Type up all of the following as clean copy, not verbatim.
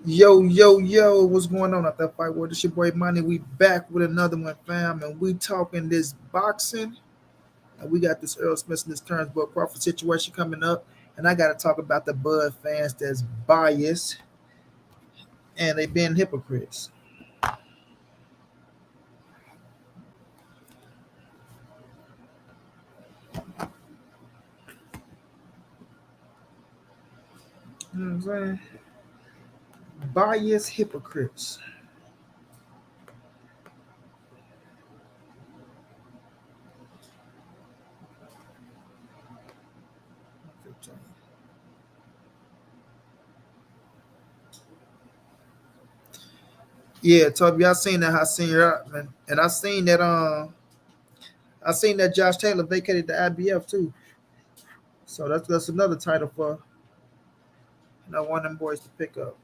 Yo, what's going on out there, fight world? This your boy Money. We back with another one, fam, and we talking this boxing. And we got this Errol Spence and this Terence Crawford situation coming up, and I got to talk about the Bud fans that's biased and they been hypocrites. You know what I'm saying? Biased hypocrites. Yeah, Toby, I seen that. I seen her, man, and I seen that Josh Taylor vacated the IBF too. So that's another title for one of them boys to pick up.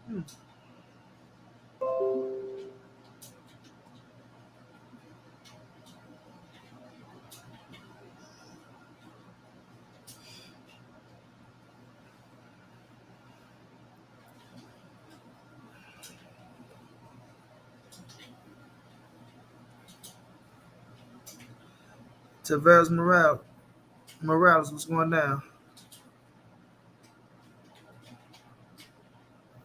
Hmm. Tavares Morales, what's going down?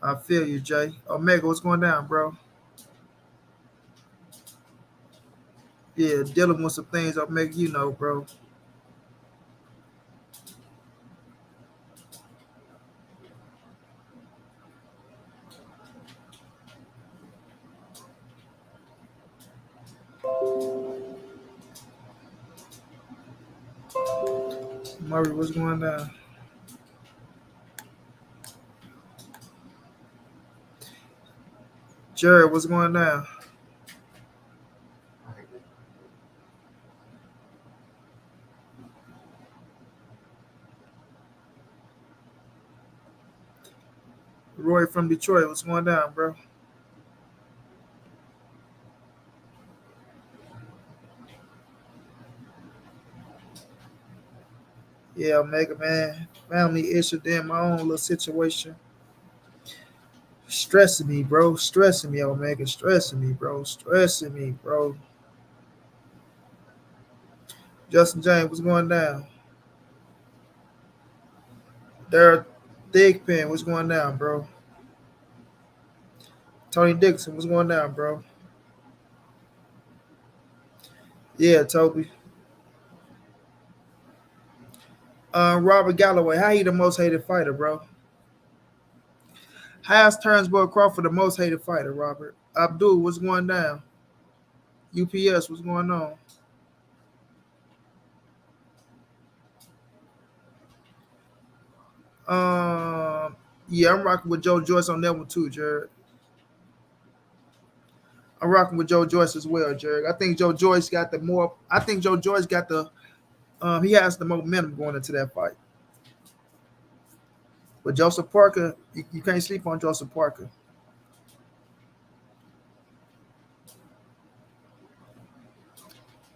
I feel you, Jay. Omega, what's going down, bro? Yeah, dealing with some things, Omega, you know, bro. Murray, what's going down? Jared, what's going down? Roy from Detroit, what's going down, bro? Yeah, Omega, man. Family issue, damn, my own little situation. Stressing me, bro. Stressing me, Omega. Stressing me, bro. Stressing me, bro. Justin James, what's going down? Derek Thigpen, what's going down, bro? Tony Dixon, what's going down, bro? Yeah, Toby. Robert Galloway, how he the most hated fighter, bro? How's Terence Crawford the most hated fighter, Robert? Abdul, what's going down? UPS, what's going on? Yeah, I'm rocking with Joe Joyce on that one too, Jared. I'm rocking with Joe Joyce as well, Jared. I think Joe Joyce got the more. I think Joe Joyce got the. He has the momentum going into that fight. But Joseph Parker, you can't sleep on Joseph Parker.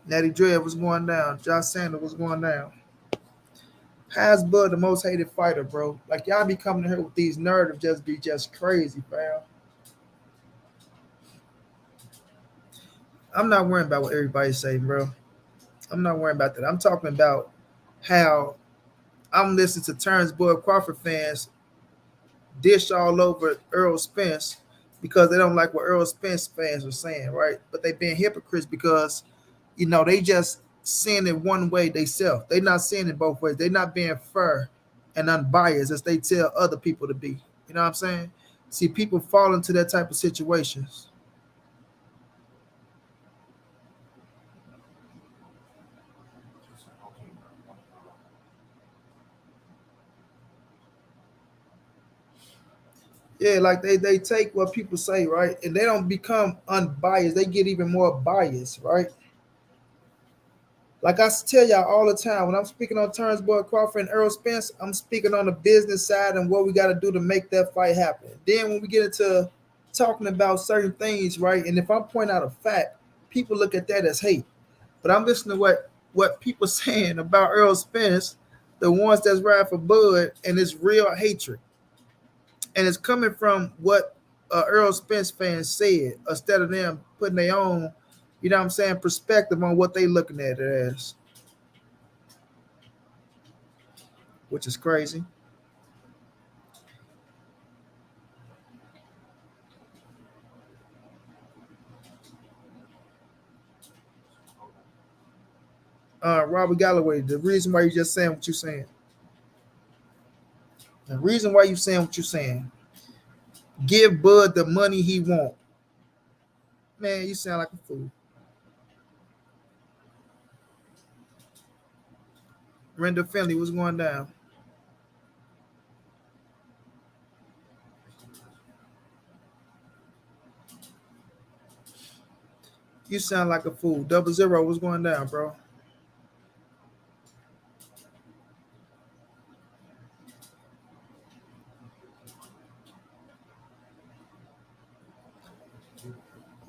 Natty Dread was going down. Josh Sanders was going down. How's Bud the most hated fighter, bro? Like y'all be coming here with these narratives, just be just crazy, fam. I'm not worrying about what everybody's saying, bro. I'm not worrying about that. I'm talking about how I'm listening to Terrence Crawford fans dish all over Errol Spence because they don't like what Errol Spence fans are saying, right? But they being hypocrites because they just seeing it one way themselves. They not seeing it both ways. They not being fair and unbiased as they tell other people to be. You know what I'm saying? See, people fall into that type of situations. Yeah, like they take what people say, right? And they don't become unbiased. They get even more biased, right? Like I tell y'all all the time, when I'm speaking on Terence Boyd Crawford and Errol Spence, I'm speaking on the business side and what we got to do to make that fight happen. Then when we get into talking about certain things, right? And if I point out a fact, people look at that as hate. But I'm listening to what people saying about Errol Spence, the ones that's riding for Bud, and it's real hatred. And it's coming from what Errol Spence fans said instead of them putting their own, you know what I'm saying, perspective on what they looking at it as, which is crazy. Robert Galloway, the reason why you just saying what you're saying, the reason why you saying what you're saying, give Bud the money he want. Man, you sound like a fool. Renda Finley, what's going down? You sound like a fool. Double Zero, what's going down, bro?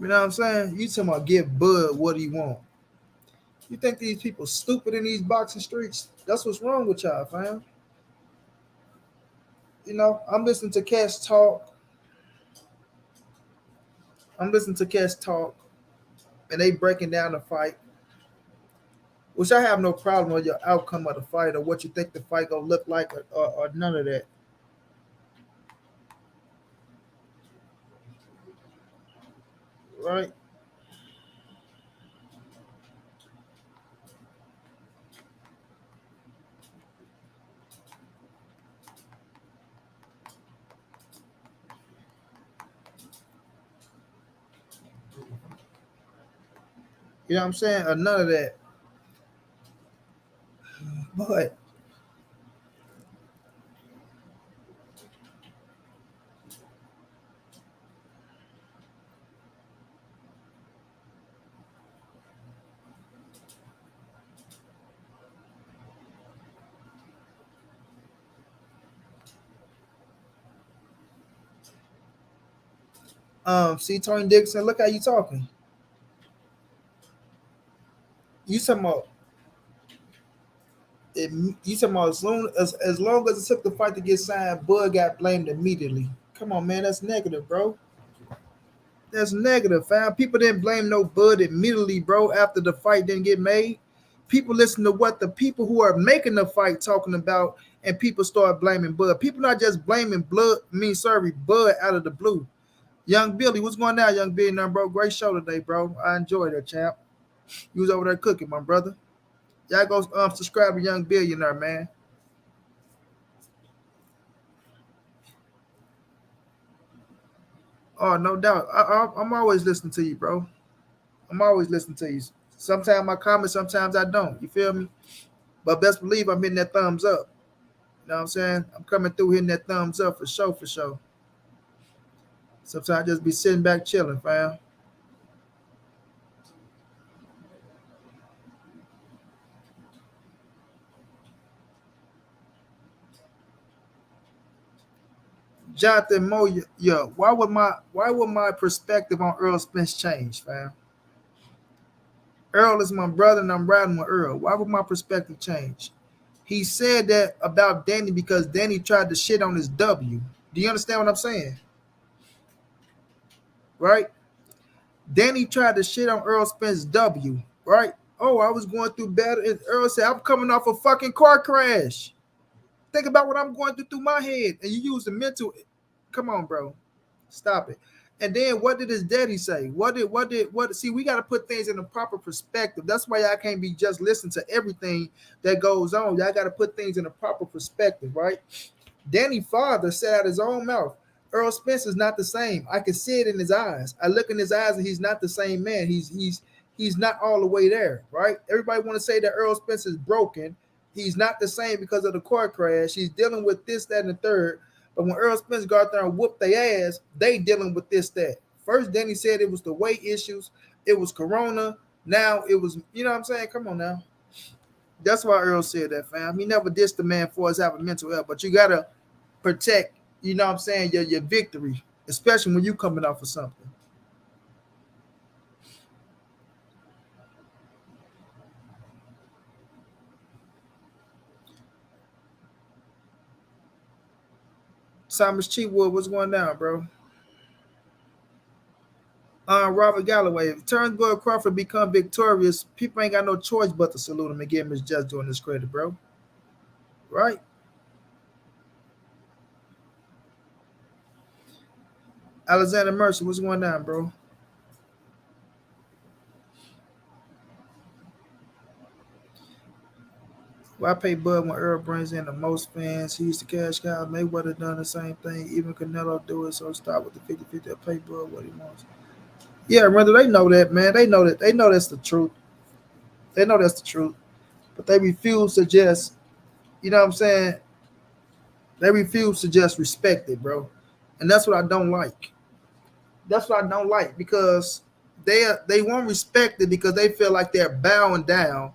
You know what I'm saying? You talking about give Bud what he want. You think these people stupid in these boxing streets? That's what's wrong with y'all, fam. You know, I'm listening to Cash talk. I'm listening to Cash talk, and they breaking down the fight, which I have no problem with your outcome of the fight or what you think the fight gonna look like or none of that, right? You know what I'm saying? Or none of that. But see Tony Dixon, look how you talking. You talking about it, you talking about as long as it took the fight to get signed, Bud got blamed immediately. Come on, man, that's negative, bro. That's negative, fam. People didn't blame no Bud immediately, bro, after the fight didn't get made. People listen to what the people who are making the fight talking about, and people start blaming Bud. People not just blaming Bud out of the blue. Young Billy, what's going on, Young Billy? Now, bro, great show today, bro. I enjoyed that, champ. You was over there cooking, my brother. Y'all go subscribe to Young Billionaire, man. Oh, no doubt. I'm always listening to you, bro. I'm always listening to you. Sometimes I comment, sometimes I don't. You feel me? But best believe I'm hitting that thumbs up. You know what I'm saying? I'm coming through hitting that thumbs up for sure, for sure. Sometimes I just be sitting back chilling, fam. Jonathan Mo, yeah. Why would my perspective on Earl Spence change, fam? Earl is my brother, and I'm riding with Earl. Why would my perspective change? He said that about Danny because Danny tried to shit on his W. Do you understand what I'm saying? Right? Danny tried to shit on Earl Spence W. Right? Oh, I was going through bad. And Earl said, I'm coming off a fucking car crash. Think about what I'm going through my head. And you use the mental. Come on, bro. Stop it. And then what did his daddy say? What see, we got to put things in a proper perspective. That's why y'all can't be just listening to everything that goes on. Y'all got to put things in a proper perspective, right? Danny's father said out his own mouth, Errol Spence is not the same. I can see it in his eyes. I look in his eyes and he's not the same man. He's not all the way there, right? Everybody want to say that Errol Spence is broken. He's not the same because of the car crash. He's dealing with this, that, and the third. But when Errol Spence got there and whooped their ass, they dealing with this, that. First, then he said it was the weight issues. It was Corona. Now it was, you know what I'm saying? Come on now. That's why Errol said that, fam. He never dissed the man for his having mental health, but you got to protect, you know what I'm saying, your victory, especially when you coming off of something. Thomas Cheatwood, what's going down, bro? Robert Galloway, if Turnbull Crawford become victorious, people ain't got no choice but to salute him and give him his just doing this credit, bro. Right? Alexander Mercer, what's going on, bro? Why pay Bud when Earl brings in the most fans? He used to cash cow. Mayweather done the same thing. Even Canelo do it. So stop with the 50-50. Pay Bud what he wants. Yeah, brother, they know that, man. They know that. They know that's the truth. They know that's the truth. But they refuse to just, you know what I'm saying? They refuse to just respect it, bro. And that's what I don't like. That's what I don't like because they won't respect it because they feel like they're bowing down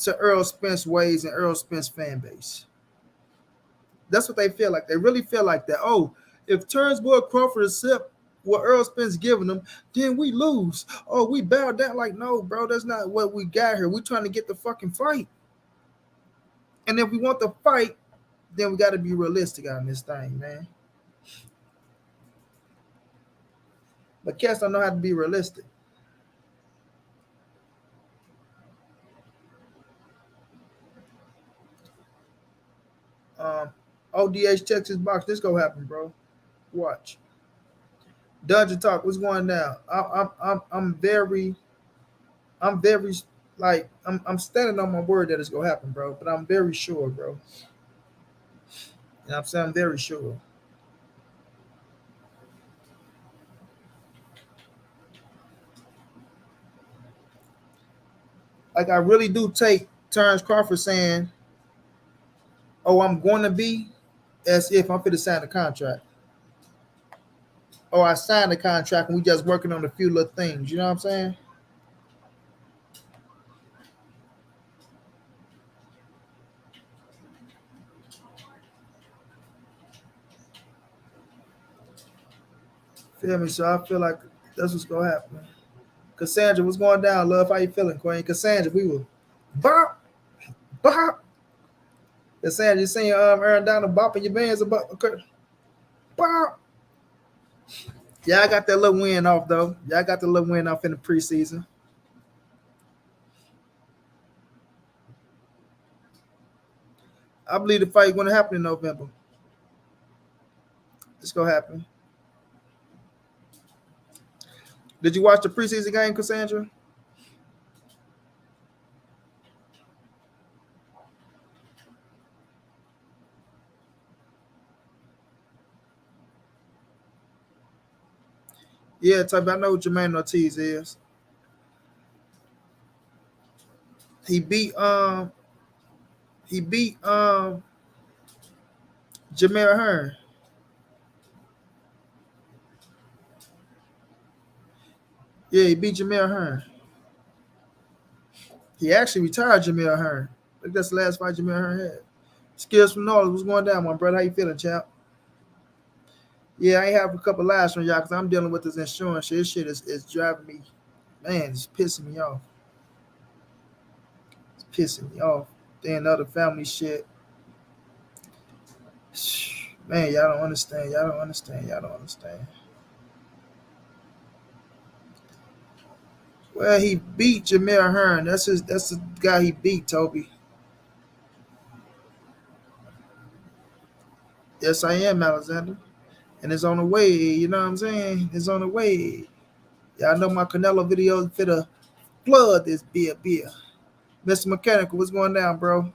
to Errol Spence ways and Errol Spence fan base. That's what they feel like. They really feel like that. Oh, if Terence Crawford accept what Errol Spence giving them, then we lose. Oh, we bow down. Like, no, bro, that's not what we got here. We're trying to get the fucking fight. And if we want the fight, then we got to be realistic on this thing, man. But cats don't know how to be realistic. ODH checks his box. This gonna happen, bro. Watch. Dungeon talk. What's going down? I'm very like I'm standing on my word that it's gonna happen, bro. But I'm very sure, bro. And I'm saying I'm very sure. Like I really do take Terence Crawford saying, "Oh, I'm going to be," as if I'm fit to sign the contract. Or I signed the contract and we just working on a few little things. You know what I'm saying? Feel me? So I feel like that's what's gonna happen. Cassandra, what's going down, love? How you feeling, Queen? Cassandra, we will bop, bop. Cassandra, you seen Aaron Donald bopping your bands about okay. Bop. Yeah, I got that little win off though. Yeah, I got the little win off in the preseason. I believe the fight gonna happen in November. It's gonna happen. Did you watch the preseason game, Cassandra? Yeah, type. I know what Jermaine Ortiz is. He beat he beat Jamel Hearn. Yeah, he beat Jamel Hearn. He actually retired Jamel Hearn. I think that's the last fight Jamel Hearn had. Skills from North, what's going down, my brother? How you feeling, champ? Yeah, I ain't have a couple lives from y'all because I'm dealing with this insurance shit. This shit is driving me, man, it's pissing me off. It's pissing me off. Then other family shit. Man, y'all don't understand. Y'all don't understand. Y'all don't understand. Well, he beat Jamel Hearn. That's the guy he beat, Toby. Yes, I am, Alexander. And it's on the way, you know what I'm saying? It's on the way. Y'all know my Canelo video fit a flood this beer. Mr. Mechanical, what's going down, bro?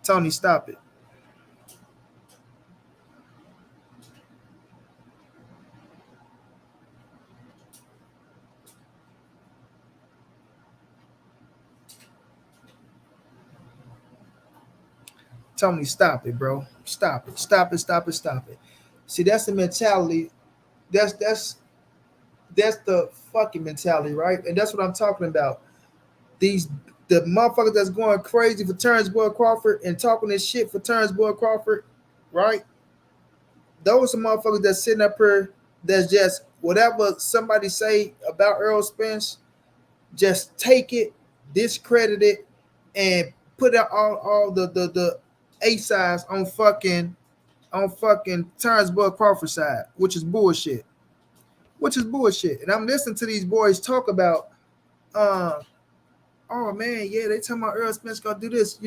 Tony, stop it. Tony, stop it, bro. Stop it. Stop it. Stop it. Stop it. See, that's the mentality. That's the fucking mentality, right? And that's what I'm talking about. These the motherfuckers that's going crazy for Terence Boyd Crawford and talking this shit for Terence Boyd Crawford, right? Those are motherfuckers that's sitting up here that's just whatever somebody say about Errol Spence, just take it, discredit it, and put out all the A sides on fucking Terence Boyd Crawford side, which is bullshit. Which is bullshit. And I'm listening to these boys talk about uh oh man, yeah, they talking about Errol Spence gonna do this,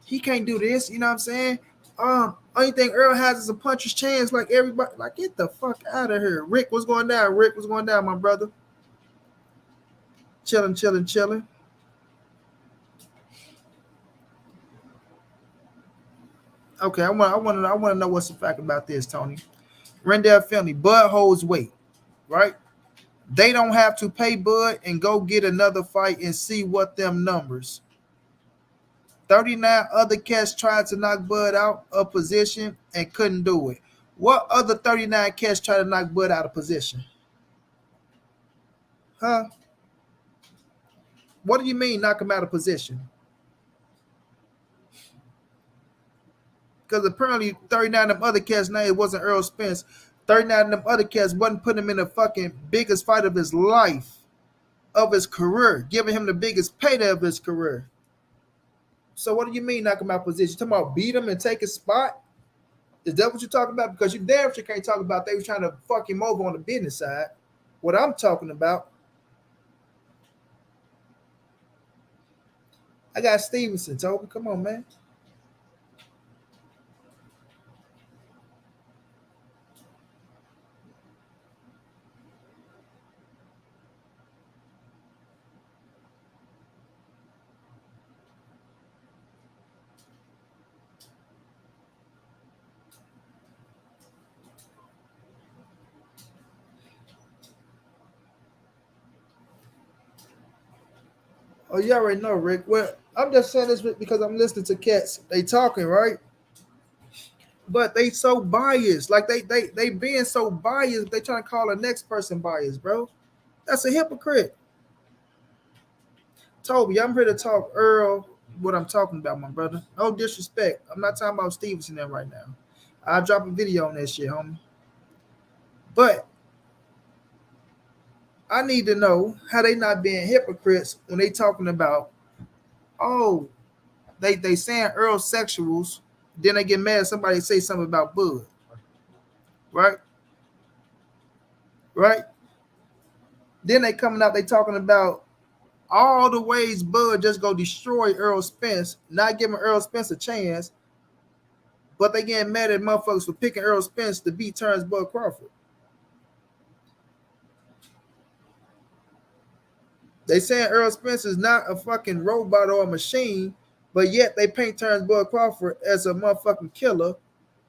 he can't do this, you know what I'm saying? Only thing Earl has is a puncher's chance, like everybody. Like, get the fuck out of here. Rick, what's going down? Rick, what's going down, my brother? Chilling, chilling, chilling. Okay, I want to know what's the fact about this, Tony. Rendell Finley, Bud holds weight, right? They don't have to pay Bud and go get another fight and see what them numbers. 39 other cats tried to knock Bud out of position and couldn't do it. What other 39 cats tried to knock Bud out of position? Huh? What do you mean knock him out of position? Because apparently 39 of them other cats' name wasn't Errol Spence. 39 of them other cats wasn't putting him in the fucking biggest fight of his life, of his career, giving him the biggest payday of his career. So what do you mean knock him out of position? You talking about beat him and take his spot? Is that what you're talking about? Because you damn sure can't talk about they were trying to fuck him over on the business side. What I'm talking about, I got Stevenson, Toby. Come on, man. Oh, you already know, Rick. Well, I'm just saying this because I'm listening to cats. They talking, right? But they so biased. Like they being so biased, they trying to call the next person biased, bro. That's a hypocrite. Toby, I'm here to talk Earl, what I'm talking about, my brother. No disrespect. I'm not talking about Stevenson there right now. I'll drop a video on that shit, homie. But I need to know how they not being hypocrites when they talking about, oh, they saying Earl sexuals, then they get mad if somebody say something about Bud. Right? Right? Then they coming out, they talking about all the ways Bud just go destroy Errol Spence, not giving Errol Spence a chance, but they getting mad at motherfuckers for picking Errol Spence to beat Terence Bud Crawford. They saying Errol Spence is not a fucking robot or a machine, but yet they paint Terence Bud Crawford as a motherfucking killer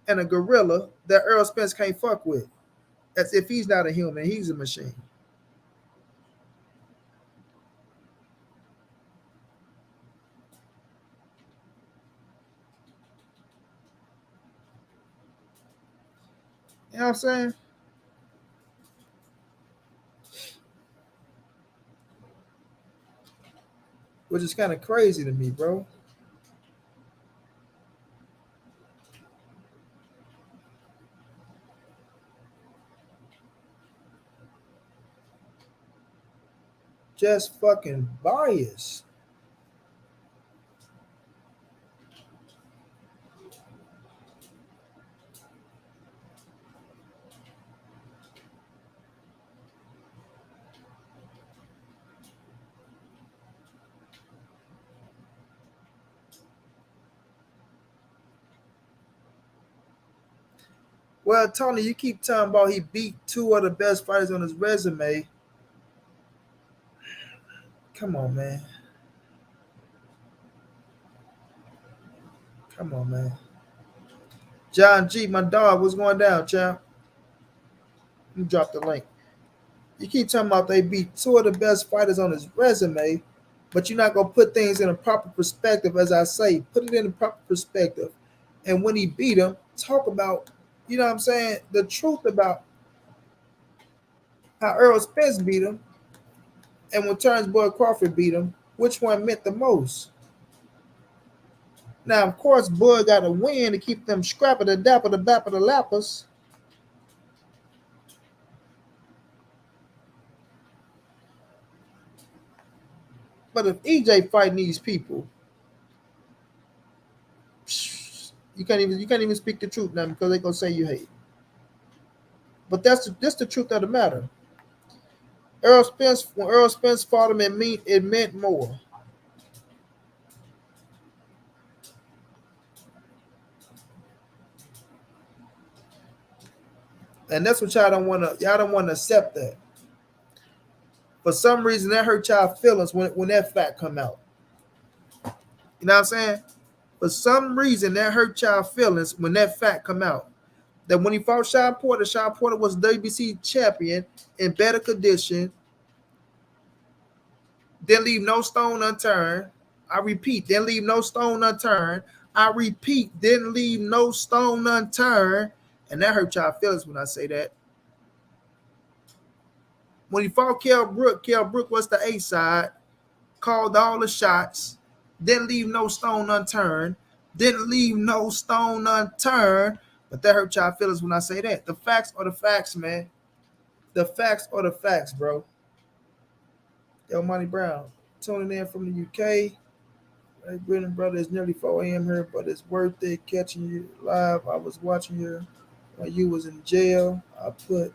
and a gorilla that Errol Spence can't fuck with. As if he's not a human, he's a machine. You know what I'm saying? Which is kind of crazy to me, bro. Just fucking biased. Well, Tony, you keep talking about he beat two of the best fighters on his resume. Come on, man. Come on, man. John G, my dog, what's going down, champ? You drop the link. You keep talking about they beat two of the best fighters on his resume, but you're not gonna put things in a proper perspective. As I say, put it in a proper perspective. And when he beat him, talk about, you know what I'm saying, the truth about how Errol Spence beat him and when Terence Crawford beat him, which one meant the most. Now, of course, Bud got to win to keep them scrapping the dapper, the bap of the lappers. But if EJ fighting these people, you can't even speak the truth now because they're gonna say you hate. But that's the truth of the matter. When Errol Spence fought him, it meant more. And that's what y'all don't wanna accept that. For some reason that hurt y'all feelings when that fact come out. You know what I'm saying? For some reason that hurt y'all feelings when that fact come out. That when he fought Sean Porter was WBC champion in better condition, didn't leave no stone unturned. I repeat, didn't leave no stone unturned. I repeat, didn't leave no stone unturned. And that hurt y'all feelings when I say that. When he fought Kell Brook was the A side, called all the shots, didn't leave no stone unturned, didn't leave no stone unturned. But that hurt y'all feelings when I say that. The facts are the facts, man. The facts are the facts, bro. Yo, Montray-Brown, tuning in from the UK. Hey, Brennan, brother, it's nearly 4 a.m. here, but it's worth it catching you live. I was watching you when you was in jail. I put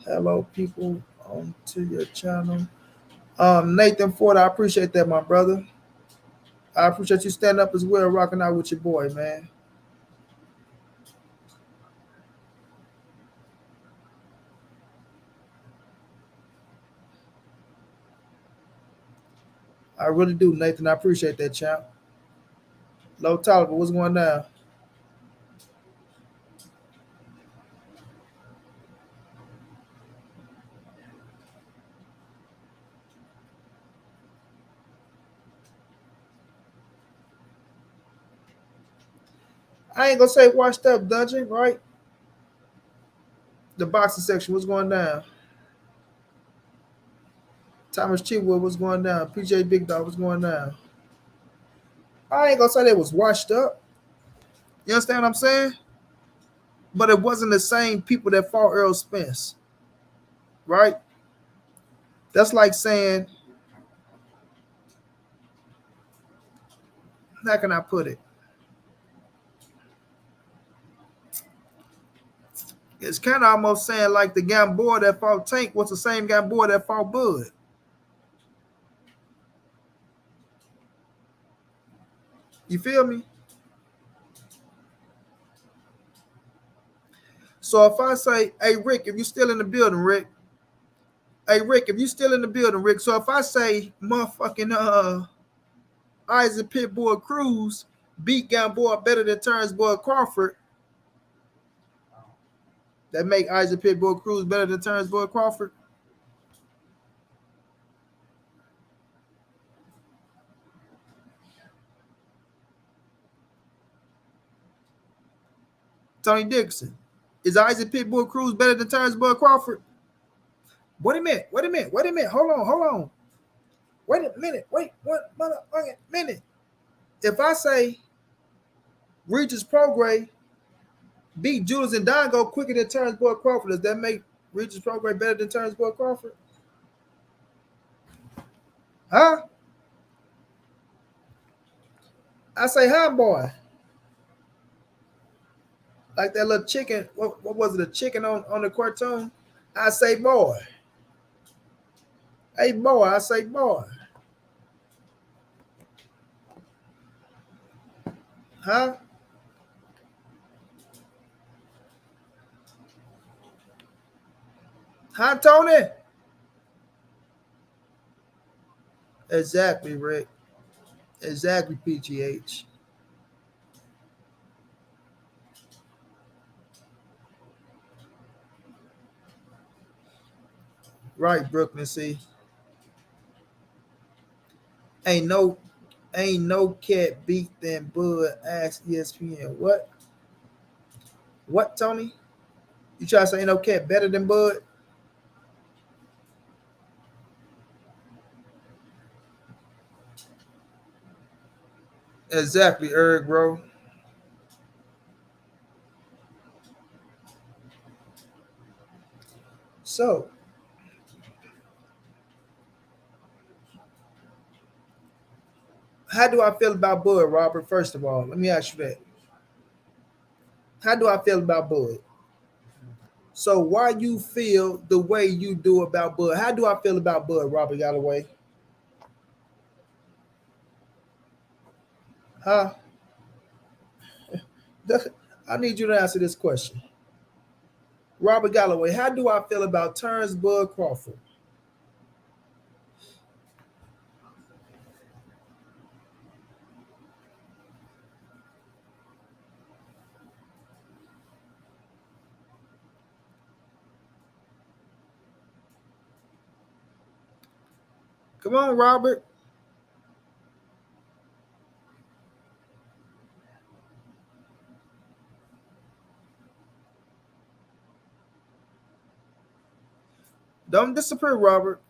hello people onto your channel. Nathan Ford, I appreciate that, my brother. I appreciate you standing up as well, rocking out with your boy, man. I really do, Nathan. I appreciate that, champ. Low Tolliver, what's going down? I ain't gonna say washed up dungeon, right? The boxing section, what's going down? Thomas Chitwood, what's going down? PJ Big Dog, what's going down? I ain't gonna say they was washed up. You understand what I'm saying? But it wasn't the same people that fought Errol Spence, right? That's like saying, how can I put it? It's kind of almost saying like the Gamboa that fought Tank was the same Gamboa that fought Bud. You feel me? So if I say, hey, Rick, if you're still in the building, Rick. Hey, Rick, if you're still in the building, Rick. So if I say, motherfucking Isaac Pitbull Cruz beat Gamboa better than Terence Crawford, that make Isaac Pitbull Cruz better than Terence Crawford? Tony Dixon. Is Isaac Pitbull Cruz better than Terence Crawford? Wait a minute. Hold on. Wait a minute. Wait 1 motherfucking minute. If I say Regis Prograis beat Julius and Dongo quicker than Terence Crawford, does that make Regis Prograis better than Terence Crawford? Huh? I say, huh, boy? Like that little chicken. What was it? A chicken on the cartoon? I say, boy. Hey, boy. I say, boy. Huh? Huh, Tony? Exactly, Rick. Exactly, PGH. Right, Brooklyn. See, ain't no ain't no cat beat than Bud. Ask ESPN. What, Tony? You try to say ain't no cat better than Bud? Exactly, Eric, bro. So, how do I feel about Bud, Robert? First of all, let me ask you that. How do I feel about Bud? So, why you feel the way you do about Bud? How do I feel about Bud, Robert Galloway? Huh? I need you to answer this question. Robert Galloway, how do I feel about Terence Bud Crawford? Come on, Robert. Don't disappear, Robert.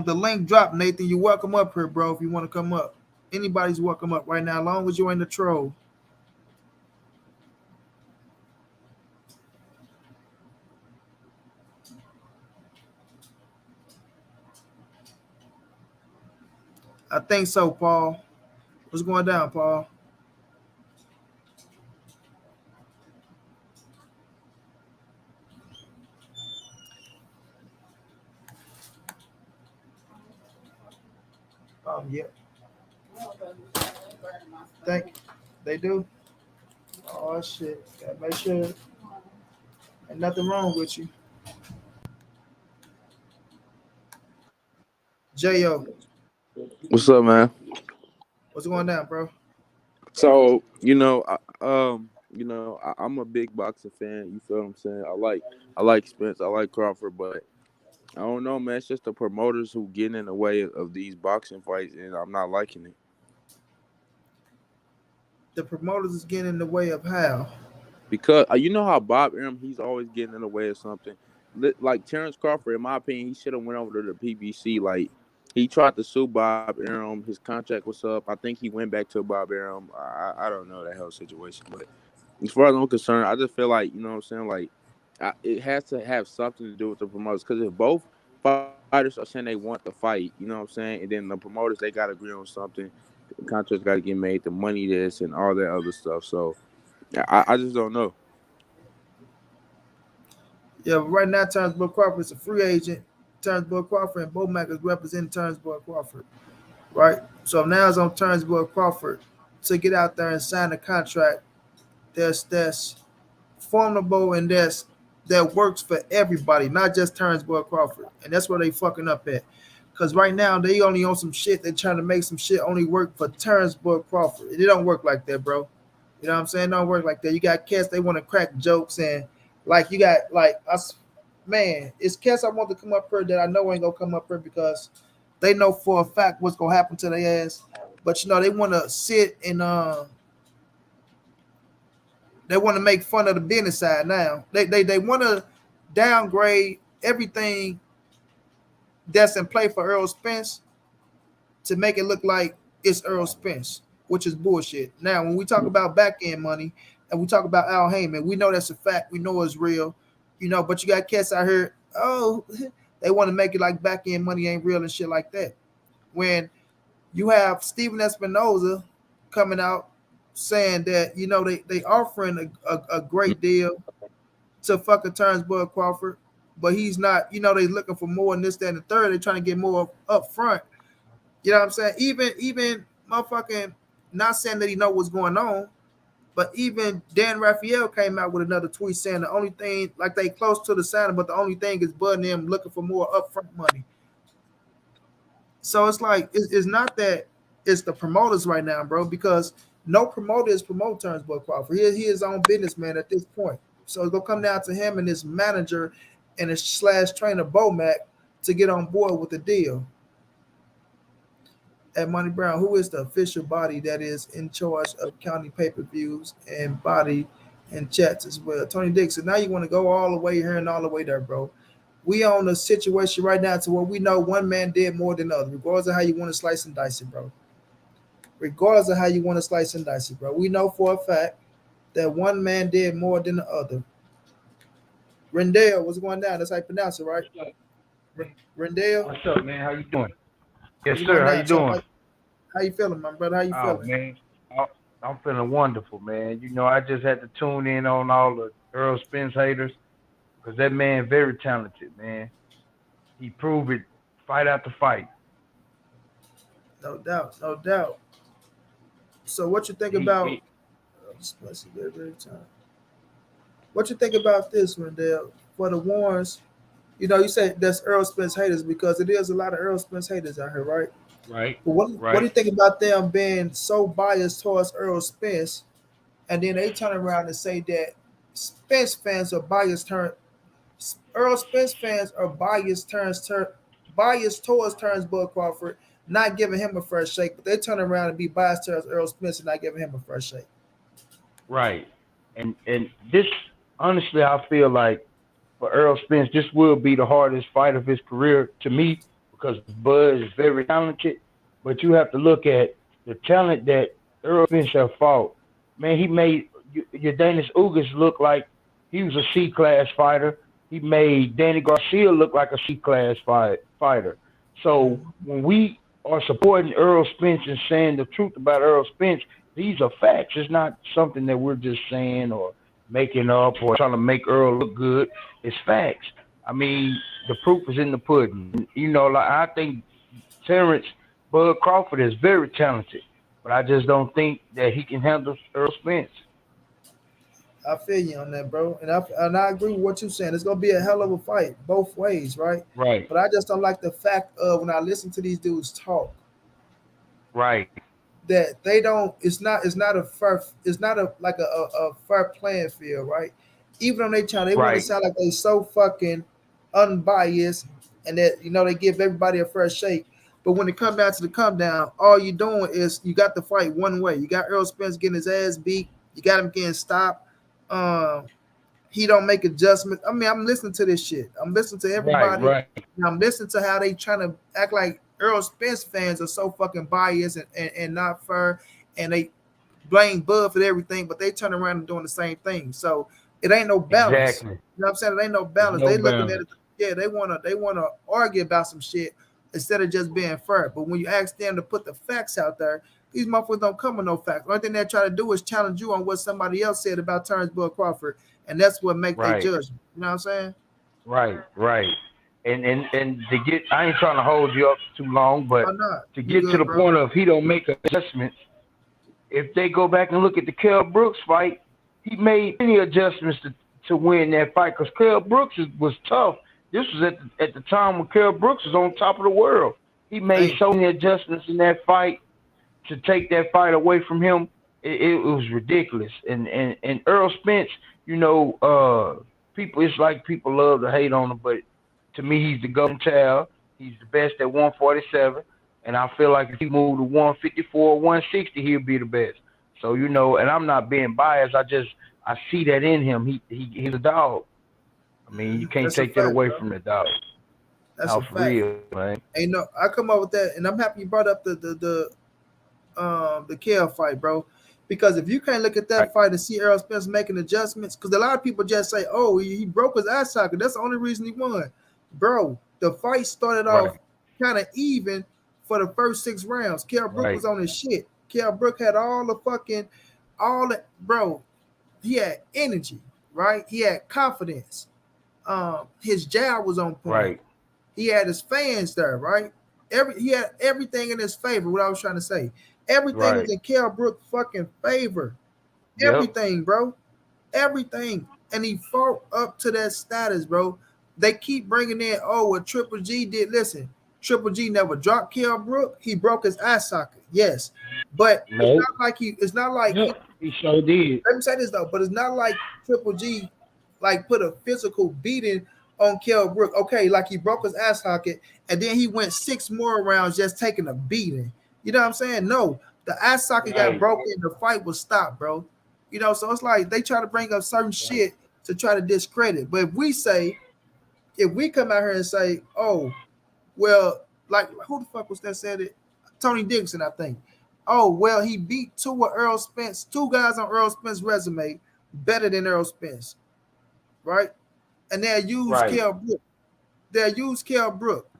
The link dropped, Nathan. You're welcome up here, bro. If you want to come up, anybody's welcome up right now, as long as you ain't a troll. I think so, Paul. What's going down, Paul? Yeah. Thank you. They do. Oh shit. Gotta make sure ain't nothing wrong with you. Jo, What's up, man? what's going down, bro? So I'm a big boxing fan. You feel what I'm saying? I like Spence. I like Crawford, but I don't know, man. It's just the promoters who get in the way of these boxing fights, and I'm not liking it. The promoters is getting in the way of how? Because you know how Bob Arum, he's always getting in the way of something. Like Terence Crawford, in my opinion, he should have went over to the PBC. Like he tried to sue Bob Arum. His contract was up. I think he went back to Bob Arum. I don't know that whole situation, but as far as I'm concerned, I just feel like you know what I'm saying. Like it has to have something to do with the promoters because if both fighters are saying they want the fight, you know what I'm saying, and then the promoters they got to agree on something. The contracts got to get made, the money this and all that other stuff. So I just don't know. Yeah, but right now Terrence Book Crawford is a free agent. Terrence Book Crawford and Bo Mack is representing Terrence Book Crawford. Right? So now it's on Terrence Book Crawford to get out there and sign a contract that's formidable and that works for everybody, not just Terrence Boyd Crawford. And that's where they fucking up at. Because right now they only on some shit. They're trying to make some shit only work for Terrence Boyd Crawford. It don't work like that, bro. You know what I'm saying? It don't work like that. You got cats they want to crack jokes and like you got like us. Man, it's cats I want to come up here that I know ain't gonna come up here because they know for a fact what's gonna happen to their ass. But you know they want to sit and they want to make fun of the business side now. They want to downgrade everything that's in play for Errol Spence to make it look like it's Errol Spence, which is bullshit. Now, when we talk about back end money and we talk about Al Heyman, we know that's a fact. We know it's real, you know. But you got cats out here, oh, they want to make it like back end money ain't real and shit like that. When you have Steven Espinoza coming out saying that you know they offering a great deal to fucking Terrence Bud Crawford, but he's not. You know they looking for more than this, that, and the third. They're trying to get more up front. You know what I'm saying? Even motherfucking not saying that he know what's going on, But even Dan Raphael came out with another tweet saying the only thing, like they close to the signing, but the only thing is Bud and them looking for more upfront money. So it's like it's not that it's the promoters right now, bro, because no promoter is promoting Terrence Bud Crawford. He is his own businessman at this point. So it's gonna come down to him and his manager and his slash trainer Bomac to get on board with the deal. At Monty Brown, who is the official body that is in charge of county pay-per-views and body and chats as well? Tony Dixon. Now you want to go all the way here and all the way there, bro. We on a situation right now to where we know one man did more than the other, regardless of how you want to slice and dice it, bro. Regardless of how you want to slice and dice it, bro. We know for a fact that one man did more than the other. Rendell, what's going down? That's how you pronounce it, right? Rendell. What's up, man? How you doing? Yes, What's sir. going How down, you champ? doing? How you feeling, my brother? How you Oh, feeling? man. I'm feeling wonderful, man. You know, I just had to tune in on all the Errol Spence haters because that man very talented, man. He proved it fight after fight. No doubt, no doubt. So what you think He, about he, what you think about this, Rendell? For the Warrens, you know, you say that's Errol Spence haters because it is a lot of Errol Spence haters out here, right? right, But what do you right. think about them being so biased towards Errol Spence, and then they turn around and say that Spence fans are biased Earl Spence fans are biased towards Terrence Bud Crawford, not giving him a first shake, but they turn around and be biased towards Earl Spence and not giving him a first shake. Right. And this honestly I feel like for Errol Spence, this will be the hardest fight of his career to me because Bud is very talented. But you have to look at the talent that Errol Spence have fought. Man, he made Dennis Ugas look like he was a C class fighter. He made Danny Garcia look like a C class fighter. So when we are supporting Errol Spence and saying the truth about Errol Spence, these are facts. It's not something that we're just saying or making up or trying to make Earl look good. It's facts. I mean, the proof is in the pudding. You know, like I think Terence Bud Crawford is very talented, but I just don't think that he can handle Earl Spence. I feel you on that, bro, and I agree with what you're saying. It's gonna be a hell of a fight both ways, right? Right, But I just don't like the fact of when I listen to these dudes talk right, that they don't. It's not a fair. It's not a like a fair playing field, right? Even on they channel, they want to right, sound like they so fucking unbiased and that they give everybody a fair shake. But when it comes down to the come down, all you doing is you got the fight one way. You got Earl Spence getting his ass beat. You got him getting stopped. Um, he don't make adjustments. I mean, I'm listening to this shit. I'm listening to right, everybody. right, And I'm listening to how they trying to act like Earl Spence fans are so fucking biased and not fair, and they blame Bud for everything, but they turn around and doing the same thing. So it ain't no balance. exactly. You know what I'm saying? It ain't no There's balance. no They looking at balance. it, yeah, they wanna argue about some shit instead of just being fair. But when you ask them to put the facts out there, these motherfuckers don't come with no facts. The only thing they try to do is challenge you on what somebody else said about Terrence Bud Crawford, and that's what make their Right, judgment. You know what I'm saying? right, right. And to get, I ain't trying to hold you up too long, Why but not? to You get to good, the bro? point of he don't make adjustments. If they go back and look at the Kell Brooks fight, he made many adjustments to win that fight because Kell Brooks was tough. This was at the time when Kell Brooks was on top of the world. He made Hey, so many adjustments in that fight to take that fight away from him. It was ridiculous. And Earl Spence, people, it's like people love to hate on him, but to me, he's the golden child. He's the best at 147. And I feel like if he moved to 154, 160, he'll be the best. So, and I'm not being biased. I see that in him. He's a dog. I mean, you can't that's a take that fact, away bro. from the dog. That's No, a for fact. real, man. Ain't no, I come up with that, and I'm happy you brought up the Kale fight, bro. Because if you can't look at Right, that fight and see Errol Spence making adjustments, because a lot of people just say, "Oh, he broke his eye socket. That's the only reason he won." Bro, the fight started off right, kind of even for the first 6 rounds. Kell Brook was right, on his shit. Kell Brook had all the bro. He had energy, right? He had confidence. His jab was on point. right, He had his fans there, right? He had everything in his favor. What I was trying to say, everything was right, in Kell Brook's fucking favor. Yep. everything, bro, everything, and he fought up to that status, bro. They keep bringing in, oh, what Triple G did. Listen, Triple G never dropped Kell Brook. He broke his eye socket, yes, but it's Nope. not like he. It's not like he. Yep. He sure did. Let me say this though, but it's not like Triple G like put a physical beating on Kell Brook. Okay, like he broke his ass socket, and then he went 6 more rounds just taking a beating. You know what I'm saying? No, the ass socket got Right. broken, the fight was stopped, bro. You know, so it's like they try to bring up certain Right. shit to try to discredit. But if we come out here and say, oh, well, like who the fuck was that said it? Tony Dixon, I think. Oh, well, he beat two of Earl Spence, two guys on Earl Spence's resume better than Earl Spence, right? And they'll use Right. Kell Brook. They'll use Kell Brook,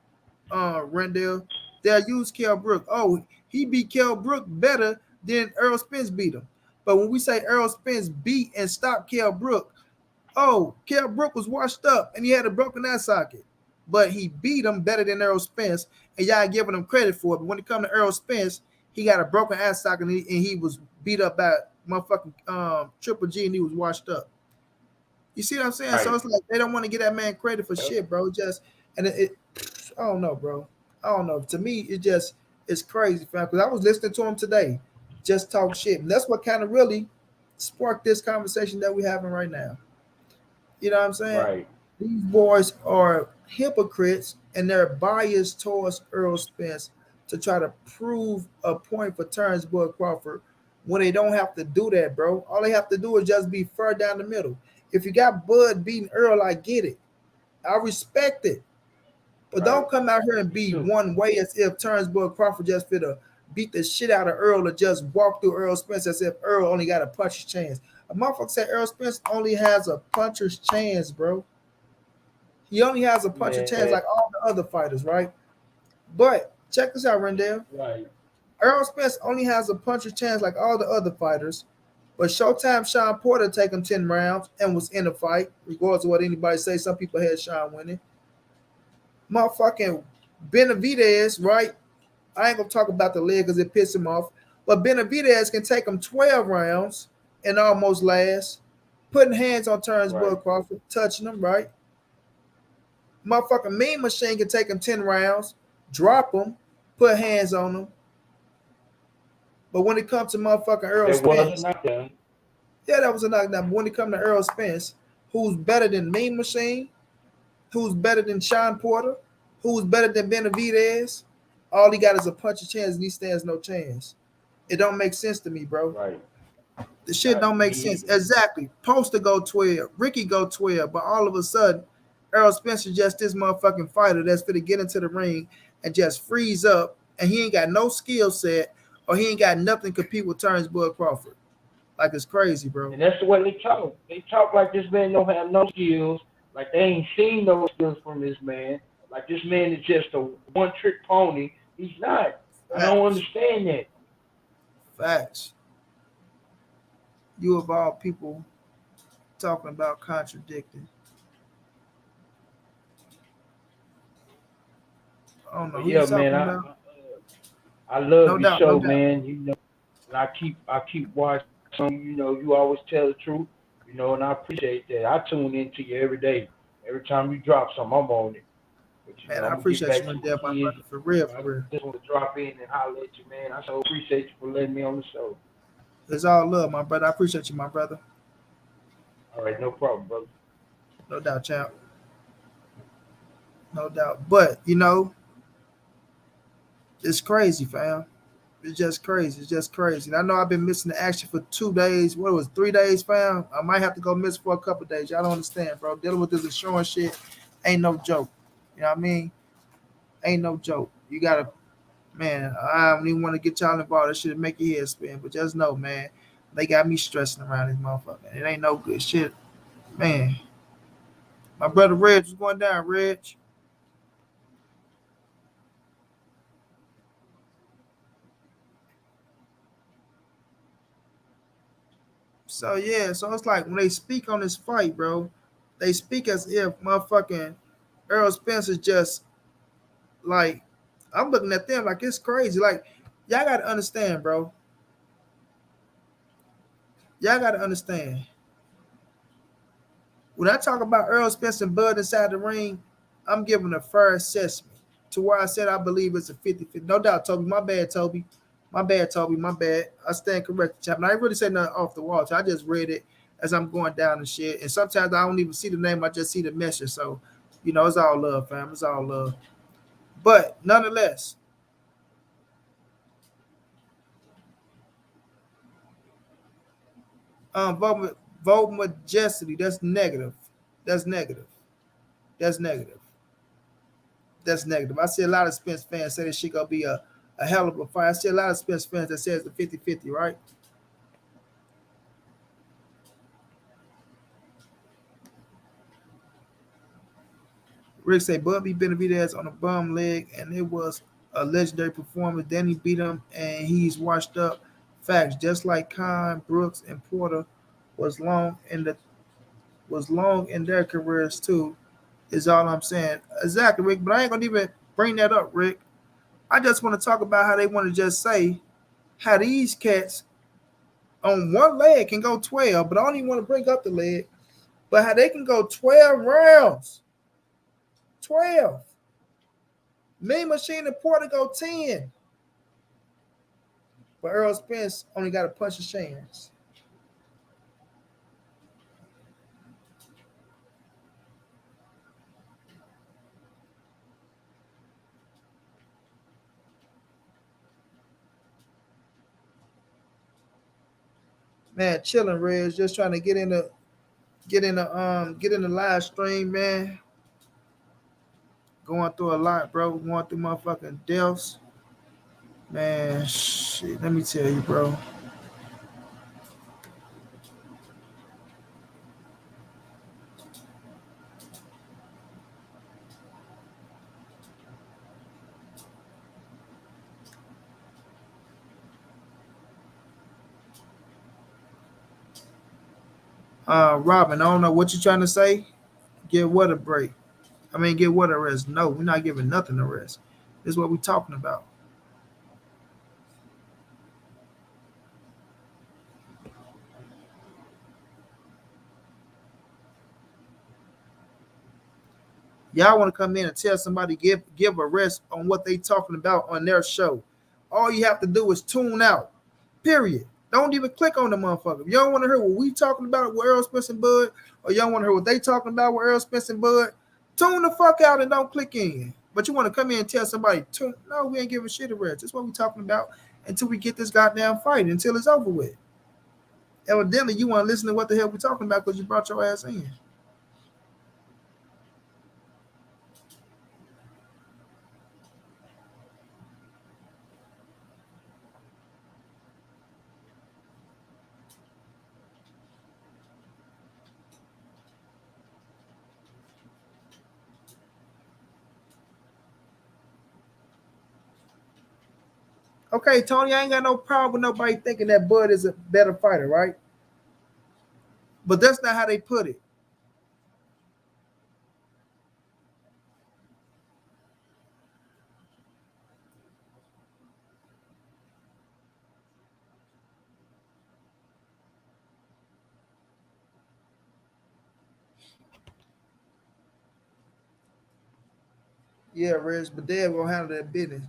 Rendell. They'll use Kell Brook. Oh, he beat Kell Brook better than Earl Spence beat him. But when we say Earl Spence beat and stopped Kell Brook, oh, Kell Brook was washed up and he had a broken eye socket. But he beat him better than Earl Spence, and y'all giving him credit for it. But when it comes to Earl Spence, he got a broken eye socket and he was beat up by motherfucking Triple G and he was washed up. You see what I'm saying? So Right. it's like they don't want to give that man credit for Yep. shit, bro. Just and I don't know, bro. I don't know. To me, it's crazy, fam. Because I was listening to him today, just talk shit, and that's what kind of really sparked this conversation that we're having right now. You know what I'm saying? Right. These boys are hypocrites, and they're biased towards Earl Spence to try to prove a point for Terence Bud Crawford when they don't have to do that, bro. All they have to do is just be fair down the middle. If you got Bud beating Earl, I get it. I respect it. But Right. don't come out here and Me be too. one way as if Terence Bud Crawford just fit to beat the shit out of Earl or just walk through Earl Spence as if Earl only got a puncher's chance. A motherfucker said Earl Spence only has a puncher's chance, bro. He only has a puncher's chance Man. like all the other fighters, right? But check this out, Rendell. Right. Errol Spence only has a puncher's chance like all the other fighters, but Showtime Sean Porter take him 10 rounds and was in the fight, regardless of what anybody say. Some people had Sean winning. Motherfucking Benavidez, right? I ain't gonna talk about the leg because it pissed him off, but Benavidez can take him 12 rounds and almost last, putting hands on Terence Right. Bud Crawford, touching him, right? Motherfucking Mean Machine can take him 10 rounds, drop him, put hands on him. But when it comes to motherfucking Earl There was a Spence, knockdown. yeah, that was a knockdown. But when it comes to Earl Spence, who's better than Mean Machine, who's better than Sean Porter, who's better than Benavidez, all he got is a punch of chance and he stands no chance. It don't make sense to me, bro. Right. The shit don't Me make sense. either. Exactly. Poster go 12, Ricky go 12, but all of a sudden, Errol Spence is just this motherfucking fighter that's gonna get into the ring and just freeze up, and he ain't got no skill set or he ain't got nothing to compete with Terence Bud Crawford. Like it's crazy, bro. And that's the way they talk. They talk like this man don't have no skills, like they ain't seen no skills from this man. Like this man is just a one trick pony. He's not. I don't Facts. understand that. Facts. You of all people talking about contradicting. I don't know But who you yeah, man, talking about. I love No your doubt, no show, doubt. man. You know, and I keep watching. You know, you always tell the truth. You know, and I appreciate that. I tune into you every day. Every time you drop something, I'm on it. But you Man, know, I I'm gonna get appreciate back you, to my my dad, my kids. brother, for real, I for real. just want to drop in and holler at you, man. I so appreciate you for letting me on the show. It's all love, my brother. I appreciate you, my brother. All right, no problem, brother. No doubt, champ. No doubt. But it's crazy, fam. It's just crazy. It's just crazy. And I know I've been missing the action for 2 days. What was 3 days, fam? I might have to go miss for a couple days. Y'all don't understand, bro. Dealing with this insurance shit ain't no joke. You know what I mean? Ain't no joke. You gotta, man. I don't even want to get y'all involved. That should make your head spin. But just know, man, they got me stressing around this motherfucker. It ain't no good shit, man. My brother Reg was going down. Reg. So yeah, so it's like when they speak on this fight, bro, they speak as if motherfucking Errol Spence is just like I'm looking at them like it's crazy. Like y'all gotta understand, bro. Y'all got to understand. When I talk about Errol Spence and Bud inside the ring, I'm giving a fair assessment to where I said I believe it's a 50-50. No doubt, Toby. My bad, Toby. My bad, Toby. My bad. I stand corrected, champ. I ain't really say nothing off the wall. I just read it as I'm going down and shit. And sometimes I don't even see the name. I just see the message. So, it's all love, fam. It's all love. But nonetheless, vote majesty. That's negative. That's negative. That's negative. That's negative. I see a lot of Spence fans say this shit gonna be a hell of a fight. I see a lot of Spence fans that says the 50-50, right? Rick say Bubby Benavidez on a bum leg, and it was a legendary performance. Danny beat him, and he's washed up. Facts, just like Khan, Brooks, and Porter was long in their careers too. Is all I'm saying. Exactly, Rick. But I ain't gonna even bring that up, Rick. I just want to talk about how they want to just say how these cats on one leg can go 12, but I don't even want to bring up the leg, but how they can go 12 rounds. 12. Mean Machine and Porter go 10. But Errol Spence only got a punch of chance. Man, chilling, Reg. Just trying to get in the live stream, man. Going through a lot, bro. Going through motherfucking deaths. Man, shit. Let me tell you, bro. Robin, I don't know what you're trying to say. Give what a break. I mean, give what a rest. No, we're not giving nothing a rest. This is what we're talking about. Y'all want to come in and tell somebody give a rest on what they talking about on their show. All you have to do is tune out. Period. Don't even click on the motherfucker. If you don't want to hear what we talking about with Errol Spence and Bud, or you don't want to hear what they talking about with Errol Spence and Bud, tune the fuck out and don't click in. But you want to come in and tell somebody, no, we ain't giving shit a rest. That's what we talking about until we get this goddamn fight, until it's over with. Evidently, you want to listen to what the hell we talking about because you brought your ass in. Okay, Tony, I ain't got no problem with nobody thinking that Bud is a better fighter, right? But that's not how they put it. Yeah, Reg, but Dev gonna handle that business.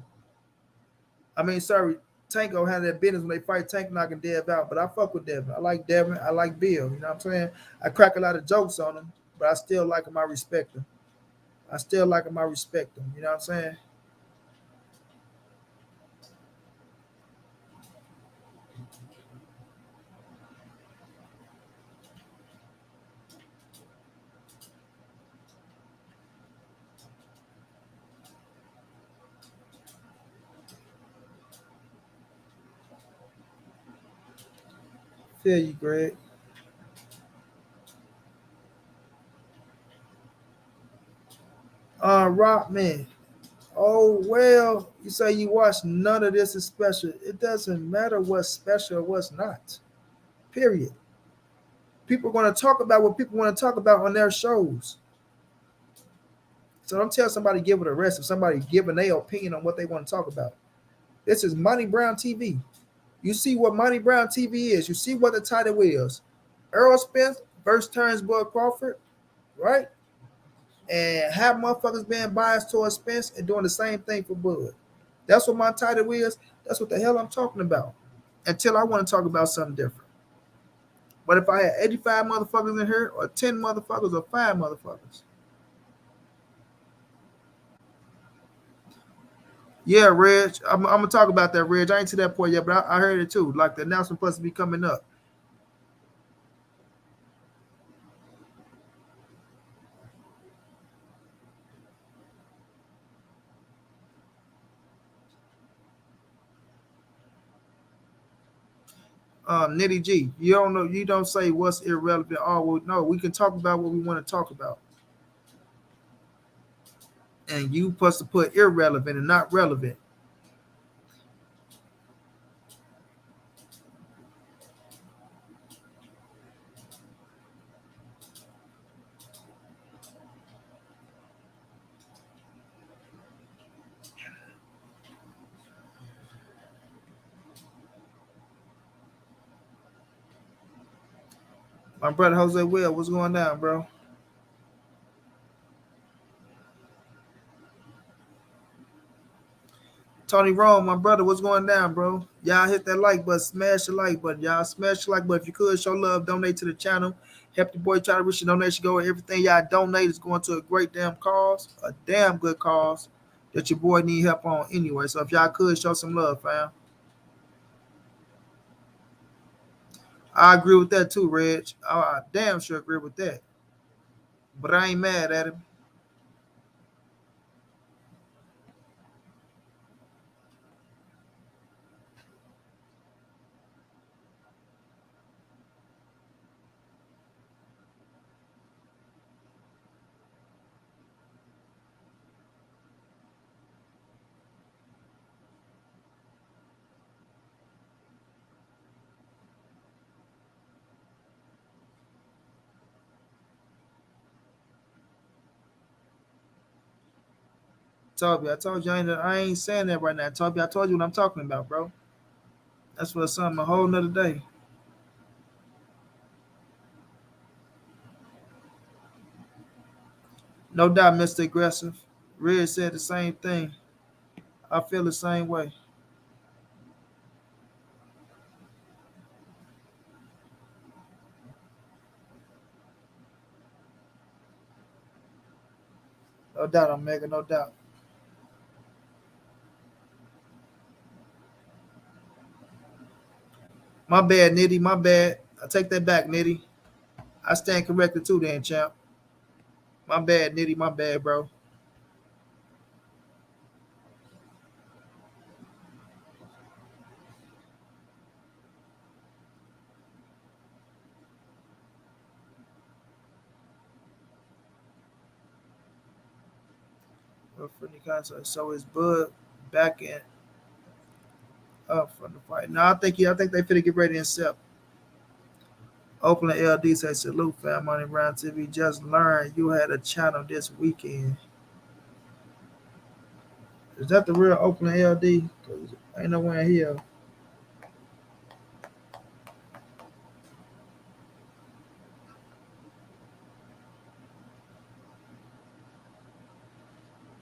I mean, sorry, Tank gonna handle that business when they fight Tank knocking Dev out. But I fuck with Devin. I like Devin. I like Bill. You know what I'm saying? I crack a lot of jokes on him, but I still like him. I respect him. I still like him. I respect him. You know what I'm saying? Feel you, Greg. Rock man. Oh well, you say you watch none of this is special. It doesn't matter what's special or what's not. Period. People are going to talk about what people want to talk about on their shows. So don't tell somebody give it a rest if somebody giving their opinion on what they want to talk about. This is Monty Brown TV. You see what Montray-Brown TV is. You see what the title is. Errol Spence versus Terence Crawford, right? And have motherfuckers being biased towards Spence and doing the same thing for Bud. That's what my title is. That's what the hell I'm talking about. Until I want to talk about something different. But if I had 85 motherfuckers in here, or 10 motherfuckers, or 5 motherfuckers. Yeah, Reg. I'm gonna talk about that, Reg. I ain't to that point yet, but I heard it too. Like the announcement supposed to be coming up. Nitty G, you don't know. You don't say what's irrelevant. Oh, well, no, we can talk about what we want to talk about, and you supposed to put irrelevant and not relevant. My brother Jose Will, what's going down, bro? Tony Rome, my brother, what's going down, bro? Y'all hit that like button, smash the like button, y'all. Smash the like button. If you could, show love, donate to the channel. Help the boy try to reach the donation goal. Everything y'all donate is going to a great damn cause, a damn good cause that your boy need help on anyway. So if y'all could, show some love, fam. I agree with that too, Reg. I damn sure agree with that. But I ain't mad at him. Toby, I told you I ain't saying that right now. Toby, I told you what I'm talking about, bro. That's for something a whole nother day. No doubt, Mr. Aggressive. Red said the same thing. I feel the same way. No doubt, Omega, no doubt. My bad, Nitty, my bad. I take that back, Nitty. I stand corrected too, then, champ. My bad, Nitty, my bad, bro. So is Bud back in up from the fight? No, I think they finna get ready to accept. Oakland LD say salute, fam. Money Brown TV. Just learned you had a channel this weekend. Is that the real Oakland LD? Cause ain't nowhere here.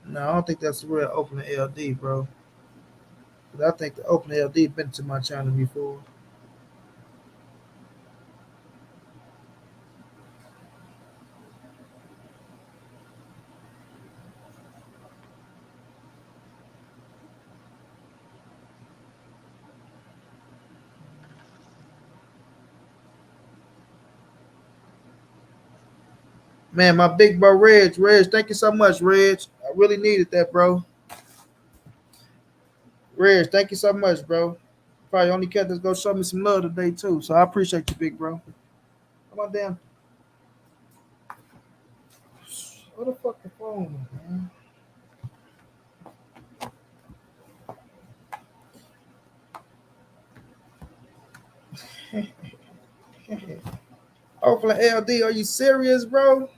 No, I don't think that's the real Oakland LD, bro. Cause I think the Oakland LD been to my channel before. Man, my big bro Reg, thank you so much, Reg. I really needed that, bro. Reg, thank you so much, bro. Probably only cat that's gonna show me some love today too. So I appreciate you, big bro. Come on down. What the fuck the phone, man? Oakland LD, are you serious, bro?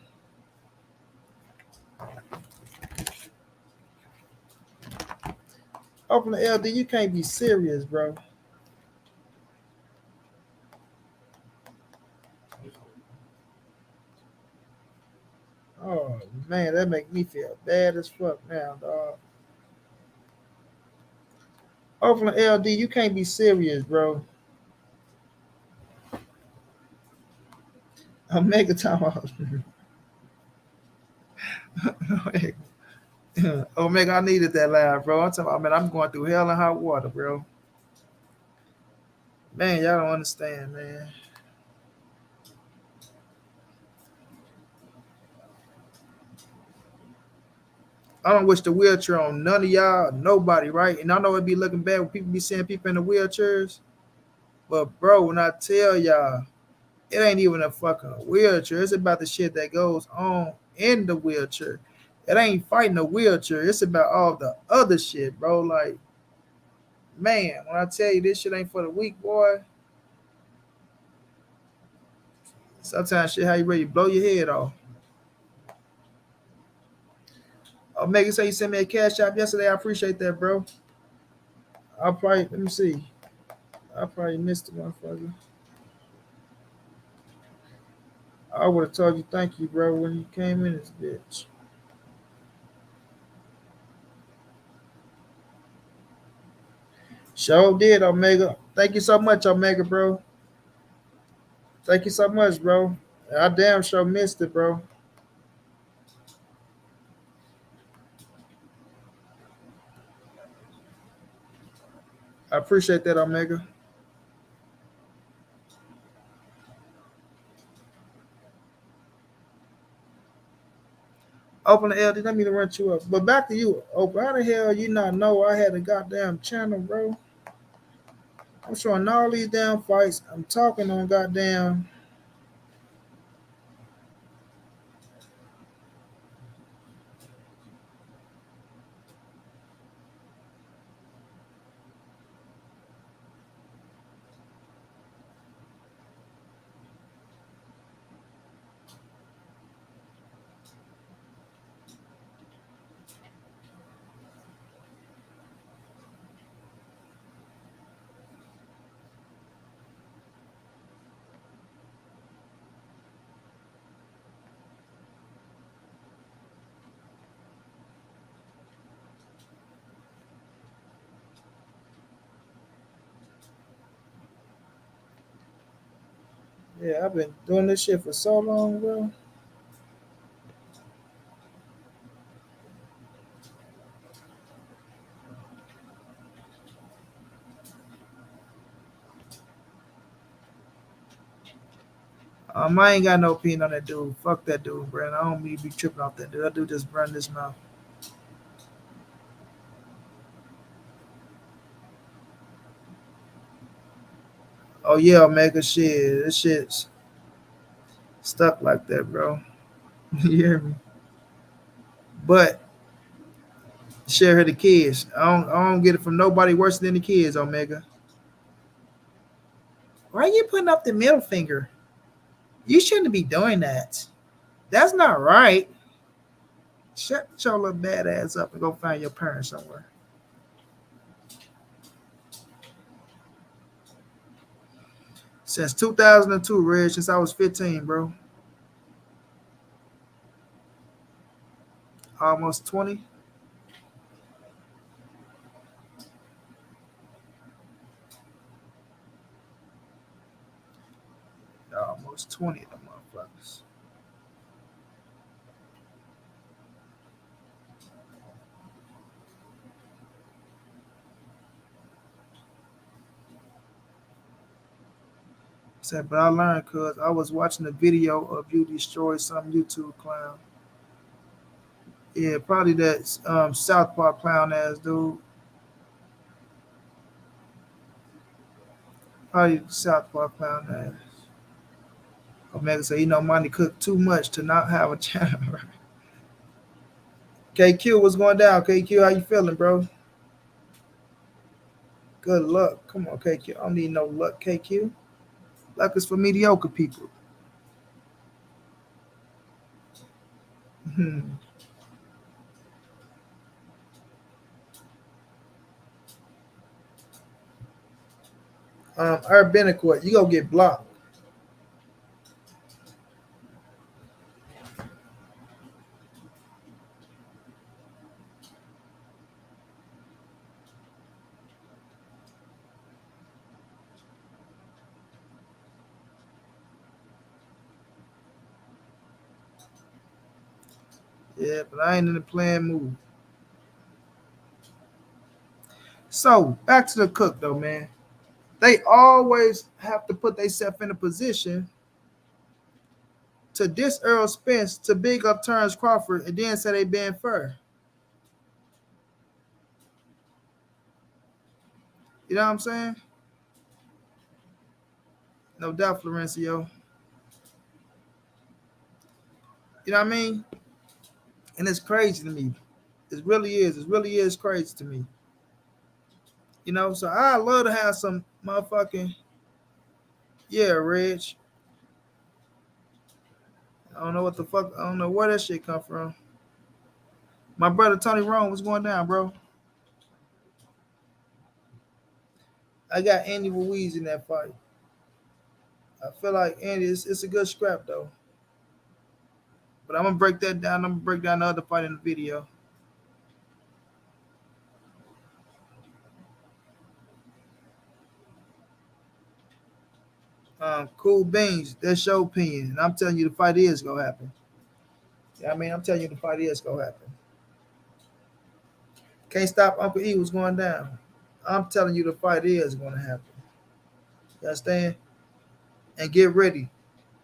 Oakland LD, you can't be serious, bro. Oh man, that make me feel bad as fuck now, dog. Oakland LD, you can't be serious, bro. Omega time. Omega, I needed that laugh, bro. I'm talking about, man, I'm going through hell and hot water, bro. Man, y'all don't understand, man. I don't wish the wheelchair on none of y'all, nobody, right? And I know it'd be looking bad when people be seeing people in the wheelchairs. But bro, when I tell y'all, it ain't even a fucking wheelchair. It's about the shit that goes on in the wheelchair. It ain't fighting the wheelchair. It's about all the other shit, bro. Like, man, when I tell you this shit ain't for the weak, boy, sometimes shit how you ready to blow your head off. Oh, Megan say you sent me a cash app yesterday. I appreciate that, bro. I'll probably let me see. I probably missed the motherfucker. I would have told you thank you, bro, when you came in this bitch. Sure did, Omega. Thank you so much, Omega, bro. Thank you so much, bro. I damn sure missed it, bro. I appreciate that, Omega. Open the LD, let me run you up. But back to you, Open. How the hell you not know I had a goddamn channel, bro? I'm showing all these damn fights. I'm talking on goddamn. Yeah, I've been doing this shit for so long, bro. I ain't got no opinion on that dude. Fuck that dude, bro. I don't need to be tripping off that dude. That dude just run this mouth. Oh yeah, Omega shit. This shit's stuck like that, bro. You hear me? But share her the kids. I don't get it from nobody worse than the kids, Omega. Why are you putting up the middle finger? You shouldn't be doing that. That's not right. Shut your little bad ass up and go find your parents somewhere. Since 2002, Red, since I was 15, bro. Almost 20. Almost 20 of them motherfuckers. Said, but I learned because I was watching a video of you destroy some YouTube clown. Yeah, probably that South Park clown ass dude. Probably South Park clown ass. Omega said, money cooked too much to not have a channel. KQ, what's going down? KQ, how you feeling, bro? Good luck. Come on, KQ. I don't need no luck, KQ. Luck is for mediocre people. Urbanicourt, you gonna get blocked. Yeah, but I ain't in the playing mood. So back to the cook though, man. They always have to put themselves in a position to diss Errol Spence to big up Terence Crawford and then say they banned Fur. You know what I'm saying? No doubt, Florencio. You know what I mean? And it's crazy to me. It really is. It really is crazy to me. You know, so I love to have some motherfucking yeah, Reg. I don't know what the fuck. I don't know where that shit come from. My brother Tony Rome, what's going down, bro? I got Andy Ruiz in that fight. I feel like Andy, it's a good scrap though. But I'm gonna break that down. I'm gonna break down the other fight in the video. Cool beans. That's your opinion, and I'm telling you the fight is gonna happen. Yeah, I mean, I'm telling you the fight is gonna happen. Can't stop Uncle E was going down. I'm telling you the fight is gonna happen. You understand? And get ready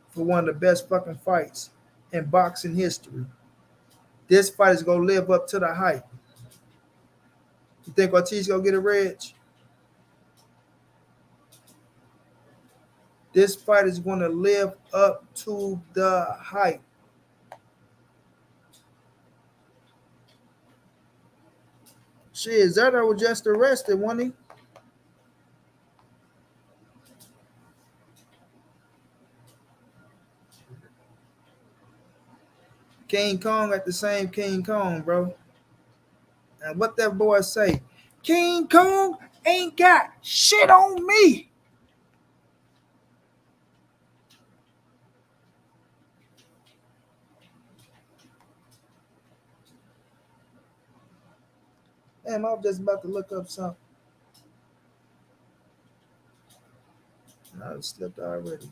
for one of the best fucking fights in boxing history. This fight is gonna live up to the hype. You think Ortiz gonna get a Reg? This fight is gonna live up to the hype. Shit, Zerda was just arrested, wasn't he? King Kong at the same King Kong, bro. And what that boy say? King Kong ain't got shit on me. Damn, I was just about to look up something. I slipped already.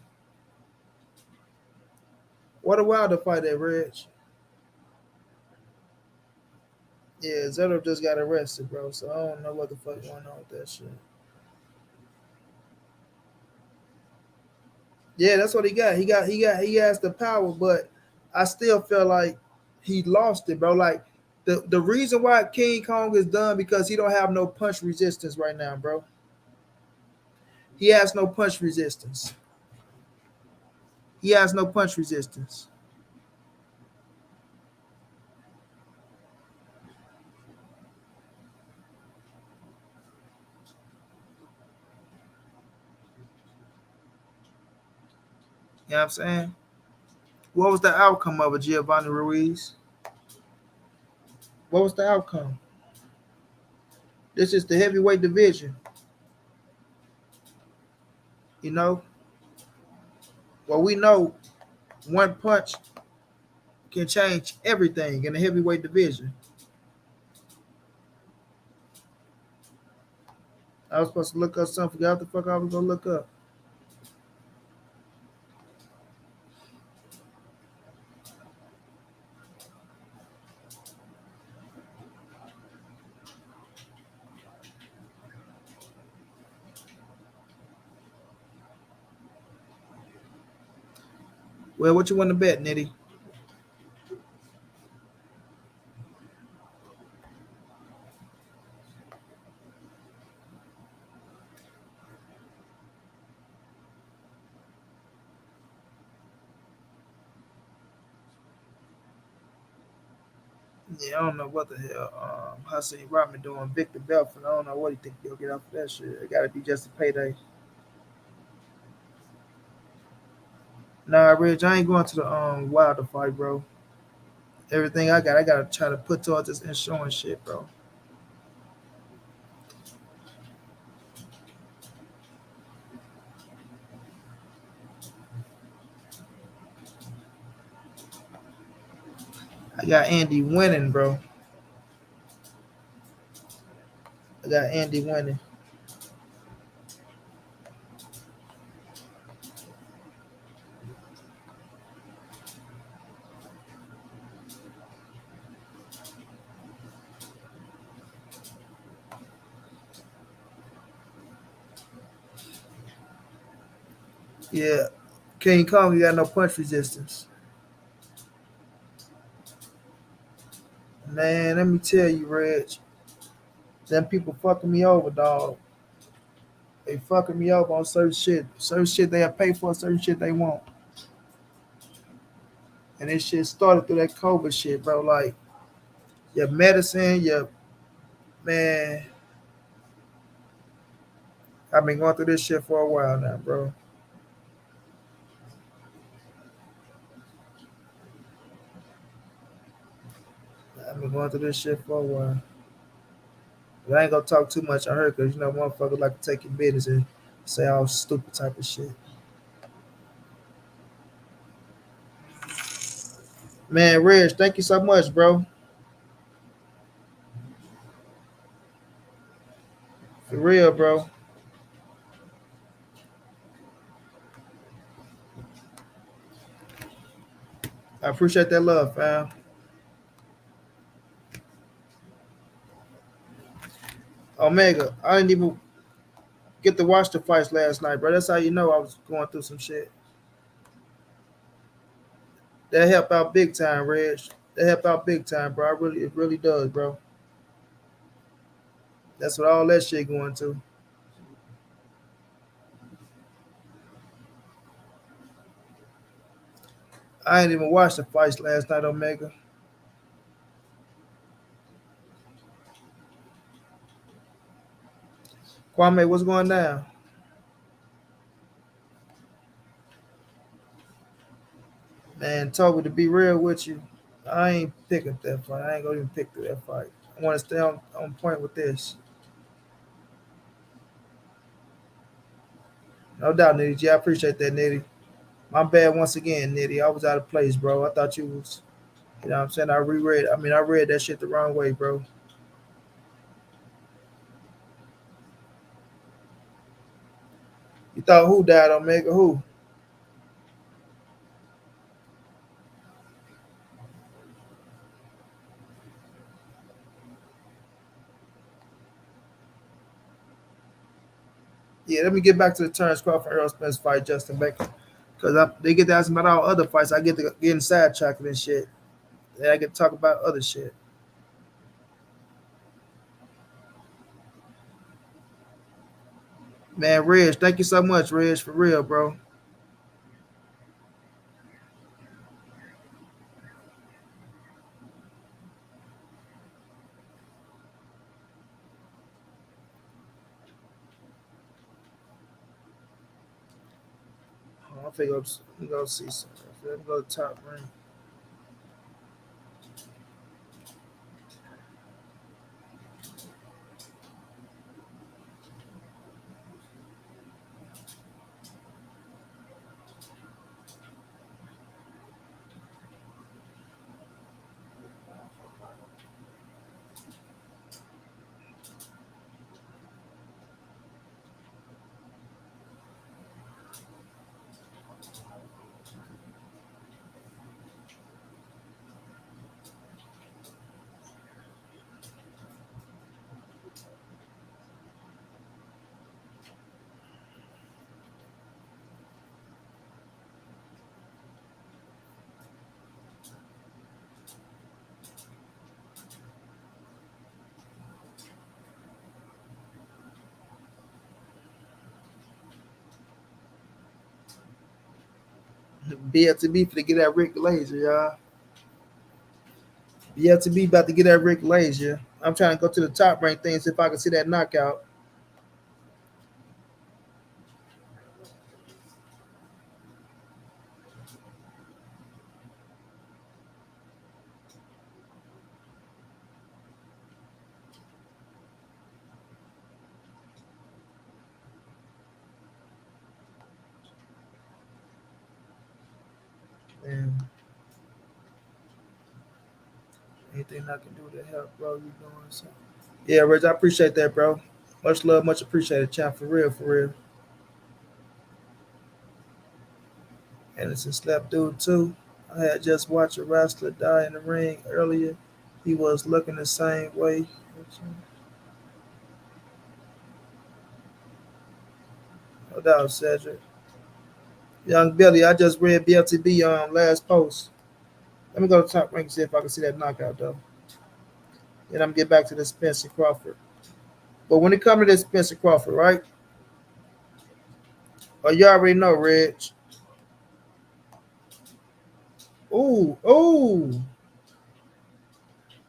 What a Wilder fight at Reg. Yeah, Zerda just got arrested, bro. So I don't know what the fuck going on with that shit. Yeah, that's what he got. He has the power, but I still feel like he lost it, bro. Like the reason why King Kong is done because he don't have no punch resistance right now, bro. He has no punch resistance. He has no punch resistance. You know what I'm saying? What was the outcome of it, Giovanni Ruiz? What was the outcome? This is the heavyweight division. You know? Well, we know one punch can change everything in the heavyweight division. I was supposed to look up something. Forgot what the fuck I was gonna look up. Well, what you want to bet, Nitty? Yeah, I don't know what the hell Hassan Rodman doing. Victor Belfort. I don't know what he think he'll get off of that shit. It gotta be just a payday. Nah, Rich, I ain't going to the Wilder fight, bro. Everything I gotta try to put towards this insurance shit, bro. I got Andy winning, bro. I got Andy winning. Yeah, King Kong, you got no punch resistance. Man, let me tell you, Reg, them people fucking me over, dog. They fucking me over on certain shit. Certain shit they have paid for, certain shit they want. And this shit started through that COVID shit, bro. Like, your medicine, your, man, I've been going through this shit for a while now, bro. I've been going through this shit for a while. But I ain't gonna talk too much on her because, you know, motherfuckers like to take your business and say all stupid type of shit. Man, Reg, thank you so much, bro. For real, bro. I appreciate that love, fam. Omega, I didn't even get to watch the fights last night, bro. That's how you know I was going through some shit. That help out big time, Reg. That help out big time, bro. It really does, bro. That's what all that shit going to. I ain't even watched the fights last night, Omega. Kwame, what's going down? Man, Toby, to be real with you, I ain't picking that fight. I ain't gonna even pick through that fight. I want to stay on point with this. No doubt, Nitty. G, I appreciate that, Nitty. My bad once again, Nitty. I was out of place, bro. I thought you was, you know what I'm saying? I read that shit the wrong way, bro. You thought who died, Omega? Who? Yeah, let me get back to the Terence Crawford Errol Spence fight, Justin Baker. Because they get to asking about all other fights. I get to getting sidetracked and shit. And I get to talk about other shit. Man, Reg, thank you so much, Reg, for real, bro. I think I'm gonna see something. Let me go to top ring. BLTB for to get that Rick Laser, y'all. BLTB about to get that Rick Laser. I'm trying to go to the top rank thing, see if I can see that knockout. And anything I can do to help, bro, you doing something. Yeah, Reg, I appreciate that, bro. Much love, much appreciated, champ. For real, for real. Anderson slept dude too. I had just watched a wrestler die in the ring earlier. He was looking the same way. No doubt, Cedric. Young Billy, I just read BLTB last post. Let me go to top rank and see if I can see that knockout though. And I'm get back to the Spencer Crawford. But when it comes to this Spencer Crawford, right? Oh, you already know, Reg. Ooh, ooh,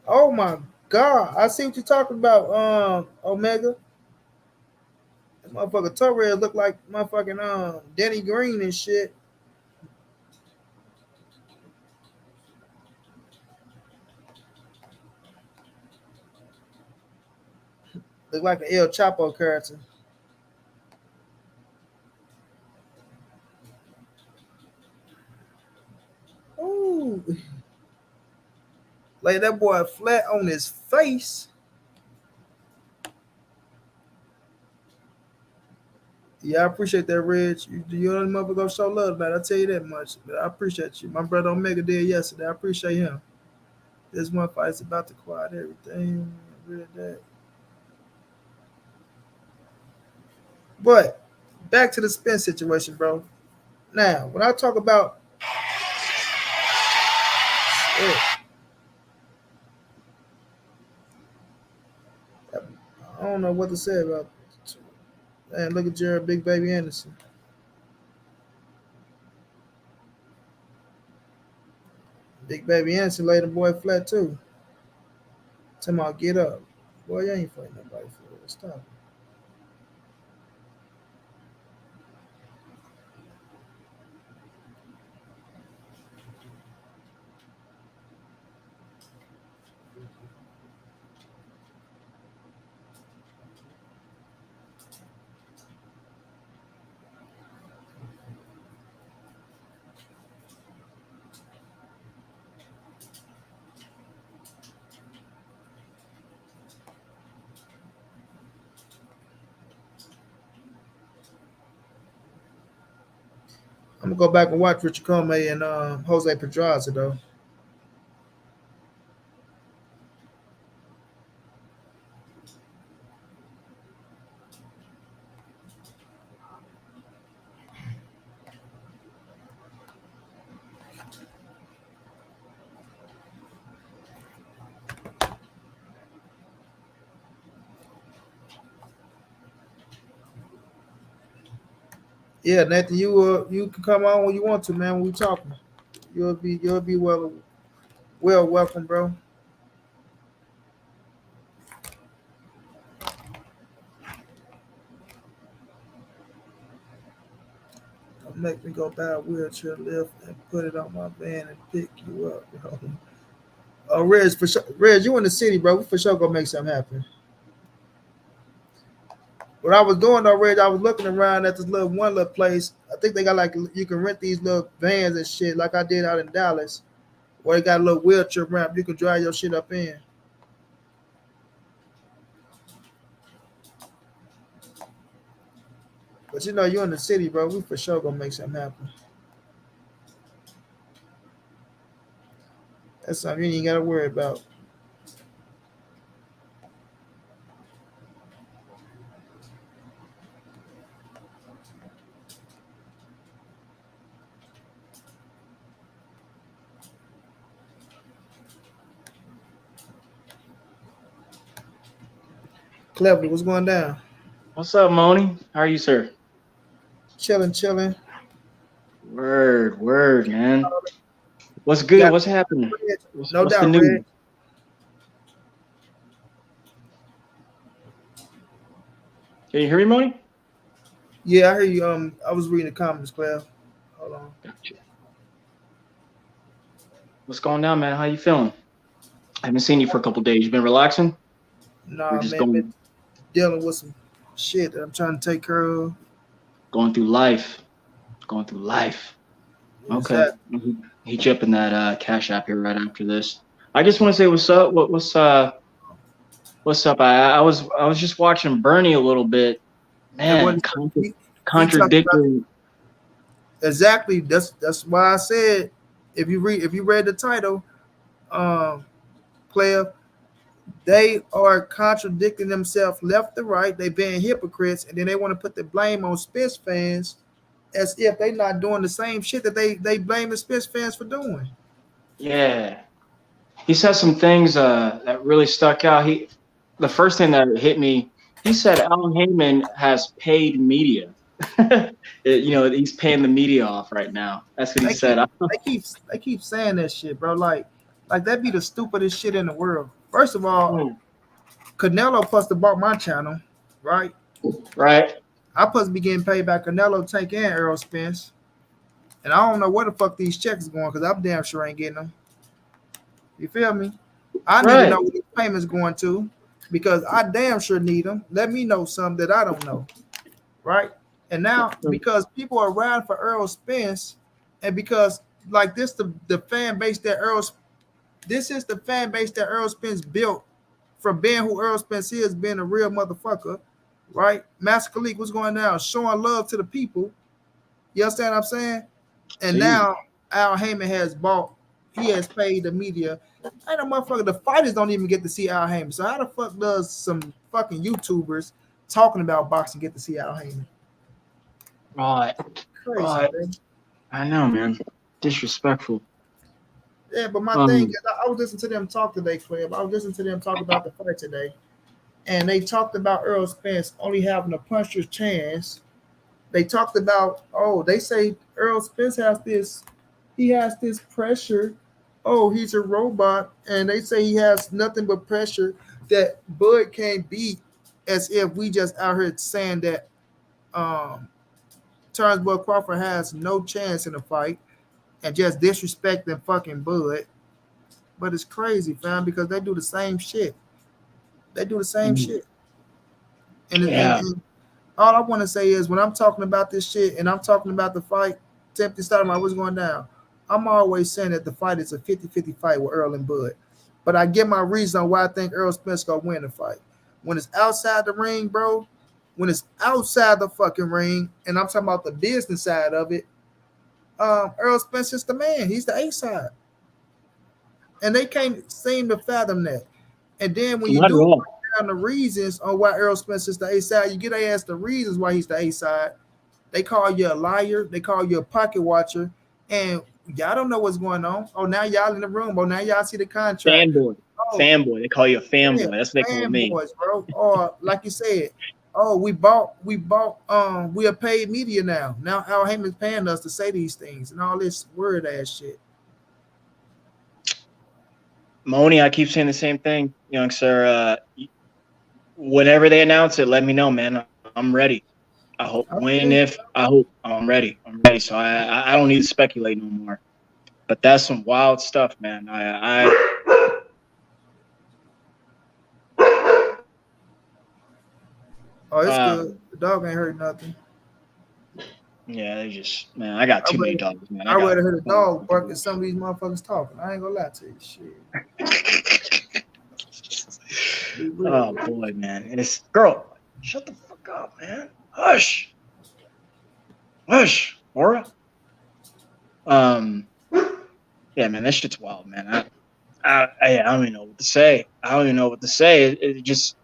oh my God! I see what you're talking about, Omega. That motherfucker Torres look like motherfucking Denny Green and shit. Look like an El Chapo character. Ooh, like that boy flat on his face. Yeah, I appreciate that, Reg. You know the motherfucker gonna show love, man. I tell you that much. But I appreciate you. My brother Omega did yesterday. I appreciate him. This one fight's about to quiet everything. I read that. But back to the Spence situation, bro. Now, when I talk about I don't know what to say about it. Man, look at Jared Big Baby Anderson. Big Baby Anderson laid the boy flat too. Tell him I'll get up. Boy, you ain't fighting nobody for it. Stop. I'm gonna go back and watch Richard Comey and Jose Pedraza though. Yeah, Nathan, you can come on when you want to, man. When we talking, you'll be well welcome, bro. Don't make me go buy a wheelchair lift and put it on my van and pick you up, bro. Oh, Reg, for sure. Reg, you in the city, bro. We for sure gonna make something happen. What I was doing though, Reg, I was looking around at this little place. I think they got like you can rent these little vans and shit, like I did out in Dallas, where they got a little wheelchair ramp you can drive your shit up in. But you know, you in the city, bro. We for sure gonna make something happen. That's something you ain't gotta worry about. Cleverly, what's going down? What's up, Moni? How are you, sir? Chilling, chilling. Word, man. What's You good? got What's happening? no What's the doubt, Red. news? Can you hear me, Moni? Yeah, I hear you. I was reading the comments, Claire. Hold on. Gotcha. What's going on, man? How you feeling? I haven't seen you for a couple days. You been relaxing? We're Nah, just man, been going dealing with some shit that I'm trying to take care of. going through life. Going through life. Okay. Exactly. Hit you up in that Cash App here right after this. I just want to say what's up. What's up? I was just watching Bernie a little bit. And what Man, he talking about contradictory. exactly. That's why I said if you read the title, um, player, they are contradicting themselves left to right. They being hypocrites, and then they want to put the blame on Spence fans as if they not doing the same shit that they blame the Spence fans for doing. Yeah. He said some things that really stuck out. The first thing that hit me, he said Alan Heyman has paid media. He's paying the media off right now. That's what he They keep said. they keep saying that shit, bro. Like that be the stupidest shit in the world. First of all, Canelo supposed to bought my channel, right? Right. I supposed to be getting paid by Canelo, Tank, and Errol Spence. And I don't know where the fuck these checks going because I'm damn sure ain't getting them. You feel me? I need to know where these payments going to because I damn sure need them. Let me know something that I don't know, right? And now because people are riding for Errol Spence, and because like this the fan base that this is the fan base that Errol Spence built from being who Errol Spence is, being a real motherfucker, right? Master Khalik, what's going down? Showing love to the people. You understand what I'm saying? And now Al Heyman he has paid the media. Ain't a motherfucker, the fighters don't even get to see Al Heyman. So how the fuck does some fucking YouTubers talking about boxing get to see Al Heyman? Right. Crazy, man. I know, man. Disrespectful. Yeah, but my thing is, I was listening to them talk today, Cliff. I was listening to them talk about the fight today. And they talked about Errol Spence only having a puncher's chance. They talked about, they say Errol Spence has this pressure. Oh, he's a robot. And they say he has nothing but pressure that Bud can't beat, as if we just out here saying that Terence Bud Crawford has no chance in the fight and just disrespecting fucking Bud. But it's crazy, fam, because they do the same shit. They do the same shit. And all I want to say is when I'm talking about this shit and I'm talking about the fight, Timothy Stoudemire, what's going down? I'm always saying that the fight is a 50-50 fight with Errol and Bud. But I give my reason on why I think Errol Spence gonna win the fight. When it's outside the ring, bro, when it's outside the fucking ring, and I'm talking about the business side of it, Errol Spence is the man. He's the A side. And they can't seem to fathom that. And then when you do break down the reasons on why Errol Spence is the A side, you get asked the reasons why he's the A side. They call you a liar. They call you a pocket watcher. And y'all don't know what's going on. Oh, now y'all in the room. Oh, now y'all see the contract. Fanboy. Fanboy. They call you a fanboy. Yeah, that's what they call me. Fanboys, bro. Or like you said, we are paid media now. Now Al Heyman's paying us to say these things and all this word ass shit. Moni, I keep saying the same thing, young sir. Whenever they announce it, let me know, man. I'm ready. I hope I'm ready. I'm ready. So I don't need to speculate no more. But that's some wild stuff, man. Oh, it's good. The dog ain't hurt nothing. Yeah, I got too many dogs, man. I rather heard a dog bark than some of these motherfuckers talking. I ain't gonna lie to you. Shit. Oh boy, man. And it's girl, shut the fuck up, man. Hush. Aura. Yeah, man, that shit's wild, man. I don't even know what to say. It just,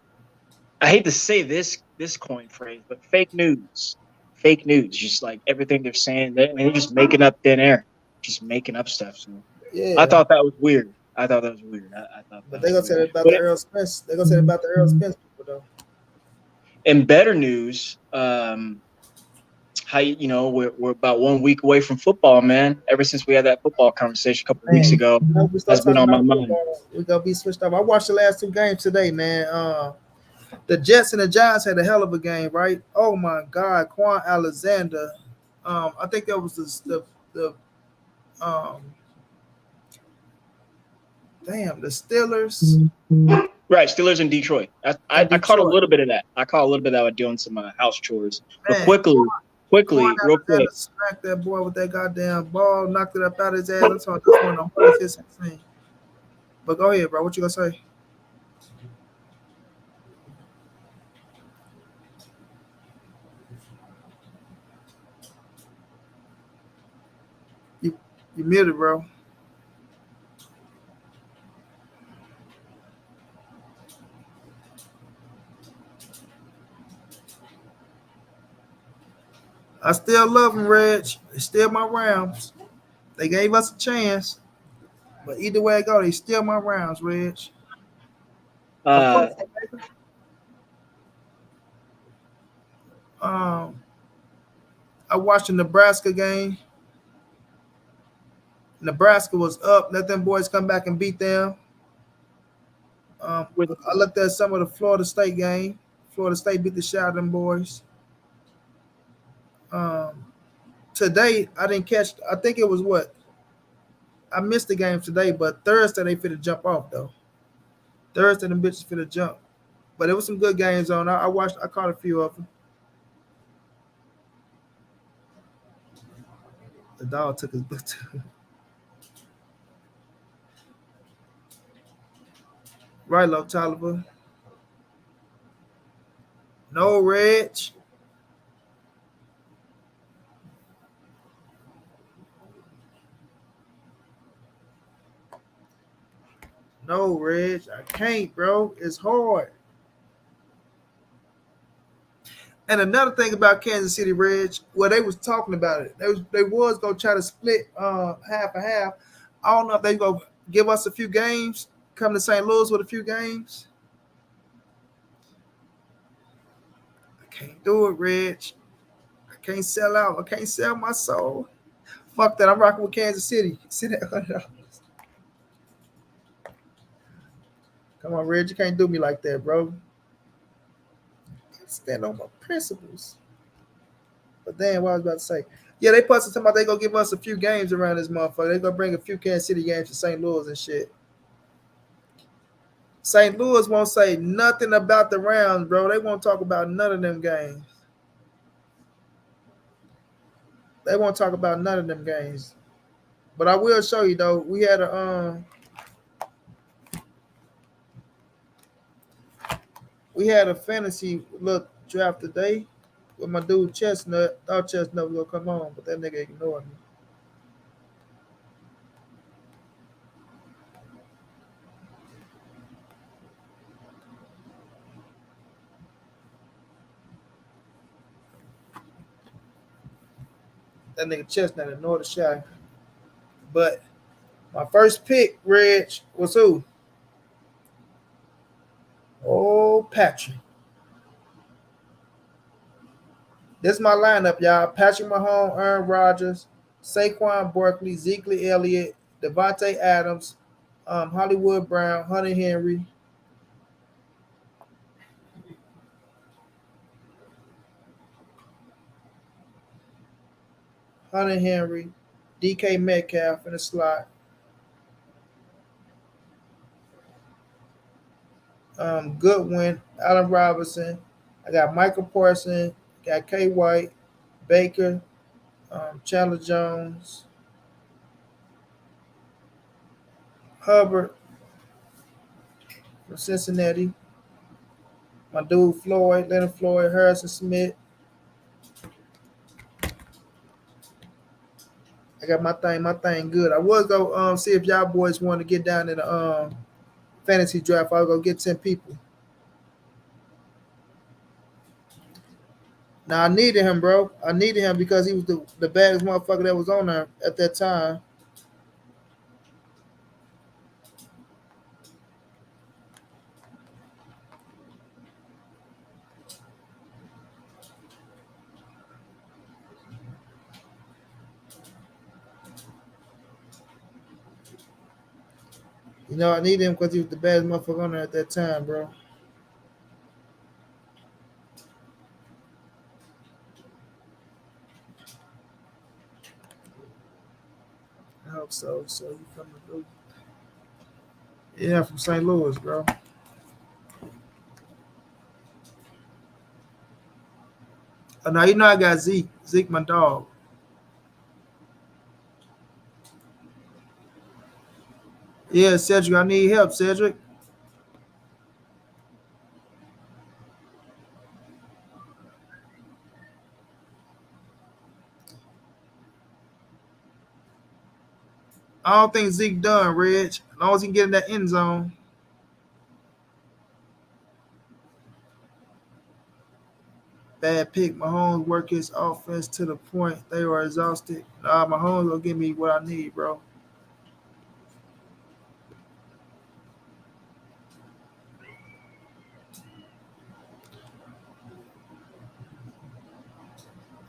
I hate to say this coin phrase, but fake news. Just like everything they're saying, they're just making up thin air, just making up stuff. So yeah, I thought that was weird. I thought. But they're gonna say about the Errol Spence. They're gonna say about the Errol Spence people though. In better news, we're about 1 week away from football, man. Ever since we had that football conversation a couple of weeks ago, that's been on my mind. We're gonna be switched up. I watched the last 2 games today, man. The Jets and the Giants had a hell of a game, right? Oh my God, Quan Alexander. I think that was the Steelers. Right, Steelers in Detroit. I caught a little bit of that. I caught a little bit of that doing some house chores. But quickly, real quick. Smacked that boy with that goddamn ball, knocked it up out of his ass. I'm talking this one on his insane. But go ahead, bro. What you gonna say? You muted, bro. I still love them, Reg. They still my Rams. They gave us a chance, but either way I go, they still my Rams, Reg. Of Uh, course. Um, I watched the Nebraska game. Nebraska was up. Let them boys come back and beat them. with I looked at some of the Florida State game. Florida State beat the shit out of them boys. Um, today I didn't catch. I think it was what I missed the game today, but Thursday they finna jump off though. Thursday them bitches finna jump. But it was some good games on. I watched. I caught a few of them. The dog took his book too. Right, Love Tolliver. No, Reg. No, Reg. I can't, bro. It's hard. And another thing about Kansas City, Reg, well, they was talking about it. They was gonna try to split half and half. I don't know if they gonna give us a few games, come to St. Louis with a few games. I can't do it, Reg. I can't sell out. I can't sell my soul. Fuck that. I'm rocking with Kansas City. Sit at $100. Come on, Reg. You can't do me like that, bro. Stand on my principles. But then what I was about to say. Yeah, they posted talking about they gonna give us a few games around this motherfucker. They gonna bring a few Kansas City games to St. Louis and shit. St. Louis won't say nothing about the rounds, bro. They won't talk about none of them games. They won't talk about none of them games. But I will show you though. We had a fantasy look draft today with my dude Chestnut. Thought Chestnut was gonna come on, but that nigga ignored me. That nigga Chestnut ignored the shot. But my first pick, Reg, was who? Oh, Patrick. This is my lineup, y'all. Patrick Mahomes, Aaron Rodgers, Saquon Barkley, Zeke Elliott, Devontae Adams, Hollywood Brown, Hunter Henry. Hunter Henry, DK Metcalf in the slot. Goodwin, Allen Robinson. I got Michael Parsons, got K. White, Baker, Chandler Jones, Hubbard from Cincinnati. My dude Floyd, Leonard Floyd, Harrison Smith. I got my thing good. I was go see if y'all boys want to get down in the fantasy draft. I'll go get 10 people. Now I needed him, bro. I needed him because he was the baddest motherfucker that was on there at that time. You know, I needed him because he was the baddest motherfucker on there at that time, bro. I hope so. So you coming through? Yeah, from St. Louis, bro. Oh, now you know I got Zeke. Zeke, my dog. Yeah, Cedric, I need help, Cedric. I don't think Zeke done, Reg. As long as he can get in that end zone. Bad pick. Mahomes work his offense to the point they were exhausted. Nah, Mahomes will give me what I need, bro.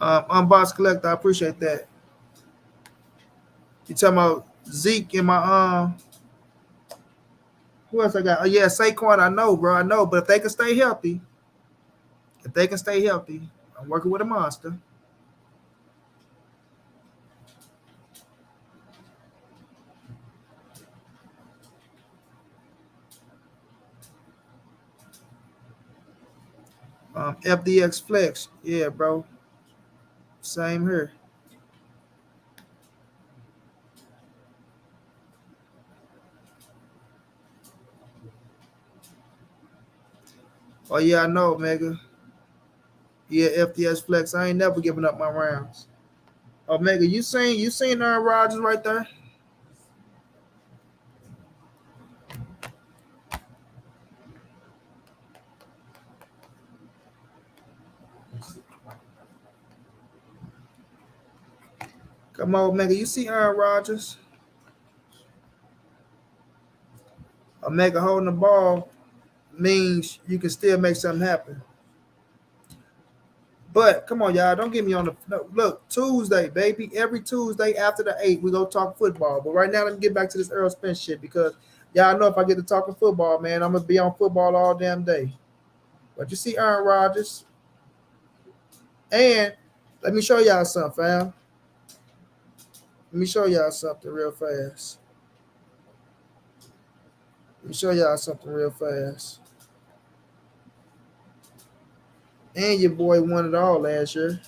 Unbox collector, I appreciate that. You talking about Zeke and my who else I got? Oh yeah, Saquon. I know, bro. I know, but if they can stay healthy, I'm working with a monster. FDX Flex, yeah, bro. Same here. Oh yeah, I know, Omega. Yeah, FDS Flex. I ain't never giving up my rounds. Omega, you seen Aaron Rodgers right there? Come on, Omega. You see Aaron Rodgers? Omega holding the ball means you can still make something happen. But come on, y'all, don't get me on the no, look. Tuesday, baby, every Tuesday after the 8, we go talk football. But right now, let me get back to this Errol Spence shit because y'all know if I get to talking football, man, I'm gonna be on football all damn day. But you see Aaron Rodgers, and let me show y'all something, fam. Let me show y'all something real fast. Let me show y'all something real fast. And your boy won it all last year.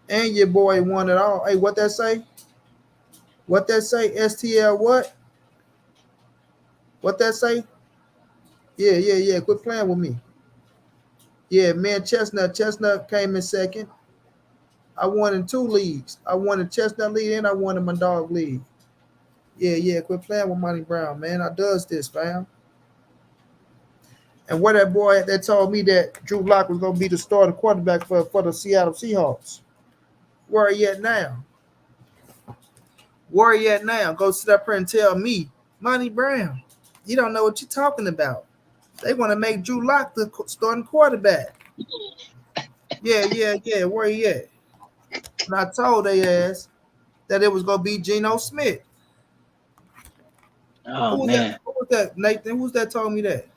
And your boy won it all. Hey, what that say? What that say? STL what? What that say? Yeah. Quit playing with me. Yeah, man, Chestnut. Chestnut came in second. I won in 2 leagues. I won the Chestnut League and I won in my dog league. Yeah. Quit playing with Monty Brown, man. I does this, fam. And where that boy that told me that Drew Lock was gonna be the starting quarterback for the Seattle Seahawks. Where are you at now? Where are you at now? Go sit up here and tell me, Monty Brown, you don't know what you're talking about. They want to make Drew Lock the starting quarterback. Yeah. Where you at? And I told they ass that it was gonna be Geno Smith. Oh man, Who was that? Nathan? Who's that told me that?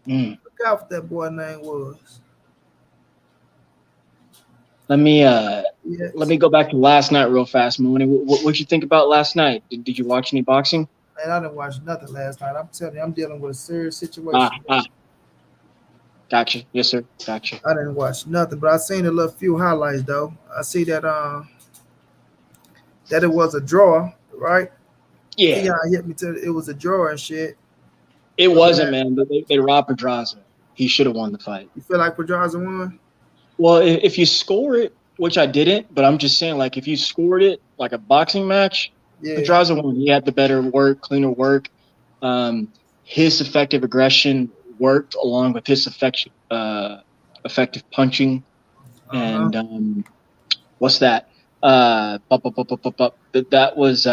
Look out what that boy name was. Let me go back to last night real fast, Mooney. What you think about last night? Did you watch any boxing? Man, I didn't watch nothing last night. I'm telling you, I'm dealing with a serious situation. Gotcha. Yes, sir. Gotcha. I didn't watch nothing, but I seen a little few highlights though. I see that that it was a draw, right? Yeah. Hit me to it was a draw and shit. It wasn't, man. They robbed Pedraza. He should have won the fight. You feel like Pedraza won? Well, if you score it, which I didn't, but I'm just saying, like, if you scored it like a boxing match, Pedraza won. He had the better work, cleaner work. His effective aggression worked along with his effective punching. And what's that? That was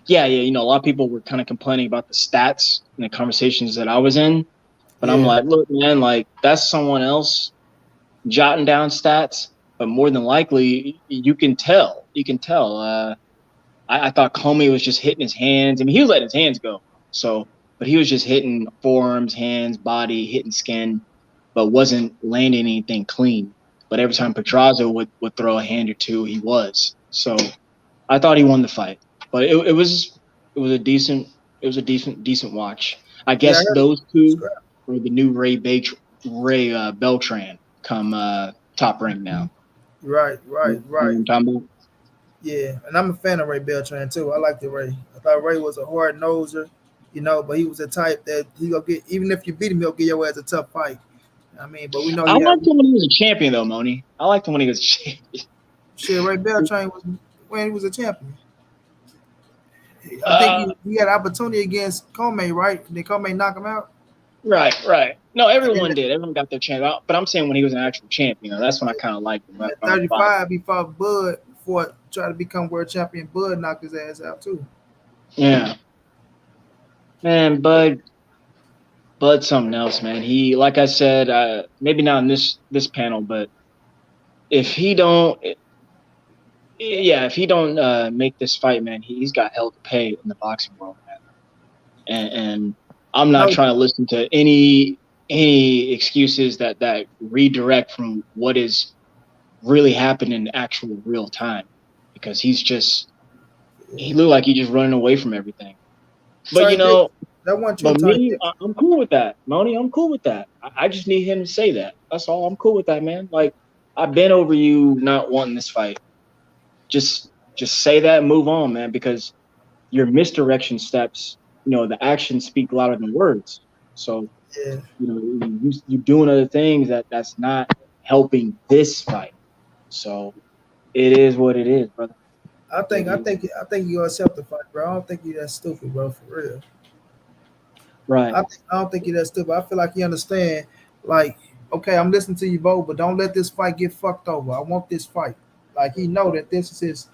yeah. You know, a lot of people were kind of complaining about the stats in the conversations that I was in, but I'm like, look, man, like that's someone else jotting down stats, but more than likely you can tell. I thought Comey was just hitting his hands. I mean, he was letting his hands go. So, but he was just hitting forearms, hands, body, hitting skin, but wasn't landing anything clean. But every time Pedraza would throw a hand or two, he was. So I thought he won the fight. But it was a decent watch. I guess those two are the new Ray Beltran come top rank now. Right. Yeah, and I'm a fan of Ray Beltran too. I like the Ray. I thought Ray was a hard noser, you know, but he was a type that he gonna get. Even if you beat him, he'll give your ass a tough fight. I mean, but we know. I liked him when he was a champion, though, Moni. I liked him when he was a champion. Shit, Ray Beltran was when he was a champion. I think he had opportunity against Comey, right? Did Comey knock him out? Right. No, everyone did. Everyone got their chance. But I'm saying when he was an actual champ, that's when I kind of liked him. At 35, he fought Bud before trying to become world champion. Bud knocked his ass out too. Yeah, man, Bud's something else, man. He, like I said, maybe not in this panel, but if he don't, make this fight, man, he's got hell to pay in the boxing world, man. And I'm not trying to listen to any excuses that redirect from what is really happened in actual real time, because he looked like he's just running away from everything. But me, I'm cool with that, Moni. I'm cool with that. I just need him to say that. That's all. I'm cool with that, man. Like, I've been over you not wanting this fight. Just say that and move on, man, because your misdirection steps, the actions speak louder than words. So, you're doing other things that's not helping this fight. So it is what it is, brother. I think you accept the fight, bro. I don't think you're that stupid, bro, for real. Right. I don't think you're that stupid. I feel like you understand. Like, okay, I'm listening to you, Bo, but don't let this fight get fucked over. I want this fight. Like, he know that this is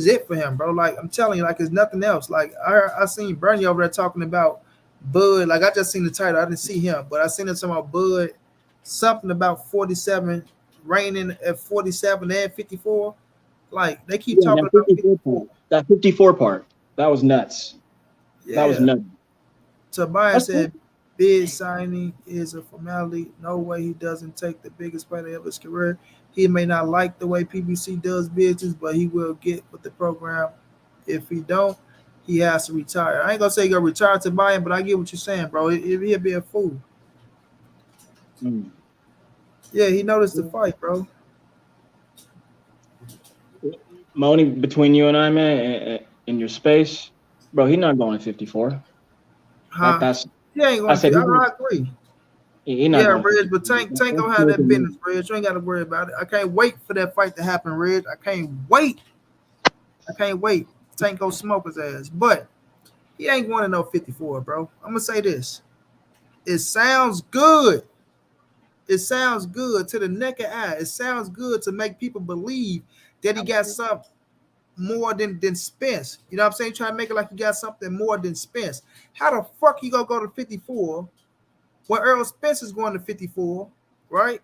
it for him, bro. Like, I'm telling you, like, it's nothing else. Like, I seen Bernie over there talking about Bud. Like, I just seen the title. I didn't see him, but I seen him talking about Bud, something about 47, reigning at 47 and 54. Like, they keep talking about 54. That 54 part, that was nuts. Yeah. That was nuts. Tobias said, bid signing is a formality. No way he doesn't take the biggest fight of his career. He may not like the way PBC does business, but he will get with the program. If he don't, he has to retire. I ain't going to say he's going to retire to buy him, but I get what you're saying, bro. He'll be a fool. Mm. Yeah, he noticed the fight, bro. Moni, between you and I, man, in your space, bro, he's not going 54. He ain't going to. I agree. Reg, but Tank don't have that business, Reg. You ain't got to worry about it. I can't wait for that fight to happen, Reg. I can't wait. Tank go smoke his ass. But he ain't going to no 54, bro. I'm going to say this. It sounds good. It sounds good to the naked eye. It sounds good to make people believe that he got something more than Spence. You know what I'm saying? Trying to make it like he got something more than Spence. How the fuck you gonna go to 54 when Errol Spence is going to 54, right?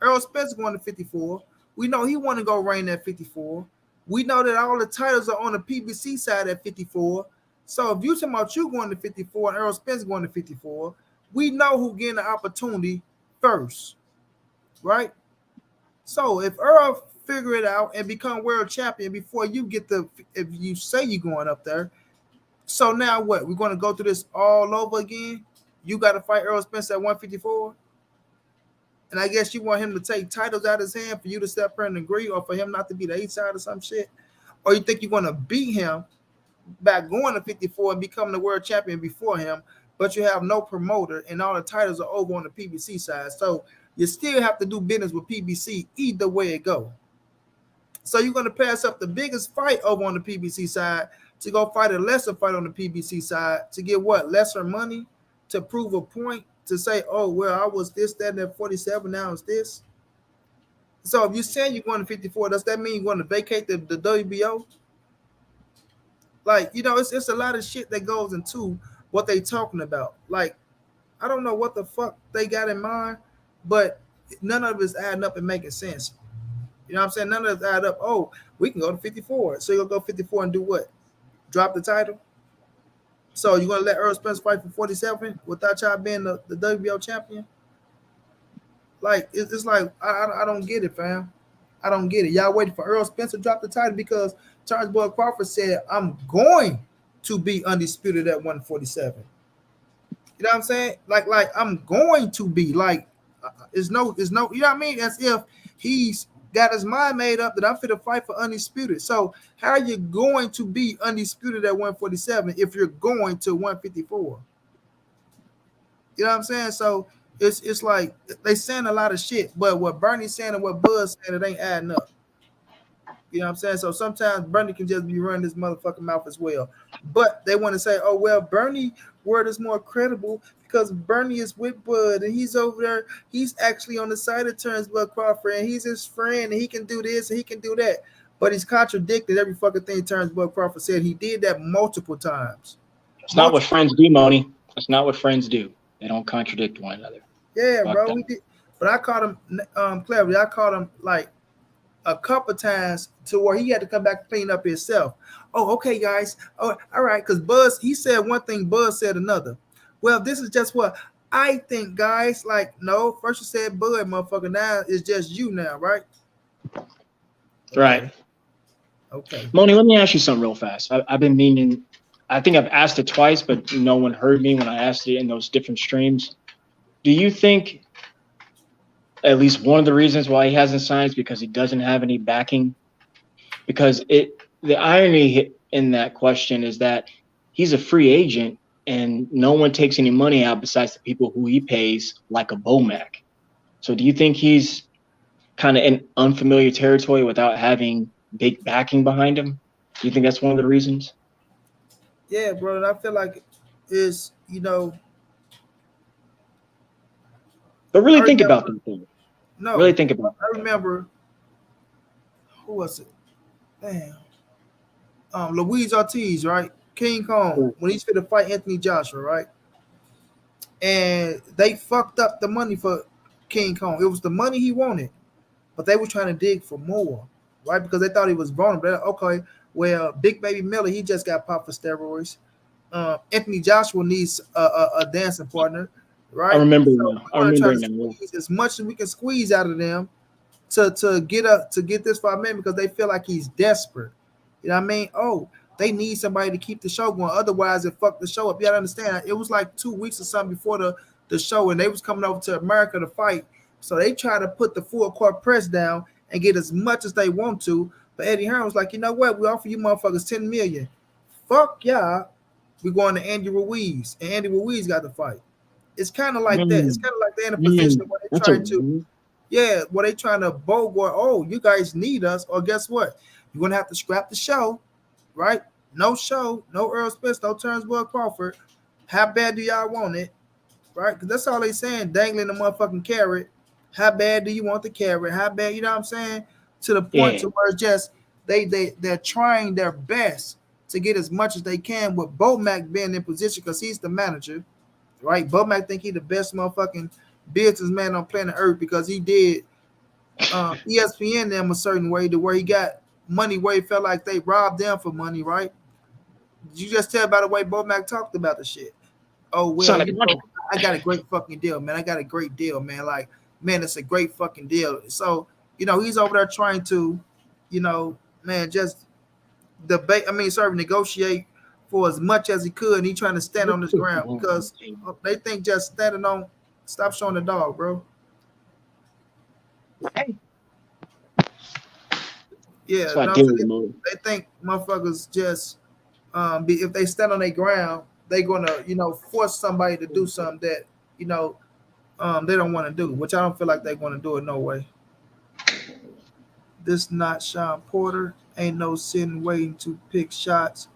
Errol Spence is going to 54. We know he want to go reign at 54. We know that all the titles are on the PBC side at 54. So if you talking about you going to 54 and Errol Spence going to 54, we know who getting the opportunity first, right? So if Errol figure it out and become world champion before you get if you say you're going up there, so now what? We're going to go through this all over again? You got to fight Errol Spence at 154? And I guess you want him to take titles out of his hand for you to step here and agree, or for him not to be the 8th side or some shit? Or you think you're going to beat him by going to 54 and becoming the world champion before him, but you have no promoter and all the titles are over on the PBC side? So you still have to do business with PBC either way it go. So you're going to pass up the biggest fight over on the PBC side to go fight a lesser fight on the PBC side to get what? Lesser money to prove a point, to say, oh, well, I was this, that, and at 47, now it's this. So if you're saying you're going to 54, does that mean you're going to vacate the WBO? Like, it's a lot of shit that goes into what they talking about. Like, I don't know what the fuck they got in mind, but none of it's adding up and making sense. You know what I'm saying? None of it add up. Oh, we can go to 54. So you're going to go 54 and do what? Drop the title? So you're going to let Errol Spence fight for 47 without y'all being the WBO champion? Like, it's like, I don't get it, fam. I don't get it. Y'all waiting for Errol Spence to drop the title because Terence Crawford said, I'm going to be undisputed at 147. You know what I'm saying? Like I'm going to be. Like, it's no, you know what I mean? As if he's got his mind made up that I'm fit to fight for undisputed. So how are you going to be undisputed at 147 if you're going to 154? You know what I'm saying? So it's like they saying a lot of shit, but what Bernie's saying and what Bud's saying, it ain't adding up. You know what I'm saying? So sometimes Bernie can just be running his motherfucking mouth as well. But they want to say, oh, well, Bernie word is more credible because Bernie is with Bud and he's over there. He's actually on the side of Terence Bud Crawford and he's his friend and he can do this and he can do that. But he's contradicted every fucking thing Terence Bud Crawford said. He did that multiple times. It's not what friends do, Moni. That's not what friends do. They don't contradict one another. Yeah, Fuck bro, that. we did. But I caught him, cleverly. I caught him like a couple times to where he had to come back and clean up himself. Oh, okay, guys. Oh, all right. Because Buzz, he said one thing, Buzz said another. Well, this is just what I think, guys. Like, no, first you said Bud, motherfucker. Now it's just you now, right? Right. Okay. Moni, let me ask you something real fast. I've been meaning, I think I've asked it twice, but no one heard me when I asked it in those different streams. Do you think at least one of the reasons why he hasn't signed is because he doesn't have any backing? Because the irony in that question is that he's a free agent and no one takes any money out besides the people who he pays, like a Bomac. So do you think he's kind of in unfamiliar territory without having big backing behind him? Do you think that's one of the reasons? Yeah, bro. And I feel like it's, But really think about them things. No. Really think about I remember, who was it? Damn. Luis Ortiz, right? King Kong, when he's fit to fight Anthony Joshua, right? And they fucked up the money for King Kong. It was the money he wanted, but they were trying to dig for more, right? Because they thought he was vulnerable. Okay, well, Big Baby Miller, he just got popped for steroids. Anthony Joshua needs a dancing partner, right? I remember So now. I remember now. as much as we can squeeze out of them to get this fight, man, because they feel like he's desperate. You know what I mean? Oh, they need somebody to keep the show going. Otherwise, it fucked the show up. You gotta understand. It was like 2 weeks or something before the show, and they was coming over to America to fight. So they try to put the full court press down and get as much as they want to. But Eddie Hearn was like, you know what? We offer you motherfuckers $10 million. Fuck y'all. We're going to Andy Ruiz, and Andy Ruiz got the fight. It's kind of like that. It's kind of like they're in a position where they're trying to, where they trying to bogart. Oh, you guys need us, or guess what? You're gonna have to scrap the show, right? No show, no Errol Spence, no Terence Bud Crawford. How bad do y'all want it, right? Because that's all they saying, dangling the motherfucking carrot. How bad do you want the carrot? How bad, you know what I'm saying? To the point to where it's just they're trying their best to get as much as they can with Bomac being in position because he's the manager, right? Bomac think he the best motherfucking businessman on planet Earth because he did ESPN them a certain way to where he got money where he felt like they robbed them for money, right? You just tell by the way Bomac talked about the shit. Oh, well, I got a great fucking deal, man. I got a great deal, man. Like, man, it's a great fucking deal. So, he's over there trying to, man, just negotiate for as much as he could, and he trying to stand on his ground because they think just standing on, stop showing the dog, bro. Yeah, they think motherfuckers just if they stand on their ground, they're gonna force somebody to do something that they don't want to do, which I don't feel like they're gonna do it no way. This not Sean Porter. Ain't no sitting waiting to pick shots.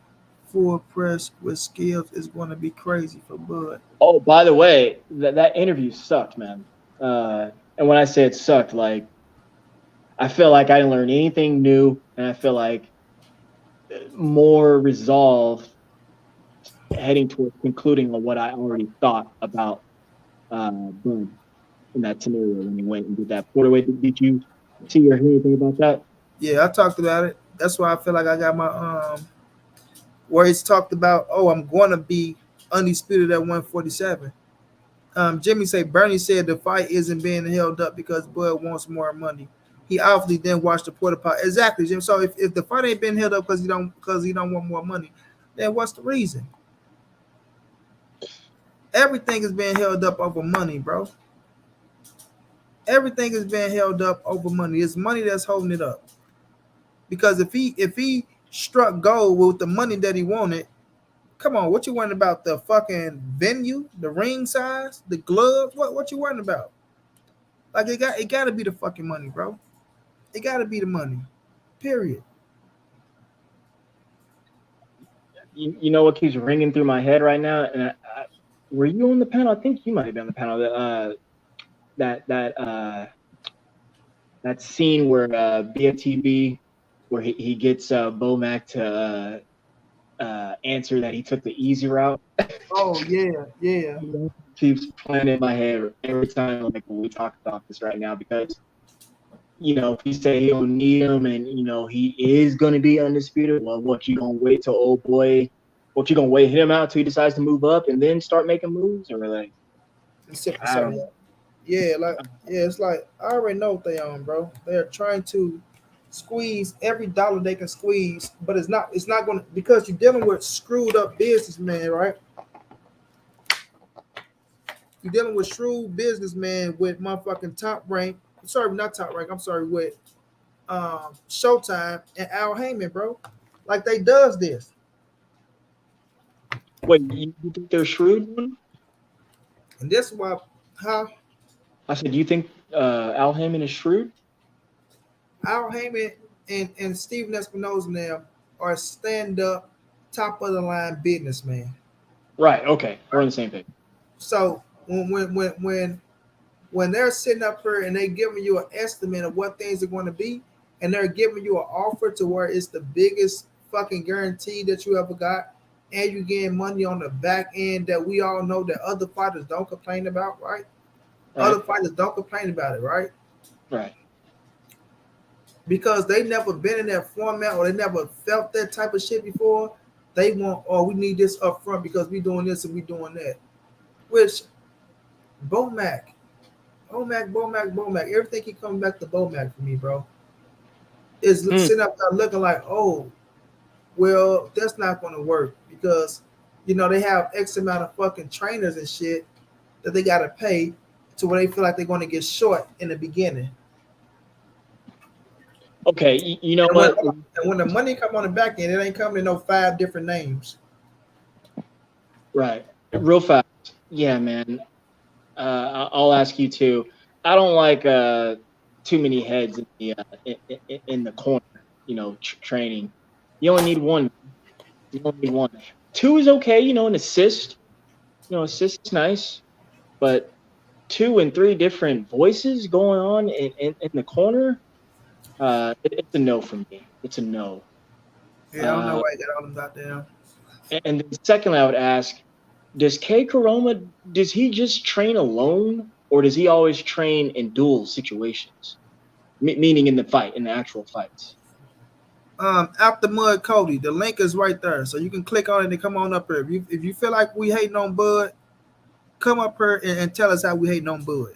Full press with skills is going to be crazy for Bud. Oh, by the way, that interview sucked, man. And when I say it sucked, like, I feel like I didn't learn anything new, and I feel like more resolve heading towards concluding on what I already thought about Bud in that scenario when he went and did that. Porter, did you see or hear anything about that? Yeah, I talked about it. That's why I feel like I got my where he's talked about, oh, I'm going to be undisputed at 147. Jimmy Bernie said the fight isn't being held up because Bud wants more money. He obviously didn't watch the porta potty. Exactly, Jim. So if the fight ain't been held up because he don't want more money, then what's the reason? Everything is being held up over money, bro. Everything is being held up over money. It's money that's holding it up. Because if he struck gold with the money that he wanted, come on, what you worrying about? The fucking venue, the ring size, the gloves? What you worrying about? Like it got to be the fucking money, bro. It got to be the money. Period. You know what keeps ringing through my head right now? And were you on the panel? I think you might have been on the panel. That scene where BFTB, where he gets Bomac to answer that he took the easy route. Oh yeah. Keeps playing in my head every time like when we talk about this right now because if he say he don't need him and he is gonna be undisputed, well, what you gonna wait till old boy? What you gonna wait him out till he decides to move up and then start making moves, or like I don't know. Yeah, it's like I already know what they on, bro. They're trying to squeeze every dollar they can squeeze, but it's not gonna because you're dealing with screwed up businessmen, right? You're dealing with shrewd businessmen with motherfucking top rank. Sorry, not top rank. I'm sorry, with Showtime and Al Heyman, bro. Like they does this. Wait, you think they're shrewd? And this is why, huh? I said, do you think Al Heyman is shrewd? Al Heyman and Steven Espinosa now are stand up, top of the line businessmen. Right. Okay, we're on the same page. So when they're sitting up here and they giving you an estimate of what things are going to be, and they're giving you an offer to where it's the biggest fucking guarantee that you ever got, and you getting money on the back end that we all know that other fighters don't complain about, right? Other fighters don't complain about it, right? Right. Because they never been in that format or they never felt that type of shit before. They want, we need this up front because we doing this and we doing that. Which Bomac, everything keep coming back to Bomac for me, bro. Is sitting up there looking like, oh, well, that's not going to work because, they have X amount of fucking trainers and shit that they got to pay to where they feel like they're going to get short in the beginning. Okay, you know and what? When the money come on the back end, it ain't coming in no 5 different names. Right. Real fast. Yeah, man. I'll ask you too. I don't like too many heads in the corner. Training. You only need one. You only need one. 2 is okay. An assist. Assist is nice, but 2 and 3 different voices going on in the corner. It's a no from me. It's a no. Yeah, I don't know why you got all them out there. And then secondly, I would ask, does K. Karoma, does he just train alone, or does he always train in duel situations? Meaning in the actual fights? After Mud Cody, the link is right there, so you can click on it and come on up here. If you feel like we hating on Bud, come up here and tell us how we hating on Bud.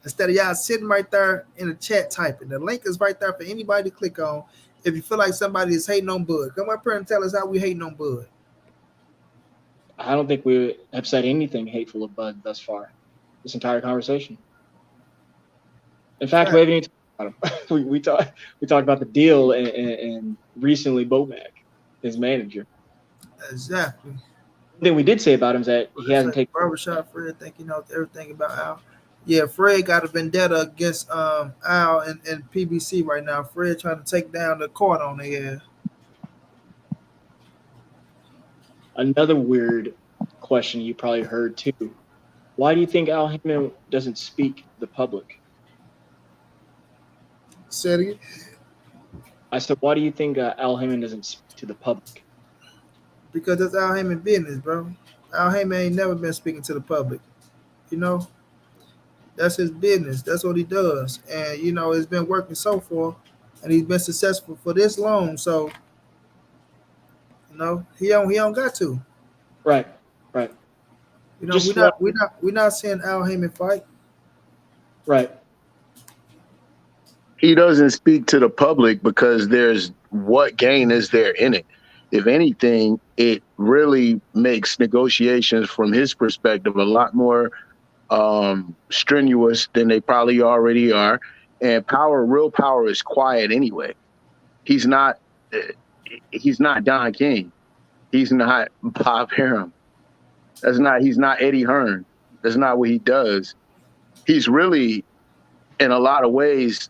Instead of y'all sitting right there in the chat typing. The link is right there for anybody to click on. If you feel like somebody is hating on Bud, come up here and tell us how we hating on Bud. I don't think we have said anything hateful of Bud thus far. This entire conversation. In fact, we haven't even talked about him. we talked about the deal and recently Bomac, his manager. Exactly. The thing we did say about him is that he hasn't taken barbershop. Fred think he knows everything about Al. Yeah, Fred got a vendetta against Al and PBC right now. Fred trying to take down the court on their ass. Another weird question you probably heard too. Why do you think Al Heyman doesn't speak to the public? Say it again. I said, why do you think Al Heyman doesn't speak to the public? Because that's Al Heyman business, bro. Al Heyman ain't never been speaking to the public. That's his business. That's what he does. And, it's been working so far. And he's been successful for this long. So, he don't got to. Right. We're not seeing Al Heyman fight. Right. He doesn't speak to the public because what gain is there in it? If anything, it really makes negotiations from his perspective a lot more strenuous than they probably already are. And real power is quiet anyway. He's not Don King. He's not Bob Arum. He's not Eddie Hearn. That's not what he does. He's really, in a lot of ways,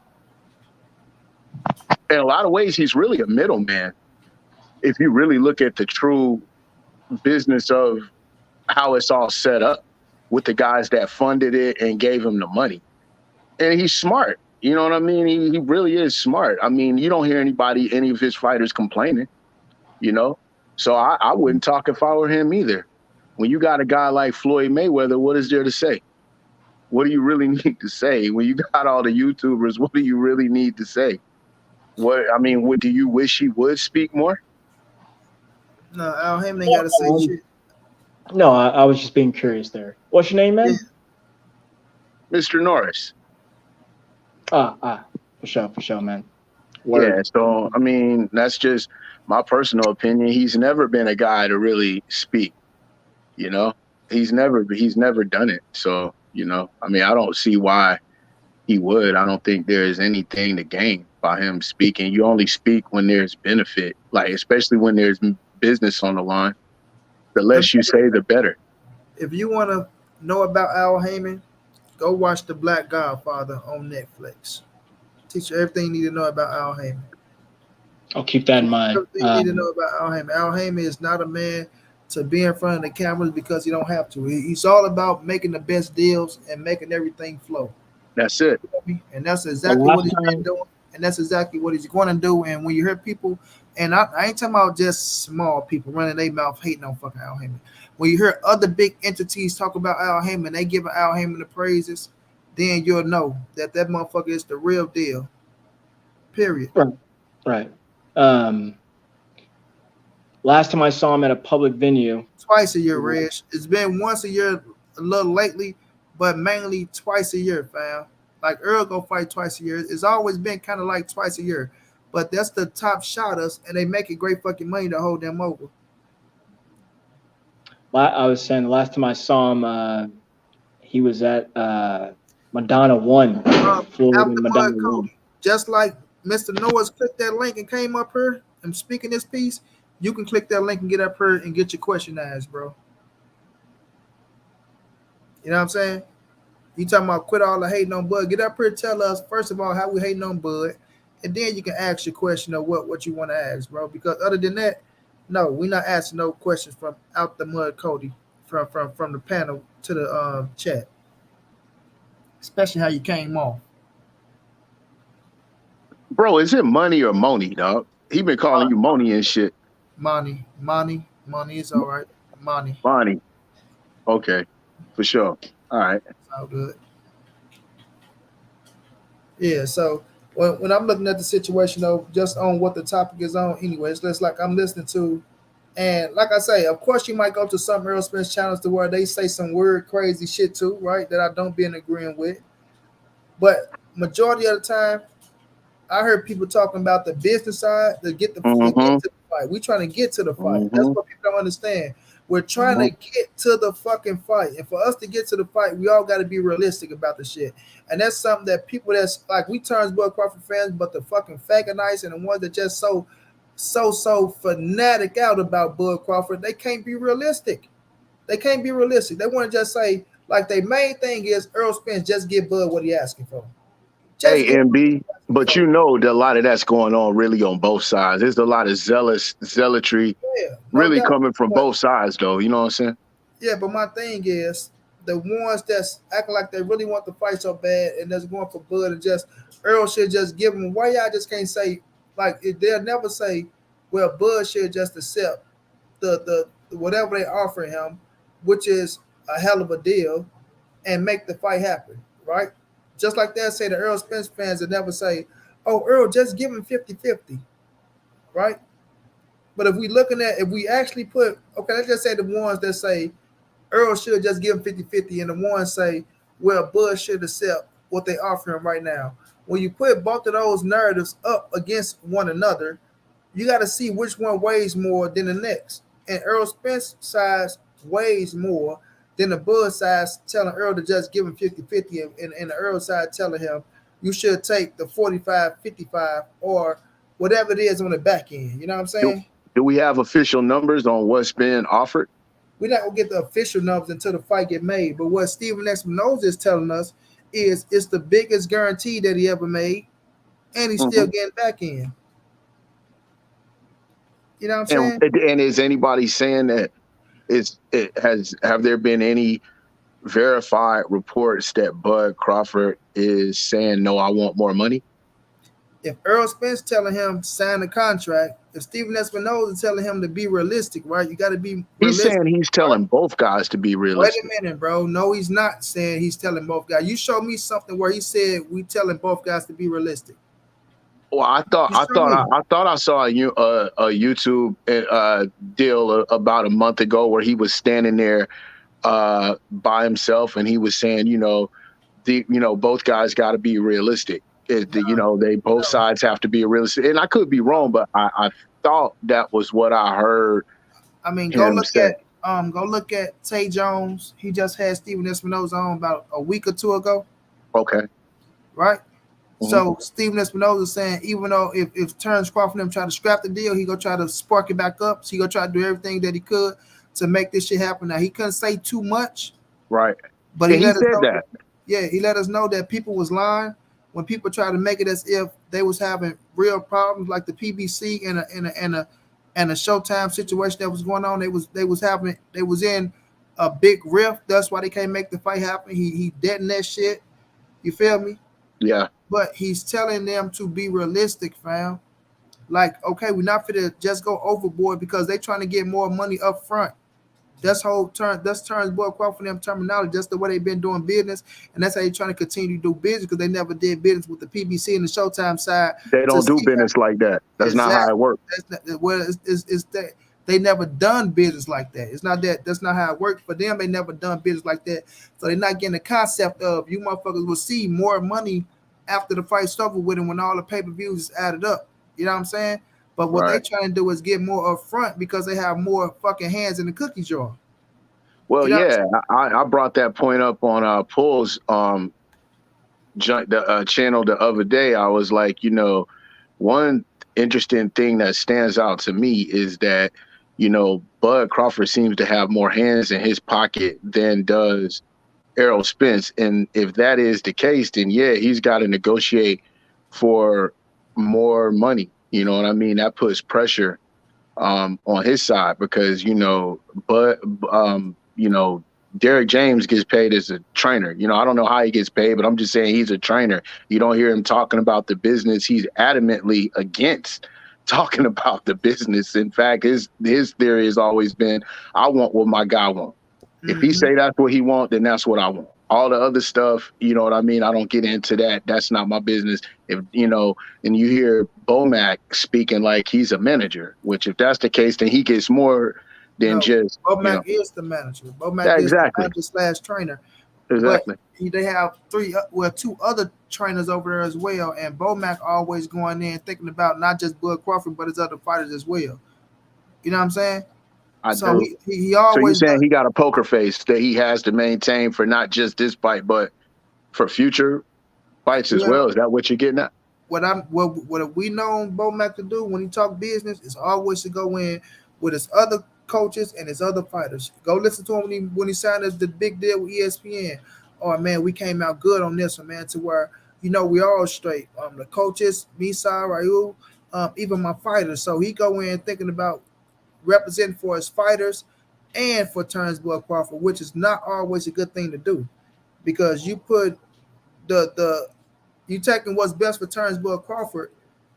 in a lot of ways, he's really a middleman. If you really look at the true business of how it's all set up with the guys that funded it and gave him the money. And he's smart. You know what I mean? He really is smart. I mean, you don't hear any of his fighters complaining, you know? So I wouldn't talk if I were him either. When you got a guy like Floyd Mayweather, what is there to say? What do you really need to say? When you got all the YouTubers, what do you really need to say? What do you wish he would speak more? No, Al Heyman ain't got to say shit. No, I was just being curious there. What's your name, man? Yeah. Mr. Norris. For sure, man. Word. Yeah, so I mean, that's just my personal opinion. He's never been a guy to really speak. You know, he's never done it. So, you know, I mean, I don't see why he would. I don't think there is anything to gain by him speaking. You only speak when there's benefit, like especially when there's business on the line. The less you say, the better. If you want to know about Al Heyman, go watch The Black Godfather on Netflix. Teach you everything you need to know about Al Heyman. I'll keep that in mind. Everything you need to know about Al Heyman. Al Heyman is not a man to be in front of the cameras because he don't have to. He's all about making the best deals and making everything flow. That's it. And that's exactly what he's been doing. And that's exactly what he's going to do. And when you hear people, and I ain't talking about just small people running their mouth hating on fucking Al Heyman. When you hear other big entities talk about Al Heyman, they giving Al Heyman the praises, then you'll know that motherfucker is the real deal. Period. Right. Last time I saw him at a public venue. Twice a year, Reg. It's been once a year a little lately, but mainly twice a year, fam. Like Errol go fight twice a year. It's always been kind of like twice a year. But that's the top shotters, and they make it great fucking money to hold them over. I was saying the last time I saw him, he was at Madonna 1. Madonna 1. Just like Mr. Noah's clicked that link and came up here and speaking this piece, you can click that link and get up here and get your question asked, bro. You know what I'm saying? You talking about quit all the hating on Bud. Get up here and tell us, first of all, how we hating on Bud. And then you can ask your question of what you want to ask, bro. Because other than that, no, we're not asking no questions from out the mud, Cody, from the panel to the chat. Especially how you came off. Bro, is it money or money, dog? He been calling you money and shit. Money is all right. Money. Okay, for sure. All right. All good. Yeah, so when I'm looking at the situation, though, just on what the topic is on, anyways, it's like I'm listening to, and like I say, of course, you might go to some Errol Spence channels to where they say some weird, crazy shit too, right? That I don't be in agreement with. But majority of the time, I heard people talking about the business side to get to the fight. We trying to get to the fight. That's what people don't understand. We're trying to get to the fucking fight. And for us to get to the fight, we all got to be realistic about the shit. And that's something that people that's like, we turns Bud Crawford fans, but the fucking faggotites and the ones that just so fanatic out about Bud Crawford, they can't be realistic. They can't be realistic. They want to just say, like, their main thing is Errol Spence, just give Bud what he asking for. Hey, MB, but you know that a lot of that's going on really on both sides. There's a lot of zealotry really coming from both sides, though. You know what I'm saying? Yeah, but my thing is the ones that's acting like they really want the fight so bad and that's going for Bud and just Errol should just give them. Why y'all just can't say, like, they'll never say, well, Bud should just accept the whatever they offer him, which is a hell of a deal, and make the fight happen, right? Just like they'll say the Errol Spence fans that never say, oh, Errol, just give him 50-50, right? But if we actually put, okay, let's just say the ones that say Errol should just give him 50-50 and the ones say, well, Bud should accept what they offer him right now. When you put both of those narratives up against one another, you got to see which one weighs more than the next. And Errol Spence size weighs more than the Bud side telling Errol to just give him 50-50 and the Errol side telling him you should take the 45-55 or whatever it is on the back end. You know what I'm saying? Do we have official numbers on what's been offered? We're not going to get the official numbers until the fight get made. But what Stephen Espinoza is telling us is it's the biggest guarantee that he ever made, and he's still getting back in. You know what I'm saying? And is anybody saying that have there been any verified reports that Bud Crawford is saying, no, I want more money? If Errol Spence telling him sign the contract, if Steven Espinoza telling him to be realistic, right? You got to be He's realistic. saying he's telling both guys to be realistic. Wait a minute, bro. No, he's not saying he's telling both guys. You show me something where he said we telling both guys to be realistic. Well, I thought I saw a YouTube deal about a month ago where he was standing there by himself and he was saying, both guys got to be realistic. They both sides have to be realistic. And I could be wrong, but I thought that was what I heard. I mean, go look at Tay Jones. He just had Steven Espinoza on about a week or two ago. Okay. Right? Mm-hmm. So Steven Espinoza saying even though if Terence Crawford and them try to scrap the deal, he gonna try to spark it back up. So he gonna try to do everything that he could to make this shit happen. Now he couldn't say too much. Right. But he let us know that. Yeah, he let us know that people was lying when people try to make it as if they was having real problems like the PBC and a Showtime situation that was going on. They was in a big rift. That's why they can't make the fight happen. He dead in that shit. You feel me? Yeah. But he's telling them to be realistic, fam. Like, okay, we're not fit to just go overboard because they trying to get more money up front. That's Terence Boyd Crawford them terminology. That's the way they've been doing business, and that's how they're trying to continue to do business because they never did business with the PBC and the Showtime side. They don't do business like that. That's not how it works. They never done business like that. It's not that. That's not how it works for them. They never done business like that. So they're not getting the concept of you motherfuckers will see more money after the fight's over with and when all the pay-per-views is added up. You know what I'm saying? But what they trying to do is get more up front because they have more fucking hands in the cookie jar. Well, I brought that point up on Paul's channel the other day. I was like, one interesting thing that stands out to me is that, Bud Crawford seems to have more hands in his pocket than does Errol Spence. And if that is the case, then he's got to negotiate for more money. You know what I mean? That puts pressure on his side because, Derek James gets paid as a trainer. I don't know how he gets paid, but I'm just saying he's a trainer. You don't hear him talking about the business. He's adamantly against talking about the business. In fact, his theory has always been, I want what my guy wants. If he say that's what he wants, then that's what I want. All the other stuff, you know what I mean? I don't get into that. That's not my business. If and you hear Bomac speaking like he's a manager, which if that's the case, then he gets more than just. Bomac is the manager. Bomac is the manager / trainer. Exactly. But they have two other trainers over there as well, and Bomac always going in thinking about not just Bud Crawford but his other fighters as well. You know what I'm saying? He always. So you're saying he got a poker face that he has to maintain for not just this fight, but for future fights as well. Is that what you're getting at? What we know Bomac to do when he talk business is always to go in with his other coaches and his other fighters. Go listen to him when he signed us the big deal with ESPN. Oh man, we came out good on this one, man. To where we all straight. The coaches, Misa, Raul, even my fighters. So he go in thinking about representing for his fighters and for Terence Boyd Crawford, which is not always a good thing to do, because you put you taking what's best for Terence Boyd Crawford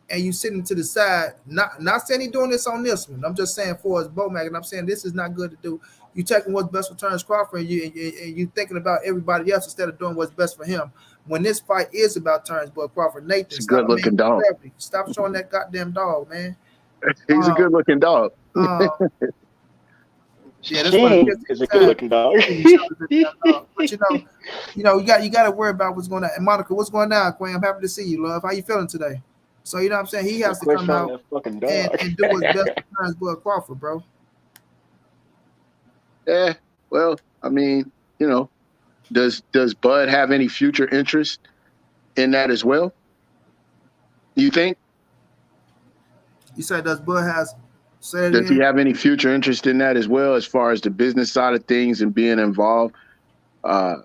and you sitting to the side. Not saying he's doing this on this one. I'm just saying for his Bomac, and I'm saying this is not good to do. You taking what's best for Terence Crawford and you thinking about everybody else instead of doing what's best for him. When this fight is about Terence Boyd Crawford, Nathan, it's a good looking dog. Stop showing that goddamn dog, man. He's a good looking dog. Yeah, that's what is a good looking dog. But you got to worry about what's going on. And Monica, what's going on, Queen? I'm happy to see you, love. How you feeling today? So you know what I'm saying? He has to come out and do what's best for Terence Boyd Crawford, bro. Yeah, well, I mean, does Bud have any future interest in that as well? You think? You said does Bud has? Does he have any future interest in that as well, as far as the business side of things and being involved? Or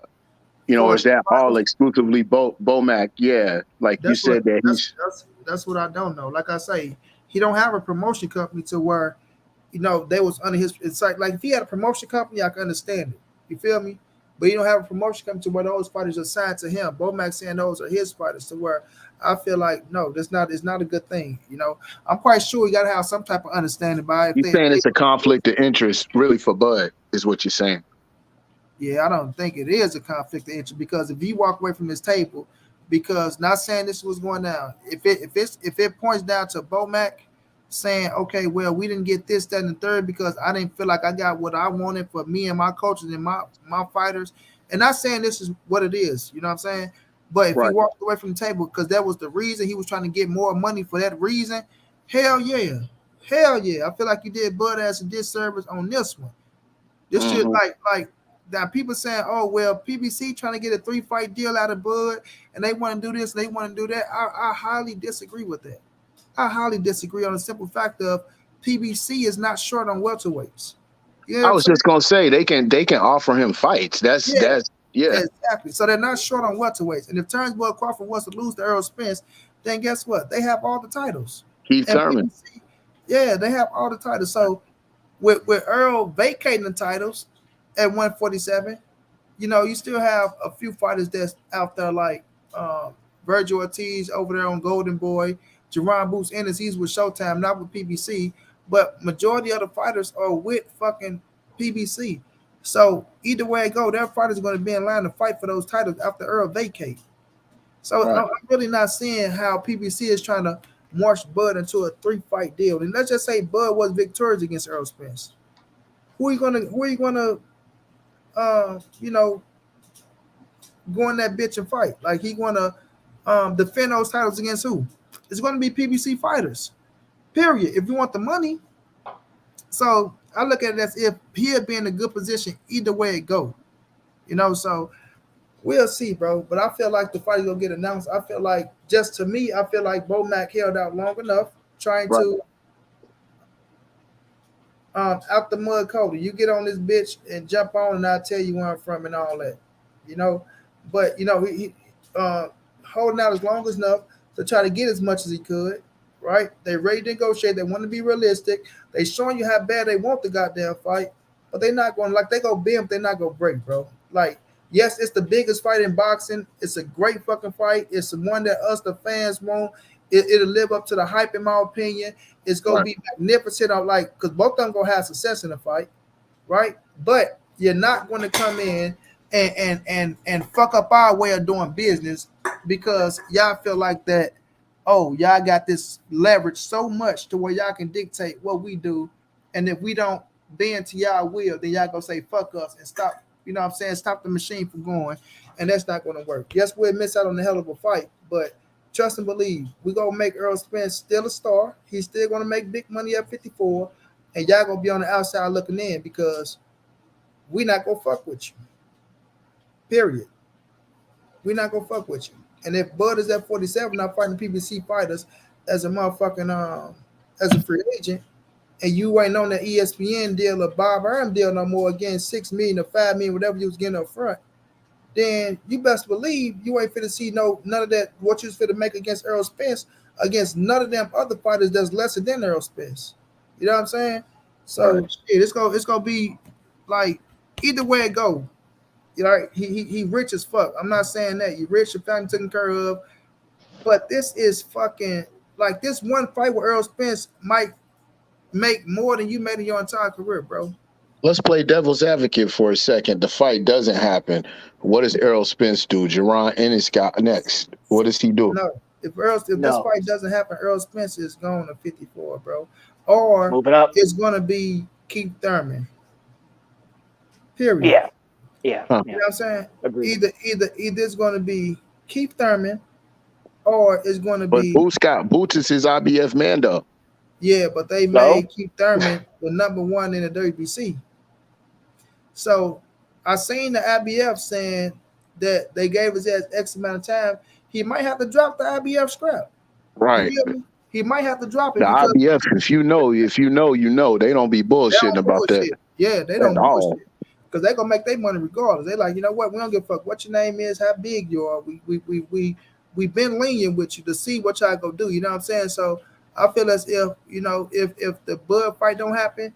is that all exclusively Bomac? Yeah, like you said that he's. That's what I don't know. Like I say, He don't have a promotion company to where, they was under his. It's like if he had a promotion company, I can understand it. You feel me? But you don't have a promotion company to where those fighters are signed to him. Bomac saying those are his fighters, to where I feel like no, it's not a good thing. I'm quite sure you got to have some type of understanding by it. You're saying it's a conflict of interest, really, for Bud, is what you're saying. Yeah, I don't think it is a conflict of interest, because if you walk away from this table, because not saying this was going down, if it points down to Bomac saying, okay, well, we didn't get this, that, and the third because I didn't feel like I got what I wanted for me and my coaches and my fighters, and not saying this is what it is, you know what I'm saying? But if he walked away from the table because that was the reason, he was trying to get more money for that reason, hell yeah. I feel like you did Bud as a disservice on this one. This shit like now people saying, oh well, PBC trying to get a 3-fight deal out of Bud and they want to do this, they want to do that. I highly disagree with that. I highly disagree on the simple fact of PBC is not short on welterweights. I was just gonna say they can offer him fights. That's exactly. So they're not short on welterweights. And if Terence Bud Crawford wants to lose to Errol Spence, then guess what? They have all the titles. Keith Thurman. PBC, they have all the titles. So with Errol vacating the titles at 147, you still have a few fighters that's out there like Virgil Ortiz over there on Golden Boy, Jerron Boots Ennis, he's with Showtime, not with PBC, but majority of the fighters are with fucking PBC. So either way it go, their fighters are going to be in line to fight for those titles after Errol vacate. So I'm really not seeing how PBC is trying to march Bud into a 3-fight deal. And let's just say Bud was victorious against Errol Spence. Who are you gonna go in that bitch and fight? Like he gonna defend those titles against who? It's gonna be PBC fighters. Period. If you want the money. So I look at it as if he'll be in a good position either way it go. So we'll see, bro. But I feel like the fight is gonna get announced. I feel like, just to me, I feel like Bomac held out long enough trying to out the mud Cody. You get on this bitch and jump on, and I'll tell you where I'm from and all that. But he holding out as long as enough to try to get as much as he could. Right? They ready to negotiate. They want to be realistic. They showing you how bad they want the goddamn fight, but they're not going, like, they go bend, they're not gonna break, bro. Like, yes, it's the biggest fight in boxing. It's a great fucking fight. It's the one that us, the fans, want. It'll live up to the hype, in my opinion. It's gonna be magnificent. Because both of them gonna have success in the fight, right? But you're not going to come in and fuck up our way of doing business because y'all feel like that. Oh, y'all got this leverage so much to where y'all can dictate what we do, and if we don't bend to y'all will, then y'all gonna say fuck us and stop. You know what I'm saying? Stop the machine from going, and that's not gonna work. Yes, we'll miss out on the hell of a fight, but trust and believe, we're gonna make Errol Spence still a star. He's still gonna make big money at 54, and y'all gonna be on the outside looking in because we not gonna fuck with you. Period. We not gonna fuck with you. And if Bud is at 47, not fighting PBC fighters as a motherfucking as a free agent, and you ain't on the ESPN deal or Bob Arum deal no more, again, $6 million or $5 million, whatever you was getting up front, then you best believe you ain't finna see none of that what you was finna make against Errol Spence against none of them other fighters that's lesser than Errol Spence. You know what I'm saying? So it's gonna be like either way it go. You know, he rich as fuck. I'm not saying that you rich, your family taken care of, but this is fucking like this one fight with Errol Spence might make more than you made in your entire career, bro. Let's play devil's advocate for a second. The fight doesn't happen. What does Errol Spence do? Jerron Ennis got next. What does he do? No, if this fight doesn't happen, Errol Spence is going to 54, bro. Or move it up. It's going to be Keith Thurman. Period. Yeah. You know what I'm saying? Agreed. Either it's going to be Keith Thurman, or it's going to be. But Boots is his IBF man, though. Yeah, but they made Keith Thurman the #1 in the WBC. So I seen the IBF saying that they gave us X amount of time. He might have to drop the IBF scrap. Right. He might have to drop it. The IBF, if you know, they don't be bullshitting about that. Yeah, they don't bullshit. Because they're gonna make their money regardless. They like, you know what, we don't give a fuck what your name is, how big you are. We've been lenient with you to see what y'all gonna do. You know what I'm saying? So I feel as if if the Bud fight don't happen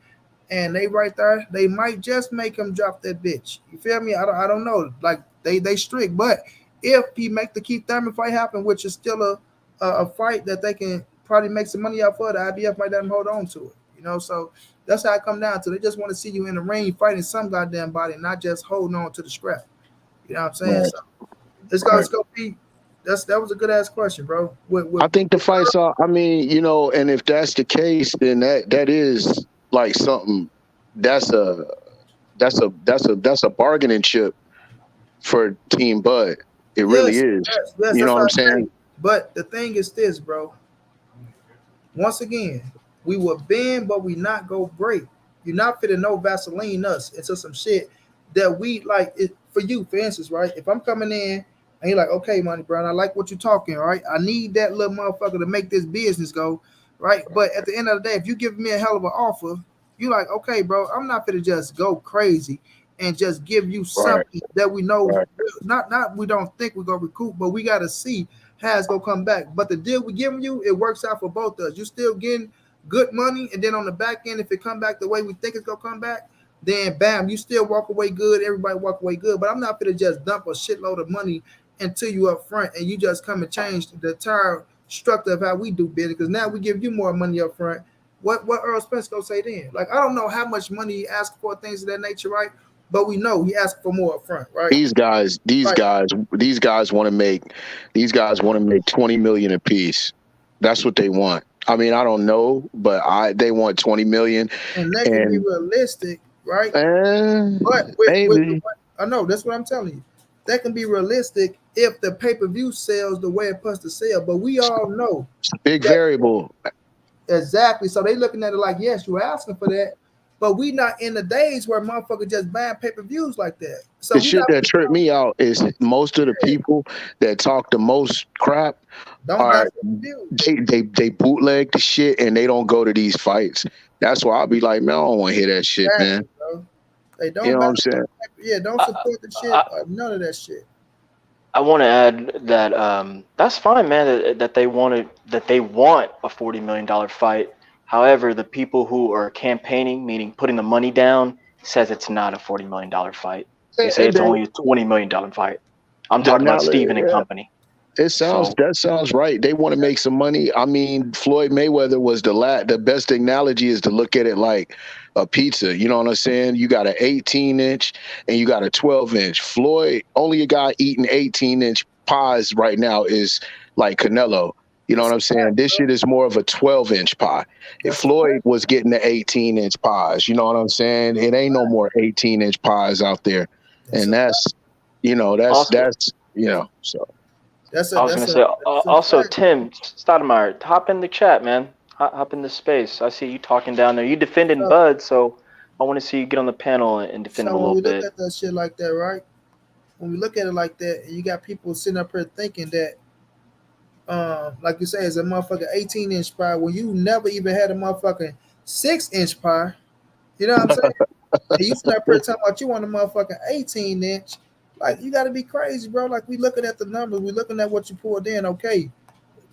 and they right there, they might just make him drop that bitch. You feel me? I don't know. Like they strict, but if he make the Keith Thurman fight happen, which is still a fight that they can probably make some money out for, the IBF might let them hold on to it. So that's how it come down to. They just want to see you in the ring fighting some goddamn body, not just holding on to the scrap. You know what I'm saying? Right. So let's go be. That was a good ass question, bro. I think the fights are. I mean, and if that's the case, then that is like something. That's a bargaining chip for Team Bud. It really is. Yes, You know that's what what I'm I say. saying? But the thing is this, bro. Once again, we will bend, but we not go break. You're not fitting no Vaseline us into some shit that we like. It for you, for instance, right? If I'm coming in and you're like, okay, Monty Brown, I like what you're talking, right? I need that little motherfucker to make this business go, right? But at the end of the day, if you give me a hell of an offer, you like, okay, bro, I'm not gonna just go crazy and just give you Right. something that we know, Right. not we don't think we're gonna recoup, but we gotta see how it's gonna come back. But the deal we giving you, it works out for both of us. You still getting good money, and then on the back end, if it come back the way we think it's gonna come back, then bam, you still walk away good. Everybody walk away good. But I'm not gonna just dump a shitload of money into you up front, and you just come and change the entire structure of how we do business. Because now we give you more money up front. What Earl Spence gonna say then? Like, I don't know how much money he asked for, things of that nature, right? But we know he asked for more up front, right? These guys want to make 20 million apiece. That's what they want. I mean, I don't know, but they want 20 million, And that can be and realistic, right? But maybe I know that's what I'm telling you. That can be realistic if the pay-per-view sells the way it's supposed to sell. But we all know it's a big that variable. exactly. So they looking at it like, yes, you're asking for that, but we not in the days where motherfuckers just buying pay-per-views like that. So The we shit got that tripped me out is most of the people that talk the most crap don't buy are pay-per-views. they bootleg the shit and they don't go to these fights. That's why I'll be like, man, I don't want to hear that shit, man. Exactly, bro. They You don't know buy what I'm saying? yeah, don't support the shit I, or none of that shit. I want to add that that's fine, man. That they want a $40 million fight. However, the people who are campaigning, meaning putting the money down, says it's not a $40 million fight. They say And it's only a $20 million fight. I'm then talking now, about Steven and yeah, company. So that sounds right. They want to make some money. I mean, Floyd Mayweather was the best analogy is to look at it like a pizza. You know what I'm saying? You got an 18-inch and you got a 12-inch. Floyd, only a guy eating 18-inch pies right now is like Canelo. You know That's what a I'm saying? fact, This bro. shit is more of a 12-inch pie. If That's a Floyd fact. was getting the 18-inch pies, you know what I'm saying? It ain't no more 18-inch pies out there. That's And a fact. also, so. I was gonna say That's a also fact. Tim Stoudemire, hop in the chat, man. Hop in the space. I see you talking down there. You defending So, Bud, so I want to see you get on the panel and defend him so a when little we look bit. at that shit like that, right? When we look at it like that, and you got people sitting up here thinking that, like you say, it's a motherfucking 18-inch pie when you never even had a motherfucking 6-inch pie. You know what I'm saying? And you sitting up here talking about you want a motherfucking 18-inch. Like, you got to be crazy, bro. Like, we looking at the numbers, we looking at what you pulled in. Okay,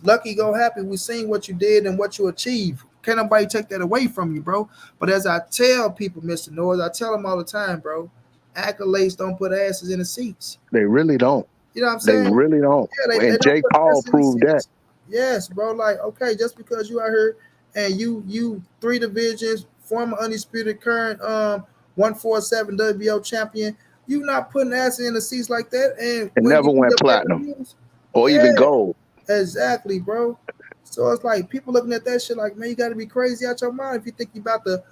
lucky go happy. We seen what you did and what you achieved. Can't nobody take that away from you, bro. But as I tell people, Mr. Noise, I tell them all the time, bro, accolades don't put asses in the seats. They really don't. You know what I'm They saying? really don't. Yeah, they And don't Jake put Paul asses in the proved that. seats. Yes, bro. Like, okay, just because you out here and you 3 divisions, former undisputed current 147 WBO champion, you not putting asses in the seats like that. And It when never you do went your platinum pay-per-views, or yeah, even gold. exactly, bro. So it's like people looking at that shit like, man, you got to be crazy out your mind if you think you about to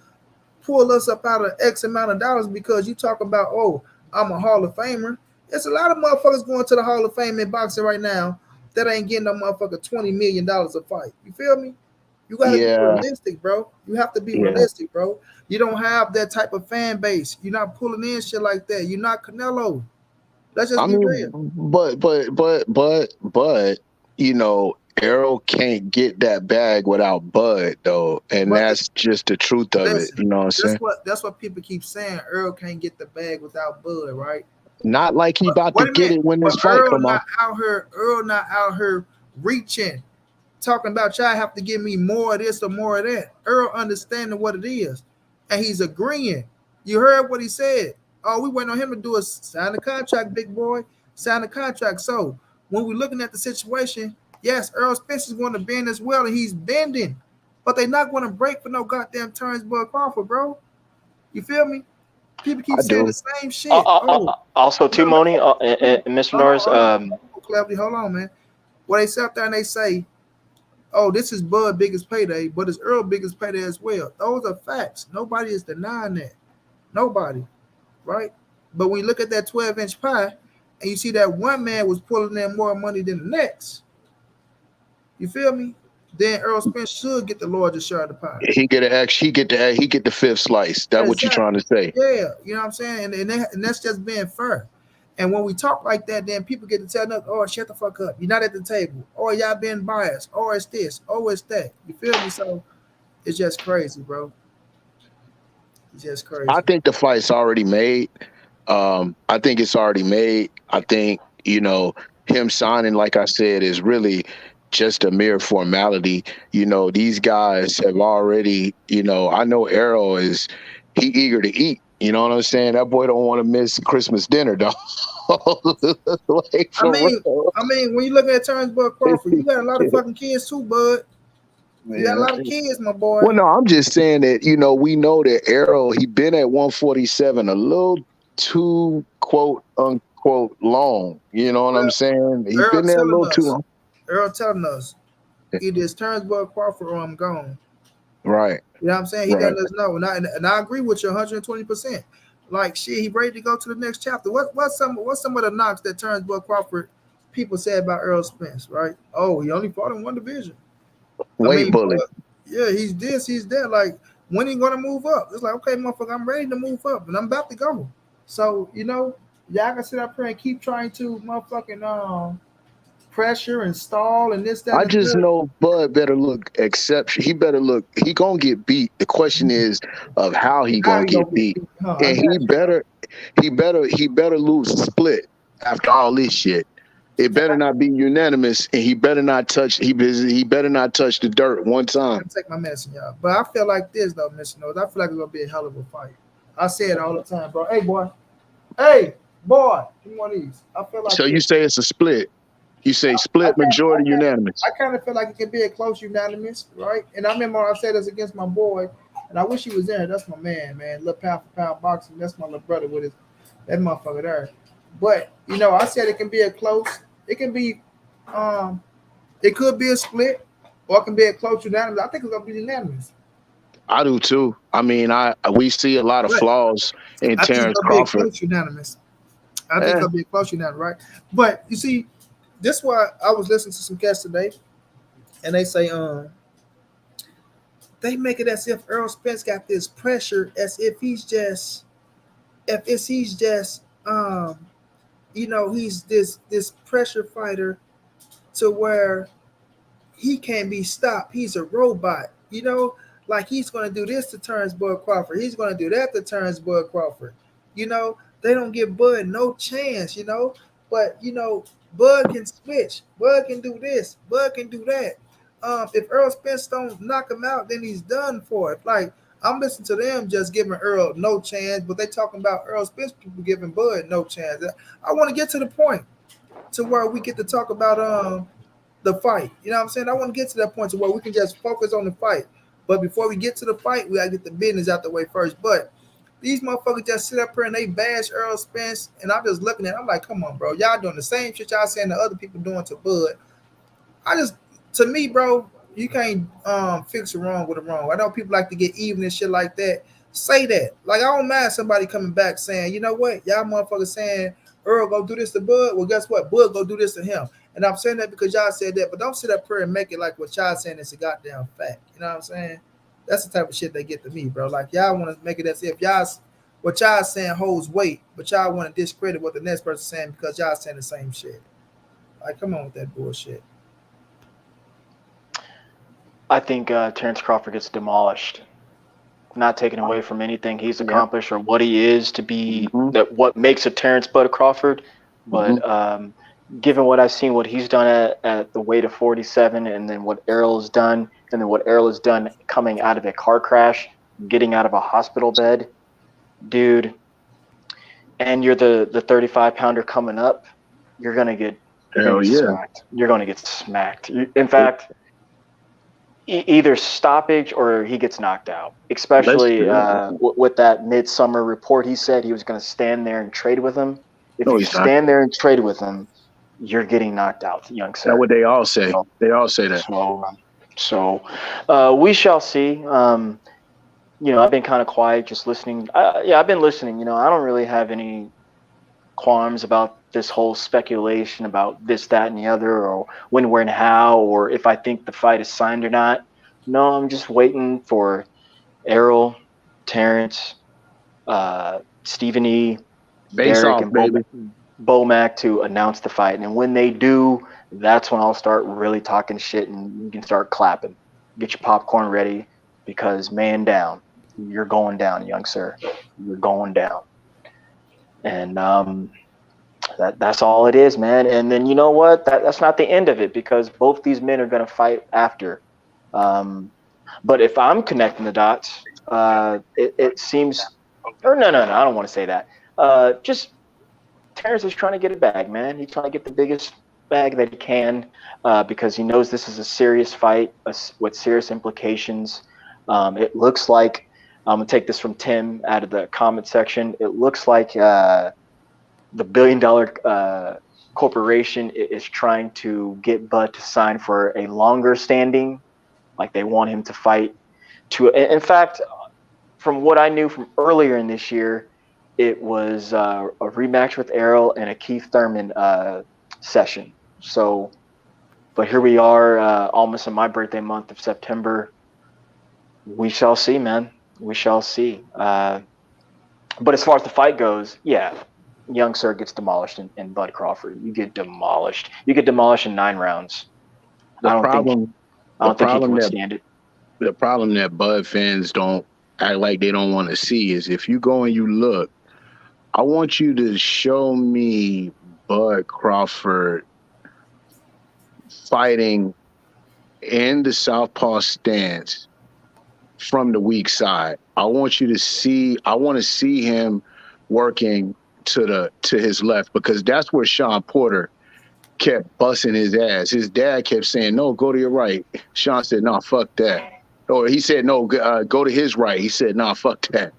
pull us up out of X amount of dollars because you talk about, oh, I'm a Hall of Famer. There's a lot of motherfuckers going to the Hall of Fame in boxing right now that ain't getting no motherfucker $20 million a fight. You feel me? You got to be Yeah, realistic, bro. You have to be yeah. realistic, bro. You don't have that type of fan base. You're not pulling in shit like that. You're not Canelo. Let's just I be mean, real. but Errol can't get that bag without Bud though, and But that's just the truth of it. listen, You know what I'm saying? that's what people keep saying. Earl can't get the bag without Bud, right? Not like he But about to wait a get minute. it when But this fight come Earl off. not out here reaching talking about y'all have to give me more of this or more of that. Errol understanding what it is, and he's agreeing. You heard what he said. Oh, we waiting on him to do a sign the contract, big boy. Sign the contract. So when we're looking at the situation, yes, Errol Spence is going to bend as well, and he's bending, but they're not going to break for no goddamn Terence Crawford, bro. You feel me? People keep I saying do. the same shit. Oh, Also, too, no, Moni, and Mr. Norris. Cleverly, hold on, man. Well, they sit up there and they say, oh, this is Bud's biggest payday, but it's Earl's biggest payday as well. Those are facts. Nobody is denying that. Nobody, right? But when you look at that 12-inch pie and you see that one man was pulling in more money than the next, you feel me? Then Errol Spence should get the largest share of the pie. He get the fifth slice. That's what you're trying to say. Yeah, you know what I'm saying? And that's just being fair. And when we talk like that, then people get to tell us, oh, shut the fuck up. You're not at the table. Or y'all being biased. Or it's this. Or it's that. You feel me? So it's just crazy, bro. It's just crazy. I think the fight's already made. I think it's already made. I think, him signing, like I said, is really just a mere formality. These guys have already, I know Errol he eager to eat. You know what I'm saying? That boy don't want to miss Christmas dinner, dog. I mean, when you look at Terence Crawford, you got a lot of fucking kids too, bud. You got a lot of kids, my boy. Well, no, I'm just saying that, we know that Errol, he been at 147 a little too, quote, unquote, long. You know what I'm saying? He's been there a little too long. Errol telling us, either it's Terence Crawford or I'm gone. Right. You know what I'm saying? He letting us know. And I agree with you 120%. Like, shit, he ready to go to the next chapter. What's some of the knocks that Terence Crawford people say about Errol Spence, right? Oh, he only fought in one division. Weight bullet. Yeah, he's this, he's that. Like, when he gonna move up? It's like, okay, motherfucker, I'm ready to move up, and I'm about to go. So, y'all can sit up here and keep trying to motherfucking pressure and stall and this, that. I just know Bud better look exception. He better look. He gonna get beat. The question is of how he gonna get beat, and he better lose a split after all this shit. It better not be unanimous, and he better not touch. He better not touch the dirt one time. Take my medicine, y'all. But I feel like this though, Mr. Nose. I feel like it's gonna be a hell of a fight. I say it all the time, bro. Hey, boy. Give me one of these. I feel like. So you say it's a split. You say split majority unanimous. I kind of feel like it can be a close unanimous, right? And I remember I said this against my boy, and I wish he was there. That's my man. Little pound for pound boxing. That's my little brother with that motherfucker there. But I said it can be a close. It can be, it could be a split, or it can be a close unanimous. I think it's gonna be unanimous. I do too. I mean, we see a lot of flaws in Terence Crawford. I think it'll be a close unanimous, right? But you see. This is why I was listening to some guests today, and they say, they make it as if Errol Spence got this pressure, as if he's just, he's this pressure fighter, to where he can't be stopped. He's a robot, like he's gonna do this to Terence Crawford. He's gonna do that to Terence Crawford. They don't give Bud no chance, but Bud can switch. Bud can do this. Bud can do that. If Errol Spence don't knock him out, then he's done for it. Like, I'm listening to them just giving Errol no chance, but they talking about Errol Spence people giving Bud no chance. I want to get to the point to where we get to talk about the fight. You know what I'm saying? I want to get to that point to where we can just focus on the fight. But before we get to the fight, we got to get the business out the way first. But these motherfuckers just sit up here and they bash Errol Spence, and I'm just looking at it, I'm like, come on, bro. Y'all doing the same shit y'all saying the other people doing to Bud. To me, bro, you can't fix a wrong with a wrong. I know people like to get even and shit like that. Say that. Like, I don't mind somebody coming back saying, you know what? Y'all motherfuckers saying Earl go do this to Bud. Well, guess what? Bud go do this to him. And I'm saying that because y'all said that, but don't sit up here and make it like what y'all saying is a goddamn fact. You know what I'm saying? That's the type of shit they get to me, bro. Like, y'all want to make it as if what y'all saying holds weight, but y'all want to discredit what the next person's saying because y'all saying the same shit. Like, come on with that bullshit. I think Terence Crawford gets demolished. Not taken away from anything he's accomplished or what he is to be, what makes a Terence Bud Crawford. But given what I've seen, what he's done at the weight of 47, and then what Errol's done, and then what Errol has done coming out of a car crash, getting out of a hospital bed, dude, and you're the 35 pounder coming up, you're gonna get Hell yeah. smacked. You're gonna get smacked. In fact, either stoppage or he gets knocked out. Especially with that midsummer report, he said he was gonna stand there and trade with him. If No, you he's not. stand there and trade with him, you're getting knocked out, young sir. That's what they all say. So- They all say that. So we shall see. I've been kind of quiet, just listening. I've been listening. I don't really have any qualms about this whole speculation about this, that, and the other, or when, where, and how, or if I think the fight is signed or not. No, I'm just waiting for Errol, Terence, Stephen E., Face Derek, off, and baby. Bomac to announce the fight. And when they do, that's when I'll start really talking shit and you can start clapping. Get your popcorn ready because man down. You're going down, young sir. You're going down. And that's all it is, man. And then you know what? That's not the end of it because both these men are going to fight after. But if I'm connecting the dots, it seems – or no, I don't want to say that. Just Terence is trying to get a bag, man. He's trying to get the biggest bag that he can because he knows this is a serious fight with serious implications. It looks like – I'm going to take this from Tim out of the comment section. It looks like the $1 billion corporation is trying to get Bud to sign for a longer standing. Like they want him to fight in fact, from what I knew from earlier in this year, it was a rematch with Errol and a Keith Thurman session. So, but here we are almost in my birthday month of September. We shall see, man. We shall see. But as far as the fight goes, yeah, young sir gets demolished in Bud Crawford. You get demolished. You get demolished in 9 rounds. I don't think he can withstand it. The problem that Bud fans don't act like they don't want to see is if you go and you look, I want you to show me Bud Crawford fighting in the southpaw stance from the weak side. I want to see him working to his left because that's where Sean Porter kept busting his ass. His dad kept saying, no, go to your right. Sean said, no, fuck that. Or he said, no, go to his right. He said, no, fuck that.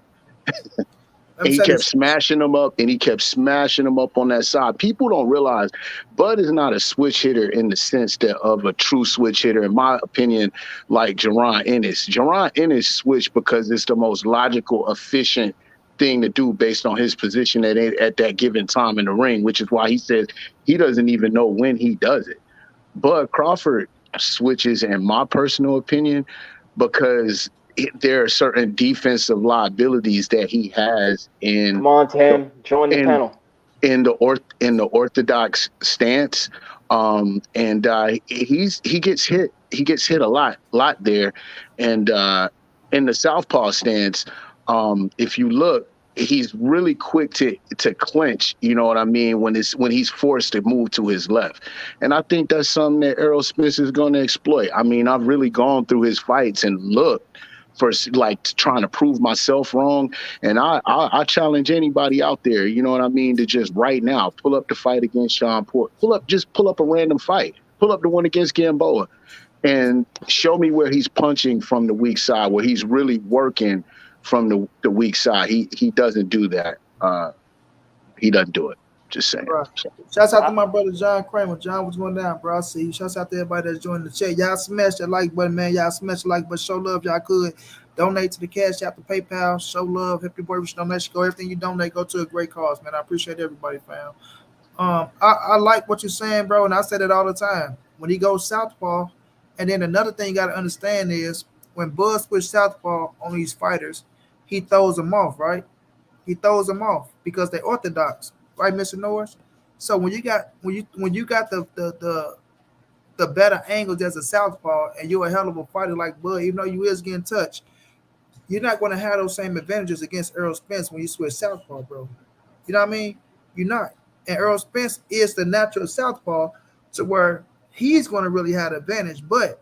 And he kept smashing them up, and he kept smashing them up on that side. People don't realize Bud is not a switch hitter in the sense that of a true switch hitter, in my opinion, like Jaron Ennis. Jaron Ennis switched because it's the most logical, efficient thing to do based on his position at that given time in the ring, which is why he says he doesn't even know when he does it. Bud Crawford switches, in my personal opinion, because there are certain defensive liabilities that he has in. Come on, Tim, join the panel. In the orthodox stance, and he gets hit. He gets hit a lot there, and in the southpaw stance, if you look, he's really quick to clinch. You know what I mean? When he's forced to move to his left, and I think that's something that Errol Spence is going to exploit. I mean, I've really gone through his fights and looked for like trying to prove myself wrong, and I challenge anybody out there, you know what I mean, to just right now pull up the fight against Sean Porter, pull up a random fight, pull up the one against Gamboa, and show me where he's punching from the weak side, where he's really working from the weak side. He doesn't do that. He doesn't do it. Just saying. Right. Shouts out to my brother John Kramer. John, what's going down, bro? I see you. Shouts out to everybody that's joining the chat. Y'all smash that like button, man. Y'all smash the like button. Show love, y'all could. Donate to the Cash App, the PayPal. Show love. Happy birthday donation. Go. Everything you donate go to a great cause, man. I appreciate everybody, fam. I like what you're saying, bro, and I say that all the time. When he goes southpaw, and then another thing you got to understand is when Bud switches southpaw on these fighters, he throws them off, right? He throws them off because they're orthodox. Right, Mr. Norris? So when you got the better angles as a southpaw and you're a hell of a fighter like Bud, even though you is getting touched, you're not going to have those same advantages against Errol Spence when you switch southpaw, bro. You know what I mean? You're not. and Errol Spence is the natural southpaw, to where he's going to really have the advantage. But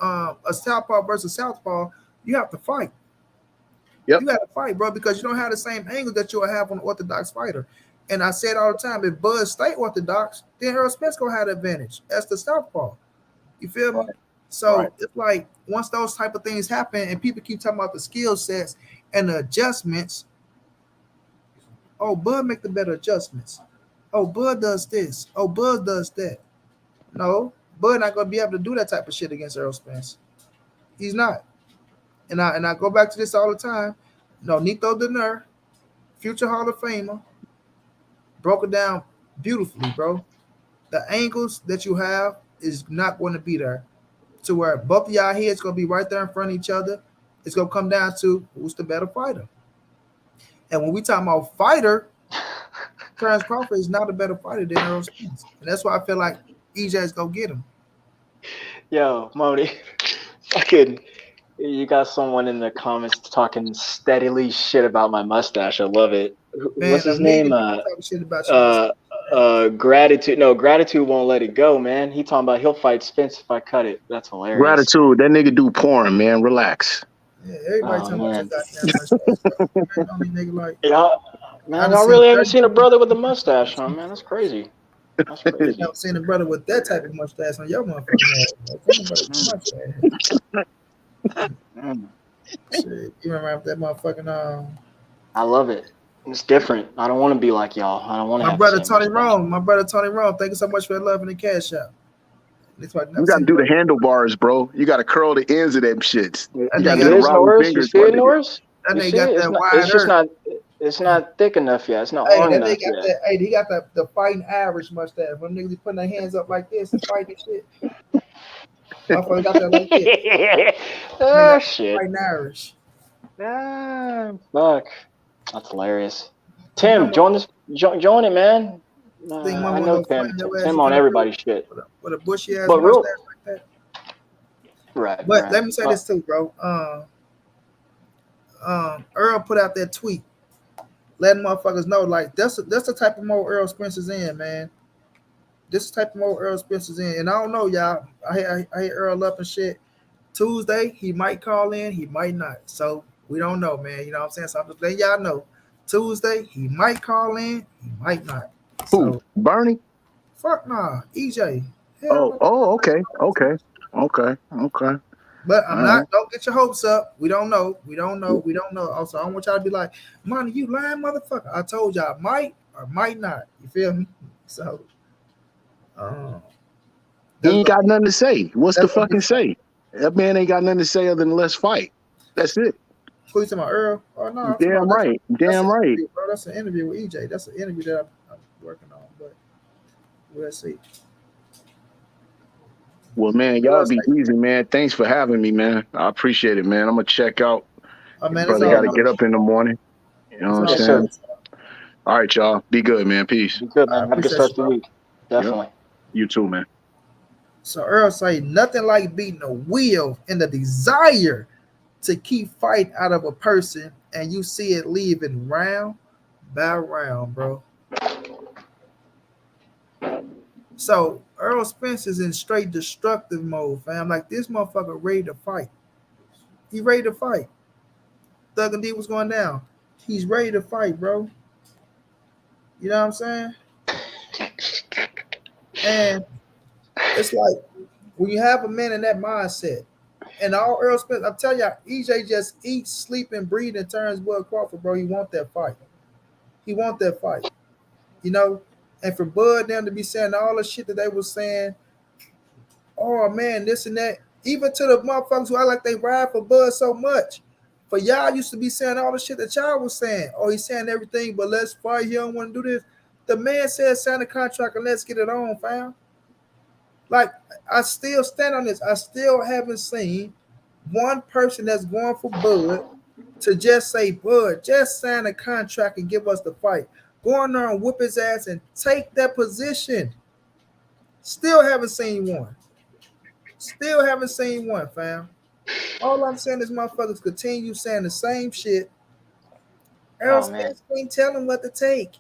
a southpaw versus southpaw, you have to fight. Yep. You got to fight, bro, because you don't have the same angle that you'll have on an orthodox fighter. And I said all the time, if Bud stay orthodox, then Errol Spence gonna have the advantage. That's the southpaw. You feel me? Right. So Right. it's like once those type of things happen, and people keep talking about the skill sets and the adjustments. Oh, Bud make the better adjustments. Oh, Bud does this. Oh, Bud does that. No, Bud not gonna be able to do that type of shit against Errol Spence. He's not. And I go back to this all the time. No, Nito Donaire, future Hall of Famer, broke it down beautifully, bro. The angles that you have is not going to be there, to where both of y'all heads going to be right there in front of each other. It's going to come down to who's the better fighter. And when we talk about fighter, Terence Crawford is not a better fighter than Errol Spence. And that's why I feel like EJ is going to get him. Yo, Moni, fucking, you got someone in the comments talking steadily shit about my mustache. I love it. Man, What's his name? Talking shit about you. Gratitude. No, Gratitude won't let it go, man. He talking about he'll fight Spence if I cut it. That's hilarious. Gratitude. That nigga do porn, man. Relax. Yeah, everybody talking about your goddamn mustache. Man, only nigga like, Yeah, man, y'all really haven't seen a brother with a mustache, huh, man? That's crazy. That's you crazy. never seen a brother with that type of mustache on your motherfucking ass. Shit, you remember that motherfucking I love it. It's different. I don't want to be like y'all. I don't want to. my brother Tony Rome. Thank you so much for the love and the cash out. You got to do the handlebars, bro. You got to curl the ends of them shits. You got to It do the is Robin Norris. You fingers. see it, Norris? That You nigga see got it? that It's not, wide it's just earth. not. It's not thick enough yet. It's not Hey, long that enough nigga got yet. that. Hey, he got the fighting Irish mustache. When niggas be putting their hands up like this and fighting shit. Motherfucker got that like this. Oh shit! Fighting Irish. Ah, fuck. That's hilarious. You know, Tim, join this. Join it, man. think I mama know gonna Tim. fight your ass Tim in on the everybody's shit. with a bushy ass But mustache real, like that. right. But right. let me say this too, bro. Earl put out that tweet, letting motherfuckers know like that's the type of mode Errol Spence is in, man. This is the type of mode Errol Spence is in, and I don't know, y'all. I hit Earl up and shit. Tuesday he might call in, he might not. So we don't know, man. You know what I'm saying? So I'm just letting y'all know. Tuesday he might call in, he might not. Who? So Bernie? fuck nah, EJ. Hell no. Oh, okay. But I'm All not. right. Don't get your hopes up. We don't know. Also, I don't want y'all to be like, "Money, you lying, motherfucker." I told y'all, might or might not. You feel me? So, He ain't got nothing to say. What's the that's gonna be fucking say? That man ain't got nothing to say other than let's fight. That's it. who you talking about, Earl? Oh no, I'm talking Damn about right. that's Damn an right. interview, bro. That's an interview with EJ. That's an interview that I'm working on. But we'll see. Well, man, y'all be easy, man. Thanks for having me, man. I appreciate it, man. I'm gonna check out. Oh man, Brother it's got all to get up in the morning. You know what I'm It's saying? all All right, y'all. Be good, man. Peace. Be good, I man. Have a good appreciate start you, to the bro. week. Definitely. Yep. You too, man. So Earl say nothing like beating a will and the desire to keep fighting out of a person, and you see it leaving round by round, bro. So Earl Spence is in straight destructive mode, fam. Like this motherfucker ready to fight. He ready to fight. Thug and D was going down. He's ready to fight, bro. You know what I'm saying? And it's like when you have a man in that mindset, and all Earl Spence, I'm telling y'all, EJ just eats, sleep, and breathe and turns Bud Crawford, bro. He want that fight. He want that fight. You know? And for Bud them to be saying all the shit that they was saying, oh man, this and that, even to the motherfuckers who act like they ride for Bud so much. For y'all used to be saying all the shit that y'all was saying. Oh, he's saying everything, but let's fight. He don't want to do this. The man said sign the contract and let's get it on, fam. Like, I still stand on this. I still haven't seen one person that's going for Bud to just say, Bud, just sign a contract and give us the fight. Go in there and whoop his ass and take that position. Still haven't seen one. Still haven't seen one, fam. All I'm saying is motherfuckers continue saying the same shit. Errol Spence ain't telling what to take.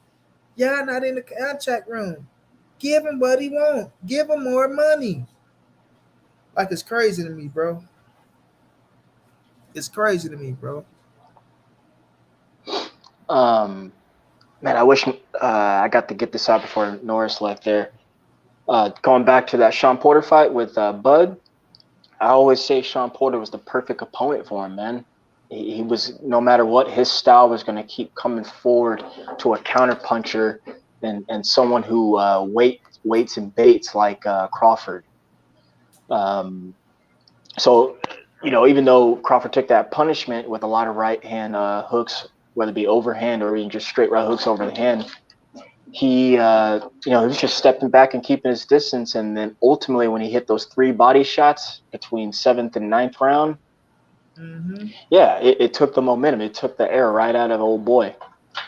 Y'all not in the contract room. Give him what he want. Give him more money. Like it's crazy to me, bro. It's crazy to me, bro. Man, I wish I got to get this out before Norris left there. Going back to that Sean Porter fight with Bud, I always say Sean Porter was the perfect opponent for him, man. He was, no matter what, his style was going to keep coming forward to a counter puncher and someone who waits and baits like Crawford. So, even though Crawford took that punishment with a lot of right hand hooks, whether it be overhand or even just straight right hooks over the hand, he was just stepping back and keeping his distance. And then ultimately, when he hit those 3 body shots between 7th and 9th round, it took the momentum. It took the air right out of the old boy.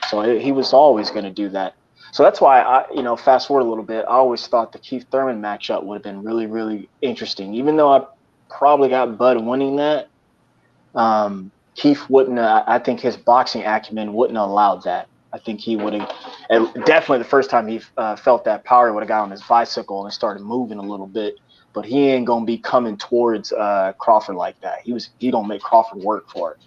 So he was always going to do that. So that's why I fast forward a little bit, I always thought the Keith Thurman matchup would have been really, really interesting. Even though I probably got Bud winning that, Keith wouldn't. I think his boxing acumen wouldn't have allowed that. I think he would have. Definitely the first time he felt that power, he would have got on his bicycle and started moving a little bit. But he ain't gonna be coming towards Crawford like that. He gonna make Crawford work for it.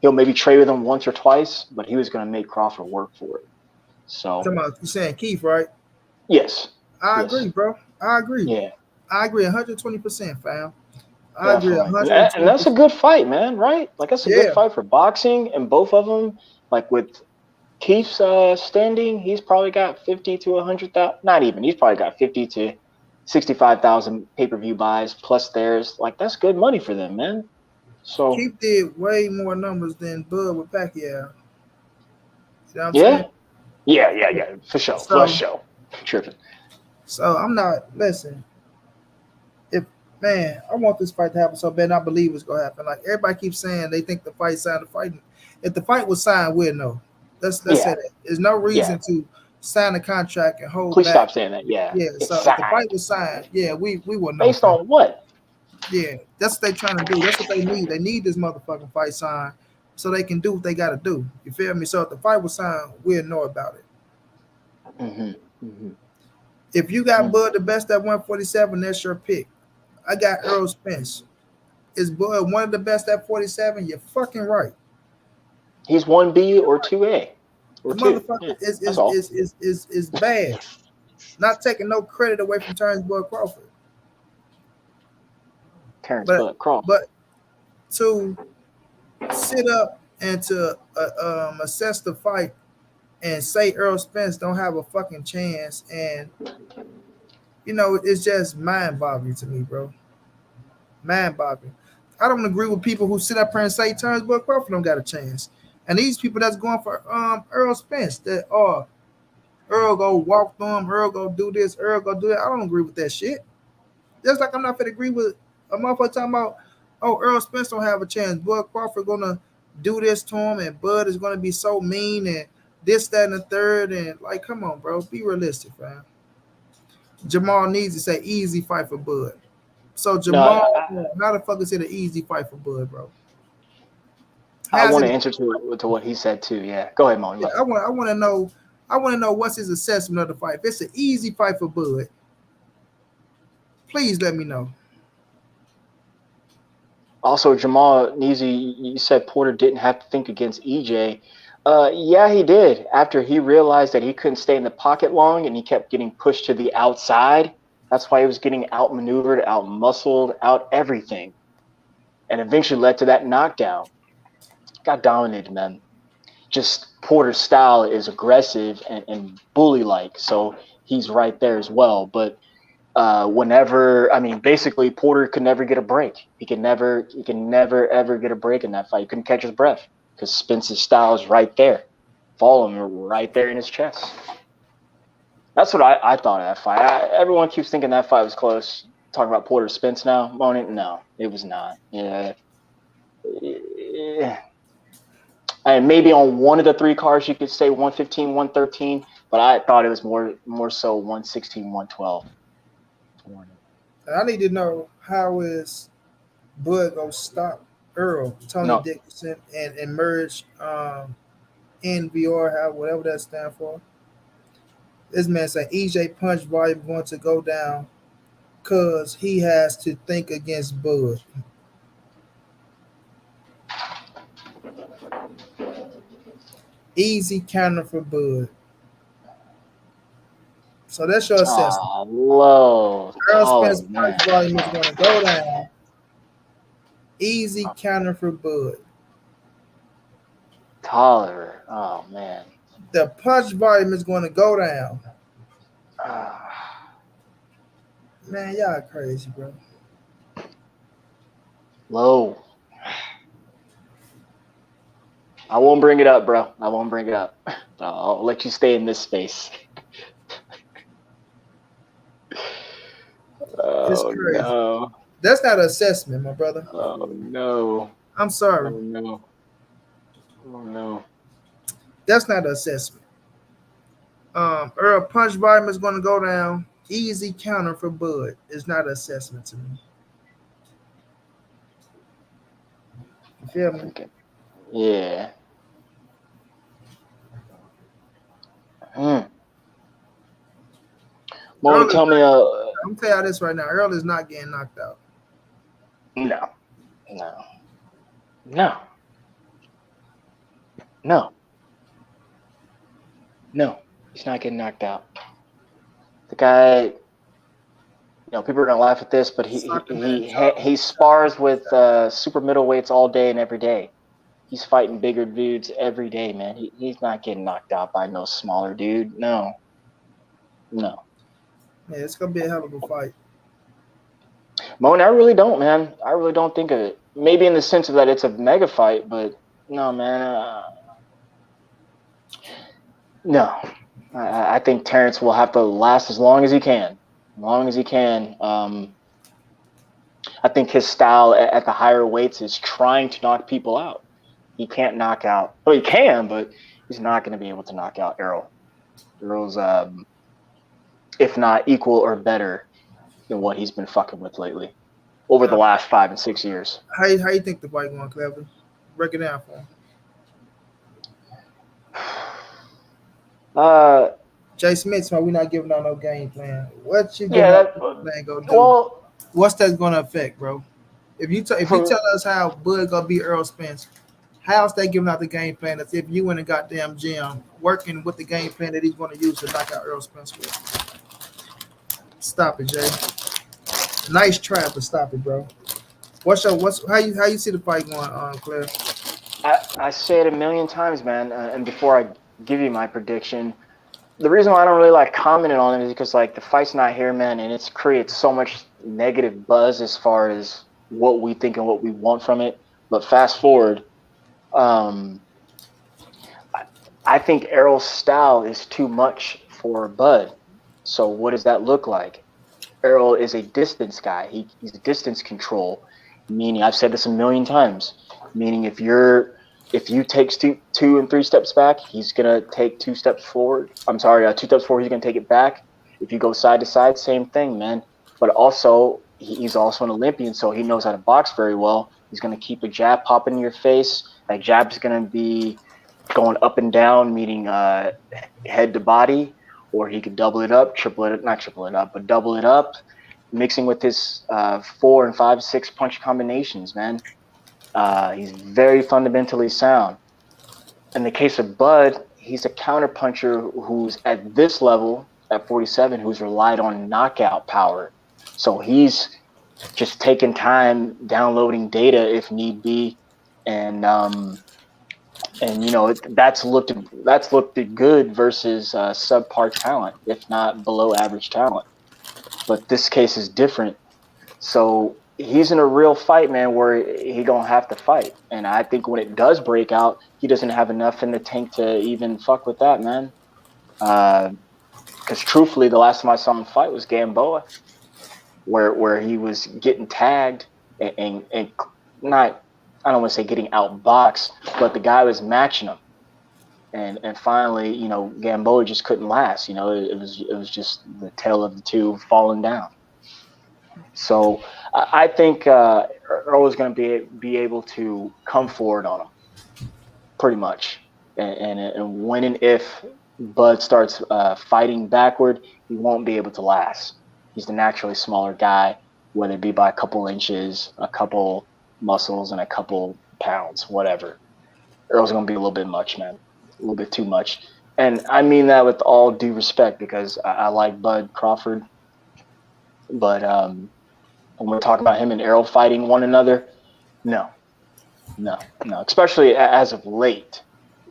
He'll maybe trade with him once or twice, but he was gonna make Crawford work for it. So You saying Keith, right? yes, I agree, bro. I agree. Yeah, I agree 120%, fam. I definitely. agree 120%. And that's a good fight, man. Right? Like that's a Yeah. good fight for boxing, and both of them, like with Keith's standing, he's probably got 50 to 100,000. Not even. He's probably got 50 to 65,000 pay-per-view buys plus theirs. Like that's good money for them, man. So Keith did way more numbers than Bud with Pacquiao. You know what I'm yeah, saying? yeah, for sure, for sure. Tripping. So I'm not. Listen, I want this fight to happen so bad. And I believe it's gonna happen. Like everybody keeps saying, they think the fight signed the fight. If the fight was signed, we'd know. Let's say that. There's no reason to sign a contract and hold Please back. stop saying that. Yeah. So It's if the signed. fight was signed, we would know. Based on what? Yeah, that's what they're trying to do. That's what they need. They need this motherfucking fight signed so they can do what they got to do. You feel me? So if the fight was signed, we'll know about it. If you got Bud the best at 147, that's your pick. I got Errol Spence. Is Bud one of the best at 47? You're fucking right. He's 1B or 2A. Or the 2. motherfucker is bad. Not taking no credit away from Terence Bud Crawford. Bud Crawford. But to sit up and to assess the fight and say Errol Spence don't have a fucking chance, and it's just mind-boggling to me, bro. Mind-boggling. I don't agree with people who sit up here and say Terence Bud Crawford don't got a chance. And these people that's going for Errol Spence, that Earl go walk through him, Earl go do this, Earl go do that. I don't agree with that shit. Just like I'm not gonna agree with a motherfucker talking about, Earl Spence don't have a chance. Bud Crawford gonna do this to him, and Bud is gonna be so mean and this, that, and the third. And like, come on, bro, be realistic, fam. Jamal needs to say easy fight for Bud. So Jamal, how the fuck is it an easy fight for Bud, bro? I want to answer to what he said too. Yeah, go ahead, Mo. Yeah, I want to know. I want to know what's his assessment of the fight. If it's an easy fight for Bud, please let me know. Also, Jamal Neezy, you said Porter didn't have to think against EJ. Yeah, he did. After he realized that he couldn't stay in the pocket long and he kept getting pushed to the outside, that's why he was getting outmaneuvered, outmuscled, out everything, and eventually led to that knockdown. Got dominated, man. Just Porter's style is aggressive and bully-like, so he's right there as well. But basically Porter could never get a break. He can never ever get a break in that fight. He couldn't catch his breath because Spence's style is right there, following him right there in his chest. That's what I thought of that fight. Everyone keeps thinking that fight was close. Talking about Porter Spence now, Monin? No, it was not. Yeah. And maybe on one of the 3 cards you could say 115, 113, but I thought it was more so 116, 112. I need to know how is Bud gonna stop Errol, Tony Dickinson, and merge NVR, whatever that stands for. This man said EJ punch volume going to go down because he has to think against Bud. Easy counter for Bud. So that's your assessment. Oh, low Earl Tyler, Spence punch man. volume is going to go down. Easy counter for Bud. Tyler. Oh man. The punch volume is going to go down. Man, y'all crazy, bro. Low. I won't bring it up, bro. I won't bring it up. I'll let you stay in this space. It's Oh crazy. no. That's not an assessment, my brother. Oh no. I'm sorry. Oh no. Oh no. That's not an assessment. Earl punch volume is going to go down. Easy counter for Bud. It's not an assessment to me. You feel me? Okay. Yeah. Mo, tell me I'm tell you this right now. Earl is not getting knocked out. no. No. No. No. No. He's not getting knocked out. The guy, you know, people are gonna laugh at this, but he spars with super middleweights all day and every day. He's fighting bigger dudes every day, man. He's not getting knocked out by no smaller dude. No. No. Yeah, it's gonna be a hell of a fight. Moan, I really don't, man. I really don't think of it. Maybe in the sense of that it's a mega fight, but no, man. No. I think Terence will have to last as long as he can. As long as he can. I think his style at the higher weights is trying to knock people out. He can't knock out. Well, he can, but he's not going to be able to knock out Errol. Errol's, if not equal or better than what he's been fucking with lately over the last 5 and 6 years. How you think the fight going, Clever? Break it down for him. Jay Smith, why we not giving out no game plan? What you plan go do? Well, what's that going to affect, bro? If you tell us how Bud gonna beat Errol Spence, how's that giving out the game plan? As if you in a goddamn gym working with the game plan that he's going to use to knock out Errol Spence with. Stop it, Jay. Nice try, but stop it, bro. How you see the fight going, Claire? I say it a million times, man. And before I give you my prediction, the reason why I don't really like commenting on it is because like the fight's not here, man, and it's creates so much negative buzz as far as what we think and what we want from it. But fast forward, I think Errol's style is too much for Bud. So what does that look like? Errol is a distance guy. He's distance control, meaning I've said this a million times. Meaning if you take two and 3 steps back, he's gonna take 2 steps forward. 2 steps forward, he's gonna take it back. If you go side to side, same thing, man. But also, he's also an Olympian, so he knows how to box very well. He's gonna keep a jab popping in your face. That jab's gonna be going up and down, meaning head to body, or he could double it up, but double it up, mixing with his 4 and 5, 6 punch combinations, man. He's very fundamentally sound. In the case of Bud, he's a counterpuncher who's at this level, at 47, who's relied on knockout power. So he's just taking time downloading data if need be, and you know that's looked good versus subpar talent, if not below average talent. But this case is different. So he's in a real fight, man, where he gonna have to fight. And I think when it does break out, he doesn't have enough in the tank to even fuck with that, man. Because truthfully, the last time I saw him fight was Gamboa, where he was getting tagged and not, I don't want to say getting outboxed, but the guy was matching him. And finally, you know, Gamboa just couldn't last. You know, it was just the tale of the two falling down. So I think Errol is going to be able to come forward on him, pretty much. And when and if Bud starts fighting backward, he won't be able to last. He's the naturally smaller guy, whether it be by a couple inches, a couple muscles, and a couple pounds, whatever. Errol's going to be a little bit much, man. A little bit too much. And I mean that with all due respect because I like Bud Crawford. But when we're talking about him and Errol fighting one another, no. Especially as of late,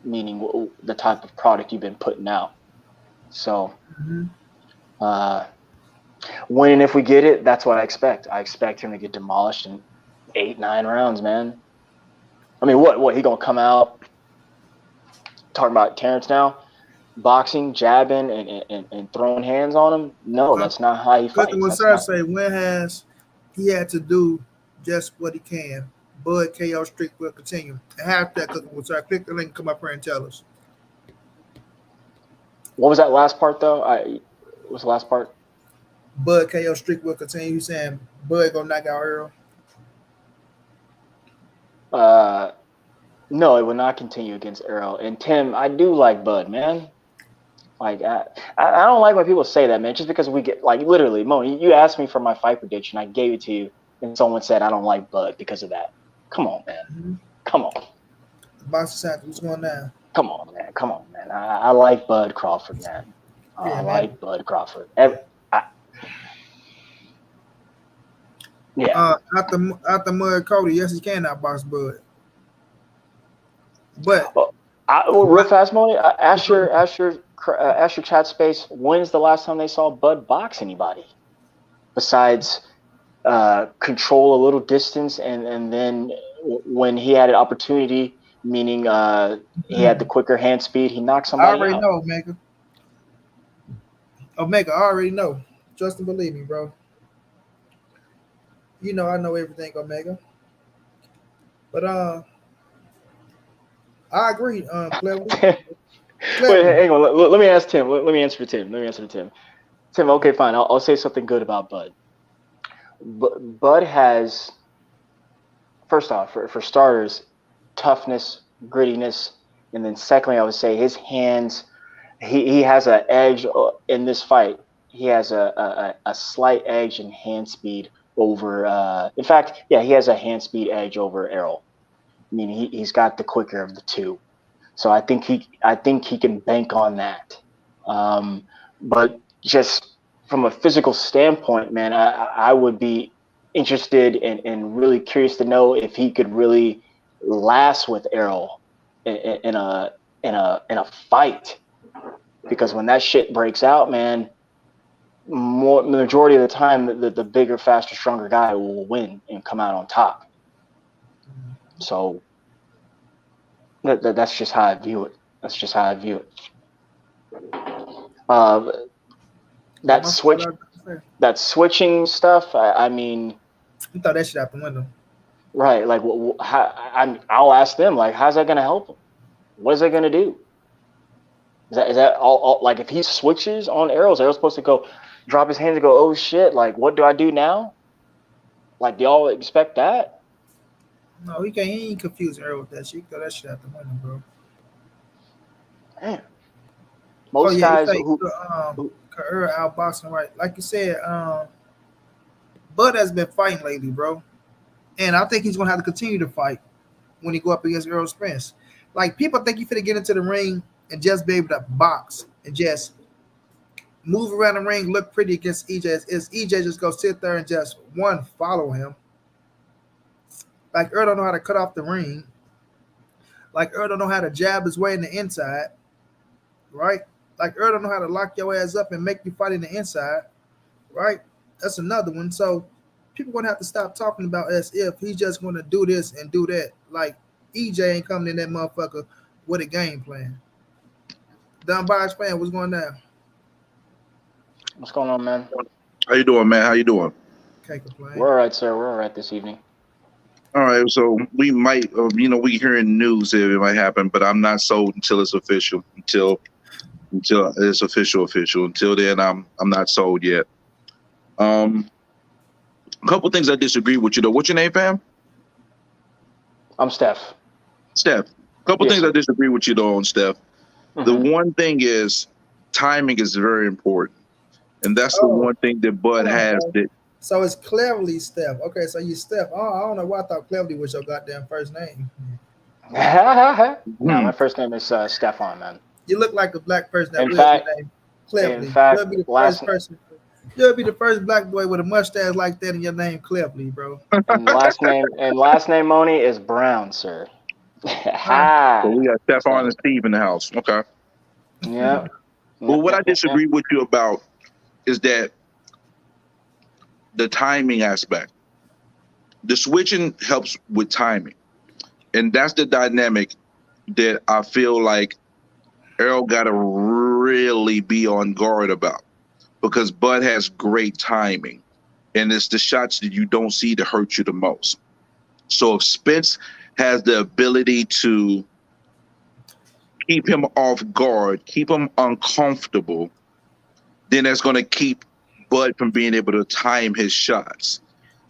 meaning the type of product you've been putting out. So, when and if we get it, that's what I expect. I expect him to get demolished in 8-9 rounds, man. I mean, what he gonna come out talking about Terence now, boxing, jabbing, and throwing hands on him? No, that's not how he fights. What Sir say? When has he had to do just what he can? Bud KO streak will continue. And hashtag Cooking with Sir. Click the link, come up here and tell us. What was that last part though? What was the last part? Bud KO streak will continue. You saying Bud gonna knock out Errol? No, it will not continue against Errol. And Tim, I do like Bud, man. Like I don't like when people say that, man. Just because we get like literally, Mo, you asked me for my fight prediction, I gave it to you, and someone said I don't like Bud because of that. Come on, man. Come on. Boxing South, what's going on? Come on, man. I like Bud Crawford, man. I like Bud Crawford. Yeah. After Mud Cody, yes, he can outbox Bud. But real fast, Mo, ask your chat space. When's the last time they saw Bud box anybody? Besides control a little distance, and then when he had an opportunity, meaning he had the quicker hand speed, he knocked somebody out. I already know, Omega, I already know. Trust and believe me, bro. You know I know everything, Omega. But I agree, Clever. Wait, hang on. Let me ask Tim. Let me answer to Tim. Tim, okay, fine. I'll say something good about Bud. Bud has, first off, for starters, toughness, grittiness, and then secondly, I would say his hands. He has an edge in this fight. He has a slight edge in hand speed over. In fact, yeah, he has a hand speed edge over Errol. I mean, he's got the quicker of the two, so I think he can bank on that. But just from a physical standpoint, man, I would be interested and really curious to know if he could really last with Errol in a fight, because when that shit breaks out, man, the majority of the time the bigger, faster, stronger guy will win and come out on top. So that's just how I view it. That switching stuff. I mean, you thought that shit out the window, right? Like, I'll ask them, like, how's that gonna help him? What is that gonna do? Is that all? Like, if he switches on Errol's supposed to go drop his hands and go, oh shit, like, what do I do now? Like, do y'all expect that? No, he ain't confused Errol with that shit. You throw that shit out the window, bro. Damn. Most guys who Errol outboxing, right? Like you said, Bud has been fighting lately, bro. And I think he's gonna have to continue to fight when he go up against Errol Spence. Like, people think he's finna get into the ring and just be able to box and just move around the ring, look pretty against EJ. Is EJ just go sit there and just follow him? Like, Errol don't know how to cut off the ring. Like, Errol don't know how to jab his way in the inside, right? Like, Errol don't know how to lock your ass up and make you fight in the inside, right? That's another one. So people going to have to stop talking about as if he's just going to do this and do that. Like, EJ ain't coming in that motherfucker with a game plan. Don Bosch fan, what's going on? What's going on, man? How you doing, man? How you doing? Can't complain. We're all right, sir. We're all right this evening. All right, so we might, we hearing news that it might happen, but I'm not sold until it's official. Until it's official. Until then, I'm not sold yet. A couple things I disagree with you though. What's your name, fam? I'm Steph. Steph. A couple things I disagree with you though on Steph. The one thing is timing is very important. And that's the Oh, one thing that Bud hold on, has bro. that So it's Cleverly Steph. Okay, so you Steph. Oh, I don't know why I thought Cleverly was your goddamn first name. No, my first name is Stefan, man. You look like a black person that In will be fact, named in Cleverly. fact, You'll be the last first person. You'll be the first black boy with a mustache like that in your name, Cleverly, bro. last name Moni is Brown, sir. Huh? so we got Stephon So, and Steve in the house. Okay. yeah. Well, Yep, what I yep, yep, yep. disagree with you about is that the timing aspect. The switching helps with timing. And that's the dynamic that I feel like Errol got to really be on guard about, because Bud has great timing, and it's the shots that you don't see that hurt you the most. So if Spence has the ability to keep him off guard, keep him uncomfortable, then that's going to keep Bud from being able to time his shots.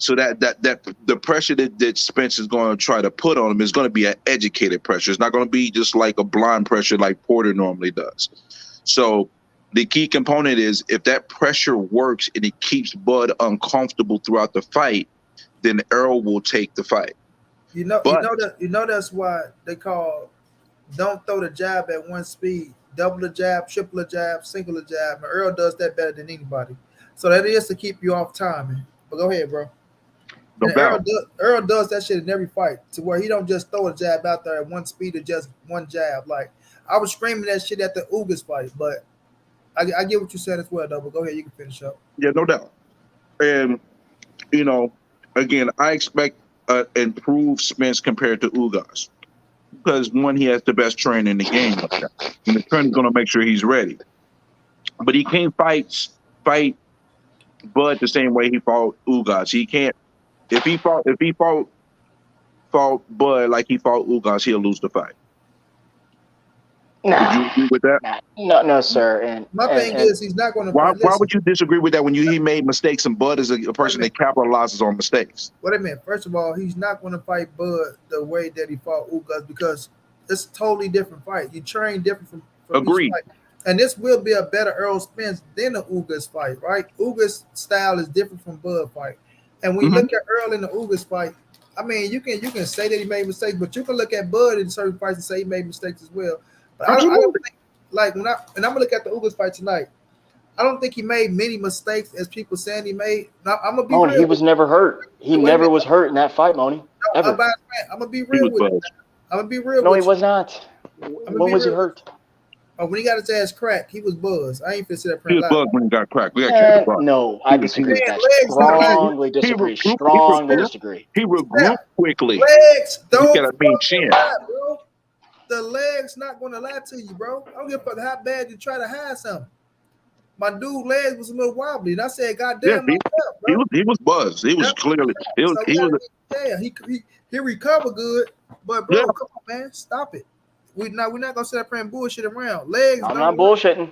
So that the pressure that Spence is going to try to put on him is going to be an educated pressure. It's not going to be just like a blind pressure like Porter normally does. So the key component is if that pressure works and it keeps Bud uncomfortable throughout the fight, then Errol will take the fight. You know that's why they call don't throw the jab at one speed. Double a jab, triple a jab, single a jab. And Earl does that better than anybody. So that is to keep you off timing. But go ahead, bro. No And doubt. Earl does that shit in every fight to where he don't just throw a jab out there at one speed or just one jab. Like I was screaming that shit at the Ugas fight, but I get what you said as well, though. But go ahead, you can finish up. Yeah, no doubt. And, again, I expect improved Spence compared to Ugas, because one, he has the best trainer in the game like that. And the trainer's going to make sure he's ready. But he can't fight Bud the same way he fought Ugas. He can't. If he fought Bud like he fought Ugas, he'll lose the fight. Would you agree with that? No, sir. And My thing is, he's not going to. Why would you disagree with that when he made mistakes and Bud is a person that capitalizes on mistakes? What I meant, first of all, he's not going to fight Bud the way that he fought Ugas, because it's a totally different fight. You train different from Agreed. each fight. And this will be a better Errol Spence than the Ugas fight, right? Ugas style is different from Bud fight. And when you look at Earl in the Ugas fight, I mean, you can say that he made mistakes, but you can look at Bud in certain fights and say he made mistakes as well. But I don't think, like, and I'm gonna look at the Ugas fight tonight, I don't think he made many mistakes as people saying he made. Now, I'm gonna be real. He was never hurt. He never was hurt in that fight, Moni. Ever. I'm gonna be real with you. I'm gonna be real. No, with he was not. When was he hurt? Oh, when he got his ass cracked, he was buzzed. I ain't finna say that. He was buzzed when he got cracked. We got no, I disagree with that. Strongly disagree. He regrouped quickly. Legs don't got a mean chin. Bro. The legs not gonna lie to you, bro. I don't give a fuck how bad you try to hide something. My dude legs was a little wobbly, and I said, "God damn, bro." He was buzzed. He was clearly. He recovered good, but bro, come on, man, stop it. We're not gonna sit up there and bullshit around. Legs. I'm not bullshitting.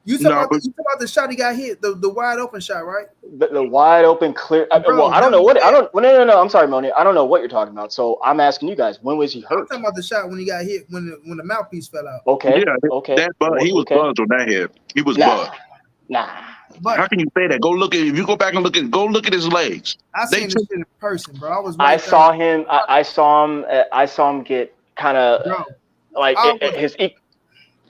You talking about the shot he got hit, the wide open shot, right? The wide open clear. Bro, I don't know what. No. I'm sorry, Moni. I don't know what you're talking about. So I'm asking you guys, when was he hurt? I'm talking about the shot when he got hit when the mouthpiece fell out. Okay. Yeah. Okay. He was buzzed on that head. He was buzzed. Nah. But how can you say that? Go look at. If you go back and look at his legs. I seen this shit in person, bro. I saw him get kind of like his.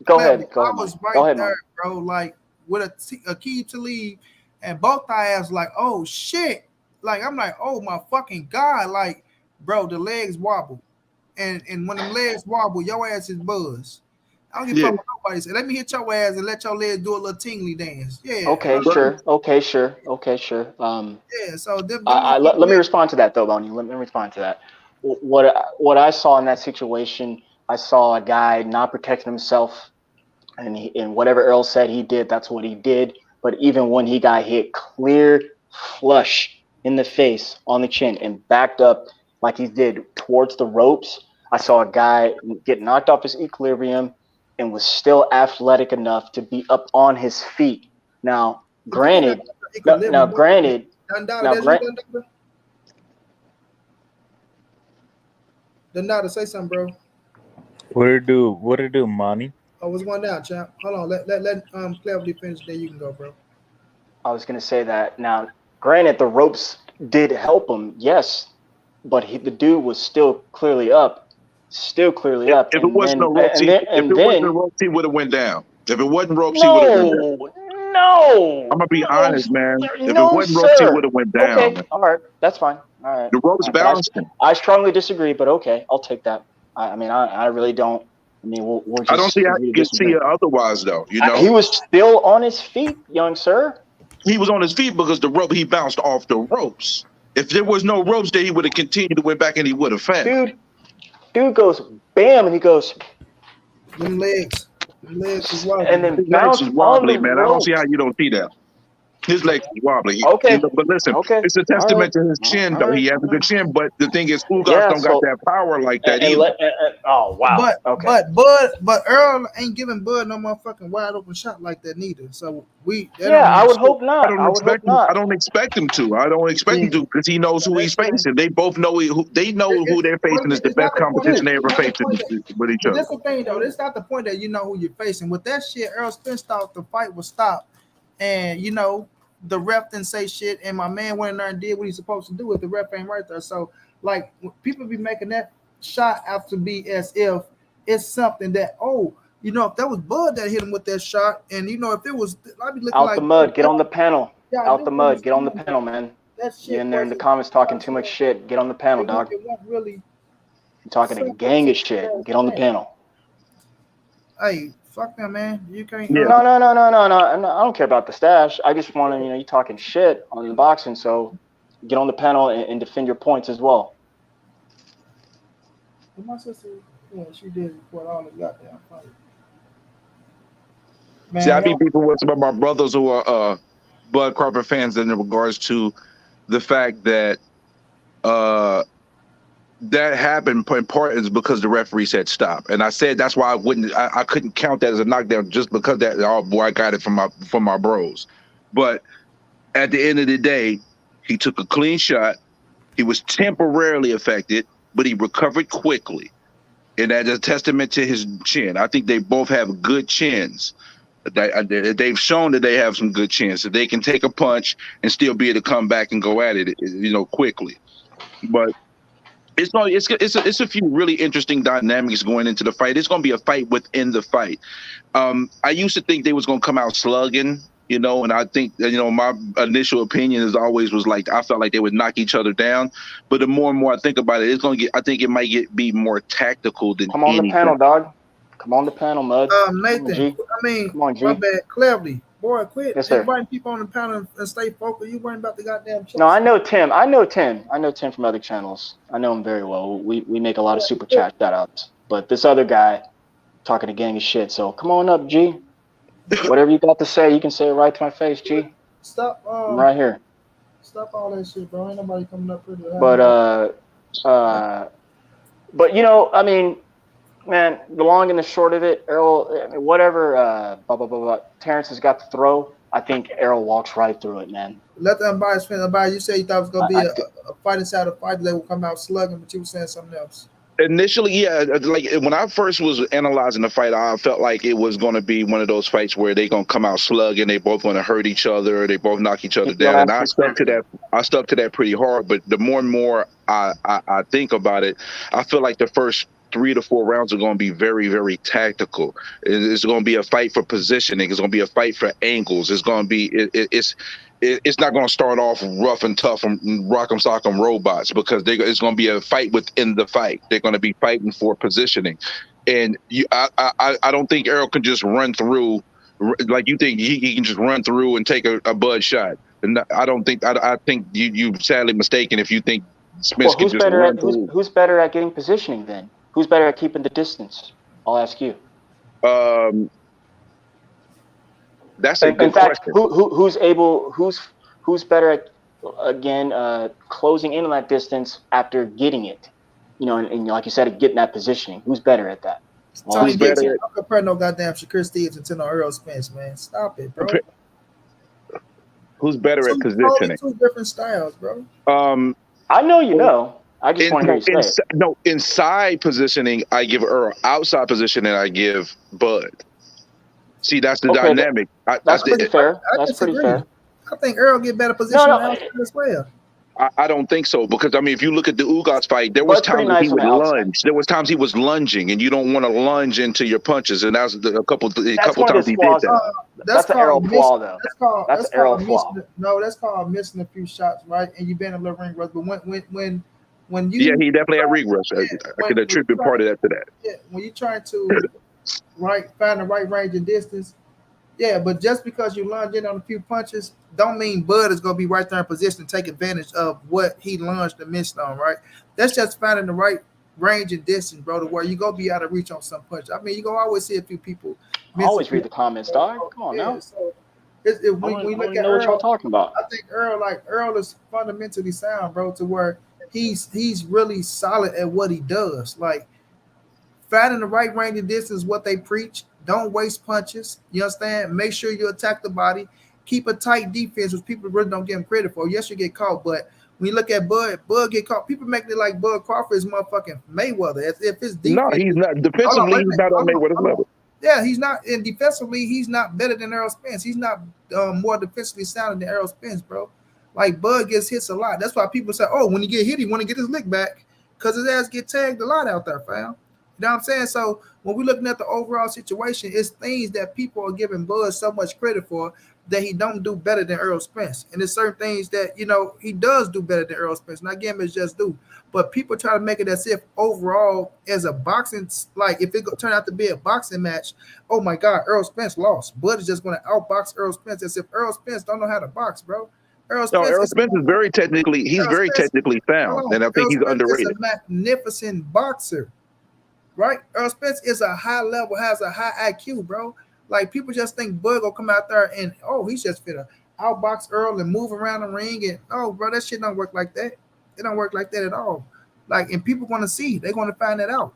Go ahead. I was right there, bro. Like with a key to leave, and both eyes like, oh shit. Like I'm like, oh my fucking god. Like, bro, the legs wobble, and when the legs wobble, your ass is buzzed. I don't give a fuck what nobody said. Let me hit your ass and let your legs do a little tingly dance. Yeah. Okay, sure. Yeah. So let me respond to that though, Bonnie. Let me respond to that. What I saw in that situation, I saw a guy not protecting himself, and whatever Errol said he did, that's what he did. But even when he got hit clear flush in the face on the chin and backed up like he did towards the ropes, I saw a guy get knocked off his equilibrium and was still athletic enough to be up on his feet. Now, granted. Donata, say something, bro. What it do, Monty? Oh, it's one down, champ. Hold on. Let Cleverly finish. Then you can go, bro. I was gonna say that now. Granted, the ropes did help him, yes, but the dude was still clearly up, If it wasn't no ropes, he would have went down. If it wasn't ropes, he would have went down. No, I'm gonna be honest, man. sir, If it no, wasn't ropes, he sir. would have went down. Okay, Man. all right, that's fine. All right, The ropes balanced him. I strongly disagree, but okay, I'll take that. I mean, I really don't. I mean, we'll just. I don't see how you can see it otherwise, though. You know, he was still on his feet, young sir. He was on his feet because he bounced off the ropes. If there was no ropes there, he would have continued to went back and he would have fell. Dude goes bam, and he goes. Them legs is wobbly. And then his bounce legs is wobbly, on the man. rope. I don't see how you don't see that. His legs is wobbly. Okay. But listen, it's a testament to his chin, though. He has a good chin, but the thing is, Ugas don't got that power like that either. Oh wow. But Earl ain't giving Bud no motherfucking wide open shot like that neither. So I would hope not. I don't expect him to. I don't expect him to because he knows who he's facing. They both know who they're facing is the best competition they ever faced with each other. That's the thing, though. It's not the point that you know who you're facing. With that shit, Errol Spence thought the fight was stopped, and the ref didn't say shit, and my man went in there and did what he's supposed to do if the ref ain't right there. So, like, people be making that shot out to be as if it's something that, if that was Bud that hit him with that shot, and if it was, I'd be looking out like the mud, get on the panel. Yeah, out the mud, get on the panel, man. That shit You're in there in the comments talking too much shit. Get on the panel, dog. It wasn't really. You're talking a gang of shit. Get on the panel. Hey, fuck that, man. You can't. No. I don't care about the stash. I just want to, you talking shit on the boxing, so get on the panel and defend your points as well. My sister, she did report all the goddamn fight. Man, see, I be people with some of my brothers who are Bud Crawford fans in regards to the fact that that happened in part is because the referee said stop, and I said that's why I couldn't count that as a knockdown just because that I got it from my bros. But at the end of the day, he took a clean shot. He was temporarily affected, but he recovered quickly, and that is a testament to his chin. I think they both have good chins. They've shown that they have some good chins, that they can take a punch and still be able to come back and go at it, quickly. But it's a few really interesting dynamics going into the fight. It's going to be a fight within the fight. I used to think they was going to come out slugging, and I think that, my initial opinion was like, I felt like they would knock each other down. But the more and more I think about it, I think it might be more tactical than Come on anything. The panel, dog. Come on the panel, Mud. Nathan, come on, G. My bad. Cleverly. Boy, quit inviting people on the panel and stay focused. You worrying about the goddamn chest. No, I know Tim. I know Tim from other channels. I know him very well. We make a lot of super chat shout outs. But this other guy talking a gang of shit. So come on up, G. Whatever you got to say, you can say it right to my face, G. Stop. I'm right here. Stop all that shit, bro. Ain't nobody coming up pretty. But I mean, man, the long and the short of it, Errol, I mean, whatever Terence has got to throw, I think Errol walks right through it, man. Let the unbiased fan, you say you thought it was going to be a fight inside a fight, they will come out slugging, but you were saying something else. Initially, yeah, like when I first was analyzing the fight, I felt like it was going to be one of those fights where they're going to come out slugging, they both going to hurt each other, they both knock each other down, and I stuck to that pretty hard. But the more and more I think about it, I feel like the first 3 to 4 rounds are going to be very, very tactical. It's going to be a fight for positioning. It's going to be a fight for angles. It's going to be it's not going to start off rough and tough and rock'em sock'em robots, because it's going to be a fight within the fight. They're going to be fighting for positioning, and I don't think Errol can just run through like you think he can just run through and take a Bud shot. And I don't think I think you sadly mistaken if you think Spence can just run through. Who's better at getting positioning then? Who's better at keeping the distance? I'll ask you. That's a good question. Who's better at closing in on that distance after getting it? And like you said, getting that positioning. Who's better at that? Tony Dixon. Don't compare no goddamn Shakur Stevenson to no Errol Spence, man. Stop it, bro. Who's better at positioning? Two different styles, bro. I know you know. I just want to hear you say it. No, inside positioning, I give Errol. Outside positioning, I give Bud. See, that's the Okay, dynamic. that's pretty fair. I That's pretty disagree. fair. I think Errol get better No, position than no, Elston as well. I don't think so, because I mean, if you look at the Ugas fight, there was Bud's pretty times that he nice on would the outside. lunge. There was times he was lunging, and you don't want to lunge into your punches. And that's a couple That's one of times his he did flaws, that. though. That's an Errol flaw, though. That's an Errol flaw. No, that's called missing a few shots, right? And you've been a little ring rust. But when you Yeah, he definitely had regress. I can attribute part of that to that. Yeah, when you're trying to find the right range and distance. Yeah, but just because you lunge in on a few punches, don't mean Bud is gonna be right there in position to take advantage of what he lunged and missed on, right? That's just finding the right range and distance, bro, to where you gonna be out of reach on some punch. I mean, you gonna always see a few people. Always read the comments, dog. Come on now. So when we look at know what y'all Errol, talking about. I think Errol is fundamentally sound, bro, to where he's really solid at what he does. Like finding the right range and distance is what they preach. Don't waste punches. You understand? Make sure you attack the body. Keep a tight defense, which people really don't give him credit for. Yes, you get caught, but when you look at Bud get caught. People making it like Bud Crawford is motherfucking Mayweather. If his defense, No, he's not. Defensively, he's not on Mayweather's level. Yeah, he's not. And defensively, he's not better than Errol Spence. He's not more defensively sound than Errol Spence, bro. Like Bud gets hits a lot. That's why people say, "Oh, when he get hit, he want to get his lick back," because his ass get tagged a lot out there, fam. You know what I'm saying? So when we're looking at the overall situation, it's things that people are giving Bud so much credit for that he don't do better than Errol Spence. And there's certain things that, he does do better than Errol Spence. Not give him his just do. But people try to make it as if overall as a boxing, like if it turn out to be a boxing match, oh my God, Errol Spence lost. Bud is just going to outbox Errol Spence as if Errol Spence don't know how to box, bro. Errol Spence is very technically, technically sound, and I think he's underrated. He's a magnificent boxer. Right? Errol Spence is a high level, has a high IQ, bro. Like people just think Bud gonna come out there and he's just finna outbox Earl and move around the ring and bro, that shit don't work like that. It don't work like that at all. Like, and people gonna see, they're gonna find that out.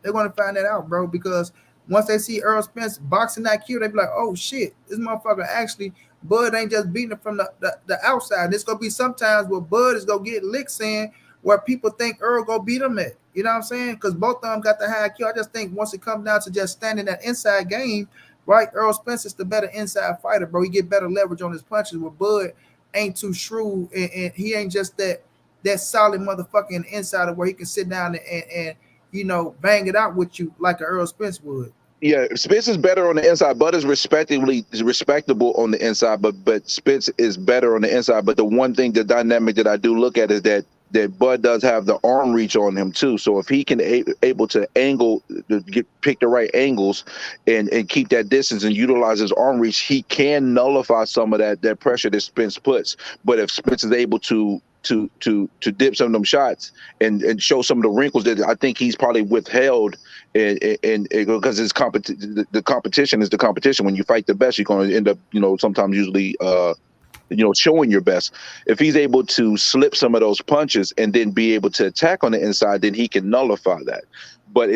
They're gonna find that out, bro, because once they see Errol Spence boxing IQ, they be like, oh shit, this motherfucker actually Bud ain't just beating it from the outside. It's gonna be sometimes where Bud is gonna get licks in where people think Earl gonna beat him at. You know what I'm saying? Because both of them got the high IQ. I just think once it comes down to just standing that inside game, right? Errol Spence is the better inside fighter, bro. He get better leverage on his punches. Where Bud ain't too shrewd, and he ain't just that solid motherfucking insider where he can sit down and bang it out with you like a Errol Spence would. Yeah, Spence is better on the inside. Bud is respectable on the inside, but Spence is better on the inside. But the one thing, the dynamic that I do look at is that Bud does have the arm reach on him too. So if he can able to pick the right angles and keep that distance and utilize his arm reach, he can nullify some of that pressure that Spence puts. But if Spence is able to dip some of them shots and show some of the wrinkles that I think he's probably withheld, and because the competition is the competition. When you fight the best, you're going to end up, sometimes usually showing your best. If he's able to slip some of those punches and then be able to attack on the inside, then he can nullify that. But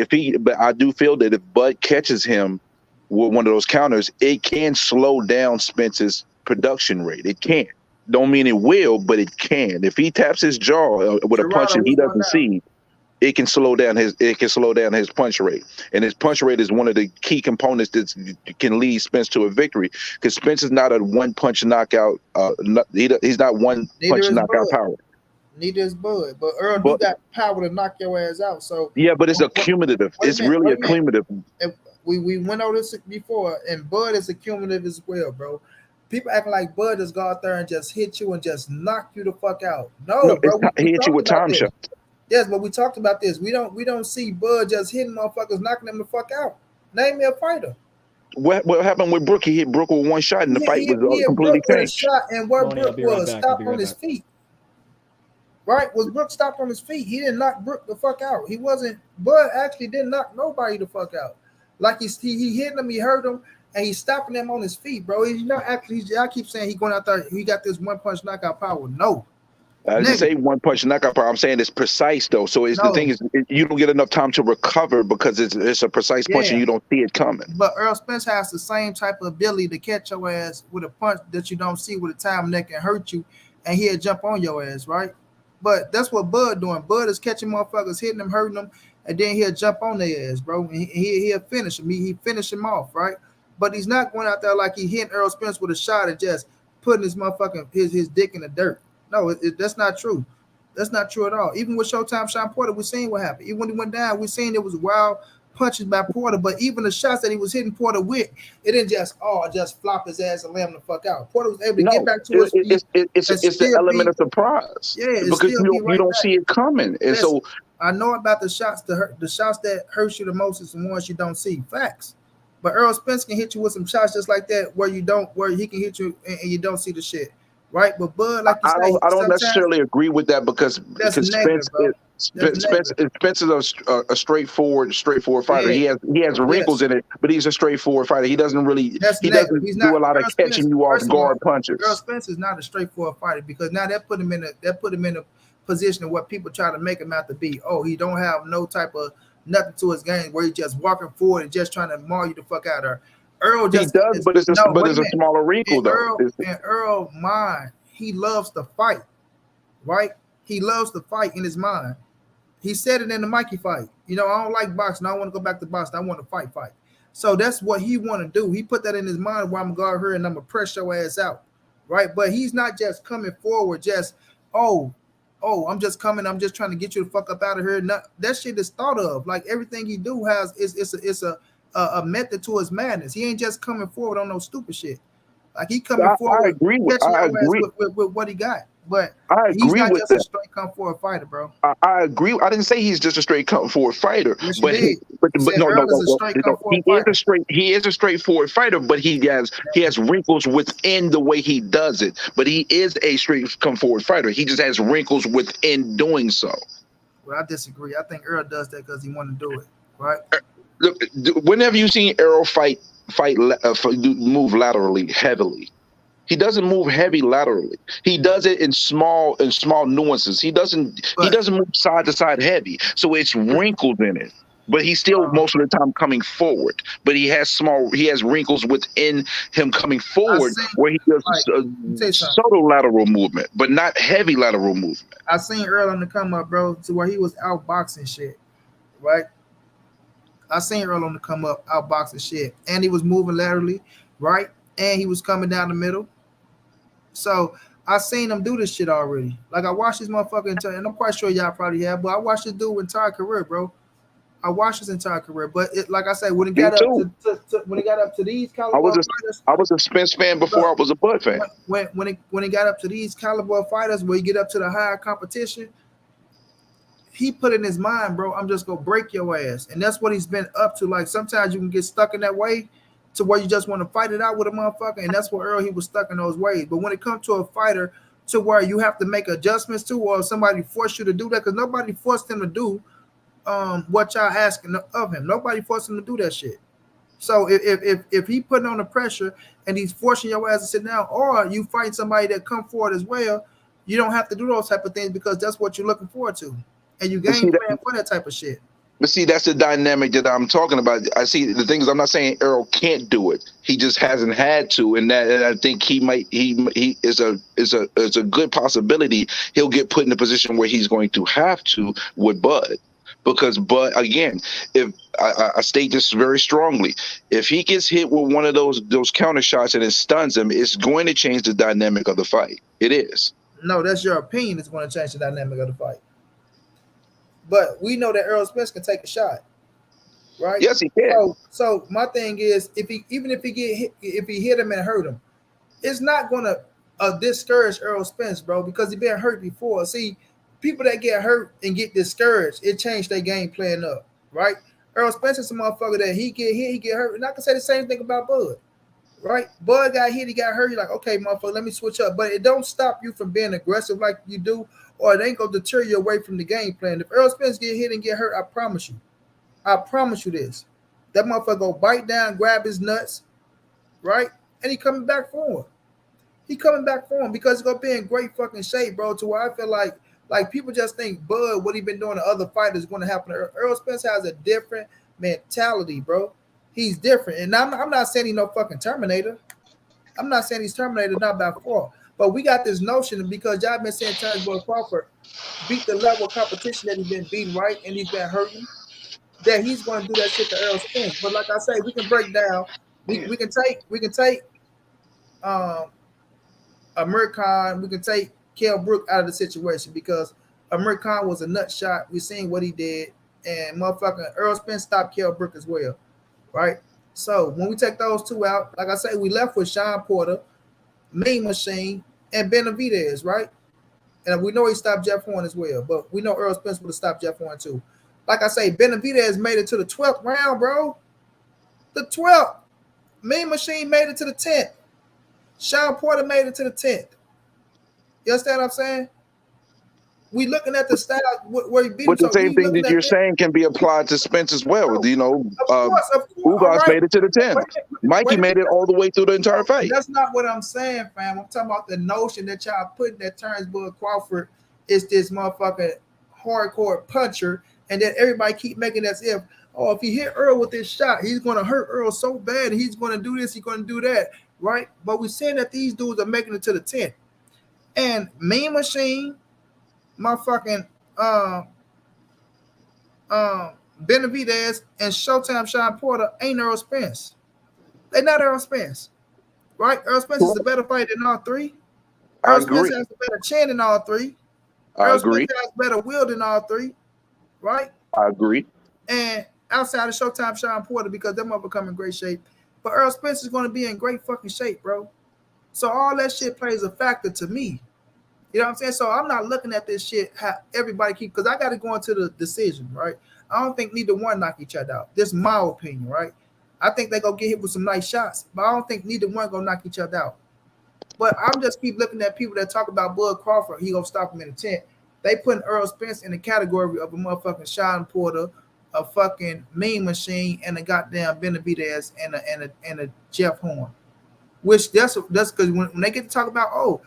I do feel that if Bud catches him with one of those counters, it can slow down Spence's production rate. It can. Don't mean it will, but it can. If he taps his jaw with a punch that he doesn't see, it can slow down his punch rate. And his punch rate is one of the key components that can lead Spence to a victory, because Spence is not a one punch knockout. He's not one punch knockout power. Neither is Bud, but Earl do got power to knock your ass out. So yeah, but it's accumulative. It's really accumulative. We went over this before, and Bud is accumulative as well, bro. People acting like Bud just go out there and just hit you and just knock you the fuck out. No, bro. He hit you with time shots. Yes, but we talked about this. We don't see Bud just hitting motherfuckers, knocking them the fuck out. Name me a fighter. What happened with Brook? He hit Brook with one shot, and the fight was completely changed. Shot, and where Brook was stopped on his feet. Right? Was Brook stopped on his feet? He didn't knock Brook the fuck out. He wasn't. Bud actually didn't knock nobody the fuck out. Like he hit him, he hurt him, and he's stopping them on his feet, bro. He's not actually. I keep saying he's going out there. He got this one punch knockout power. No. I didn't say one punch knockout power. I'm saying it's precise though. So the thing is, you don't get enough time to recover because it's a precise punch and you don't see it coming. But Errol Spence has the same type of ability to catch your ass with a punch that you don't see with a time that can hurt you, and he'll jump on your ass, right? But that's what Bud doing. Bud is catching motherfuckers, hitting them, hurting them, and then he'll jump on their ass, bro. And he'll finish them. He finish him off, right? but he's not going out there like he hitting Errol Spence with a shot and just putting his motherfucking his dick in the dirt. No, that's not true. That's not true at all. Even with Showtime Sean Porter, we seen what happened. Even when he went down, we seen it was wild punches by Porter. But even the shots that he was hitting Porter with, it didn't just flop his ass and lam the fuck out. Porter was able to get back to his feet. It's the element of surprise. Yeah, because you don't see it coming, and so I know about the shots. The shots that hurt you the most is the ones you don't see. Facts. But Errol Spence can hit you with some shots just like that, where he can hit you and you don't see the shit. Right, but Bud, like you say, I don't necessarily agree with that because negative, Spence is a straightforward fighter. Yeah. He has wrinkles in it, but he's a straightforward fighter. He doesn't do a lot of catching you off guard punches. Errol Spence is not a straightforward fighter because now that put him in a position of what people try to make him out to be. Oh, he don't have no type of nothing to his game where he's just walking forward and just trying to maul you the fuck out of her. Earl just does, but it's a smaller wrinkle though. Earl mind, he loves to fight, right? He loves to fight in his mind. He said it in the Mikey fight. I don't like boxing. I don't want to go back to boxing. I want to fight. So that's what he want to do. He put that in his mind where I'm going to guard her and I'm going to press your ass out, right? But he's not just coming forward just, I'm just coming. I'm just trying to get you the fuck up out of here. That shit is thought of. Like everything he do it's a method to his madness. He ain't just coming forward on no stupid shit. Like he coming forward. I agree with what he got. But I he's agree not with just that. a straight come forward fighter, bro. I agree. I didn't say he's just a straight come forward fighter, Yes, but he is a straightforward fighter. But he has wrinkles within the way he does it. But he is a straight come forward fighter. He just has wrinkles within doing so. Well, I disagree. I think Errol does that because he want to do it, right? Look, whenever you seen Errol move laterally heavily, he doesn't move heavy laterally. He does it in small nuances. He doesn't move side to side heavy. So it's wrinkles in it. But he's still most of the time coming forward. But he has wrinkles within him coming forward where he does subtle lateral movement, but not heavy lateral movement. I seen Errol on the come up, bro, to where he was outboxing shit, right? I seen Errol on the come up, outboxing shit, and he was moving laterally, right? And he was coming down the middle. So I seen him do this shit already. Like I watched this motherfucker and I'm quite sure y'all probably have, but I watched this dude entire career, bro. I watched his entire career, but like I said, when he got up to these caliber fighters, I was a Spence fan before I was a Bud fan. When he got up to these caliber fighters, where you get up to the higher competition, he put in his mind, bro, I'm just gonna break your ass, and that's what he's been up to. Like sometimes you can get stuck in that way to where you just want to fight it out with a motherfucker, and that's where Earl, he was stuck in those ways. But when it comes to a fighter to where you have to make adjustments to, or somebody force you to do that, because nobody forced him to do what y'all asking of him. Nobody forced him to do that shit. So if he putting on the pressure and he's forcing your ass to sit down, or you fight somebody that come forward as well, you don't have to do those type of things because that's what you're looking forward to, and you game plan for that type of shit. But see, that's the dynamic that I'm talking about. I see the thing is, I'm not saying Errol can't do it. He just hasn't had to, and I think he is a good possibility. He'll get put in a position where he's going to have to with Bud, because Bud, again, if I state this very strongly, if he gets hit with one of those counter shots and it stuns him, it's going to change the dynamic of the fight. It is. No, that's your opinion. It's going to change the dynamic of the fight. But we know that Errol Spence can take a shot, right? Yes, he can. So my thing is, if he hit him and hurt him, it's not going to discourage Errol Spence, bro, because he been hurt before. See, people that get hurt and get discouraged, it changed their game plan up, right? Errol Spence is a motherfucker that he get hit, he get hurt, and I can say the same thing about Bud, right? Bud got hit, he got hurt. You're like, okay, motherfucker, let me switch up, but it don't stop you from being aggressive like you do. Or it ain't gonna deter you away from the game plan. If Errol Spence get hit and get hurt, I promise you this. That motherfucker go bite down, grab his nuts, right? And he coming back for him. He coming back for him because he's gonna be in great fucking shape, bro. To where I feel like people just think Bud, what he been doing to other fighters is gonna happen. Errol Spence has a different mentality, bro. He's different. And I'm not saying he's no fucking Terminator. I'm not saying he's Terminator, not by far. But we got this notion because y'all been saying Terence Crawford beat the level of competition that he's been beating, right? And he's been hurting, that he's going to do that shit to Errol Spence. But like I say, we can break down We can take Amir Khan, we can take Kell Brook out of the situation because Amir Khan was a nut shot. We seen what he did, and motherfucking Errol Spence stopped Kell Brook as well, right? So when we take those two out, like I say, we left with Sean Porter, Mean Machine, and Benavidez, right? And we know he stopped Jeff Horn as well, but we know Errol Spence would have stopped Jeff Horn too. Like I say, Benavidez made it to the 12th round, bro. The 12th. Mean Machine made it to the 10th. Sean Porter made it to the 10th. You understand what I'm saying? We looking at the style where he beat him. But the same thing that you're saying can be applied to Spence as well. You know, Ugas made it to the 10th. Mikey made it all the way through the entire fight. That's not what I'm saying, fam. I'm talking about the notion that y'all putting that Terence Bud Crawford is this motherfucking hardcore puncher, and then everybody keep making as if, oh, if he hit Errol with this shot, he's going to hurt Errol so bad. He's going to do this. He's going to do that, right? But we're saying that these dudes are making it to the 10th. And Mean Machine, motherfucking Benavidez, and Showtime Sean Porter ain't Errol Spence. They're not Errol Spence, right? Errol Spence is a better fighter than all three. Errol Spence has a better chin than all three. Errol Spence has better will than all three, right? I agree. And outside of Showtime Sean Porter, because them motherfuckers come in great shape, but Errol Spence is going to be in great fucking shape, bro. So all that shit plays a factor to me. You know what I'm saying? So I'm not looking at this shit how everybody keep, because I got to go into the decision, right? I don't think neither one knock each other out. This is my opinion, right? I think they go get hit with some nice shots, but I don't think neither one gonna knock each other out. But I'm just keep looking at people that talk about Bud Crawford. He gonna stop him in the 10th. They putting Errol Spence in the category of a motherfucking Sean Porter, a fucking Mean Machine, and a goddamn Benavidez and a Jeff Horn. Which that's because when they get to talk about, oh,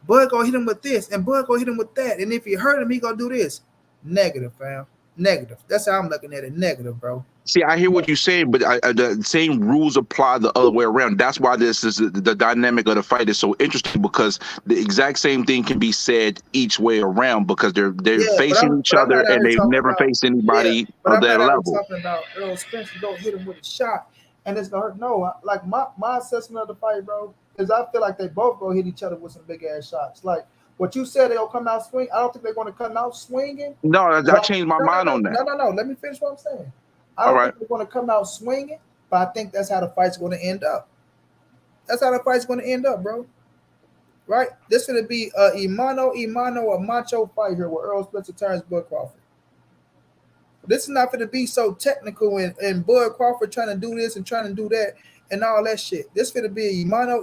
Bud gonna hit him with this and Bud gonna hit him with that, and if he hurt him, he gonna do this. Negative, fam. Negative. That's how I'm looking at it. Negative, bro. See, I hear what you're saying, but the same rules apply the other way around. That's why this is the dynamic of the fight is so interesting, because the exact same thing can be said each way around, because they're facing each other and they've never faced anybody of that level. I'm talking about Errol Spence go hit him with a shot and it's gonna hurt. No, like my assessment of the fight, bro, is I feel like they both go hit each other with some big ass shots. Like what you said, they'll come out swing. I don't think they're going to come out swinging. No, I changed my mind on that. No. Let me finish what I'm saying. I don't think they're going to come out swinging, but I think that's how the fight's going to end up. That's how the fight's going to end up, bro. Right? This is going to be a a macho fight here with Errol Spence and Terence Bud Crawford. This is not going to be so technical and Bud Crawford trying to do this and trying to do that and all that shit. This is going to be a mano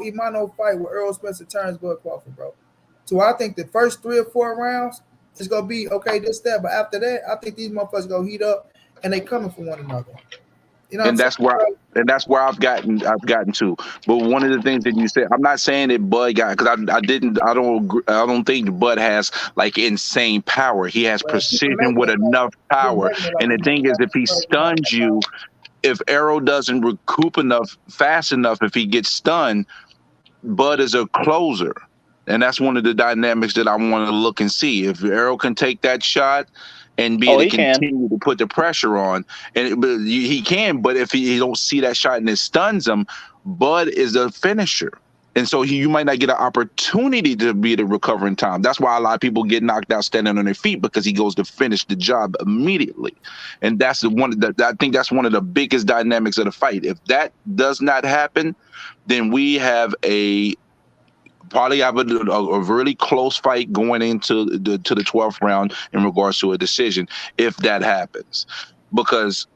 fight with Errol Spence and Terence Bud Crawford, bro. So I think the first 3 or 4 rounds is gonna be okay, this, that. But after that, I think these motherfuckers gonna heat up and they coming for one another. You know, and that's where I've gotten to. But one of the things that you said, I'm not saying that Bud got, because I don't think Bud has like insane power. He has precision with enough power. And the thing is, if he stuns you, if Errol doesn't recoup fast enough, if he gets stunned, Bud is a closer. And that's one of the dynamics that I want to look and see. If Errol can take that shot and be able to continue to put the pressure on, he can. But if he don't see that shot and it stuns him, Bud is a finisher, and so you might not get an opportunity to be able to recover in time. That's why a lot of people get knocked out standing on their feet, because he goes to finish the job immediately. And that's I think that's one of the biggest dynamics of the fight. If that does not happen, then we have probably have a really close fight going into the 12th round in regards to a decision, if that happens, because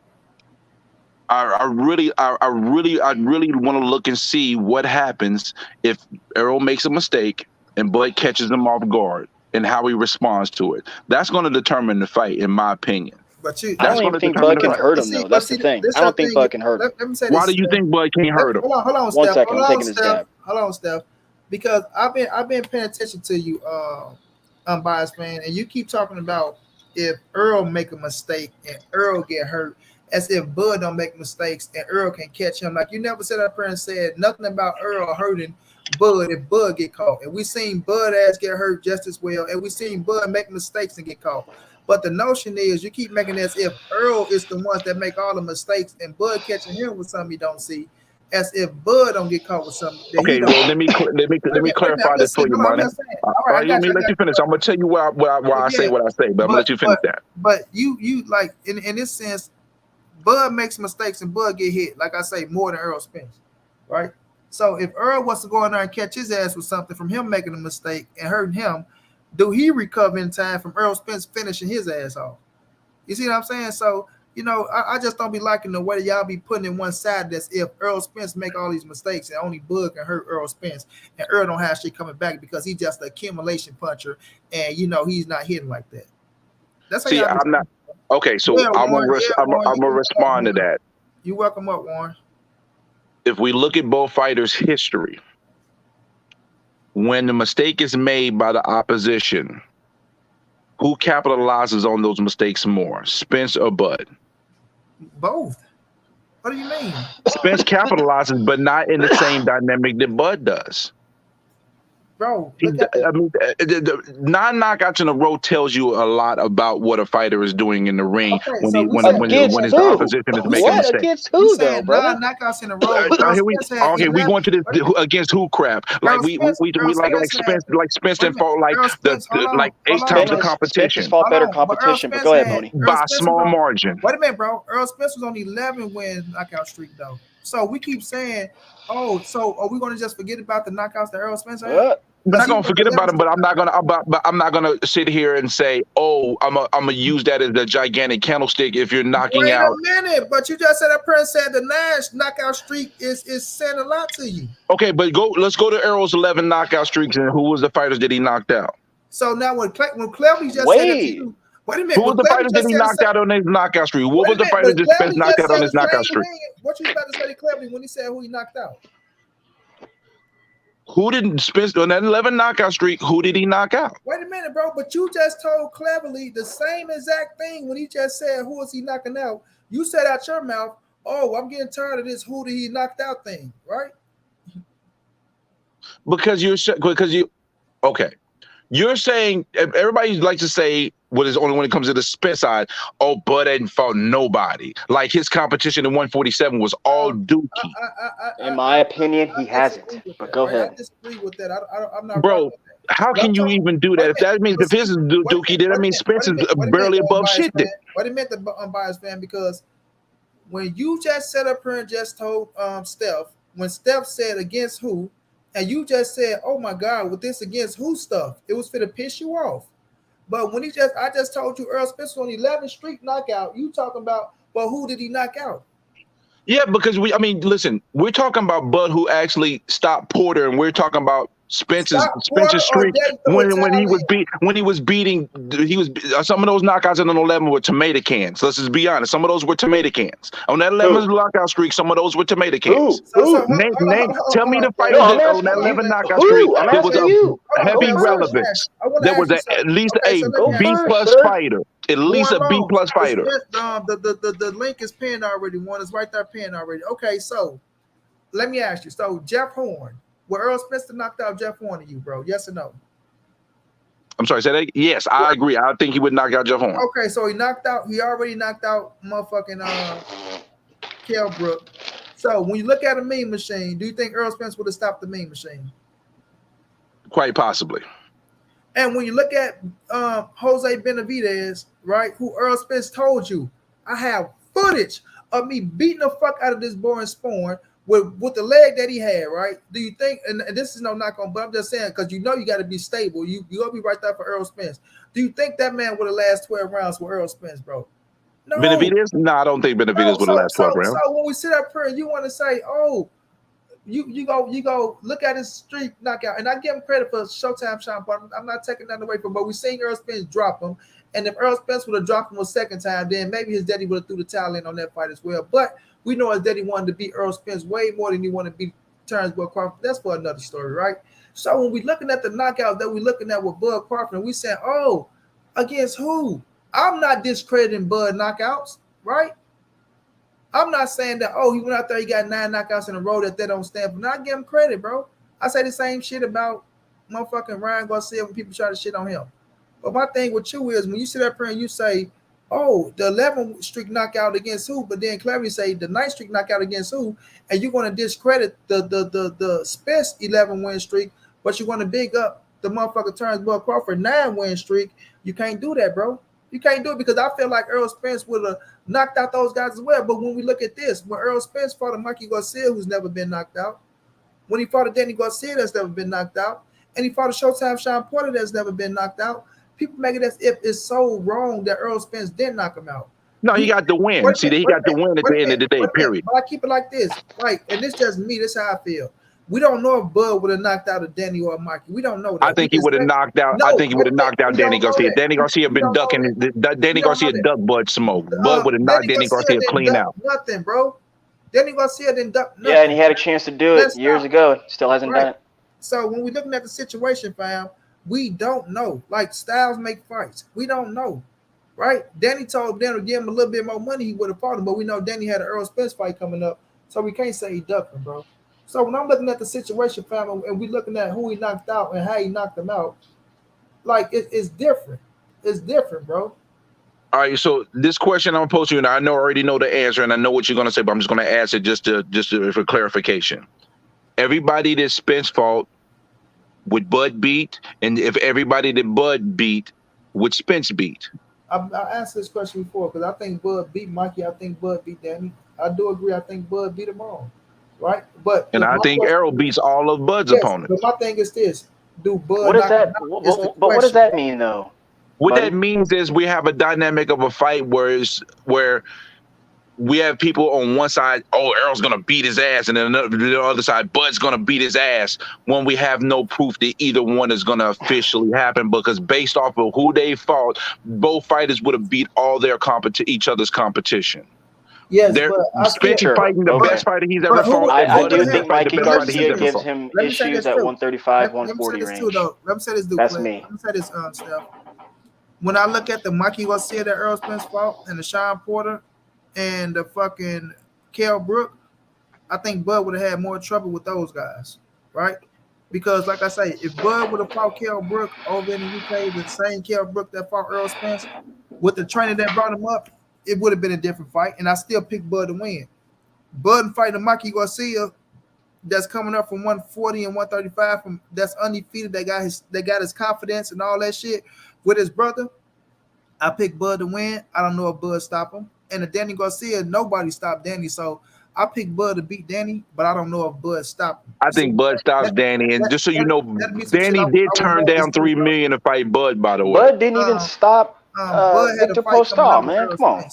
I really want to look and see what happens if Errol makes a mistake and Bud catches him off guard and how he responds to it. That's going to determine the fight, in my opinion. But I don't even think Bud can hurt him, though. That's the thing. I don't think Bud can hurt him. Let me say Why do you think Bud can't hurt him? Hold on, One second, I'm taking his jab. Hold on, Steph. Because I've been paying attention to you, unbiased fan, and you keep talking about if Errol make a mistake and Errol get hurt, as if Bud don't make mistakes and Errol can catch him. Like you never said up here and said nothing about Errol hurting Bud if Bud get caught. And we seen Bud ass get hurt just as well, and we seen Bud make mistakes and get caught. But the notion is you keep making it as if Errol is the ones that make all the mistakes and Bud catching him with something you don't see. as if Bud don't get caught with something that he Okay, don't. well, let me clarify I'm this just for saying. you, Hold on, I'm money. just saying. All All right, I right, let got me you. let you finish. I'm gonna tell you why I say Yeah, what I say, but I'm gonna let you finish that. but you like in this sense, Bud makes mistakes and Bud get hit. Like I say, more than Errol Spence, right? So if Earl was to go in there and catch his ass with something from him making a mistake and hurting him, do he recover in time from Errol Spence finishing his ass off? You see what I'm saying? So, I just don't be liking the way y'all be putting in one side that's if Earl Spence make all these mistakes and only Bud can hurt Earl Spence and Earl don't have shit coming back because he's just an accumulation puncher and he's not hitting like that. That's how See, y'all be I'm not okay. So Yeah, Warren. Yeah, Warren. I'm gonna respond to that. You welcome up, Warren. If we look at both fighters' history, when the mistake is made by the opposition, who capitalizes on those mistakes more, Spence or Bud? Both. What do you mean? Spence capitalizes, but not in the same dynamic that Bud does. Bro, look at I mean, the 9 knockouts in a row tells you a lot about what a fighter is doing in the ring when his opposition is making What? mistakes. Against who, though, saying brother? 9 knockouts in a row. Here we going to this against who crap? Like we like Spence and fought like like 8 times the Spence has competition fought better competition, but go ahead, Mooney. by a small margin. Wait a minute, bro. Earl Spence was on 11 win knockout streak though. So we keep saying, oh, so are we going to just forget about the knockouts that Earl Spence had? We're not gonna forget about him, but I'm not gonna sit here and say, "Oh, I'm gonna use that as a gigantic candlestick." If you're knocking out, wait a minute, but you just said that person said the Nash knockout streak is saying a lot to you. Okay, but let's go to Errol's 11 knockout streaks and who was the fighters that he knocked out. So now when Clevy just said it to you, wait a minute, who was the fighters that he knocked out on his knockout streak? What was the fighters that Spence knocked out on his knockout streak? What you about to say to Clevy when he said who he knocked out? Who did Spence on that 11 knockout streak? Who did he knock out? Wait a minute, bro. But you just told Cleverly the same exact thing when he just said, "Who is he knocking out?" You said out your mouth, "Oh, I'm getting tired of this. Who did he knocked out thing?" Right? Because you're saying everybody likes to say what is only when it comes to the Spence side. Oh, Bud hadn't fought nobody. Like his competition in 147 was all Dookie. In my opinion, he hasn't. But go ahead. I disagree with that. I'm not. Bro, how can you even do that? If that means if his is Dookie, then that means Spence is barely above shit. What it meant the unbiased fan, because when you just set up here and just told Steph, when Steph said against who, and you just said, "Oh my God, with this against who stuff," it was for to piss you off. But when I just told you Earl Spence on 11 streak knockout, you talking about, well, who did he knock out? Yeah, because listen, we're talking about Bud who actually stopped Porter, and we're talking about Spence's streak when he was beating some of those knockouts in the 11 were tomato cans. Let's just be honest. Some of those were tomato cans. On that 11 knockout streak, some of those were tomato cans. Tell me the fighters on that 11 knockout streak that was a heavy relevance. There was at least a B+ fighter. At least a B+ fighter. The link is pinned already. One is right there pinned already. Okay, so let me ask you. So Jeff Horn, will Earl Spence knocked out Jeff Horn to you, bro? Yes or no? I'm sorry, say that? Yes, I agree. I think he would knock out Jeff Horn. Okay, so he already knocked out motherfucking Kell Brook. So when you look at a meme machine, do you think Earl Spence would have stopped the meme machine? Quite possibly. And when you look at Jose Benavidez, right, who Earl Spence told you, I have footage of me beating the fuck out of this boring Spawn with the leg that he had, right? Do you think, and this is no knock on, but I'm just saying, because you got to be stable. You got to be right there for Earl Spence. Do you think that man would have last 12 rounds with Earl Spence, bro? No. Benavidez? No, I don't think Benavidez would have last 12 rounds. So when we sit up here, you want to say, oh, you go look at his streak knockout, and I give him credit for Showtime shot, but I'm not taking that away from him. But we're seeing Earl Spence drop him, and if Earl Spence would have dropped him a second time, then maybe his daddy would have threw the towel in on that fight as well. But we know his daddy wanted to beat Earl Spence way more than he wanted to beat Terence Bud Crawford. That's for another story, right? So when we're looking at the knockout that we're looking at with Bud Crawford, and we saying, oh, against who? I'm not discrediting Bud knockouts, right? I'm not saying that, oh, he went out there, he got 9 knockouts in a row that don't stand for. Not give him credit, bro. I say the same shit about motherfucking Ryan Garcia when people try to shit on him. But my thing with you is when you sit up here and you say oh, the 11 streak knockout against who? But then Clevery say the 9 streak knockout against who? And you're going to discredit the Spence 11 win streak, but you want to big up the motherfucker Terence Bud Crawford 9 win streak. You can't do that, bro. You can't do it because I feel like Errol Spence would have knocked out those guys as well. But when we look at this, when Errol Spence fought a Mikey Garcia, who's never been knocked out, when he fought a Danny Garcia that's never been knocked out, and he fought a Showtime Sean Porter that's never been knocked out, people make it as if it's so wrong that Errol Spence didn't knock him out. No, he got the win. See, he got the win at the end of the day, period. But I keep it like this, right? And this just me. This is how I feel. We don't know if Bud would have knocked out a Danny or a Mikey. We don't know that. I think he would have knocked out. No, I think he would have knocked out Danny Garcia. that. Danny Garcia been ducking. Danny Garcia ducked Bud smoke. Bud would have knocked Danny Garcia clean out. Nothing, bro. Danny Garcia didn't duck nothing. Yeah, and he had a chance to do it years ago. Still hasn't done it. So when we're looking at the situation, fam, we don't know. Like styles make fights. We don't know. Right? Danny told Danny to give him a little bit more money, he would have fought him. But we know Danny had an Errol Spence fight coming up. So we can't say he ducked him, bro. So when I'm looking at the situation, fam, and we looking at who he knocked out and how he knocked him out, like it's different. It's different, bro. All right, so this question I'm posing you, and I already know the answer, and I know what you're gonna say, but I'm just gonna ask it just for clarification. Everybody that Spence fought would Bud beat, and if everybody that Bud beat would Spence beat? I asked this question before because I think Bud beat Mikey. I think Bud beat Danny. I do agree. I think Bud beat them all. Right? But and I think Errol beats all of Bud's opponents. But my thing is this: do Bud? What does that? But what does that mean, though? What that means is we have a dynamic of a fight where we have people on one side, oh, Errol's gonna beat his ass, and then the other side, Bud's gonna beat his ass. When we have no proof that either one is gonna officially happen, because based off of who they fought, both fighters would have beat all their each other's competition. Yes, but Spence fighting the best fighter he's ever fought. I do think Mikey Garcia gives him issues at 135, 140 range. Let me say this, dude. That's me. Let me say this, Steph. When I look at the Mikey Garcia that Errol Spence fought and the Sean Porter and the fucking Kell Brook, I think Bud would have had more trouble with those guys, right? Because, like I say, if Bud would have fought Kell Brook over in the UK, the same Kell Brook that fought Errol Spence, with the trainer that brought him up, it would have been a different fight, and I still picked Bud to win. Bud fighting Mikey Garcia, that's coming up from 140 and 135, that's undefeated. They got his confidence and all that shit with his brother. I picked Bud to win. I don't know if Bud stopped him. And the Danny Garcia, nobody stopped Danny, so I picked Bud to beat Danny, but I don't know if Bud stopped him. I think Bud stops Danny, and just so you know, Danny did turn down $3 million to fight Bud. By the way, Bud didn't even stop Victor Postal, man. Come on.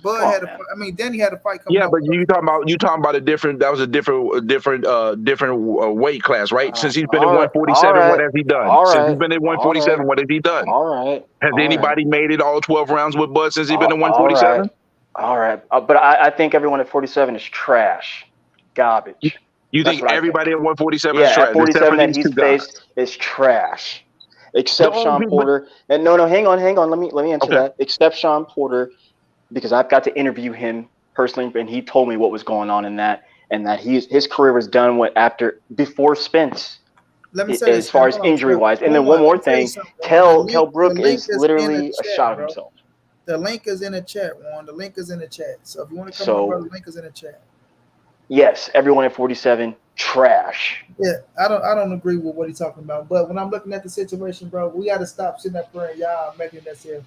Bud had a, I mean, Danny had a fight coming. Yeah, but you talking about a different. That was a different weight class, right? Since he's been at 147, what has he done? Since he's been at 147, what has he done? All right. Has anybody made it all 12 rounds with Bud since he's been at 147? All right. But I think everyone at 47 is trash, garbage. You think everybody at 147 is trash? At 47 that he's faced is trash, except Sean Porter. And no, hang on. Let me answer that. Except Sean Porter, because I've got to interview him personally, and he told me what was going on in that, and that his career was done before Spence. Let me say as far as injury wise. And then one more thing, Kell Brook is literally a shot of himself. The link is in the chat, Juan. The link is in the chat. So if you want to come over, the link is in the chat. Yes, everyone at 47, trash. Yeah, I don't agree with what he's talking about. But when I'm looking at the situation, bro, we got to stop sitting up there and y'all making this here.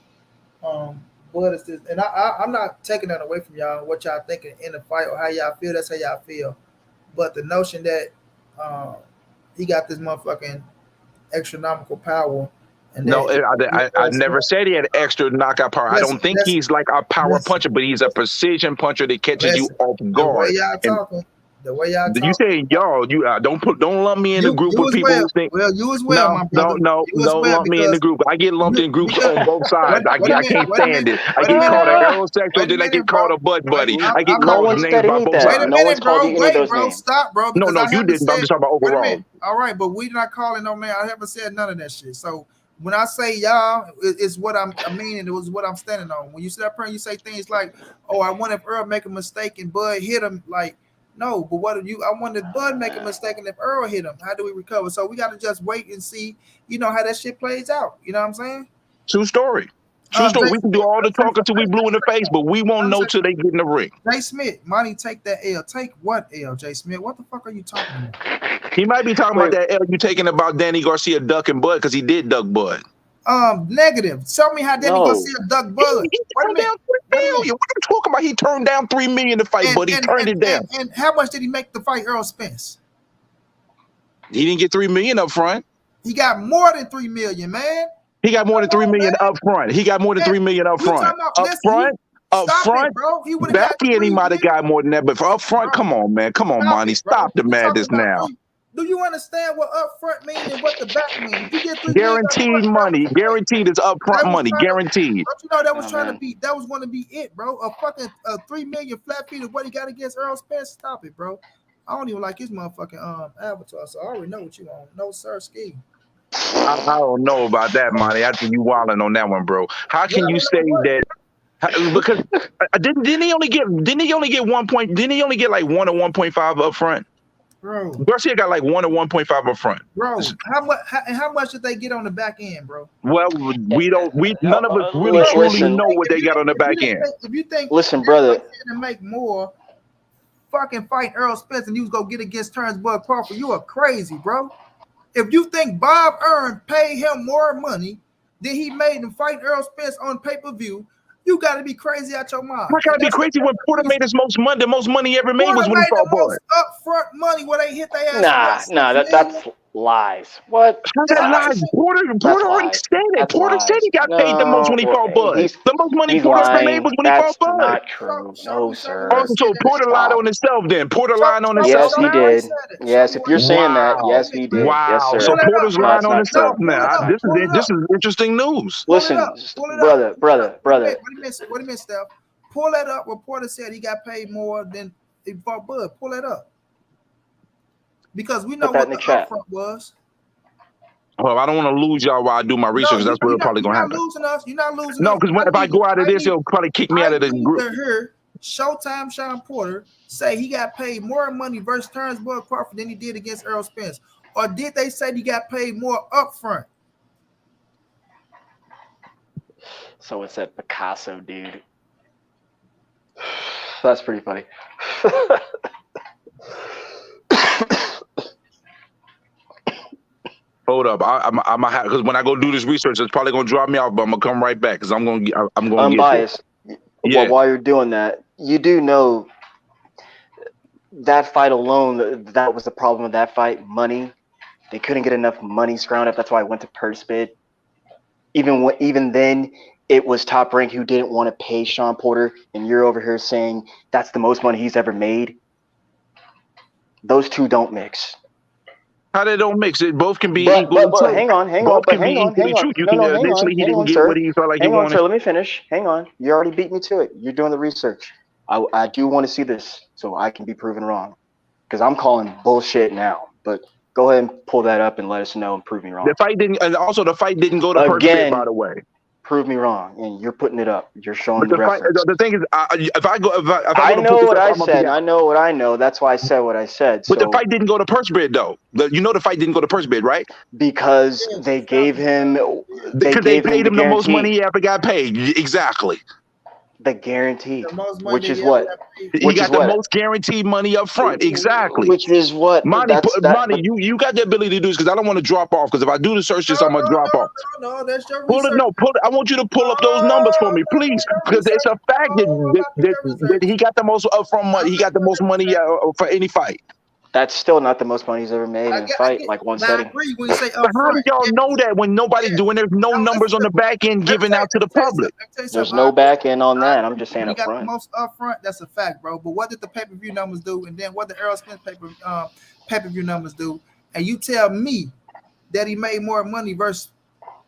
Bud is this, and I'm not taking that away from y'all. What y'all thinking in the fight or how y'all feel? That's how y'all feel. But the notion that he got this motherfucking astronomical power. No, I never said he had extra knockout power. I don't think he's like a power puncher, but he's a precision puncher that catches you off guard. The way y'all talking. You say y'all, you don't lump me in the group with people who think. Well, you as well, my brother. No, don't lump me in the group. I get lumped in groups on both sides. I can't stand it. I get called a heterosexual, then I get called a butt buddy. I get called names by both sides. Wait a minute, bro. Wait, bro. Stop, bro. No, you didn't. I'm just talking about overall. All right, but we're not calling no man. I haven't said none of that shit. So when I say y'all, it's what I mean, and it was what I'm standing on. When you sit up here and you say things like, "Oh, I wonder if Earl make a mistake and Bud hit him," like. No, but I wonder if Bud make a mistake and if Earl hit him, how do we recover? So we got to just wait and see, how that shit plays out. You know what I'm saying? True story. True story. Jay We can do Smith, all the talking till we blue in the face, but we won't know till they get in the ring. Jay Smith, money, take that L. Take what L, Jay Smith? What the fuck are you talking about? He might be talking Wait. about that L you taking about Danny Garcia ducking Bud because he did duck Bud. Negative. Tell me how Danny No. Garcia duck Bud. He Wait a turned minute. down $3 million. What are you talking about? He turned down $3 million to fight, but he turned it down. And how much did he make to fight Errol Spence? He didn't get $3 million up front. He got more than $3 million, man. He got more than $3 million up front. He got more than $3 million up front. Up front, bro. He would have back end he might have got more than that, but for up front, come on, man. Come on, Monty. Stop the madness now. Do you understand what up front means and what the back means? You get guaranteed money. Guaranteed is upfront money. Guaranteed. Don't you know that was trying to be, that was going to be it, bro? A fucking $3 million flat fee of what he got against Errol Spence. Stop it, bro. I don't even like his motherfucking avatar, so I already know what you want. No, sir, ski. I don't know about that, Monty. I think you wilding on that one, bro. How can you say that? Because didn't he only get 1 point? Didn't he only get like 1 or 1.5 up front? Bro, Garcia got like 1 or 1.5 up front. Bro, how much did they get on the back end, bro? Well, none of us really truly know what they got on the back end. If you think, listen, brother, to make more, fucking fight Errol Spence and you was gonna get against Terence Bud Crawford, you are crazy, bro. If you think Bob Earn paid him more money than he made him fight Errol Spence on pay-per-view, you got to be crazy out your mind. I gotta be crazy when Porter made his most money. The most money he ever made was when he fought Bud. Upfront money where they hit their ass. That's lies. What? How's that lies? Porter already said it. Porter said he got paid the most when he fought Bud. The most money Porter ever made was when he fought Bud. That's not true. No, sir. Oh, so Porter lied on himself then. Porter lied on himself. Yes, he did. Yes, if you're saying that, yes, he did. Wow. Yes, sir. So Porter's lying on himself now. This is interesting news. Listen, brother. What do you mean, Steph? Pull that up. Reporter said he got paid more than he fought Bud. Pull that up. Because we know what the upfront was. Well, I don't want to lose y'all while I do my research. That's what's probably going to happen. You're not losing us. No, because if I go out of this, he'll probably kick me out of the group. Here, Showtime Sean Porter say he got paid more money versus Terence Bud Crawford than he did against Errol Spence. Or did they say he got paid more upfront? So it's that Picasso dude. That's pretty funny. Hold up, I'm because when I go do this research, it's probably gonna drop me off, but I'm gonna come right back because I'm gonna unbiased. Yeah. Well, while you're doing that, you do know that fight alone. That was the problem with that fight. Money. They couldn't get enough money scrounged up. That's why I went to purse bid. Even then, it was Top Rank who didn't want to pay Sean Porter, and you're over here saying that's the most money he's ever made. Those two don't mix. How they don't mix it? Both can be equal. But hang on. No, initially he didn't get what he felt like he wanted. Sir, let me finish. Hang on. You already beat me to it. You're doing the research. I do want to see this so I can be proven wrong, because I'm calling bullshit now. But go ahead and pull that up and let us know and prove me wrong. The fight didn't go to purse bid, by the way. Prove me wrong, and you're putting it up. You're showing the reference. The thing is, I know what I said. I know what I know. That's why I said what I said. But the fight didn't go to purse bid, though. The fight didn't go to purse bid, right? Because they gave him. Because they paid him the most money he ever got paid. Exactly. The guaranteed, which is what? He got the most guaranteed money up front. Exactly. Which is what? Monty, you got the ability to do this because I don't want to drop off. Because if I do the search, I'm gonna drop off. No, that's your pull it. I want you to pull up those numbers for me, please, because it's a fact that he got the most upfront money. He got the most money for any fight. That's still not the most money he's ever made in a fight, like one setting. But how do y'all know that when nobody's doing? There's no numbers on the back end given out to the public. There's no back end on that. I'm just saying up front. The most upfront, that's a fact, bro. But what did the pay-per-view numbers do? And then what the Errol Spence pay-per-view numbers do? And you tell me that he made more money versus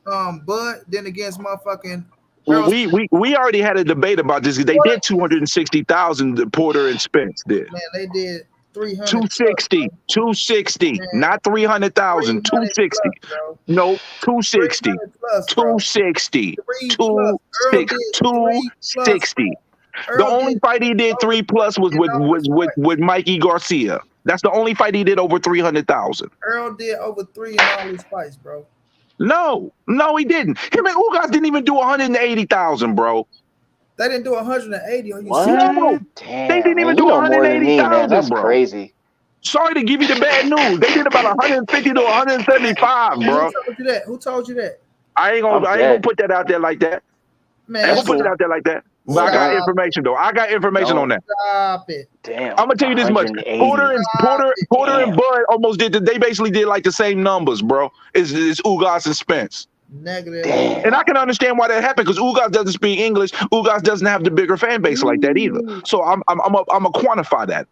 Bud than against motherfucking. We already had a debate about this. They did 260,000. Porter and Spence did. Man, they did. 260, not 300,000, 260. No, 260, 260, 260. The only fight he did 3+ was with Mikey Garcia. That's the only fight he did over 300,000. Errol did over 3 in all his fights, bro. No, he didn't. Him and Ugas didn't even do 180,000, bro. They didn't do 180. Are you What? serious? No, Damn, they didn't man. even You do know more than me, man. 180,000, That's bro. crazy. Sorry to give you the bad news. They did about 150 to 175, Who bro. told you that? Who told you that? I ain't I'm gonna dead. put that out there like that. Man, I ain't That's gonna put it cool. out there like that. But I Yeah, got don't. information though. I got information on that. stop it. Damn. I'm gonna tell you this much. 180. Porter Damn. and Bud almost did. They basically did like the same numbers, bro. It's Ugas and Spence. Negative. Damn. And I can understand why that happened because Ugas doesn't speak English. Ugas doesn't have the bigger fan base like that either. So I'm gonna quantify that.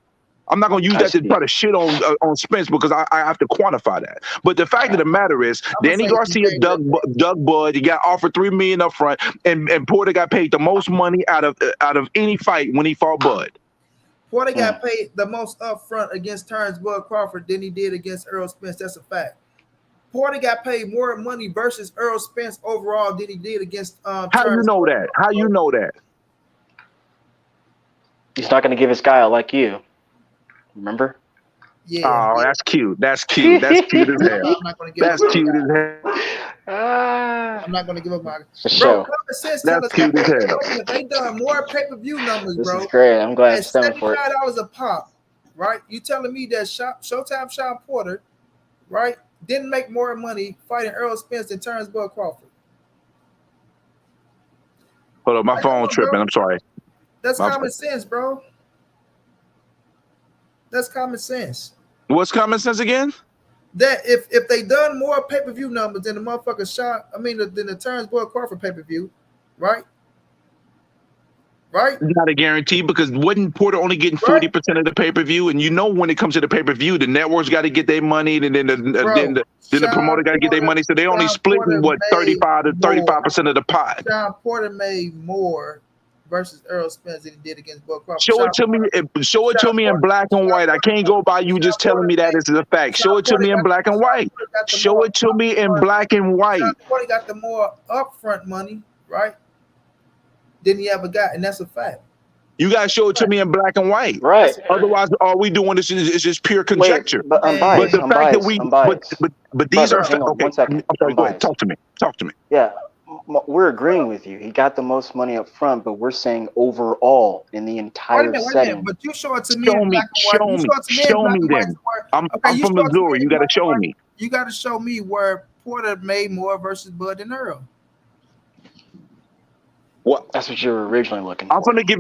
I'm not gonna use that to try to shit on Spence because I have to quantify that. But the fact of the matter is, Danny Garcia dug Bud. He got offered $3 million up front, and Porter got paid the most money out of any fight when he fought Bud. Porter got paid the most up front against Terence Bud Crawford than he did against Errol Spence. That's a fact. Porter got paid more money versus Errol Spence overall than he did against How Terence you know Bud. that? How you know that? He's not going to give his guy like you. Remember? Yeah. Oh, that's cute. That's cute. That's cute as hell. I'm not gonna give That's up cute as hell. I'm not gonna give up my Show. common sense tell That's us cute as hell. if they done more pay-per-view numbers, This bro. is great. I'm glad At I'm stemming for it. $75 a pop, right? You telling me that Showtime Sean Porter, right, didn't make more money fighting Errol Spence than Terence Bud Crawford? Hold on, my phone tripping. Bro. I'm sorry. That's common sense, bro. That's common sense. What's common sense again? That if they done more pay-per-view numbers than the motherfucker than the Terence Bud Crawford pay-per-view, right? Right? Not a guarantee because wasn't Porter only getting 40% of the pay-per-view? And you know when it comes to the pay-per-view, the networks got to get their money, and then the promoter got to get their money. So they only splitting 35 to 35% of the pot. Sean Porter made more versus Errol Spence than he did against Bud Crawford. Show it to me in black and white. I can't go by you just telling me that is a fact. Show it to me in black and white. Show it to me in black and white. Sean Porter got the more upfront money, right? Than he ever got, and that's a fact. You gotta show it to me in black and white, right? Otherwise, all we doing is just pure conjecture. Wait, but I'm biased. But the fact that we, but these are. Okay, 1 second. I'm sorry. Go ahead. Talk to me. Yeah, we're agreeing with you. He got the most money up front, but we're saying overall in the entire setting. But you show it to me in black and white. Show me then. I'm from Missouri. You gotta show me. You gotta show me where Porter made more versus Bud than Errol. What? That's what you were originally looking for. I'm gonna give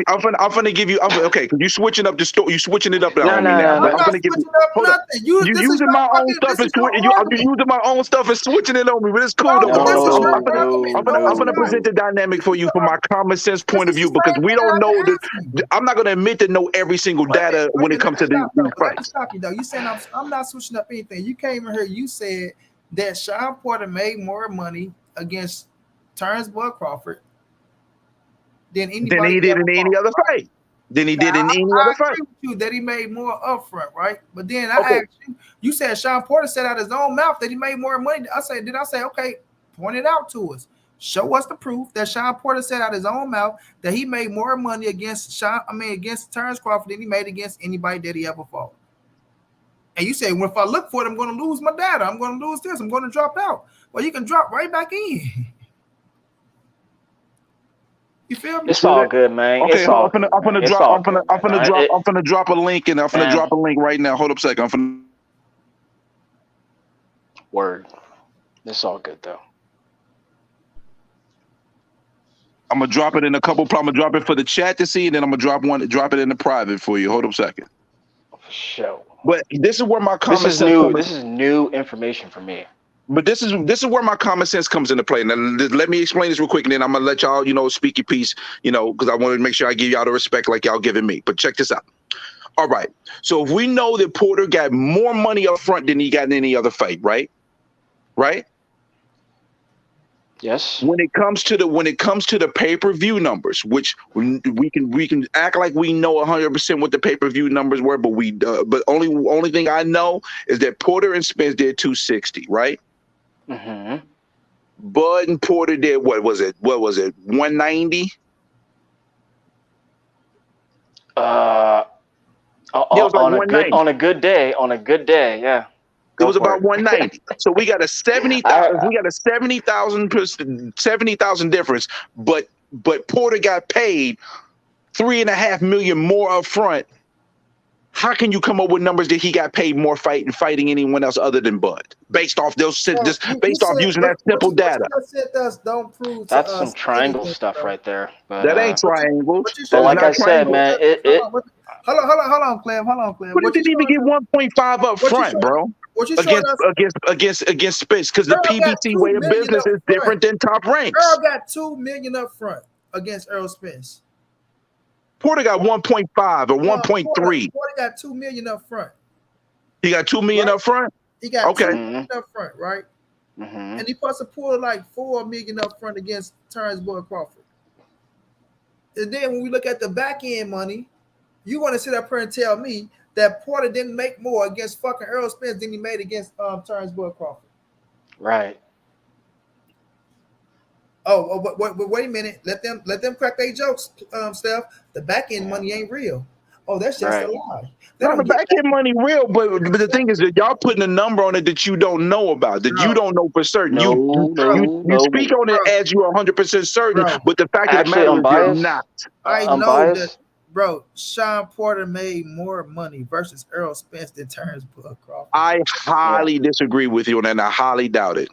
you. Okay, because you switching up the story. You switching it up now. No. I'm gonna give you. Hold up. You using my own stuff and switching. You using my own stuff and switching it on me. But it's cool though. I'm gonna present the dynamic for you from my common sense point of view because we don't know that. I'm not gonna admit to know every single data when it comes to these fights. You saying I'm not switching up anything. You came in here. You said that Sean Porter made more money against Terence Bud Crawford than he did in any other fight. I agree with you that he made more upfront, right? But then I asked you, you said Sean Porter said out his own mouth that he made more money. I say, okay, point it out to us. Show us the proof that Sean Porter said out his own mouth that he made more money against Terence Crawford than he made against anybody that he ever fought. And you say, well, if I look for it, I'm going to lose my data. I'm going to lose this. I'm going to drop out. Well, you can drop right back in. You feel me? It's all good, man. Okay, I'm gonna drop a link and I'm gonna drop a link right now. Hold up a second. Word. It's all good though. I'm gonna drop it in a couple. I'm gonna drop it for the chat to see, and then I'm gonna drop it in the private for you. Hold up a second. For sure. But this is where my common sense. This is new information for me. But this is where my common sense comes into play. Now, let me explain this real quick, and then I'm gonna let y'all, speak your piece, because I wanted to make sure I give y'all the respect like y'all giving me. But check this out. All right. So if we know that Porter got more money up front than he got in any other fight, right? Right? Yes. When it comes to the pay-per-view numbers, which we can act like we know 100% what the pay-per-view numbers were, but only thing I know is that Porter and Spence did 260, right? Mm-hmm. Bud and Porter did what was it 190? On a good day, yeah. It was for about it. 190. So we got a 70,000. We got a 70,000 difference. But Porter got paid $3.5 million more up front. How can you come up with numbers that he got paid more fighting anyone else other than Bud? Based off those, just based off using that simple data. What you just said to us don't prove to That's us some triangle anything, stuff bro. right there. But That ain't triangles. What you but That's showing like not I us? said, triangles. man, Hold on, Clem. Hold on, Clem. But it didn't even get 1.5 up What you front, showing? bro. What you showing us? Against Spence, because the Earl got PBC 2 way of million business up is front. different than top ranks. Earl got 2 million up front against Errol Spence. Porter got 1.5 or 1.3. Porter got 2 million up front. He got 2 million up front. He got Okay. 2 million up front, right? Mhm. And he supposed to pull like 4 million up front against Terence Crawford. And then when we look at the back end money, you want to sit up here and tell me that Porter didn't make more against fucking Errol Spence than he made against Terence Crawford. Right. But wait a minute. Let them crack their jokes, Steph. The back end money ain't real. Oh, that's just a lie. They Now, the don't get back end money real, but the thing is that y'all putting a number on it that you don't know about, that you don't know for certain. You speak on it as you're 100% certain, but the fact of the matter is you're not. I know that, bro. Sean Porter made more money versus Errol Spence than Terence Crawford. I highly disagree with you on that, and I highly doubt it.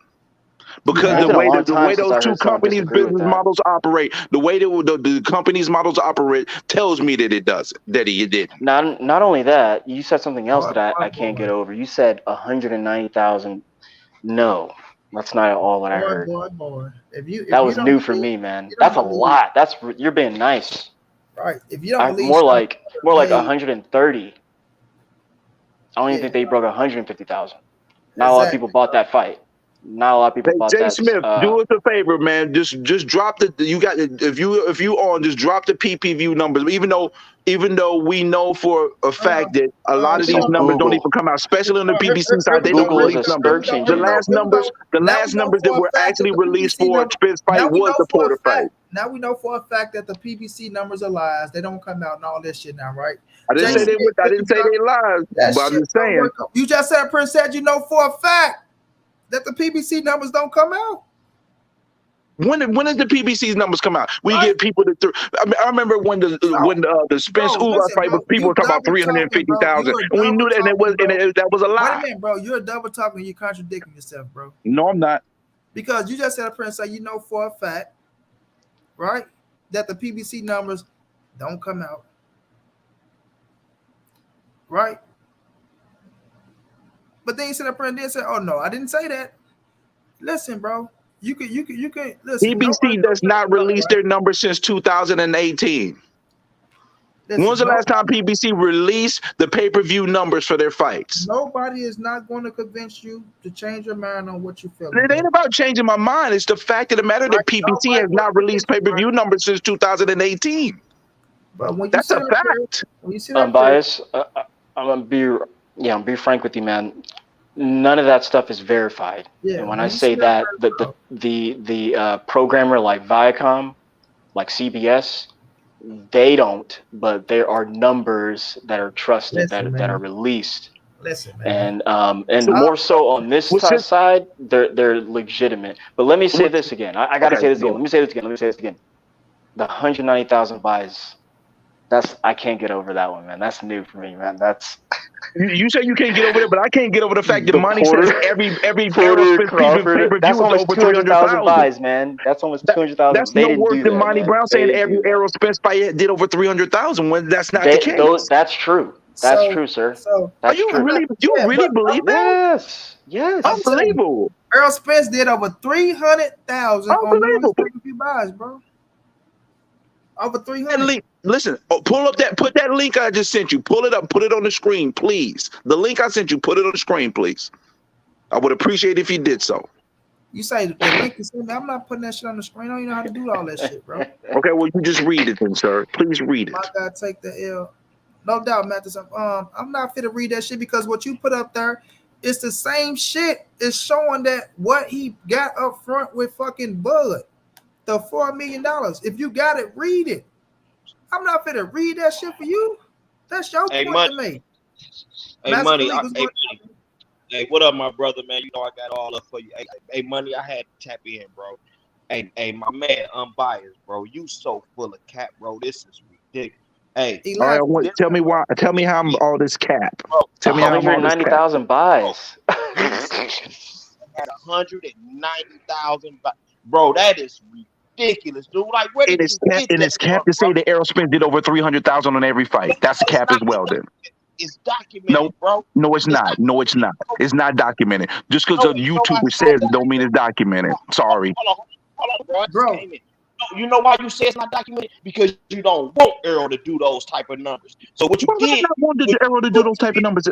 Because It's the been a way long the time way since those I two heard someone companies' disagree with business that. models operate, the way the companies' models operate tells me that it doesn't, that it didn't. Not only that, you said something else that I can't get over. You said 190,000. No, that's not at all what I heard. Boy. That was new for me, man. That's a lot. You're being nice. Right. If you don't believe more like 130. I don't even think they broke 150,000. Not a lot of people bought that fight. Not a lot of people bought Jay that. Smith, do us a favor, man. Just drop the. You got if you on, just drop the PPV numbers. Even though we know for a fact that a lot of these numbers don't even come out, especially on the PBC side. They don't Google is release a numbers. search The engine. last numbers that were actually released for Spence fight was the Porter fight. Now we know for a fact that the PBC numbers are lies. They don't come out and all this shit now, right? I didn't say they would. I didn't say they lies, but I'm just saying. You just said, Prince said, you know for a fact that the PBC numbers don't come out. When does the PBC's numbers come out? We get people to. I remember when the Spence Ugas fight was, people were talking about 350,000, and we knew that that was a lie. Wait a minute, bro. You're double talking. You're contradicting yourself, bro. No, I'm not. Because you just said, Prince, you know for a fact, right, that the PBC numbers don't come out, right? But then you said, Prince, then said, "Oh no, I didn't say that." Listen, bro. You can listen. PBC does not release their numbers since 2018. When was the last time PBC released the pay-per-view numbers for their fights? Nobody is not going to convince you to change your mind on what you feel. It ain't about changing my mind. It's the fact of the matter that PBC has not released pay-per-view numbers since 2018. But when you that's a fact. When you see that bias. I'm gonna be frank with you, man. None of that stuff is verified. Yeah, and when I say that, the programmer like Viacom, like CBS, they don't, but there are numbers that are trusted, that are released. Listen, man. And more so on this side, they're legitimate. But let me say this again. I gotta say this again. Let me say this again. The 190,000 buys. I can't get over that one, man. That's new for me, man. That's you say you can't get over it, but I can't get over the fact that money says every Crawford, that's almost 200,000 buys, man. That's almost 200,000. That's no worse than Monty Brown saying every Errol Spence fight did over 300,000 when that's not the case. That's true. That's true, sir. Are you really believe that? Yes. Unbelievable. Errol Spence did over 300,000 on few buys, bro. Over 300. Listen, put that link I just sent you. Pull it up, put it on the screen, please. The link I sent you, put it on the screen, please. I would appreciate if you did so. You say the link is sent me. I'm not putting that shit on the screen. I don't even know how to do all that shit, bro. Okay, well you just read it then, sir. Please read it. I gotta take the L. No doubt, Mathis. I'm not fit to read that shit because what you put up there is the same shit. It's showing that what he got up front with fucking Bud. The $4 million. If you got it, read it. I'm not finna read that shit for you. That's your point to me. Hey, Money. Hey, what up, my brother, man? You know I got all up for you. Hey, money, I had to tap in, bro. Hey, my man, unbiased, bro. You so full of cap, bro. This is ridiculous. Hey, All right, Elijah, tell me why. Tell me how I'm all this cap. bro, Tell me how I'm all this cap. 190,000 buys. had 190,000. Bro, that is ridiculous, dude. Like, where did you get And that it's cap from, to say bro? that Errol Spence did over 300,000 on every fight. That's a It's cap as not. well. Then It's documented, no, bro. no, it's not. No, it's not. It's not documented. Just because No, a you know why? YouTuber says it don't mean it's documented. Sorry. Hold on, bro. I just bro. came in. You know why you say it's not documented? Because you don't want Errol to do those type of numbers. So what you Why would I did? not want Errol to do those type of numbers?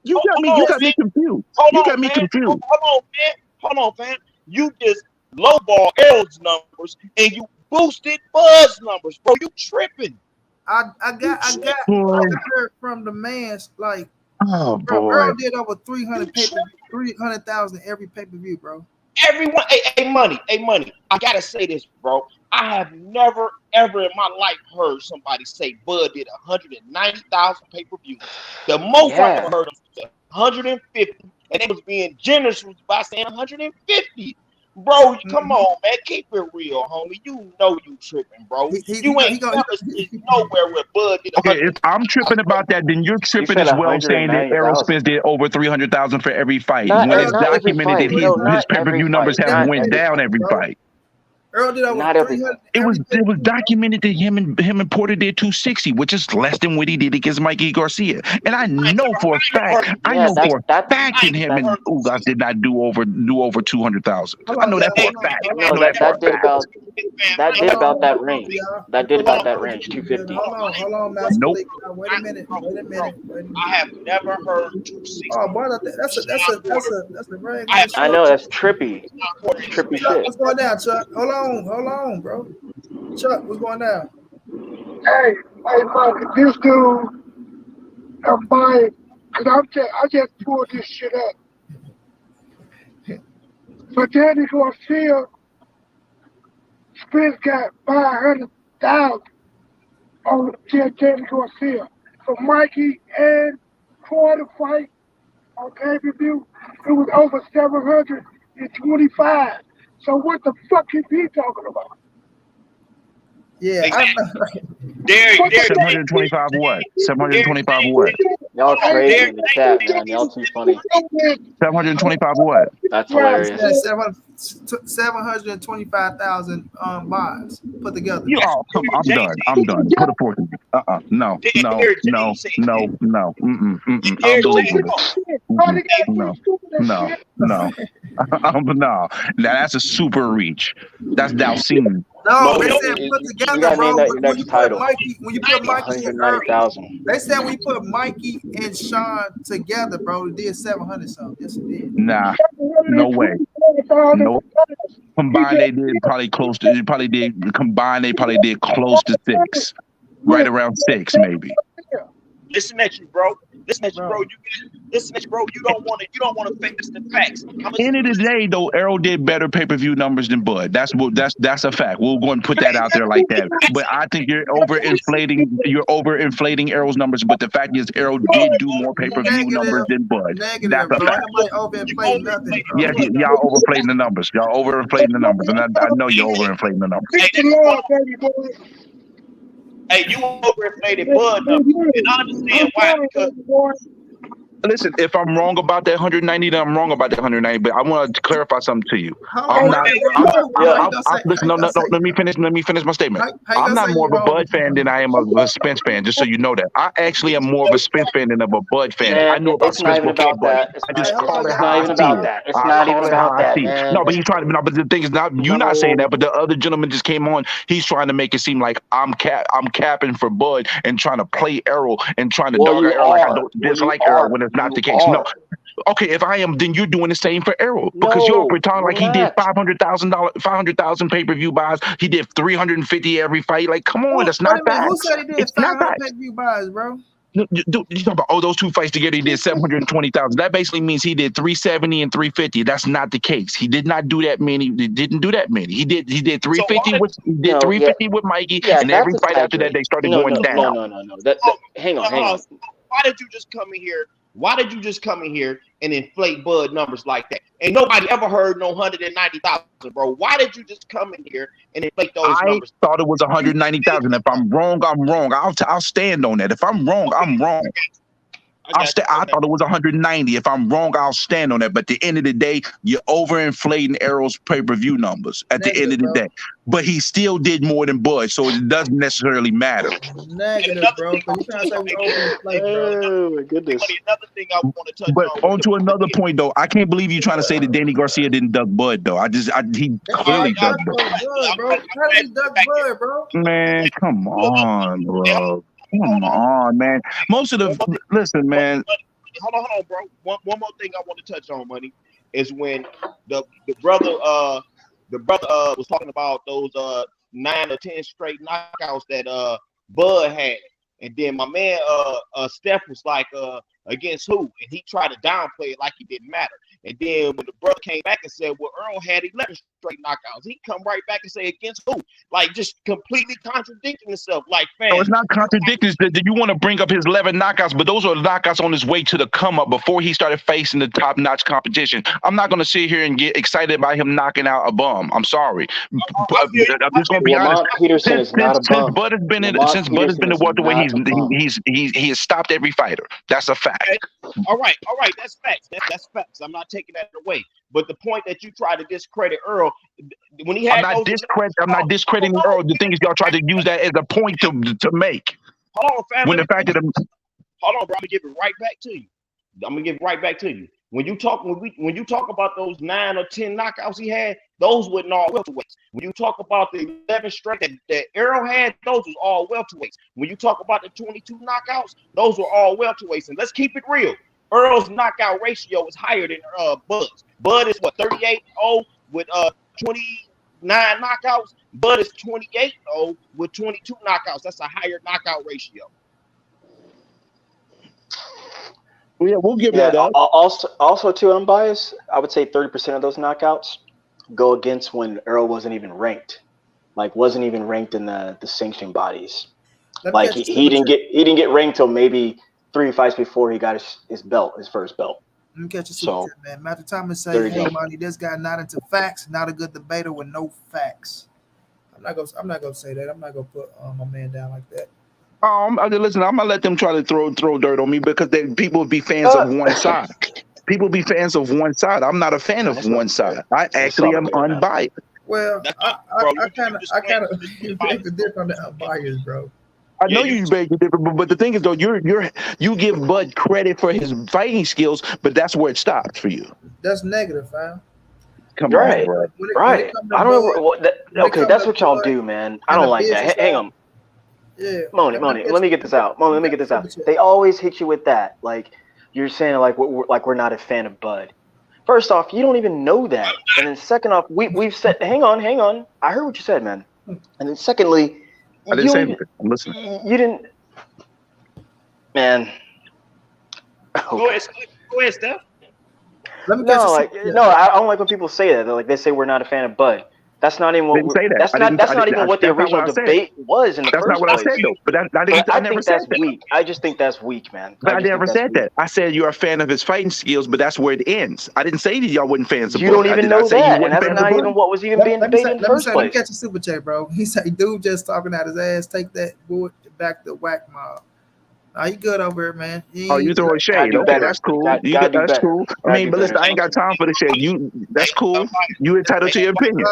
You got me confused. Hold You on, got me man. confused. Hold on, man. You just lowball Errol's numbers and you boosted Bud's numbers, bro. You tripping? I heard from the man's like, Oh bro, boy. Earl did over 300,000 every pay-per-view, bro. Everyone, hey, money. I gotta say this, bro. I have never, ever in my life heard somebody say Bud did 190,000 pay-per-views. The most I ever heard him say 150, and they was being generous by saying 150. Bro, come on, man. Keep it real, homie. You know you tripping, bro. You ain't never seen nowhere where Bud did. Okay, if I'm tripping about that, then you're tripping as well, saying that Errol Spence did over 300,000 for every fight. Not when it's documented that his pay-per-view numbers have went down every fight. Earl did over 300. It was documented that him and Porter did 260, which is less than what he did against Mikey Garcia. And I know for a fact, that him and Ugas did not do over 200,000. I know that for a fact. No, that did about that range. That did about that range, 250. Hold on, Master. Nope. Wait a minute. I have never heard 260. Oh, boy, that's a very. I know, that's trippy. Trippy shit. What's going down, Chuck? Hold on, bro. Chuck, what's going down? Hey, Mark, this dude, I'm buying, because I just pulled this shit up. So Danny Garcia, Spence got 500,000 on Danny Garcia. So Mikey and Crawford fight on pay-per-view, it was over 725. So what the fuck is he talking about? Yeah, Derek, 725 what? 725 what? Y'all crazy in the chat, man. Y'all too funny. 725 what? That's hilarious. 725,000 buys put together. I'm done. Put a fork in me. No. No. Now that's a super reach. That's Dalcine. No, they said put together, you gotta bro. name that your next title. When you put Mikey and 190,000. they said when you put Mikey and Sean together, bro, it did 700 something. Yes, it did. Nah, no way. Nope. Combined, they did probably close to. They probably did close to 6, right around 6, maybe. Listen at you, bro. You don't want to fix the facts. End of the day, though, Errol did better pay-per-view numbers than Bud. That's a fact. We'll go and put that out there like that. But I think you're overinflating Errol's numbers. But the fact is, Errol did do more pay-per-view numbers than Bud. That's a fact. Yeah, y'all overinflating the numbers. And I know you're overinflating the numbers. Hey, you overinflated Bud numbers, and I understand why. Because listen, if I'm wrong about that 190, then I'm wrong about that 190. But I want to clarify something to you. Listen, no. Let me finish my statement. I'm not more of a Bud fan than I am of a Spence fan. Just so you know that. I actually am more of a Spence fan than of a Bud fan. I know about Spence before Bud. I just call it how I see it. It's not even about that, man. No, but he's trying to. No, but the thing is, you're not saying that. But the other gentleman just came on. He's trying to make it seem like I'm capping for Bud and trying to play Errol and trying to dog Errol like I don't dislike Errol when it's not the case. No. Okay, if I am, then you're doing the same for Errol because you're pretending like he did 500,000 pay-per-view buys. He did 350 every fight. Like, come on, that's not facts. Who said he did 500 pay-per-view buys, bro? You talk about those two fights together. He did 720,000. That basically means he did 370 and 350. That's not the case. He did not do that many. He didn't do that many. He did 350 with Mikey, and every fight after that they started going down. No. Hang on. Why did you just come in here Why did you just come in here and inflate Bud numbers like that? Ain't nobody ever heard no 190,000, bro. Why did you just come in here and inflate those I numbers? thought it was 190,000. If I'm wrong, I'm wrong. I'll stand on that. If I'm wrong, I'm wrong. I thought it was 190. If I'm wrong, I'll stand on that. But at the end of the day, you're overinflating Errol's pay-per-view numbers at the end of the day. But he still did more than Bud, so it doesn't necessarily matter. Negative, bro. You trying to say we overinflate, bro? Oh my goodness. Another thing I want to touch But on to another point, though, I can't believe you're trying to say that Danny Garcia didn't duck Bud, though. He clearly ducked Bud. Bro. How did he duck Bud, bro? Man, come on, bro. Come on, man. Listen, man. Hold on, bro. One more thing I want to touch on, money, is when the brother was talking about those 9 or 10 straight knockouts that Bud had, and then my man Steph was like against who, and he tried to downplay it like it didn't matter. And then when the brother came back and said, well, Errol had 11 straight knockouts, he come right back and say against who? Like, just completely contradicting himself. Like, fam. No, it's not contradicting. You want to bring up his 11 knockouts, but those are knockouts on his way to the come up before he started facing the top-notch competition. I'm not going to sit here and get excited about him knocking out a bum. I'm sorry. I'm just going to be honest. Peterson is not a bum. Since Bud has been in the welterweight, he has stopped every fighter. That's a fact. Okay. All right. That's facts. That's facts. I'm not taking that away. But the point that you try to discredit Errol, when he had I'm not discrediting Errol. The thing is, y'all try to use that as a point to make. Hold on, family. When the fact that hold on, bro. I'm gonna give it right back to you. When you talk about those 9 or 10 knockouts he had, those weren't all welterweights. When you talk about the 11 straight that Errol had, those was all welterweights. When you talk about the 22 knockouts, those were all welterweights. And let's keep it real. Earl's knockout ratio is higher than Bud's. Bud is what, 38-0 with 29 knockouts. Bud is 28-0 with 22 knockouts. That's a higher knockout ratio. Yeah, we'll give that up. Also, too, I'm biased. I would say 30% of those knockouts go against when Errol wasn't even ranked. Like, wasn't even ranked in the sanctioned bodies. Like, he didn't get ranked till maybe 3 fights before he got his first belt. Let me catch you, man. Matthew Thomas say, "Hey, money, this guy not into facts, not a good debater with no facts." I'm not gonna say that. I'm not gonna put my man down like that. Listen, I'm gonna let them try to throw dirt on me because people would be fans of one side. People be fans of one side. I'm not a fan of one side. I actually am unbiased. Well, I kind of beg the difference on the unbiased, bro. I know you beg the difference, but the thing is though, you give Bud credit for his fighting skills, but that's where it stops for you. That's negative, fam. Come on, bro. Right. I don't know. Okay, that's what y'all do, man. I don't like that. Hang on. Yeah. Money. Let me get this out. They always hit you with that. Like, you're saying like we're not a fan of Bud. First off, you don't even know that. And then second off, we've said, hang on. I heard what you said, man. And then secondly, I didn't say anything. I'm listening. You didn't, man. Okay. Go ahead, Steph. I don't like when people say that. They say we're not a fan of Bud. That's not even what. That's not even what the original debate was in the first place. That's not what I said, though. But I never said that. Weak. I just think that's weak, man. But I never said that. I said you're a fan of his fighting skills, but that's where it ends. I didn't say that y'all wasn't fans of Bud. You don't even know that, and that's not even what was even being debated in the first place. Let me catch a super chat, bro. He said, "Dude, just talking out his ass. Take that bullet back to whack mob." Are you good over here, man? You throwing shade? Okay, that's cool. That's cool. I mean, but listen, I ain't got time for the shade. That's cool. You entitled to your opinion.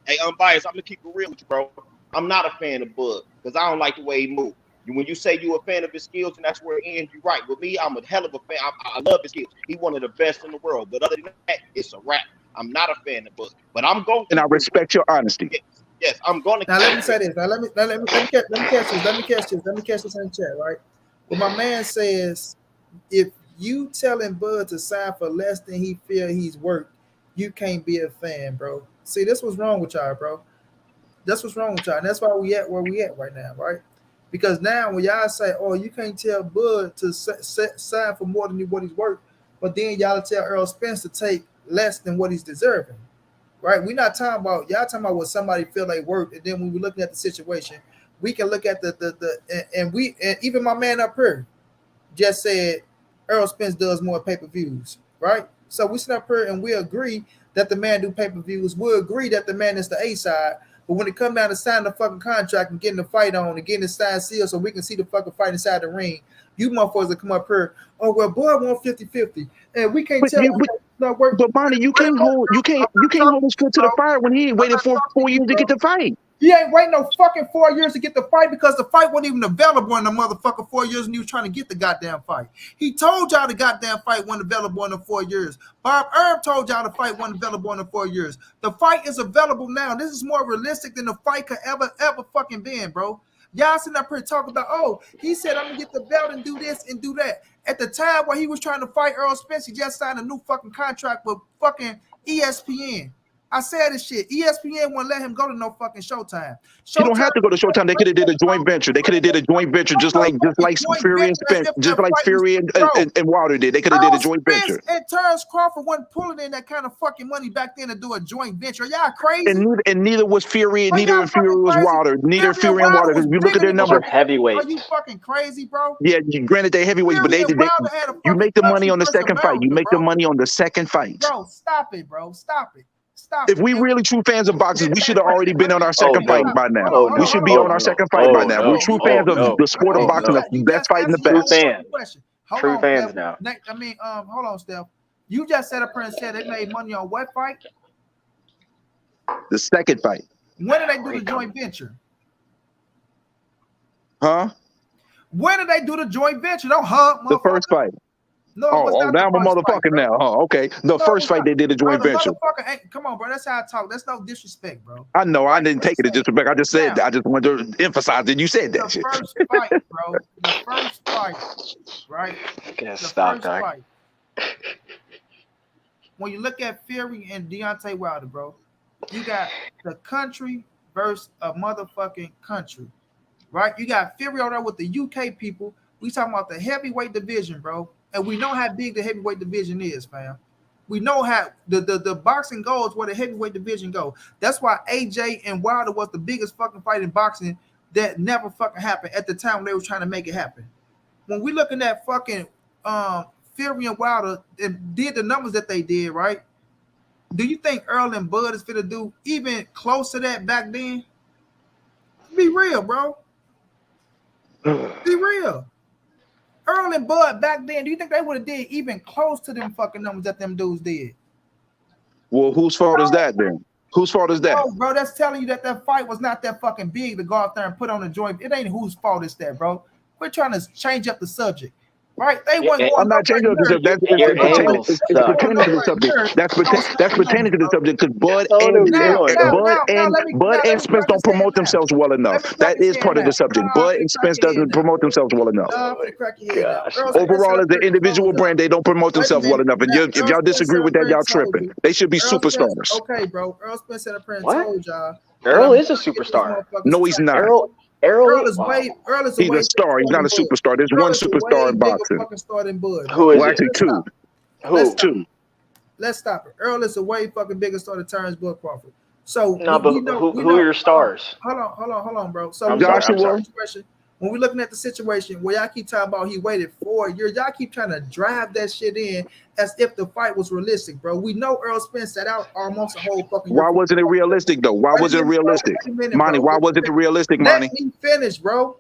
Hey, unbiased. I'm gonna keep it real with you, bro. I'm not a fan of Bud because I don't like the way he moves. When you say you're a fan of his skills and that's where it ends, you're right. With me, I'm a hell of a fan. I love his skills. He's one of the best in the world. But other than that, it's a wrap. I'm not a fan of Bud. But I'm going. And I respect your honesty. Yes, I'm going to. Now let me say this. Let me catch this in the chat, right? Well, my man says, if you telling Bud to sign for less than he feel he's worth, you can't be a fan, bro. See, this was wrong with y'all, bro. That's what's wrong with y'all. And that's why we at where we at right now, right? Because now when y'all say, oh, you can't tell Bud to sign for more than what he's worth, but then y'all tell Errol Spence to take less than what he's deserving, right? We're not talking about, y'all talking about what somebody feel they worth, and then when we're looking at the situation, we can look at and even my man up here just said Errol Spence does more pay-per-views, right? So we sit up here and we agree that the man do pay-per-views. We agree that the man is the A side. But when it comes down to signing the fucking contract and getting the fight on and getting the signed seal so we can see the fucking fight inside the ring, you motherfuckers that come up here, oh well, boy, want 50-50. And we can't tell not work. But Bonnie, you can't hold his foot to the fire when he ain't waited for 4 years to get the fight. He ain't waiting no fucking 4 years to get the fight because the fight wasn't even available in the motherfucking 4 years and he was trying to get the goddamn fight. He told y'all the goddamn fight wasn't available in the 4 years. Bob Erb told y'all the fight wasn't available in the 4 years. The fight is available now. This is more realistic than the fight could ever fucking been, bro. Y'all sitting up here talking about, oh, he said I'm gonna get the belt and do this and do that. At the time where he was trying to fight Errol Spence, he just signed a new fucking contract with fucking ESPN. I said this shit. ESPN won't let him go to no fucking Showtime. You don't have to go to Showtime. They could have did a joint venture. They could have did a joint venture just like Fury and Spence, just like Fury and Wilder did. They could have did a joint venture. And Terence Crawford wasn't pulling in that kind of fucking money back then to do a joint venture. Y'all crazy? And neither was Fury. Neither Fury was Wilder. Neither Fury and Wilder. Because you look at their number. Heavyweights. Are you fucking crazy, bro? Yeah, granted they heavyweights, but you make the money on the second fight. You make the money on the second fight. Bro, stop it, bro. Stop it. If we really true fans of boxing, we should have already been on our second fight by now. We should be on our second fight by now. We're true fans of the sport of boxing, the best fight in the best. True fans now. I mean, hold on, Steph. You just said up here and said they made money on what fight? The second fight. When did they do the joint venture? Huh? When did they do the joint venture? Don't motherfucker. The first fight. No, now I'm a motherfucker fight, now, huh? Okay. The first fight they did a joint venture. Come on, bro. That's how I talk. That's no disrespect, bro. I know. I didn't take it as disrespect. I just said that. I just wanted to emphasize that you said that shit. The first fight, bro. The first fight, right? Stop, dog. When you look at Fury and Deontay Wilder, bro, you got the country versus a motherfucking country, right? You got Fury over there with the UK people. We talking about the heavyweight division, bro. And we know how big the heavyweight division is, fam. We know how the boxing goes where the heavyweight division go. That's why AJ and Wilder was the biggest fucking fight in boxing that never fucking happened at the time they were trying to make it happen. When we looking at fucking Fury and Wilder and did the numbers that they did, right? Do you think Errol and Bud is gonna do even close to that back then? Be real, bro. Be real. Errol and Bud back then, do you think they would have did even close to them fucking numbers that them dudes did? Well, whose fault is that then? Whose fault is that? Oh, bro, that's telling you that fight was not that fucking big to go out there and put on a joint. It ain't whose fault is that, bro. We're trying to change up the subject. Right? They wasn't I'm not changing the subject. That's pertaining to the subject. That's pertaining to the subject because Bud and Spence don't promote themselves well enough. That is part of the subject. Bud and Spence doesn't promote themselves well enough. Overall, as an individual brand, they don't promote themselves well enough. And if y'all disagree with that, y'all tripping. They should be superstars. Okay, bro. Errol Spence said a prayer and told y'all. Errol is a superstar. No, he's not. Errol is he's a star. He's not a superstar. There's one superstar in boxing. Who is actually two? Who? Two. Let's stop it. Errol is a way fucking bigger star than Terence Crawford. So who are your stars? Hold on, bro. So when we're looking at the situation where y'all keep talking about he waited 4 years, y'all keep trying to drive that shit in as if the fight was realistic, bro. We know Errol Spence sat out almost a whole fucking year. Why wasn't it realistic though? Why wasn't it realistic? Monty, why wasn't it realistic, Monty? Let me finish, bro.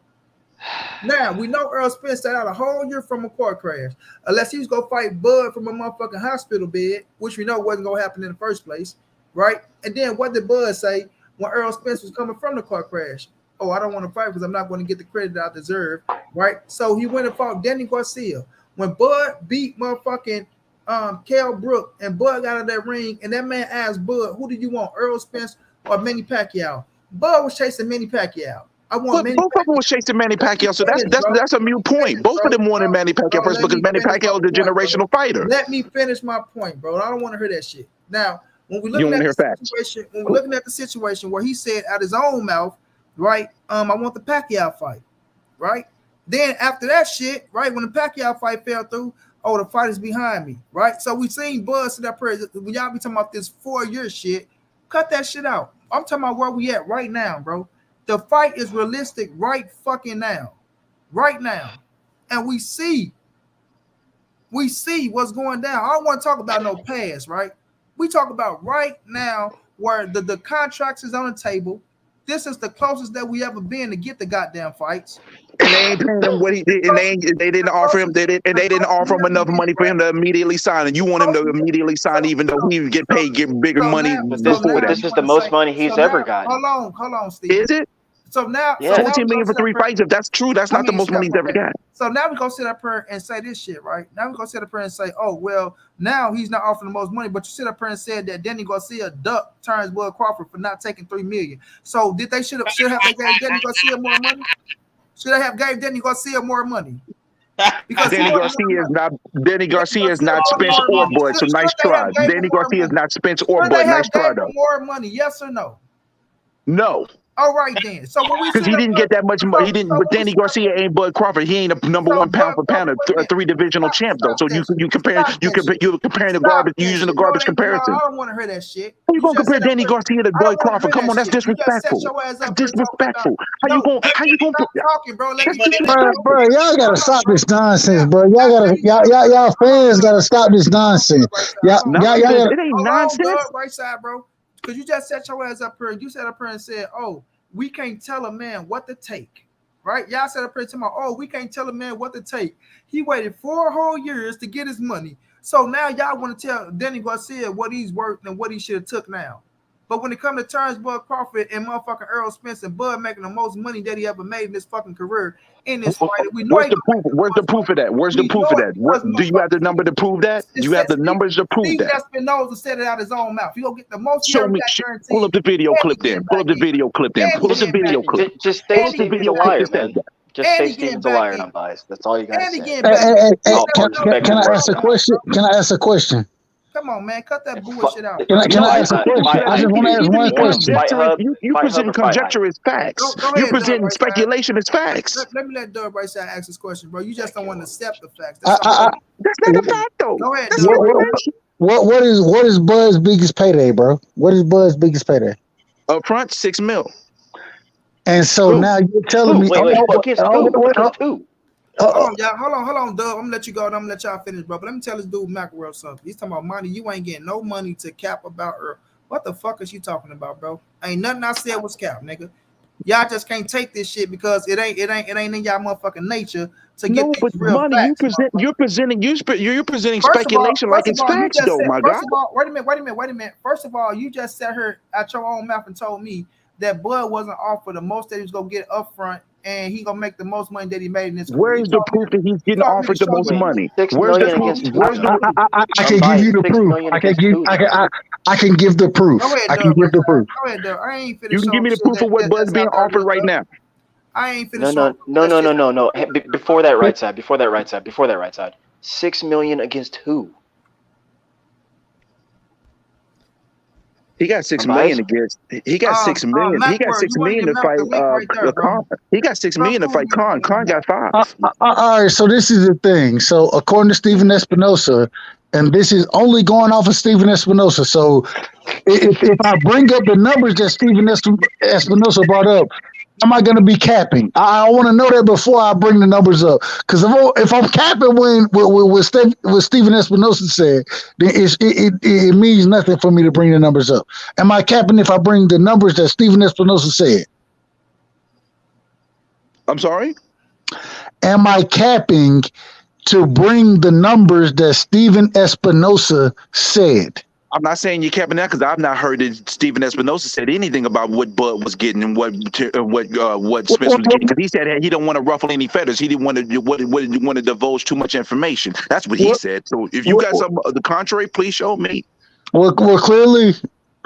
Now, we know Errol Spence sat out a whole year from a car crash. Unless he was going to fight Bud from a motherfucking hospital bed, which we know wasn't going to happen in the first place, right? And then what did Bud say when Errol Spence was coming from the car crash? Oh, I don't want to fight because I'm not going to get the credit I deserve, right? So he went and fought Danny Garcia. When Bud beat motherfucking Kell Brook and Bud got out of that ring and that man asked Bud, who do you want, Errol Spence or Manny Pacquiao? Bud was chasing Manny Pacquiao. Both of them was chasing Manny Pacquiao, so that's a mute point. Both of them wanted Manny Pacquiao first because Manny Pacquiao is a generational fighter. Let me finish my point, bro. I don't want to hear that shit. Now, when we're looking at the situation where he said out his own mouth, right, I want the Pacquiao fight, right? Then after that shit, right, when the Pacquiao fight fell through, oh, the fight is behind me, right? So we seen Bud sit up here. When y'all be talking about this 4-year shit, cut that shit out. I'm talking about where we at right now, bro. The fight is realistic right fucking now. Right now. And we see we see what's going down. I don't want to talk about no past, right? We talk about right now where the contracts is on the table. This is the closest that we ever been to get the goddamn fights. And they ain't paying him what he did, and they didn't offer him. They didn't offer him enough money for him to immediately sign. And you want him to immediately sign, even though he get paid, get bigger money before that. This is the most money he's ever gotten. Hold on, Steve. Is it? So now, yeah. 14 million for 3 fights. If that's true, that's not the most money he's ever got. So now we're gonna sit up here and say this shit, right? Now we're gonna sit up here and say, oh well, now he's not offering the most money, but you sit up here and said that Danny Garcia ducked Terence Bud Crawford for not taking $3 million. So did they should have they gave Danny Garcia more money? Should they have gave Danny Garcia more money? Because Danny Garcia is not Spence or Bud. So nice try. Danny Garcia is not Spence or Bud. Nice try though. More money, yes or no? No. All right then. So when we because he didn't get that much money. He didn't. But Danny Garcia ain't Bud Crawford. He ain't a number one pound for pound, a 3 divisional champ though. So you're comparing the garbage. You're using the garbage comparison. I don't want to hear that shit. How you gonna compare Danny Garcia to Bud Crawford? Come on, that's disrespectful. That's disrespectful. How you gonna talking, bro? Bro, y'all gotta stop this nonsense, bro. Y'all fans gotta stop this nonsense. It ain't nonsense. Right side, bro. Because you just set your ass up here. You sat up here and said, "Oh, we can't tell a man what to take." Right? Y'all sat up here and told me, "Oh, we can't tell a man what to take." He waited 4 whole years to get his money. So now y'all want to tell Danny Garcia what he's worth and what he should have took now. But when it comes to Terence Bud Crawford and motherfucking Errol Spence and Bud making the most money that he ever made in his fucking career in this fight, we know Where's the proof of that? Where's the proof of that? Do you have the number to prove that? You have the numbers to prove that. Spinoza said it out his own mouth. He'll get the most. Show me. Pull up the video clip then. Pull up the video clip. Just say Steven's a liar, man. Just say Steven's a liar and I'm biased. That's all you gotta say. Can I ask a question? Come on, man. Cut that bullshit out. Can I ask a question? I just want to ask one question. You present conjecture as facts. You present speculation as facts. Let me let Doug right side ask this question, bro. You just don't want to accept the facts. That's not a fact, though. Go ahead, What is Bud's biggest payday, bro? What is Bud's biggest payday? Up front, $6 million. And so now you're telling me. Hold on, Doug. I'm gonna let you go and I'm gonna let y'all finish, bro. But let me tell this dude McElroy something. He's talking about money. You ain't getting no money to cap about Earl. What the fuck is you talking about, bro? Ain't nothing I said was cap, nigga. Y'all just can't take this shit because it ain't in y'all motherfucking nature to get these real money. Facts, you're presenting speculation like it's facts, though, my guy. Wait a minute. First of all, you just sat here at your own mouth and told me that Bud wasn't offered the most that he was gonna get up front. And he gonna make the most money that he made in his career. Where's the proof that he's getting offered the most money? Where's the proof? I can give you the proof. I can give the proof. I can give the proof. Go ahead, Doug. I ain't finished. You can give me the proof of what Bud's being offered right now. I ain't finished. No. Before that right side. $6 million against who? He got $6 million against. He got $6 million. He got $6 million to fight. He got $6 million to fight Khan. Khan got 5. All right. So this is the thing. So according to Steven Espinosa, and this is only going off of Steven Espinosa. So if I bring up the numbers that Steven Espinosa brought up, am I going to be capping? I want to know that before I bring the numbers up. Because if I'm capping what Steven Espinosa said, then it means nothing for me to bring the numbers up. Am I capping if I bring the numbers that Steven Espinosa said? I'm sorry? Am I capping to bring the numbers that Steven Espinosa said? I'm not saying you're capping that because I've not heard that Steven Espinosa said anything about what Bud was getting and what Spence was getting. Because he said he don't want to ruffle any feathers. He didn't want to divulge too much information. That's what he said. So if you got some of the contrary, please show me. Well, clearly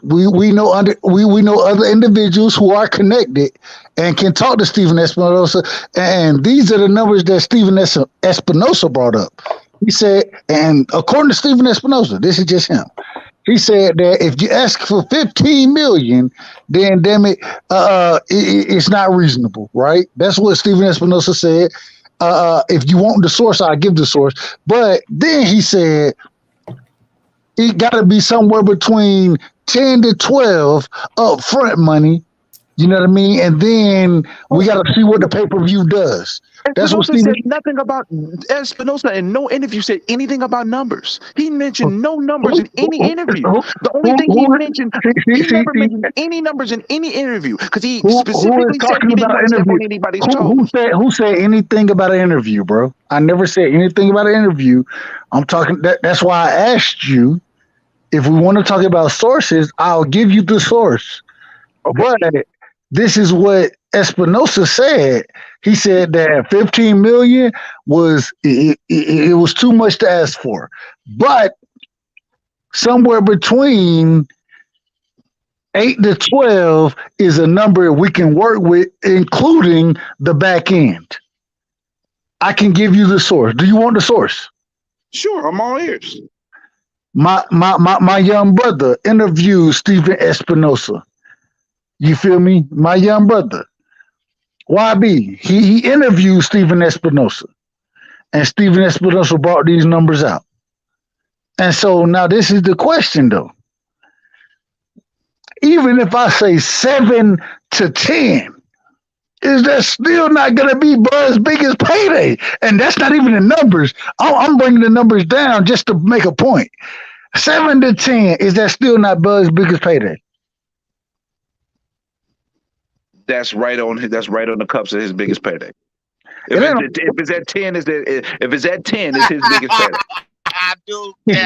we know other individuals who are connected and can talk to Steven Espinosa, and these are the numbers that Steven Espinosa brought up. He said, and according to Steven Espinosa, this is just him. He said that if you ask for $15 million, then damn it, it's not reasonable, right? That's what Steven Espinosa said. If you want the source, I'll give the source. But then he said it got to be somewhere between 10 to 12 upfront money You know what I mean? And then we got to see what the pay-per-view does. That's what Espinosa Steven. said nothing about Espinosa in no interview said anything about numbers. He mentioned no numbers in any interview. The only thing he mentioned, he never mentioned any numbers in any interview because he who is specifically said talking he didn't about want an to step interview? on anybody's Who toes. said anything about an interview, bro? I never said anything about an interview. I'm talking. That's why I asked you if we want to talk about sources. I'll give you the source. Okay. But this is what Espinosa said. He said that 15 million was it was too much to ask for, but somewhere between 8 to 12 is a number we can work with, including the back end. I can give you the source. Do you want the source? Sure, I'm all ears. My young brother interviewed Stephen Espinosa. You feel me? My young brother. YB. He interviewed Stephen Espinosa. And Stephen Espinosa brought these numbers out. And so now this is the question though. Even if I say 7 to 10, is that still not going to be Bud's biggest payday? And that's not even the numbers. I'm bringing the numbers down just to make a point. 7 to 10, is that still not Bud's biggest payday? That's right on the cups of his biggest payday. If it's at 10, it's his biggest payday.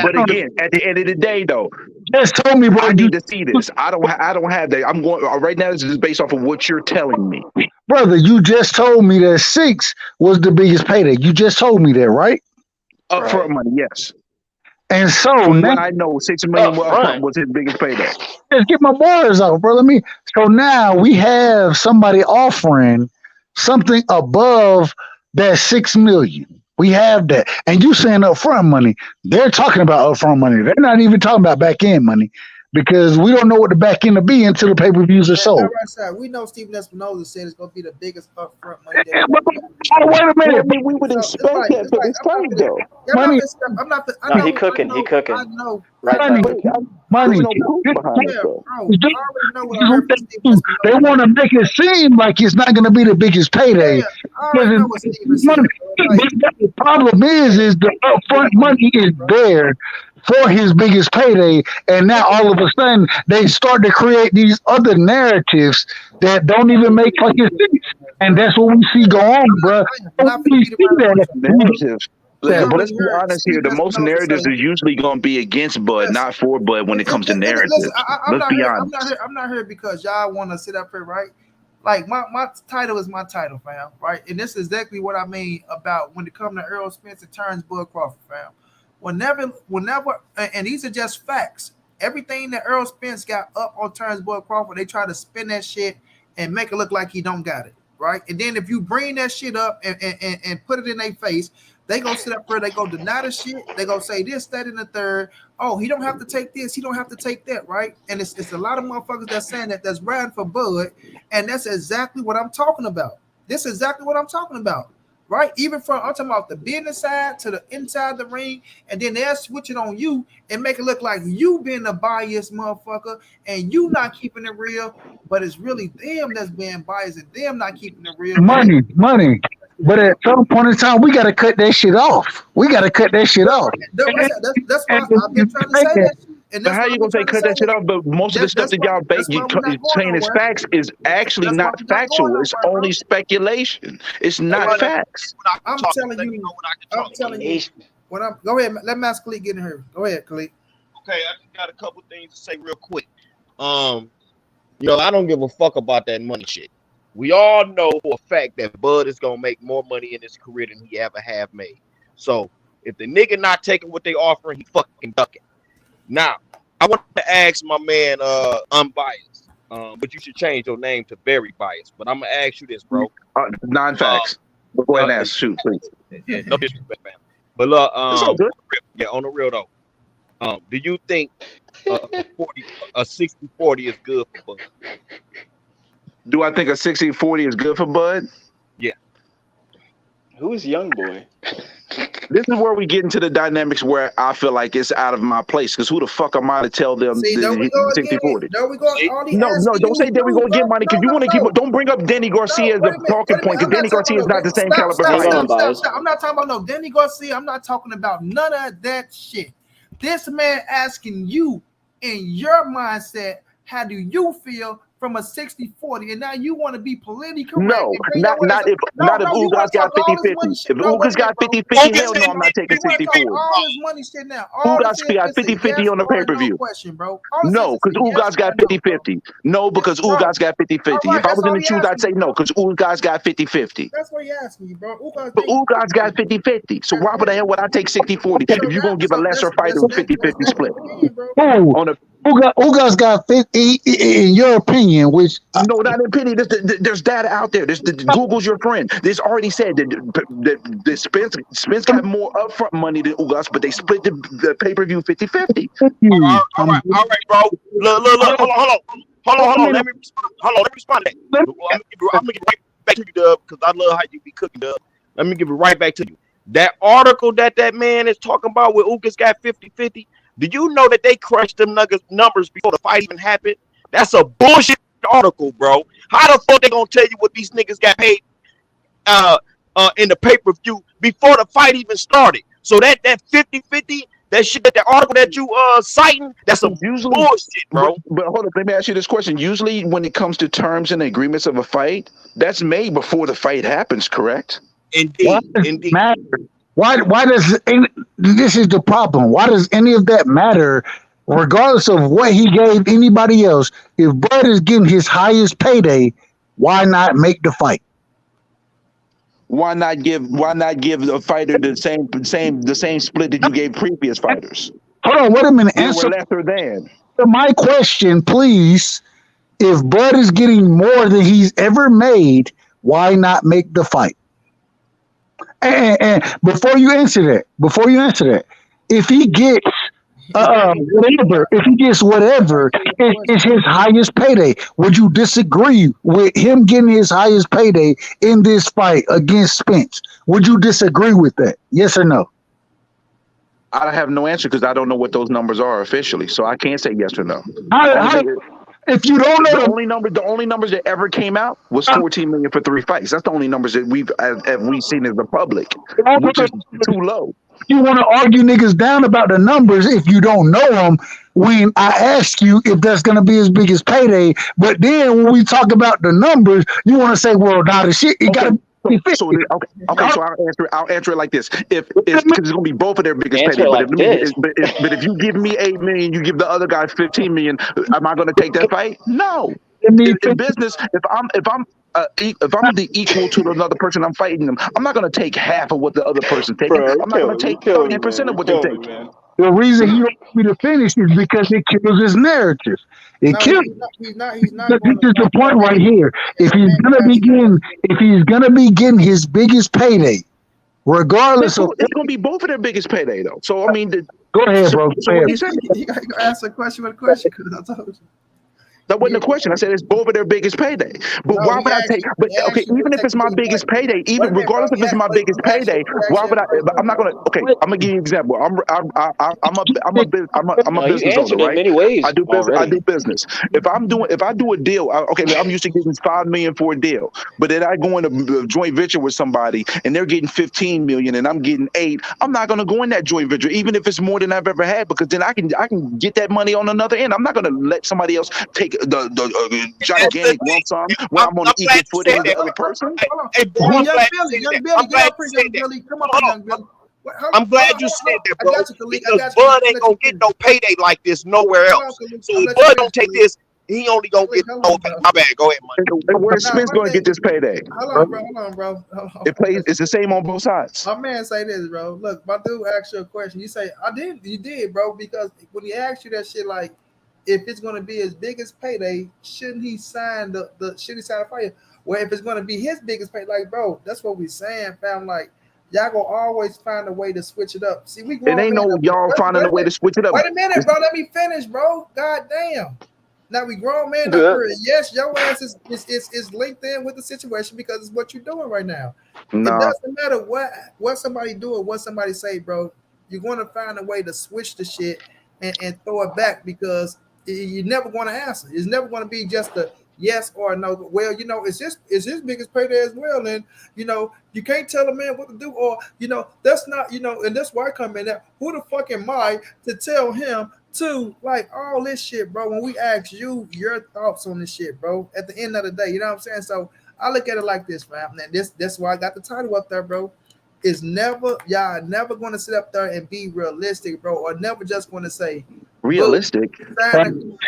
But again, at the end of the day, though, just told me, bro. I need to see this. I don't have that. I'm going right now. This is based off of what you're telling me, brother. You just told me that 6 was the biggest payday. You just told me that, right? Upfront money, yes. And so from now, what I know, $6 million upfront was his biggest payday. Just get my bars out, bro. So now we have somebody offering something above that 6 million. We have that. And you saying upfront money. They're talking about upfront money. They're not even talking about back end money because we don't know what the back end will be until the pay-per-views are sold. Right, we know Stephen Espinosa said it's going to be the biggest upfront money. Wait a minute. We would expect that for this fight, though. Money. I'm not. He cooking. I know. Right. Money. No proof behind it, though. They want to make it seem like it's not going to be the biggest payday. The problem is the upfront money is there for his biggest payday, and now all of a sudden they start to create these other narratives that don't even make fucking sense, and that's what we see go on, bro. We see that. But let's be honest here. The most narratives are usually going to be against Bud, not for Bud when it comes to narratives. Let's be honest. I'm not here because y'all want to sit up here, right? Like my title is my title, fam, right? And this is exactly what I mean about when it comes to Errol Spence and Terence Bud Crawford, fam. Whenever, and these are just facts. Everything that Errol Spence got up on Terence Bud Crawford, they try to spin that shit and make it look like he don't got it, right? And then if you bring that shit up and put it in their face, they gonna sit up there, they gonna deny the shit, they gonna say this, that, and the third. Oh, he don't have to take this, he don't have to take that, right? And it's a lot of motherfuckers that's saying that's riding for Bud, and that's exactly what I'm talking about. This is exactly what I'm talking about, right? Even from I'm talking about the business side to the inside the ring, and then they'll switch it on you and make it look like you being a biased motherfucker and you not keeping it real, but it's really them that's being biased and them not keeping it real. Money. But at some point in time, we got to cut that shit off. That's why I've been trying to say that. But how you gonna say cut that shit off? But most of the stuff that y'all saying is facts is actually not factual. It's only speculation. It's not facts. I'm telling you. Go ahead. Let Master Khalid get in here. Go ahead, Khalid. Okay, I just got a couple things to say real quick. I don't give a fuck about that money shit. We all know for a fact that Bud is gonna make more money in his career than he ever have made. So if the nigga not taking what they offering, he fucking ducking. Now, I want to ask my man, unbiased, but you should change your name to very biased. But I'm gonna ask you this, bro. Non-facts. Go ahead and ask. Shoot, please. Yeah, no disrespect, man. But look, on the real though, do you think a 60-40 is good for Bud? Do I think a 60-40 is good for Bud? Yeah. Who is young boy? This is where we get into the dynamics where I feel like it's out of my place. Because who the fuck am I to tell them See, there we go that again. 60-40? There we go. All he No, asking don't you say that we're to do, gonna get bro. money because you want to keep. Don't bring up Danny Garcia as Wait a a minute. talking Wait a point minute. because I'm Danny not talking Garcia is about not no the same stop, caliber stop, Hang fighter. on, stop, stop, Bias. stop. I'm not talking about no Danny Garcia. I'm not talking about none of that shit. This man asking you in your mindset, how do you feel from a 60-40? And now you want to be politically correct. No, And bring that not if you want Ugas to got talk all this 50-50. money shit. If No, wait a Ugas minute, got bro. 50-50, hell no, I'm not taking You want to talk 60-40. all this money shit now. All Ugas this is got it's a 50-50 yes on the or a no pay-per-view. question, bro. All this No, is because a yes Ugas got or a no, bro. 50-50. No, because Bro, Ugas got all 50-50. right, If I that's was in all the he shoes, I'd asking say you, no, bro. because Ugas got 50-50. That's what he asking you, bro. Ugas But take Ugas got 50-50. 50-50. So That's why would the hell would I take 60-40 so if you're that going to give a lesser fighter a 50-50 that's split? opinion, bro. Who On a Ugas got 50 in your opinion, which No, not in pity. There's data out there. Google's your friend. This already said that Spence got more upfront money than Ugas, but they split the pay-per-view 50-50. you. All right, bro. Look, hold on. Let me respond. Hold on, let me respond to that. I'm gonna give it right back to you, Dub, because I love how you be cooking, Dub. Let me give it right back to you. That article that man is talking about where Ugas got 50-50, do you know that they crushed them numbers before the fight even happened? That's a bullshit article, bro. How the fuck they gonna tell you what these niggas got paid in the pay-per-view before the fight even started? So that 50-50, that shit, that article that you citing, that's some Usually, bullshit, bro. but hold up, let me ask you this question. Usually, when it comes to terms and agreements of a fight, that's made before the fight happens, correct? Why Indeed, does it indeed. matter? Why does this is the problem? Why does any of that matter? Regardless of what he gave anybody else, if Bud is getting his highest payday, why not make the fight? Why not give a fighter the same split that you gave previous fighters? Hold on, wait a minute. They were Answer lesser than. my question, please. If Bud is getting more than he's ever made, why not make the fight? And before you answer that, if he gets if he gets whatever, it's his highest payday. Would you disagree with him getting his highest payday in this fight against Spence? Would you disagree with that? Yes or no? I have no answer because I don't know what those numbers are officially, so I can't say yes or no. If you don't know the only numbers that ever came out was 14 million for 3 fights. That's the only numbers that we've seen as the public, which is too low. You want to argue niggas down about the numbers if you don't know them when I ask you if that's going to be his biggest payday. But then when we talk about the numbers, you want to say, well, nah, the shit, it got to be 50. So I'll answer it like this. If because it's gonna be both of their biggest Answer payday. like this. But if you give me 8 million, you give the other guy 15 million, am I gonna take that fight? No. In business, if I'm the equal to another person I'm fighting them, I'm not gonna take half of what the other person's taking. Bro, I'm not gonna take 30% of what they're taking. man. The reason he don't want me to finish is because it kills his narrative. It No, kills. he's not But this going is the point right here. If he's gonna be getting his biggest payday, regardless of It's gonna be both of their biggest payday though. So I mean, go ahead, bro. So what are you saying? You got to ask a question with a question because I told you. That wasn't a question. I said it's both of their biggest payday. But No, why he would I asked take? you- But he asked okay, you to even if take it's my the biggest fight. payday, Wait a even minute, regardless bro. if it's my biggest payday, why would I? I'm not gonna. Okay, I'm gonna give you an example. I'm a No, you business owner, answered it right? many ways I do business. I already. do business. If I do a deal, okay, I'm used to getting 5 million for a deal. But then I go into a joint venture with somebody and they're getting 15 million and I'm getting 8. I'm not gonna go in that joint venture, even if it's more than I've ever had, because then I can get that money on another end. I'm not gonna let somebody else take the gigantic lump sum when I'm on an equal footing with the other person. Hey, bro, I'm Young glad Billy, you said Young that. Billy, I'm get glad up you here, said Young that. Billy. Come up Hold here, on. Young Billy. I'm glad you said that, I bro. got you, Khalid. I Because got you. Bud ain't gonna get no payday like this nowhere else. So if Bud don't take this, he only gonna get no pay. My bad. Go ahead, man. And where's Spence going to get this payday? Hold on, bro. It's the same on both sides. My man say this, bro. Look, my dude asked you a question. You say, you did, bro, because when he asked you that shit, like, if it's gonna be his biggest payday, shouldn't he sign should he sign a fight? Well, if it's gonna be his biggest pay, like, bro, that's what we saying, fam. Like, y'all gonna always find a way to switch it up. See, we It ain't no y'all finding a way to switch it up. Wait a minute, bro. Let me finish, bro. God damn. Now we grown men up here. Yes, your ass is linked in with the situation because it's what you're doing right now. It No, doesn't matter what somebody do or what somebody say, bro. You're going to find a way to switch the shit and throw it back because you're never going to answer. It's never going to be just a yes or a no. Well, it's his biggest payday as well, and you can't tell a man what to do, or that's not and that's why I come in there. Who the fuck am I to tell him to like all this shit, bro? When we ask you your thoughts on this shit, bro, at the end of the day, you know what I'm saying? So I look at it like this, man. And that's why I got the title up there, bro. Is y'all never going to sit up there and be realistic, bro, or never just going to say realistic. Let him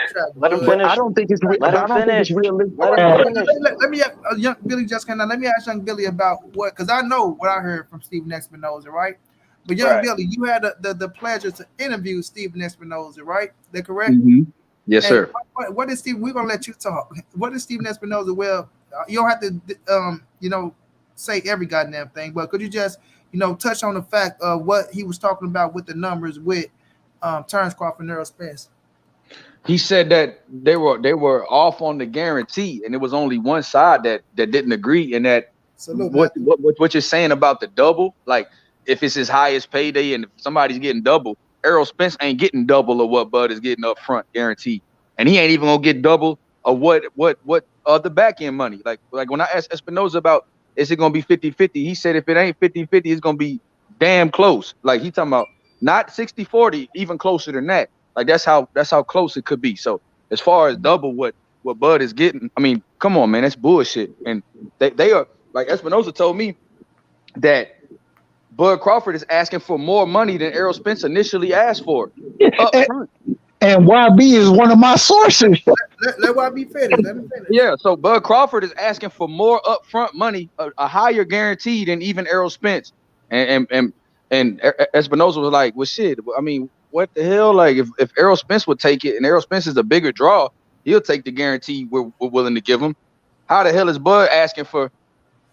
finish. I don't think it's Let him finish. realistic. Let me young Billy just came down. Let me ask young Billy about what, because I know what I heard from Stephen Espinoza, right? But young Billy, you had the pleasure to interview Stephen Espinoza, right? That correct? Mm-hmm. Yes, sir. What is Stephen? We're gonna let you talk. What is Stephen Espinoza? Well, you don't have to, say every goddamn thing, but could you just, touch on the fact of what he was talking about with the numbers with Terence Crawford and Errol Spence? He said that they were off on the guarantee, and it was only one side that didn't agree. And that what you're saying about the double, like if it's his highest payday and if somebody's getting double, Errol Spence ain't getting double of what Bud is getting up front guaranteed, and he ain't even gonna get double of what the back end money. Like when I asked Espinoza about, is it gonna be 50-50? He said if it ain't 50-50, it's gonna be damn close. Like he talking about not 60-40, even closer than that. Like that's how close it could be. So as far as double what Bud is getting, I mean, come on, man, that's bullshit. And they are, like Espinoza told me that Bud Crawford is asking for more money than Errol Spence initially asked for. And YB is one of my sources. Let YB finish. Let him finish. Yeah, so Bud Crawford is asking for more upfront money, a higher guarantee than even Errol Spence. And Espinoza was like, well, shit, I mean, what the hell? Like, if Errol Spence would take it, and Errol Spence is a bigger draw, he'll take the guarantee we're willing to give him. How the hell is Bud asking for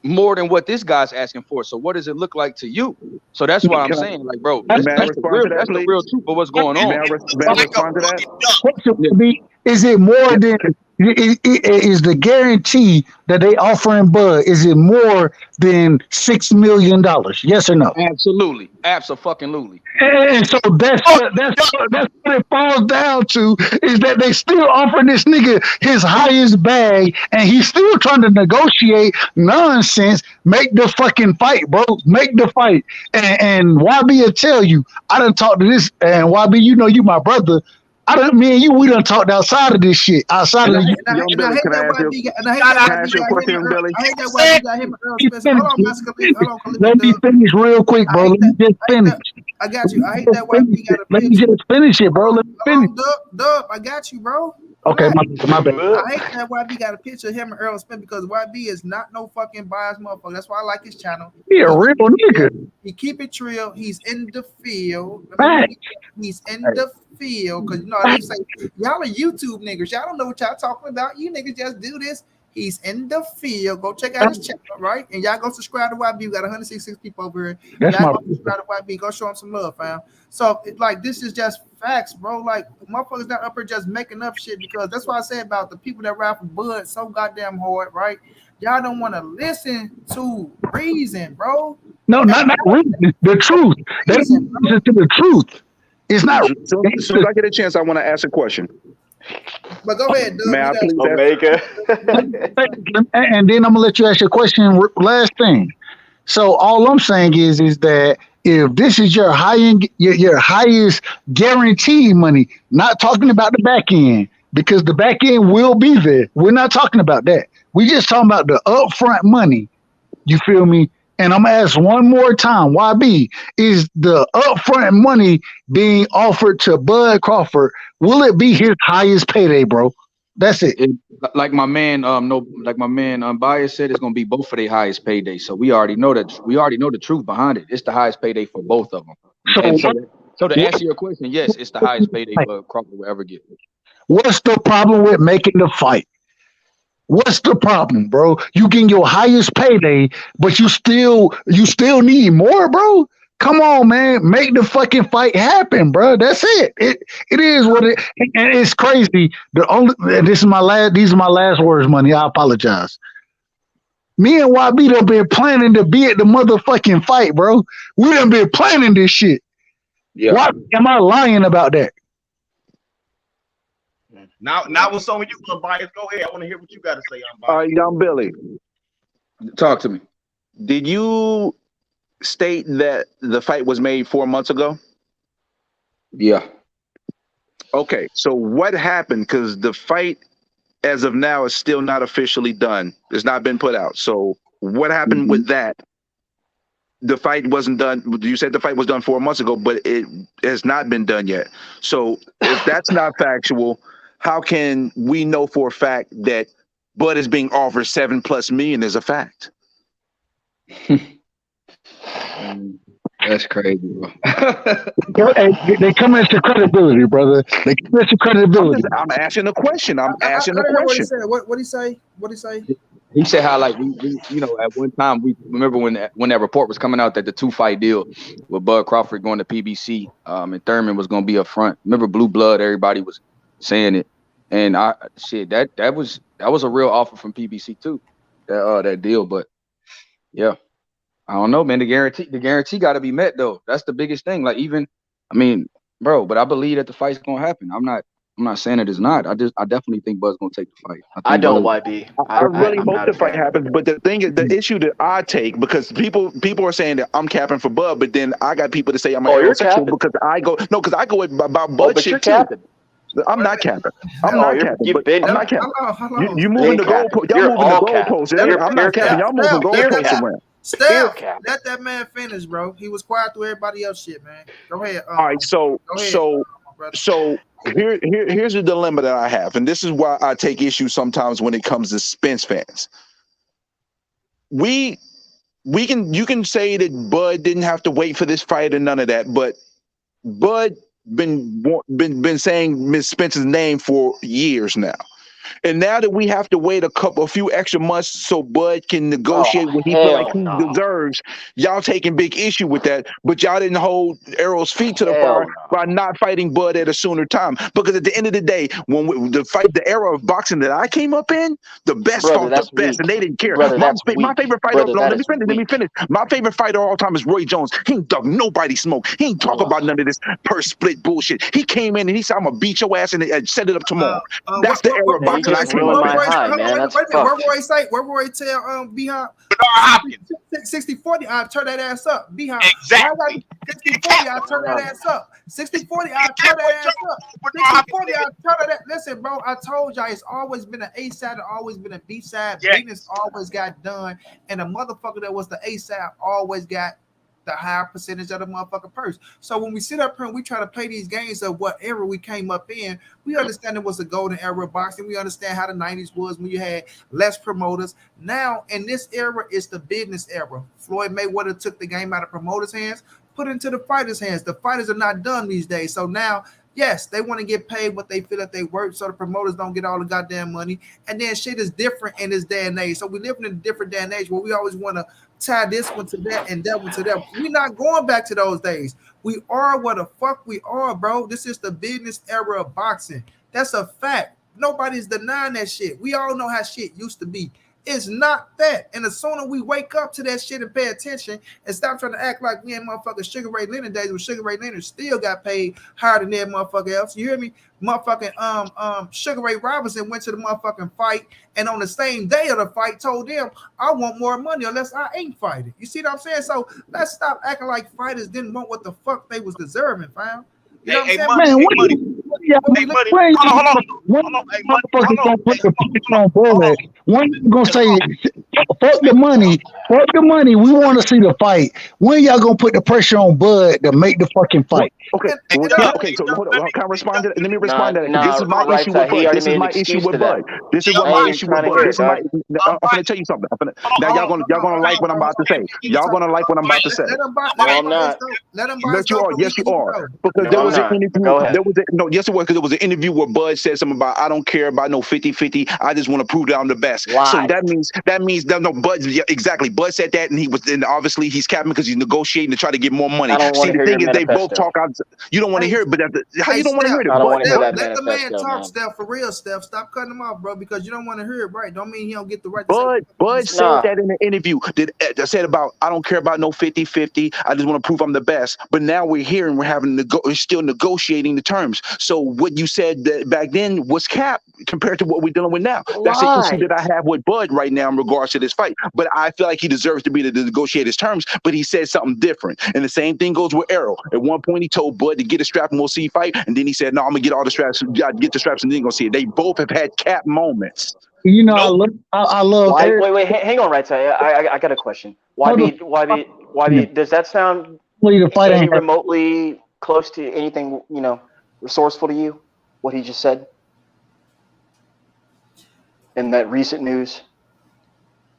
more than what this guy's asking for? So what does it look like to you? So that's why I'm saying, like, bro, that's the real truth of what's going on. May I respond to that? Is it more than is the guarantee that they offering Bud? Is it more than $6 million? Yes or no? Absolutely, absolutely. And so that's what it falls down to, is that they still offering this nigga his highest bag, and he's still trying to negotiate nonsense. Make the fucking fight, bro. Make the fight. And YB will tell you, I done talked to this, and YB, you my brother. Me and you, we done talked outside of this shit. Outside of the Can I ask you a question, Billy? I hate that YB got him. Hold on, let me finish real quick, bro. Let me just finish. I got you. I hate that YB got a Let me just finish it, bro. Let me finish. Dub, I got you, bro. Okay, my bad. I hate that YB got a picture of him and Errol Spence because YB is not no fucking biased motherfucker. That's why I like his channel. He a real nigga. He keep it real. He's in the field. Right. He's in the field because they say y'all are YouTube niggas. Y'all don't know what y'all talking about. You niggas just do this. He's in the field. Go check out his channel, right? And y'all go subscribe to YB. We got 166 people over here. Y'all go subscribe to YB. Go show him some love, fam. So, this is just facts, bro. Like, motherfuckers not up here just making up shit, because that's why I say about the people that rap for Bud so goddamn hard, right? Y'all don't want to listen to reason, bro. No, not reason. The truth. That's listen to the truth. It's not. So as I get a chance, I want to ask a question. But go ahead, Doug. May I please Omega. And then I'm gonna let you ask your question. Last thing. So all I'm saying is that if this is your your highest guaranteed money, not talking about the back end, because the back end will be there. We're not talking about that. We just talking about the upfront money. You feel me? And I'm gonna ask one more time, YB, is the upfront money being offered to Bud Crawford? Will it be his highest payday, bro? That's it. Like my man, Bias said, it's gonna be both of their highest payday. So we already know that. We already know the truth behind it. It's the highest payday for both of them. So to answer your question, yes, it's the highest payday Crawford will ever get. What's the problem with making the fight? What's the problem, bro? You getting your highest payday, but you still need more, bro. Come on, man, make the fucking fight happen, bro. That's it. It is what it, and it's crazy. These are my last words, money. I apologize. Me and YB done been planning to be at the motherfucking fight, bro. We done been planning this shit. Yeah. Why am I lying about that? Now with some of you unbiased, go ahead. I want to hear what you got to say, unbiased. All right, Young Billy, Talk to me. did you state that the fight was made 4 months ago? Yeah. Okay, so what happened? Because the fight, as of now, is still not officially done. It's not been put out. So what happened with that? The fight wasn't done. You said the fight was done 4 months ago, but it has not been done yet. So if that's not factual, how can we know for a fact that Bud is being offered $7+ million as a fact? That's crazy, bro. They come into credibility, brother. They come into credibility. I'm asking a question. I'm asking a I heard question. what he say? What he say? He said how like we at one time we remember when that report was coming out that the 2-fight deal with Bud Crawford going to PBC and Thurman was going to be up front. Remember Blue Blood? Everybody was saying it, and that was a real offer from PBC too. That deal, but yeah. I don't know, man. The guarantee got to be met, though. That's the biggest thing. Like, bro. But I believe that the fight's gonna happen. I'm not saying it is not. I definitely think Bud's gonna take the fight. I don't, YB. I really hope the fight happens. But the thing is, the issue that I take, because people are saying that I'm capping for Bud, but then I got people to say I'm an heterosexual because I go about Bud shit too. I'm not capping. I'm not capping. I'm not capping. You moving the goalpost. Y'all moving the goalposts. I'm not capping. Y'all moving goalposts around. Steph, let that man finish, bro. He was quiet through everybody else shit, man. Go ahead. All right, so here's the dilemma that I have, and this is why I take issue sometimes when it comes to Spence fans. You can say that Bud didn't have to wait for this fight or none of that, but Bud been saying Miss Spence's name for years now. And now that we have to wait a few extra months so Bud can negotiate what he feel like he deserves, y'all taking big issue with that. But y'all didn't hold Errol's feet to the fire by not fighting Bud at a sooner time. Because at the end of the day, when the era of boxing that I came up in, the best fought the best, and they didn't care. My favorite fighter, let me finish. My favorite fighter of all time is Roy Jones. He ain't dug nobody smoke. He ain't talk about none of this purse split bullshit. He came in and he said, "I'm gonna beat your ass and set it up tomorrow." That's the era of boxing. Where Roy tell B-Hop 60-40, I'll turn that ass up. B-Hop. Exactly. 60-40, I'll turn that ass up. 60-40, I'll turn that ass up. 60-40, I'll turn that. Listen, bro, I told y'all it's always been an A side, always been a B side. Yes. Business always got done, and the motherfucker that was the A side always got the higher percentage of the motherfucking purse. So when we sit up here and we try to play these games of what era we came up in, we understand it was a golden era of boxing. We understand how the 90s was when you had less promoters. Now in this era, it's the business era. Floyd Mayweather took the game out of promoters' hands, put it into the fighters' hands. The fighters are not done these days. So now, yes, they want to get paid what they feel that they work, so the promoters don't get all the goddamn money. And then shit is different in this day and age. So we live in a different day and age where we always want to tie this one to that and that one to that. We're not going back to those days. We are what the fuck we are, bro. This is the business era of boxing. That's a fact. Nobody's denying that shit. We all know how shit used to be. It's not that. And the sooner we wake up to that shit and pay attention and stop trying to act like me and motherfucking Sugar Ray Leonard days when Sugar Ray Leonard still got paid higher than that motherfucker else. You hear me? Motherfucking Sugar Ray Robinson went to the motherfucking fight and on the same day of the fight told them, I want more money unless I ain't fighting. You see what I'm saying? So let's stop acting like fighters didn't want what the fuck they was deserving, fam. You know what I'm saying? When you gonna say fuck the money, we want to see the fight. When y'all gonna put the pressure on Bud to make the fucking fight? Okay, so hold on. Can I respond to that? Let me respond to that. This is my issue with Bud. This is my issue with Bud. This is what my issue with Bud. I'm gonna tell you something. Now y'all gonna like what I'm about to say. Y'all gonna like what I'm about to say. I'm not. Yes, you are. Because there was an interview. Yes, it was, because it was an interview where Bud said something about, I don't care about no 50-50. I just want to prove that I'm the best. Lies. So that means no, Bud, yeah, exactly. Bud said that, and obviously he's capping because he's negotiating to try to get more money. I don't See, want to the hear thing your is, they both manifesto. talk out. You don't want to hear it, but how you don't want to hear it? I don't want to hear that Let the man manifesto, talk, man. Steph, for real, Steph. Stop cutting him off, bro, because you don't want to hear it, right? Don't mean he don't get the right to say Bud said that in the interview. I said about, I don't care about no 50-50. I just want to prove I'm the best. But now we're here and we're still negotiating the terms. So what you said that back then was cap compared to what we're dealing with now. That's the issue that I have with Bud right now in regards to this fight. But I feel like he deserves to be to negotiate his terms, but he said something different. And the same thing goes with Errol. At one point, he told Bud to get a strap and we'll see fight. And then he said, no, I'm going to get all the straps. Get the straps and then go see it. They both have had cap moments. You know, I love. Wait, hang on, right side. I got a question. YB, does that sound any remotely close to anything, resourceful to you? What he just said in that recent news?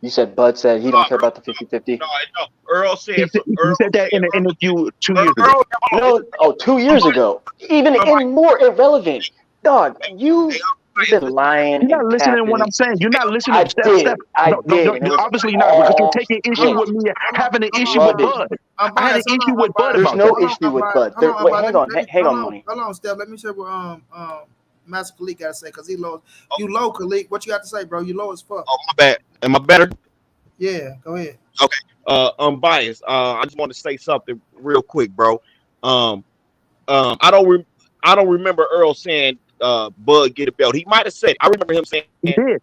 You said Bud said he don't care about the 50-50. No. Earl said he said that in an interview 2 years ago. 2 years ago. Even more irrelevant. Dog, you've been lying. You're not listening to what I'm saying. You're not listening to Steph. I did. No, obviously not, because you're taking issue with me having an issue with Bud. I had an issue with Bud about that. There's no issue with Bud. Wait, hang on, Money. Hold on, Steph. Let me say what Master Khalid got to say, because he low. You low, Khalid. What you got to say, bro? You low as fuck. Oh, my bad. Am I better? Yeah, go ahead. Okay. Unbiased. I just want to say something real quick, bro. I don't remember Earl saying Bud get a belt. He might have said it. I remember him saying he did.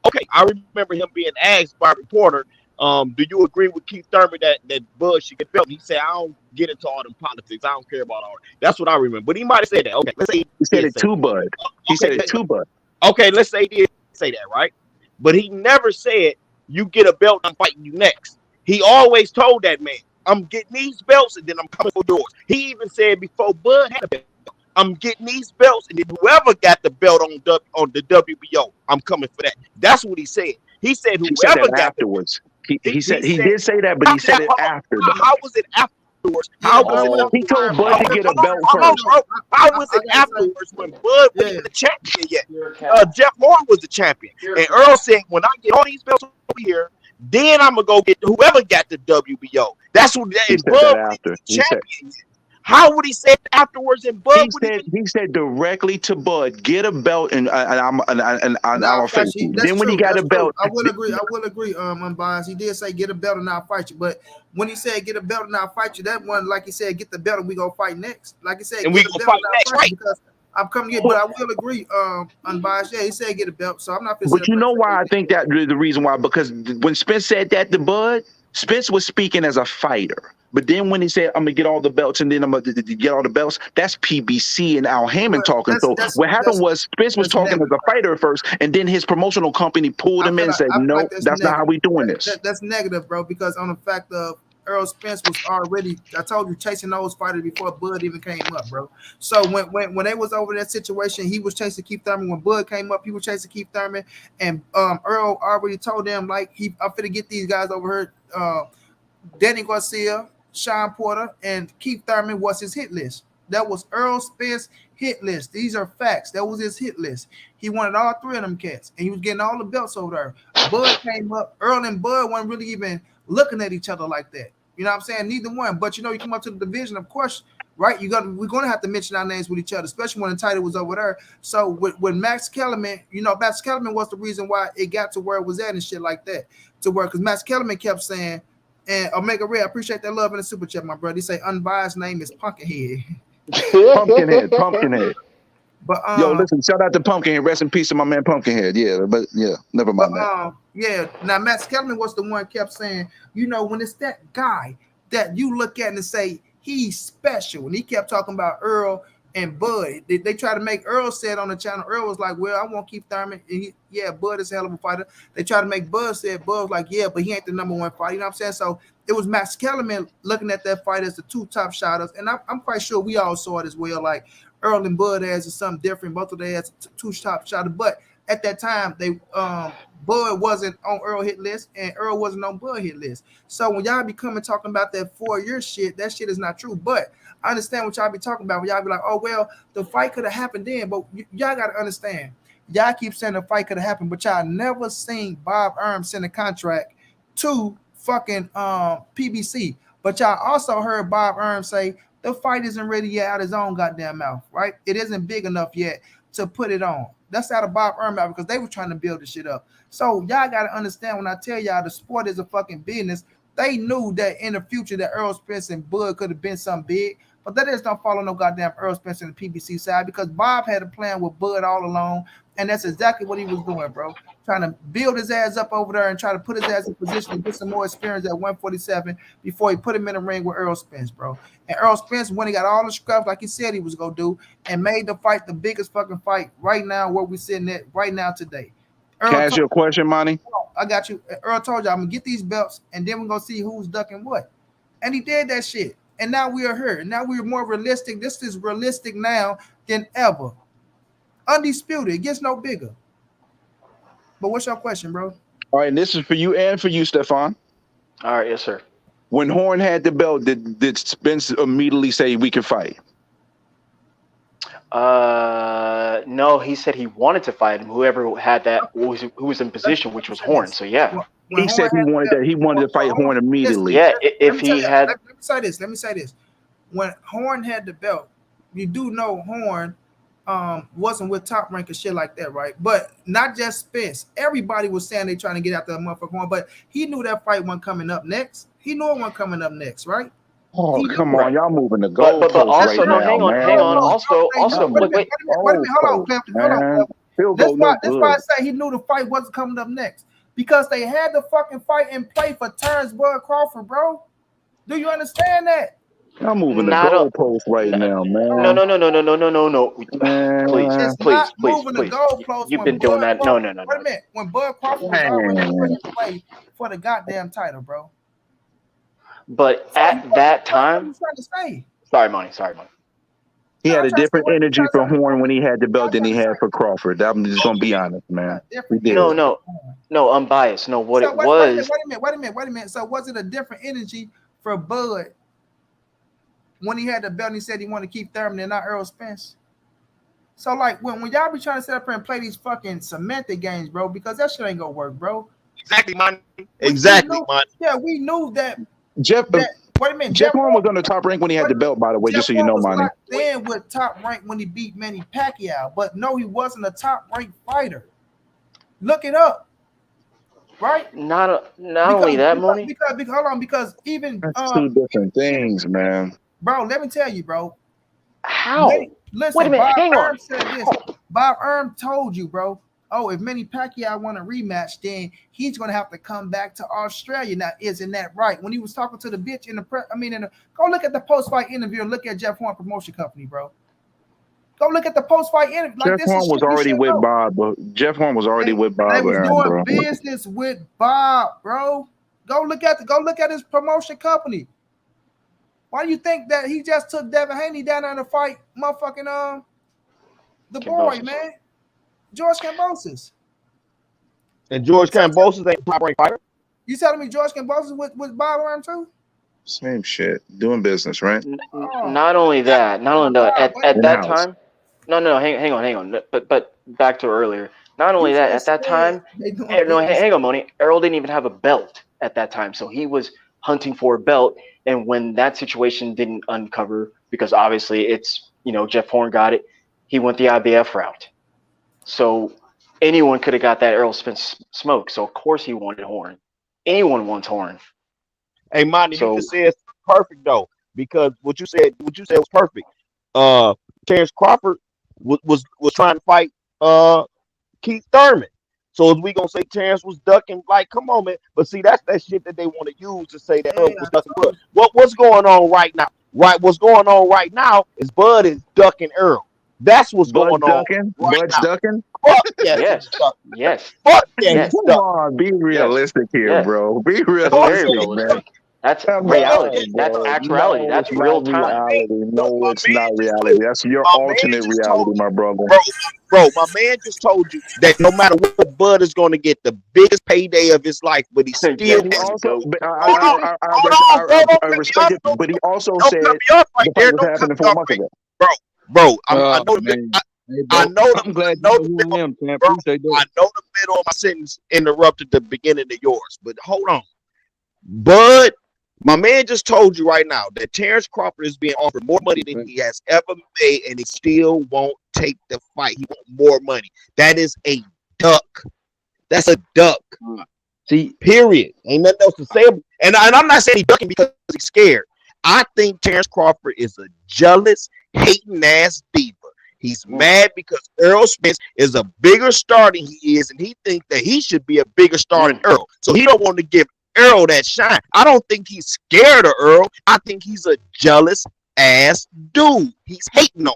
Okay, I remember him being asked by a reporter, do you agree with Keith Thurman that Bud should get a belt? He said, I don't get into all them politics. I don't care about all that. That's what I remember. But he might have said that. Okay, let's say he said it to Bud. He said it to Bud. Okay, let's say he did say that, right? But he never said, you get a belt, I'm fighting you next. He always told that man, I'm getting these belts and then I'm coming for yours. He even said before Bud had a belt, I'm getting these belts, and then whoever got the belt on the WBO, I'm coming for that. That's what he said. He said whoever got afterwards. He did say that, but he said it after. How was it afterwards? How was it? He told Bud to get a belt first. How was it afterwards when Bud wasn't the champion yet? Jeff Moore was the champion, and Earl said, when I get all these belts over here, then I'm gonna go get whoever got the WBO. That's what Bud was the champion. How would he say it afterwards? And Bud he said directly to Bud, get a belt, and I'll fight you. Then when he got a belt, I will agree. Unbiased. He did say get a belt and I'll fight you. But when he said get a belt and I'll fight you, that one, like he said, get the belt and we gonna fight next. Like he said, and we gonna fight next, right? Because I'm coming in, but I will agree. Unbiased. Yeah, he said get a belt. So I'm not. But you know why I think that the reason why, because when Spence said that to Bud, Spence was speaking as a fighter. But then when he said, I'm going to get all the belts and then I'm going to get all the belts, that's PBC and Al Hammond talking. So what happened was Spence was talking as a fighter at first, and then his promotional company pulled him in and said, no, that's not how we doing this. That's negative, bro, because on the fact of Errol Spence was already, I told you, chasing those fighters before Bud even came up, bro. So when they was over that situation, he was chasing Keith Thurman. When Bud came up, he was chasing Keith Thurman. And Errol already told them, like, I'm finna get these guys over here. Danny Garcia, Sean Porter, and Keith Thurman was his hit list. That was Errol Spence hit list. These are facts. That was his hit list. He wanted all three of them cats, and he was getting all the belts over there. Bud came up. Earl and Bud weren't really even looking at each other like that. You know what I'm saying? Neither one. But you come up to the division, of course, right? We're gonna have to mention our names with each other, especially when the title was over there. So with Max Kellerman, Max Kellerman was the reason why it got to where it was at and shit like that. Because Max Kellerman kept saying. And Omega Red, I appreciate that love in the super chat, my brother. He say unbiased name is Pumpkinhead. Pumpkinhead. But yo, listen, shout out to Pumpkinhead. Rest in peace to my man Pumpkinhead. Yeah, but yeah, never mind that. Yeah. Now Max Kellerman was the one kept saying, when it's that guy that you look at and say he's special, and he kept talking about Errol and Bud. They try to make Errol said on the channel. Earl was like, well, I want Keith Thurman. And Bud is a hell of a fighter. They try to make Bud said, Bud was like, yeah, but he ain't the number one fighter. You know what I'm saying? So it was Max Kellerman looking at that fight as the two top shotters. And I'm quite sure we all saw it as well. Like Earl and Bud as something different. Both of them as two top shotters. But at that time, they Bud wasn't on Earl hit list and Earl wasn't on Bud hit list. So when y'all be coming talking about that 4-year shit, that shit is not true. But I understand what y'all be talking about. When y'all be like, oh, well, the fight could have happened then. But y'all got to understand, Y'all keep saying the fight could have happened, but y'all never seen Bob Arum send a contract to fucking PBC. But y'all also heard Bob Arum say the fight isn't ready yet out his own goddamn mouth, right? It isn't big enough yet to put it on. That's out of Bob Arum mouth because they were trying to build the shit up. So y'all got to understand when I tell y'all the sport is a fucking business. They knew that in the future that Errol Spence and Bud could have been something big, but that just don't follow no goddamn Errol Spence in the PBC side because Bob had a plan with Bud all along, and that's exactly what he was doing, bro. Trying to build his ass up over there and try to put his ass in position to get some more experience at 147 before he put him in the ring with Errol Spence, bro. And Errol Spence, when he got all the scraps like he said he was gonna do, and made the fight the biggest fucking fight right now where we sitting at right now today. Can I ask you a question, Monty? I got you. Earl told you I'm gonna get these belts, and then we're gonna see who's ducking what. And he did that shit. And now we are here. Now we're more realistic. This is realistic now than ever. Undisputed. It gets no bigger. But what's your question, bro? All right, and this is for you and for you, Stefan. All right, yes, sir. When Horn had the belt, did Spence immediately say we can fight? No, he said he wanted to fight him. Whoever had that, who was in position, which was Horn. So yeah, he said he wanted to fight Horn immediately. Yeah, if he had. Let me say this. When Horn had the belt, you do know Horn wasn't with Top Rank and shit like that, right? But not just Spence. Everybody was saying they trying to get after the motherfucker Horn, but he knew that fight wasn't coming up next. He knew it wasn't coming up next, right? Oh, come on, y'all moving the goalposts but also, right no, now, hang on. Also, wait a minute, hold on. That's why I say he knew the fight wasn't coming up next because they had the fucking fight in play for Terence Crawford, bro. Do you understand that? I'm moving the goalposts right now, man. No. Please. Moving the goalposts. You've been doing that. No. Wait a minute. When Bud Crawford was already in play for the goddamn title, bro. But at that time, sorry, Monty. He had a different energy for Horn when he had the belt than he had for Crawford. I'm just gonna be honest, man. No, unbiased. No, what it was. Wait a minute. So was it a different energy for Bud when he had the belt and he said he wanted to keep Thurman and not Errol Spence? So like when y'all be trying to sit up here and play these fucking semantic games, bro, because that shit ain't gonna work, bro. Exactly, man. Exactly, man. Yeah, we knew that. Jeff Horn was on the Top Rank when he had the belt, by the way, just so you know, Monty. Then with Top Rank when he beat Manny Pacquiao, but no, he wasn't a Top Rank fighter. Look it up, right? Not only that, Monty. Because even that's two different things, man. Bro, let me tell you, bro. How? Listen, wait a minute, hang on. Said this. Bob Arum told you, bro. Oh, if Manny Pacquiao want a rematch, then he's gonna have to come back to Australia. Now, isn't that right? When he was talking to the bitch in the go look at the post-fight interview and look at Jeff Horn promotion company, bro. Go look at the post-fight interview. Like, Jeff Horn was already with Bob, but Jeff Horn was already with Bob. They was doing business with Bob, bro. Go look at his promotion company. Why do you think that he just took Devin Haney down there to fight motherfucking the boy, man? George Kambosos. And George Kambosos ain't a Top Rank fighter. You telling me George Kambosos with Bob Arum too? Same shit. Doing business, right? Not only that. At that time. No. Hang on. But back to earlier. Not only that. At that time. Hang on, Moni. Errol didn't even have a belt at that time, so he was hunting for a belt. And when that situation didn't uncover, because obviously it's Jeff Horn got it, he went the IBF route. So anyone could have got that Errol Spence smoke. So of course he wanted Horn. Anyone wants Horn. Hey, Monty, you just said perfect though, because what you said was perfect. Terence Crawford was trying to fight Keith Thurman. So is we gonna say Terence was ducking? Like, come on, man. But see, that's that shit that they want to use to say that Errol was ducking Bud. What's going on right now? Right, what's going on right now is Bud is ducking Errol. That's what's going on. Bud's ducking? Yes. Fuck yes. Come on, be realistic here, bro. Be realistic, man. That's reality. That's actuality. That's real time. Reality. No, it's not reality. That's your alternate reality, my brother. Bro, my man just told you that no matter what, Bud is going to get the biggest payday of his life, but he still. I respect it, but he also said the fight was happening 4 months ago. Bro, I know that. Hey, I bro, know I'm glad you know who I am, man. bro, Appreciate that. I know the middle of my sentence interrupted the beginning of yours, but hold on. Bud, my man just told you right now that Terence Crawford is being offered more money than he has ever made, and he still won't take the fight. He wants more money. That is a duck. That's a duck. See, period. Ain't nothing else to say. And I'm not saying he's ducking because he's scared. I think Terence Crawford is a jealous, hating ass diva. He's mad because Errol Spence is a bigger star than he is, and he thinks that he should be a bigger star than Errol. So he don't want to give Errol that shine. I don't think he's scared of Errol. I think he's a jealous ass dude. He's hating on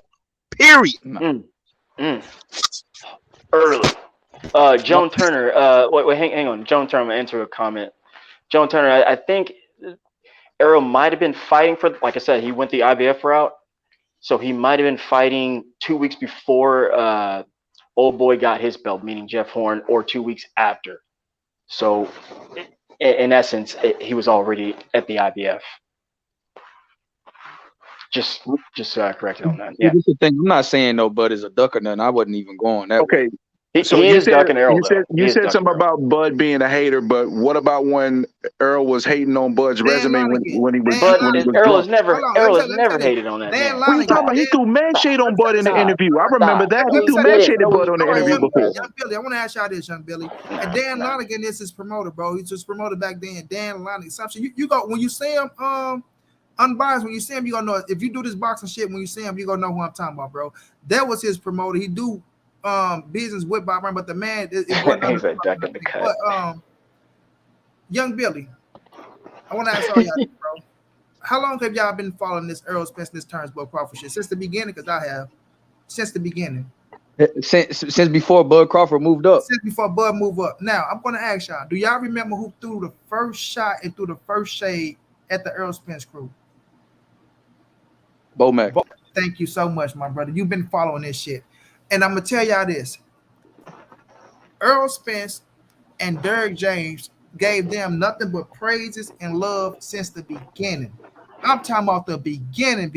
him. Period. Early. Joan Turner. Wait, hang on. Joan Turner, I'm gonna answer a comment. Joan Turner, I think Errol might have been fighting for, like I said, he went the IBF route. So he might have been fighting 2 weeks before old boy got his belt, meaning Jeff Horn, or 2 weeks after. So in essence, he was already at the IBF. Just corrected on that. Yeah. This is the thing. I'm not saying no Bud is a duck or nothing. I wasn't even going that way. So he you is said, ducking Errol. You said something about Bud being a hater, but what about when Errol was hating on Bud's resume when he was Errol has never hated on that man. What are you talking about? He threw mad shade on Bud in the interview. I remember that. He threw mad shade at Bud on the interview before. Young Billy, I want to ask y'all this, Young Billy. And Dan Lonigan is his promoter, bro. He just promoted back then. Dan Lonigan. You go when you see him, unbiased, when you see him, you gonna know. If you do this boxing shit, when you see him, you gonna know who I'm talking about, bro. That was his promoter. He do business with Bob Brown, but the man he's a duck in the cut. But Young Billy, I want to ask all y'all, bro. How long have y'all been following this Errol Spence, this Terence Crawford shit? Since the beginning, because I have. Since the beginning. Since before Bud Crawford moved up. Since before Bud moved up. Now, I'm going to ask y'all, do y'all remember who threw the first shot and threw the first shade at the Errol Spence crew? Bomac. Thank you so much, my brother. You've been following this shit. And I'm going to tell y'all this. Errol Spence and Derrick James gave them nothing but praises and love since the beginning. I'm talking about the beginning.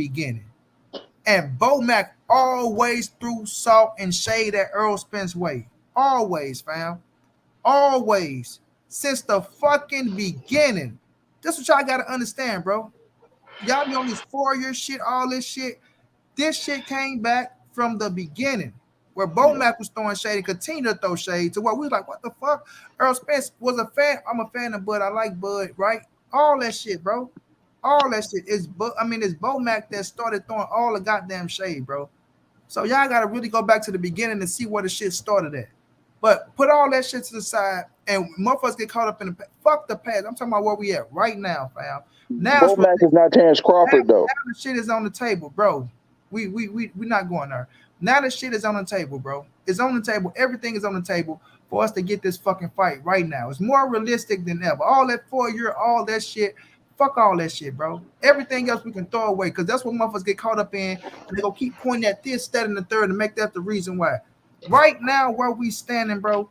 And Bomac always threw salt and shade at Errol Spence way. Always, fam. Always. Since the fucking beginning. That's what y'all got to understand, bro. Y'all be on this 4-year shit, all this shit. This shit came back from the beginning, where Bomac was throwing shade and continued to throw shade to what we was like, what the fuck? Errol Spence was a fan. I'm a fan of Bud. I like Bud, right? All that shit, bro. All that shit. It's Bomac that started throwing all the goddamn shade, bro. So y'all got to really go back to the beginning and see where the shit started at. But put all that shit to the side, and motherfuckers get caught up in the fuck the past. I'm talking about where we at right now, fam. Now Bomac is not Terence Crawford, though. Now the shit is on the table, bro. We not going there. Now the shit is on the table, bro. It's on the table. Everything is on the table for us to get this fucking fight right now. It's more realistic than ever. All that 4-year, all that shit. Fuck all that shit, bro. Everything else we can throw away, because that's what motherfuckers get caught up in. And they gonna keep pointing at this, that, and the third, and make that the reason why. Right now, where we standing, bro,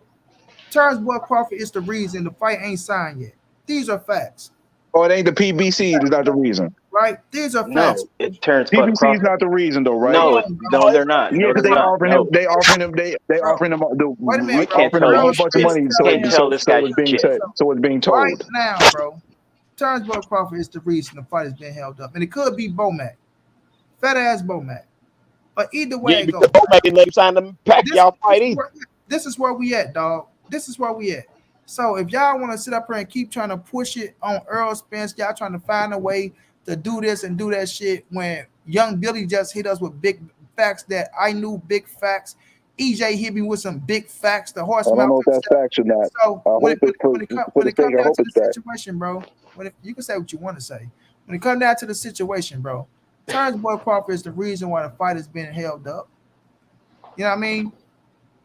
Terence Crawford is the reason the fight ain't signed yet. These are facts. Oh, it ain't the PBC. That's not the reason. Right? These are facts. No, Terence PBC is not the reason, though, right? No, they're not. Yeah, because they offering him. They offering him Wait a minute, offering him a whole bunch of money. So it's being told. Right now, bro, Terence Crawford is the reason the fight has been held up, and it could be Bomac, fat ass Bomac. But either way, it goes. Bomac didn't let him sign the Pacquiao fight either. This is where we at, dog. This is where we at. So if y'all want to sit up here and keep trying to push it on Errol Spence, y'all trying to find a way to do this and do that shit, when Young Billy just hit us with big facts that I knew, big facts. EJ hit me with some big facts. The horse. I don't know if that's facts or not. So when it comes down to the situation, bro, you can say what you want to say. When it comes down to the situation, bro, Terence Crawford is the reason why the fight has been held up. You know what I mean?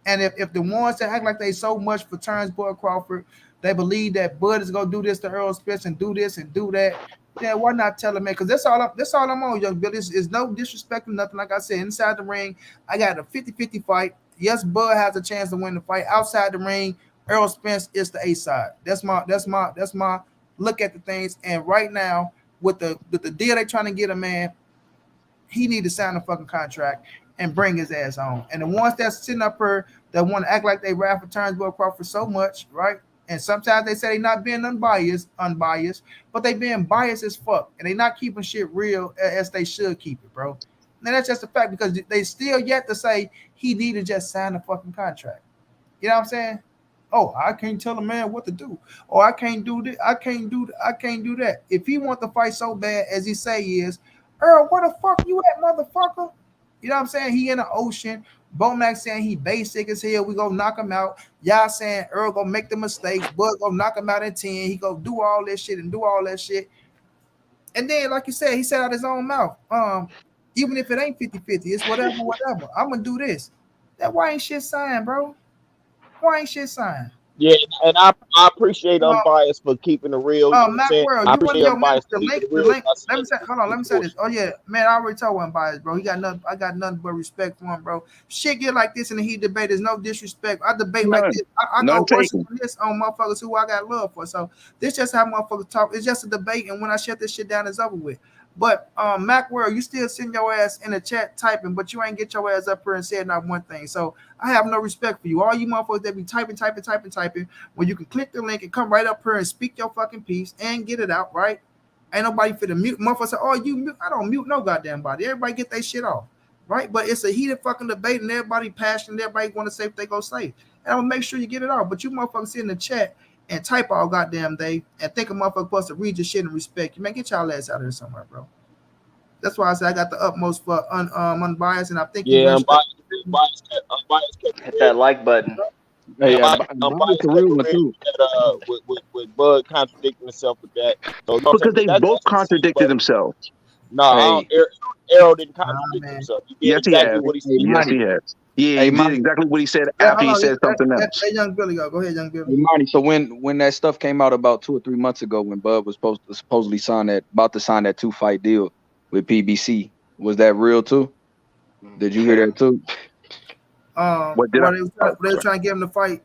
And if the ones that act like they so much for Terence Crawford, they believe that Bud is gonna do this to Errol Spence and do this and do that, yeah, why not tell him, man? Because that's all I'm on, Young Billy. It's no disrespect or nothing. Like I said, inside the ring, I got a 50-50 fight. Yes, Bud has a chance to win the fight. Outside the ring, Errol Spence is the A side. That's my look at the things. And right now, with the deal they trying to get a man, he need to sign a fucking contract. and bring his ass on. And the ones that's sitting up here that want to act like they rap for Terrence Crawford so much, right? And sometimes they say they not being unbiased, but they being biased as fuck, and they not keeping shit real as they should keep it, bro. And that's just a fact because they still yet to say he need to just sign a fucking contract. You know what I'm saying? Oh, I can't tell a man what to do. Oh, I can't do this. I can't do that. If he want to fight so bad as he say he is, Earl, where the fuck you at, motherfucker? You know what I'm saying? He in the ocean. Bomac saying he basic as hell. We go knock him out. Y'all saying Earl gonna make the mistakes. Bud gonna knock him out in 10. He go do all this shit and do all that shit. And then, like you said, he said out his own mouth, even if it ain't 50-50, it's whatever. I'm gonna do this. That why ain't shit signed, bro? Why ain't shit signed? Yeah, and I appreciate Unbiased for keeping it real. You know Mac World, I you want appreciate your Unbiased the for keeping link, it the real. link. Let me say this. Oh yeah, man, I already told Unbiased, bro. I got nothing but respect for him, bro. Shit get like this in the heat debate. There's no disrespect. I debate like this. I go worse than this on motherfuckers who I got love for. So this just how motherfuckers talk. It's just a debate, and when I shut this shit down, it's over with. But Mac World, you still sitting your ass in the chat typing, but you ain't get your ass up here and said not one thing. So I have no respect for you. All you motherfuckers that be typing, when you can click the link and come right up here and speak your fucking piece and get it out, right? Ain't nobody for the mute. Motherfuckers say, oh, you mute. I don't mute no goddamn body. Everybody get their shit off, right? But it's a heated fucking debate and everybody passionate. Everybody want to say what they go say. And I'm going to make sure you get it off. But you motherfuckers sit in the chat and type all goddamn day and think a motherfucker supposed to read your shit and respect you. Man, get y'all ass out of here somewhere, bro. That's why I said I got the utmost for unbiased, and I think unbiased hit that like button. Hey, Unbiased a real one too. With Bud contradicting himself with that. So because they both contradicted themselves. No, Errol didn't contradict himself. He did exactly what he said. Yes, he has. Yeah, he did exactly what he said after he said something else. Let young Billy go. Go ahead, young Billy. Hey, Marty, so when that stuff came out about 2 or 3 months ago, when Bud was supposedly about to sign that 2-fight deal with PBC, was that real too? Did you hear that too? They were trying to get him to fight.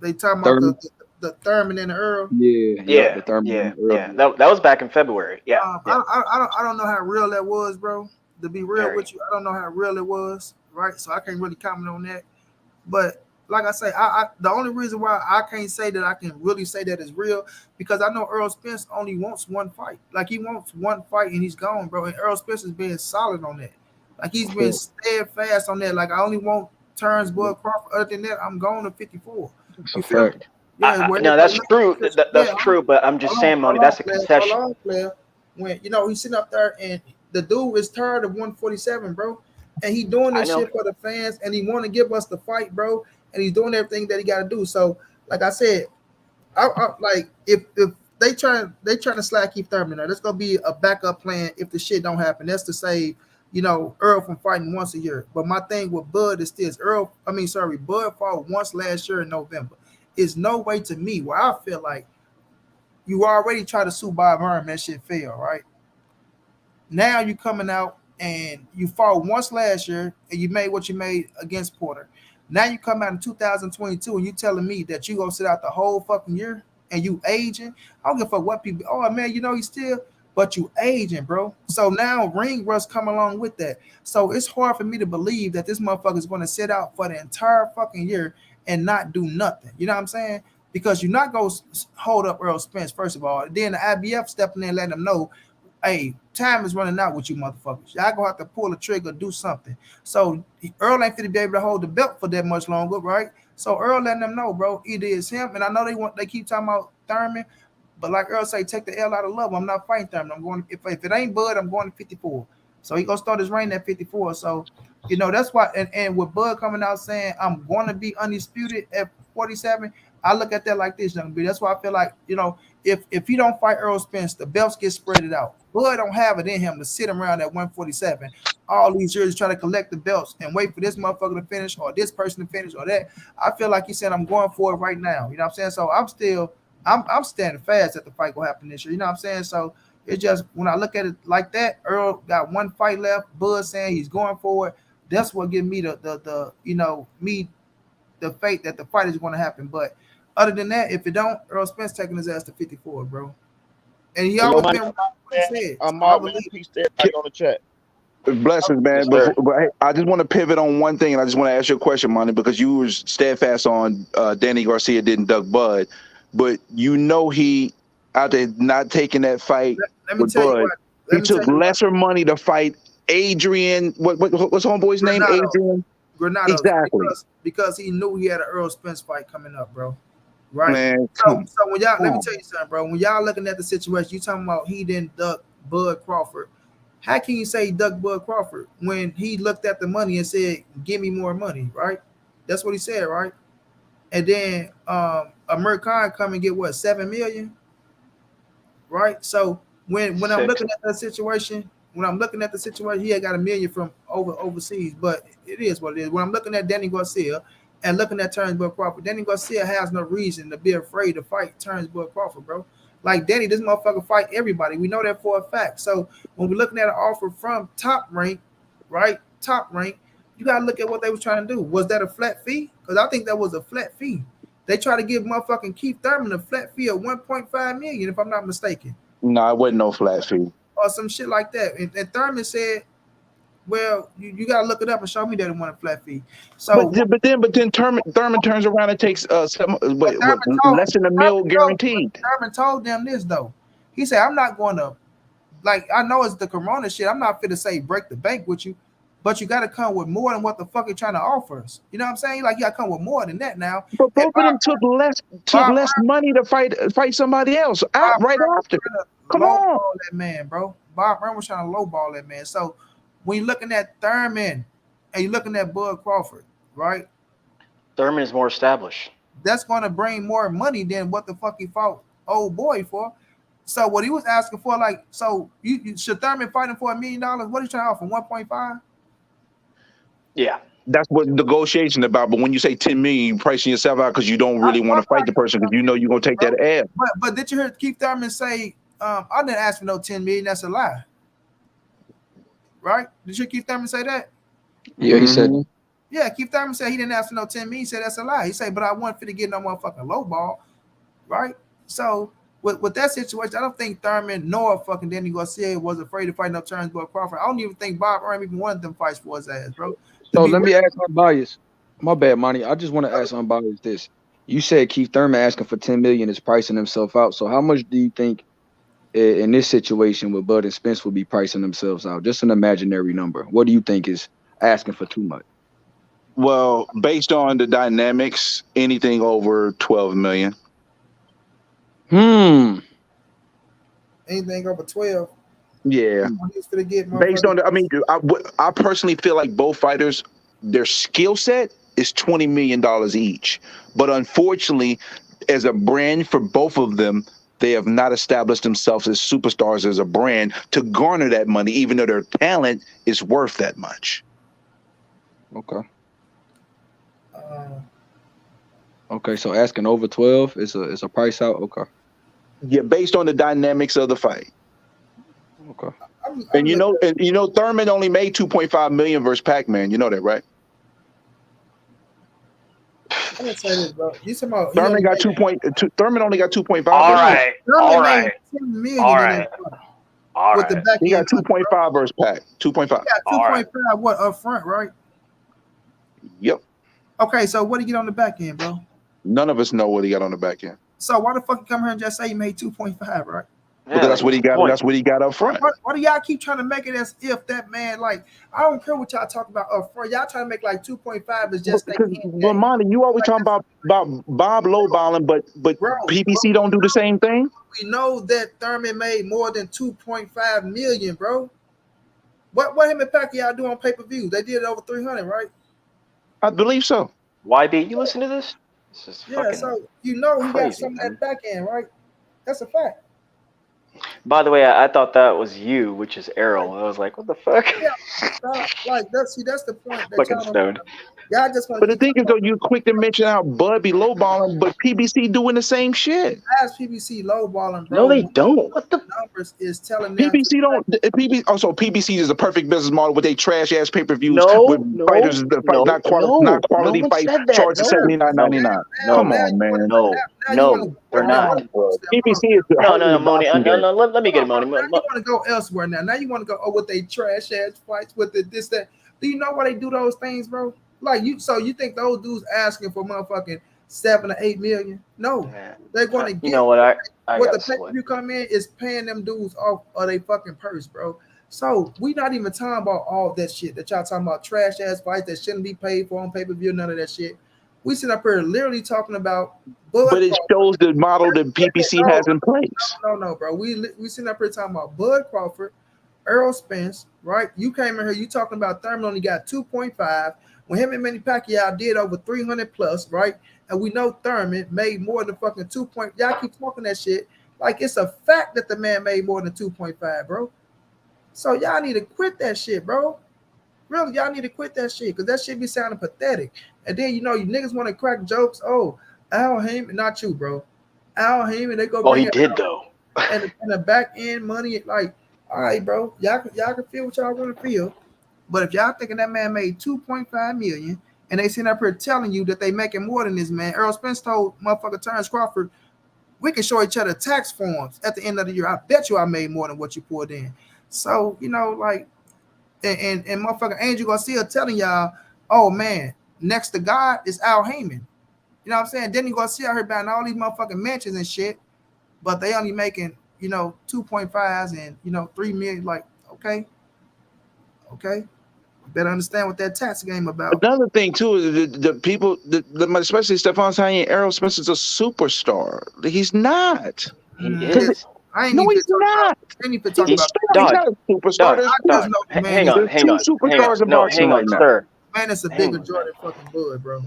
They talking about the Thurman and the Earl. Yeah. The Thurman and the Earl. That was back in February. Yeah. I don't know how real that was, bro. To be real with you, I don't know how real it was, right? So I can't really comment on that. But like I say, the only reason why I can't say that I can really say that is real because I know Errol Spence only wants one fight. Like he wants one fight and he's gone, bro. And Errol Spence is being solid on that. Like he's been steadfast on that. Like I only want Terrence Crawford. Other than that, I'm going to 54. You feel me? Yeah, no, that's true. That's true. But I'm just saying, Money, that's a concession. When he's sitting up there and the dude is tired of 147, bro, and he doing this shit for the fans, and he want to give us the fight, bro, and he's doing everything that he got to do. So, like I said, I like if they trying to slide Keith Thurman, that's gonna be a backup plan if the shit don't happen. That's to save Earl from fighting once a year. But my thing with Bud is this: Bud fought once last year in November. It's no way to me where I feel like you already tried to sue Bob Hearn, that shit failed, right? Now you coming out and you fought once last year and you made what you made against Porter. Now you come out in 2022 and you telling me that you gonna sit out the whole fucking year and you aging. I don't give a fuck what people. Oh man, he's still, but you aging, bro. So now ring rust come along with that. So it's hard for me to believe that this motherfucker is gonna sit out for the entire fucking year and not do nothing. You know what I'm saying? Because you're not gonna hold up Errol Spence first of all. Then the IBF stepping in and letting them know, hey, time is running out with you motherfuckers. Y'all gonna have to pull the trigger, do something. So Earl ain't finna be able to hold the belt for that much longer, right? So Earl letting them know, bro, either it's him, and I know they keep talking about Thurman, but like Earl say, take the L out of love. I'm not fighting Thurman. I'm going if it ain't Bud, I'm going to 54. So he gonna start his reign at 54. So that's why and with Bud coming out saying I'm gonna be undisputed at 47, I look at that like this, young B. That's why I feel like, if you don't fight Errol Spence, the belts get spreaded out. Bud don't have it in him to sit around at 147 all these years trying to collect the belts and wait for this motherfucker to finish or this person to finish or that. I feel like he said I'm going for it right now. You know what I'm saying? So I'm standing fast that the fight will happen this year. You know what I'm saying? So it's just when I look at it like that, Earl got one fight left. Bud saying he's going for it. That's what gives me the faith that the fight is going to happen. But other than that, if it don't, Errol Spence taking his ass to 54, bro. And he always been right. I'm out, man. Peace to everybody on the chat. Blessings, man. Yes, sir. But hey, I just want to pivot on one thing, and I just want to ask you a question, Monty, because you were steadfast on Danny Garcia didn't duck Bud, but he after not taking that fight Let me with tell you Bud, what. he took lesser money to fight Adrian. What's homeboy's name? Adrian. Granados. Exactly. Because he knew he had an Errol Spence fight coming up, bro. Right. Man, So when y'all, let me tell you something, bro. When y'all looking at the situation, you talking about he didn't duck Bud Crawford. How can you say he ducked Bud Crawford when he looked at the money and said, "Give me more money"? Right. That's what he said, right? And then Amir Khan come and get what, $7 million? Right. So when I'm looking at that situation, he had got $1 million from overseas, but it is what it is. When I'm looking at Danny Garcia and looking at Terence Bud Crawford, Danny Garcia has no reason to be afraid to fight Terence Bud Crawford, bro. Like Danny, this motherfucker fight everybody. We know that for a fact. So when we're looking at an offer from Top Rank, right? Top Rank, you gotta look at what they was trying to do. Was that a flat fee? Because I think that was a flat fee. They try to give motherfucking Keith Thurman a flat fee of $1.5 million, if I'm not mistaken. No, it wasn't no flat fee. Or some shit like that. And Thurman said, well, you got to look it up and show me that it wasn't a flat fee. So, but then Thurman turns around and takes less than $1 million guaranteed. Thurman told them this though. He said, "I'm not going to, like, I know it's the Corona shit. I'm not fit to say break the bank with you, but you got to come with more than what the fuck you're trying to offer us. You know what I'm saying? Like, you got to come with more than that now." But both of them took less money to fight somebody else out right after. Come on, that man, bro. Bob Brown was trying to lowball that man. So when you're looking at Thurman and you're looking at Bud Crawford, right? Thurman is more established. That's going to bring more money than what the fuck he fought old boy for. So what he was asking for, like, so you should Thurman fighting for $1 million? What are you trying to offer? 1.5? Yeah. That's what negotiation about. But when you say 10 million, you're pricing yourself out because you don't really want to fight the person because you know you're gonna take that L. But did you hear Keith Thurman say, I didn't ask for no 10 million, that's a lie? Right? Did you hear Keith Thurman say that? Yeah, he said. Yeah, Keith Thurman said he didn't ask for no 10 million. He said that's a lie. He said, but I wasn't fit to get no motherfucking low ball. Right? So with that situation, I don't think Thurman nor fucking Danny Garcia was afraid to fight no Terence Bud Crawford. I don't even think Bob Arum even wanted them fights for his ass, bro. So let me ask Unbiased. My bad, Monty. I just want to ask Unbiased this. You said Keith Thurman asking for 10 million is pricing himself out. So how much do you think in this situation with Bud and Spence will be pricing themselves out? Just an imaginary number. What do you think is asking for too much? Well, based on the dynamics, anything over 12 million. Anything over 12. Yeah. Based on I personally feel like both fighters, their skill set is $20 million each. But unfortunately, as a brand for both of them, they have not established themselves as superstars as a brand to garner that money, even though their talent is worth that much. Okay. Okay, so asking over 12 is a price out. Okay. Yeah, based on the dynamics of the fight. Okay. And you know, Thurman only made 2.5 million versus Pac-Man. You know that, right? I'm gonna say this, bro. You talking about Thurman got 2.2. Thurman only got 2.5. All right. All right. All right. All with the back he got 2.5 versus Pac. 2.5. Yeah, 2.5. What up front, right? Yep. Okay, so what did he get on the back end, bro? None of us know what he got on the back end. So why the fuck you come here and just say he made 2.5, right? Because that's what he got. That's what he got up front. Why do y'all keep trying to make it as if that man, like, I don't care what y'all talk about up front. Y'all trying to make like 2.5 is just Well, Monty, you always talking about Bob lowballing, but bro, PBC don't do the same thing. We know that Thurman made more than 2.5 million, bro. What him and Pacquiao do on pay-per-view? They did it over 300, right? I believe so. YB, you listen to this? Yeah, so you know he crazy, got some of that back end, right? That's a fact. By the way, I thought that was you, which is Errol. I was like, what the fuck? Yeah, like that's the point. Fucking stoned. Y'all just want. But the thing is, though, you quick to mention how Bud be lowballing, but PBC doing the same shit. Ask PBC lowballing, bro. No, they don't. What the numbers is telling them? PBC don't. Also, PBC is a perfect business model with they trash ass pay-per-views with fighters not quality fights charging $79.99. Come on, man. No. No, they're not. PBC is No, Moni. No, let me get it, Moni. Now you want to go elsewhere now. Now you want to go with they trash ass fights with the this that. Do you know why they do those things, bro? Like you, so you think those dudes asking for motherfucking 7 or 8 million? No, they're going to get. You know what? What the pay-per-view come in is paying them dudes off of their fucking purse, bro. So we not even talking about all that shit that y'all talking about, trash ass fights that shouldn't be paid for on pay-per-view, none of that shit. We sit up here literally talking about but it shows the model that PPC has in place. No, bro. We sitting up here talking about Bud Crawford, Errol Spence, right? You came in here, you talking about Thurman only got 2.5 when him and Manny Pacquiao did over 300 plus, right? And we know Thurman made more than fucking 2. Y'all keep talking that shit like it's a fact that the man made more than 2.5, bro. So y'all need to quit that shit, bro. Really, y'all need to quit that shit because that shit be sounding pathetic. And then you know you niggas want to crack jokes. Oh, Al Heyman, not you, bro. Al Heyman, they go. Oh, he did though. And the back end money, like, all right, bro. Y'all can feel what y'all want to feel. But if y'all thinking that man made 2.5 million and they sitting up here telling you that they making more than this man, Errol Spence told motherfucker Terence Crawford, we can show each other tax forms at the end of the year. I bet you I made more than what you poured in. So, you know, like, and motherfucker Angel Garcia telling y'all, oh man, next to God is Al Heyman. You know what I'm saying? Then you Garcia out here buying all these motherfucking mansions and shit, but they only making, you know, 2.5s and, you know, 3 million. Like, okay. You better understand what that tax game about. Another thing too is the people, especially Stephon saying Errol Spence is a superstar. He's not. He is. I ain't no, even he's not. He's not a superstar. Hang on. Superstars in boxing right now. Sir. Man, it's a bigger Jordan fucking Bud, bro.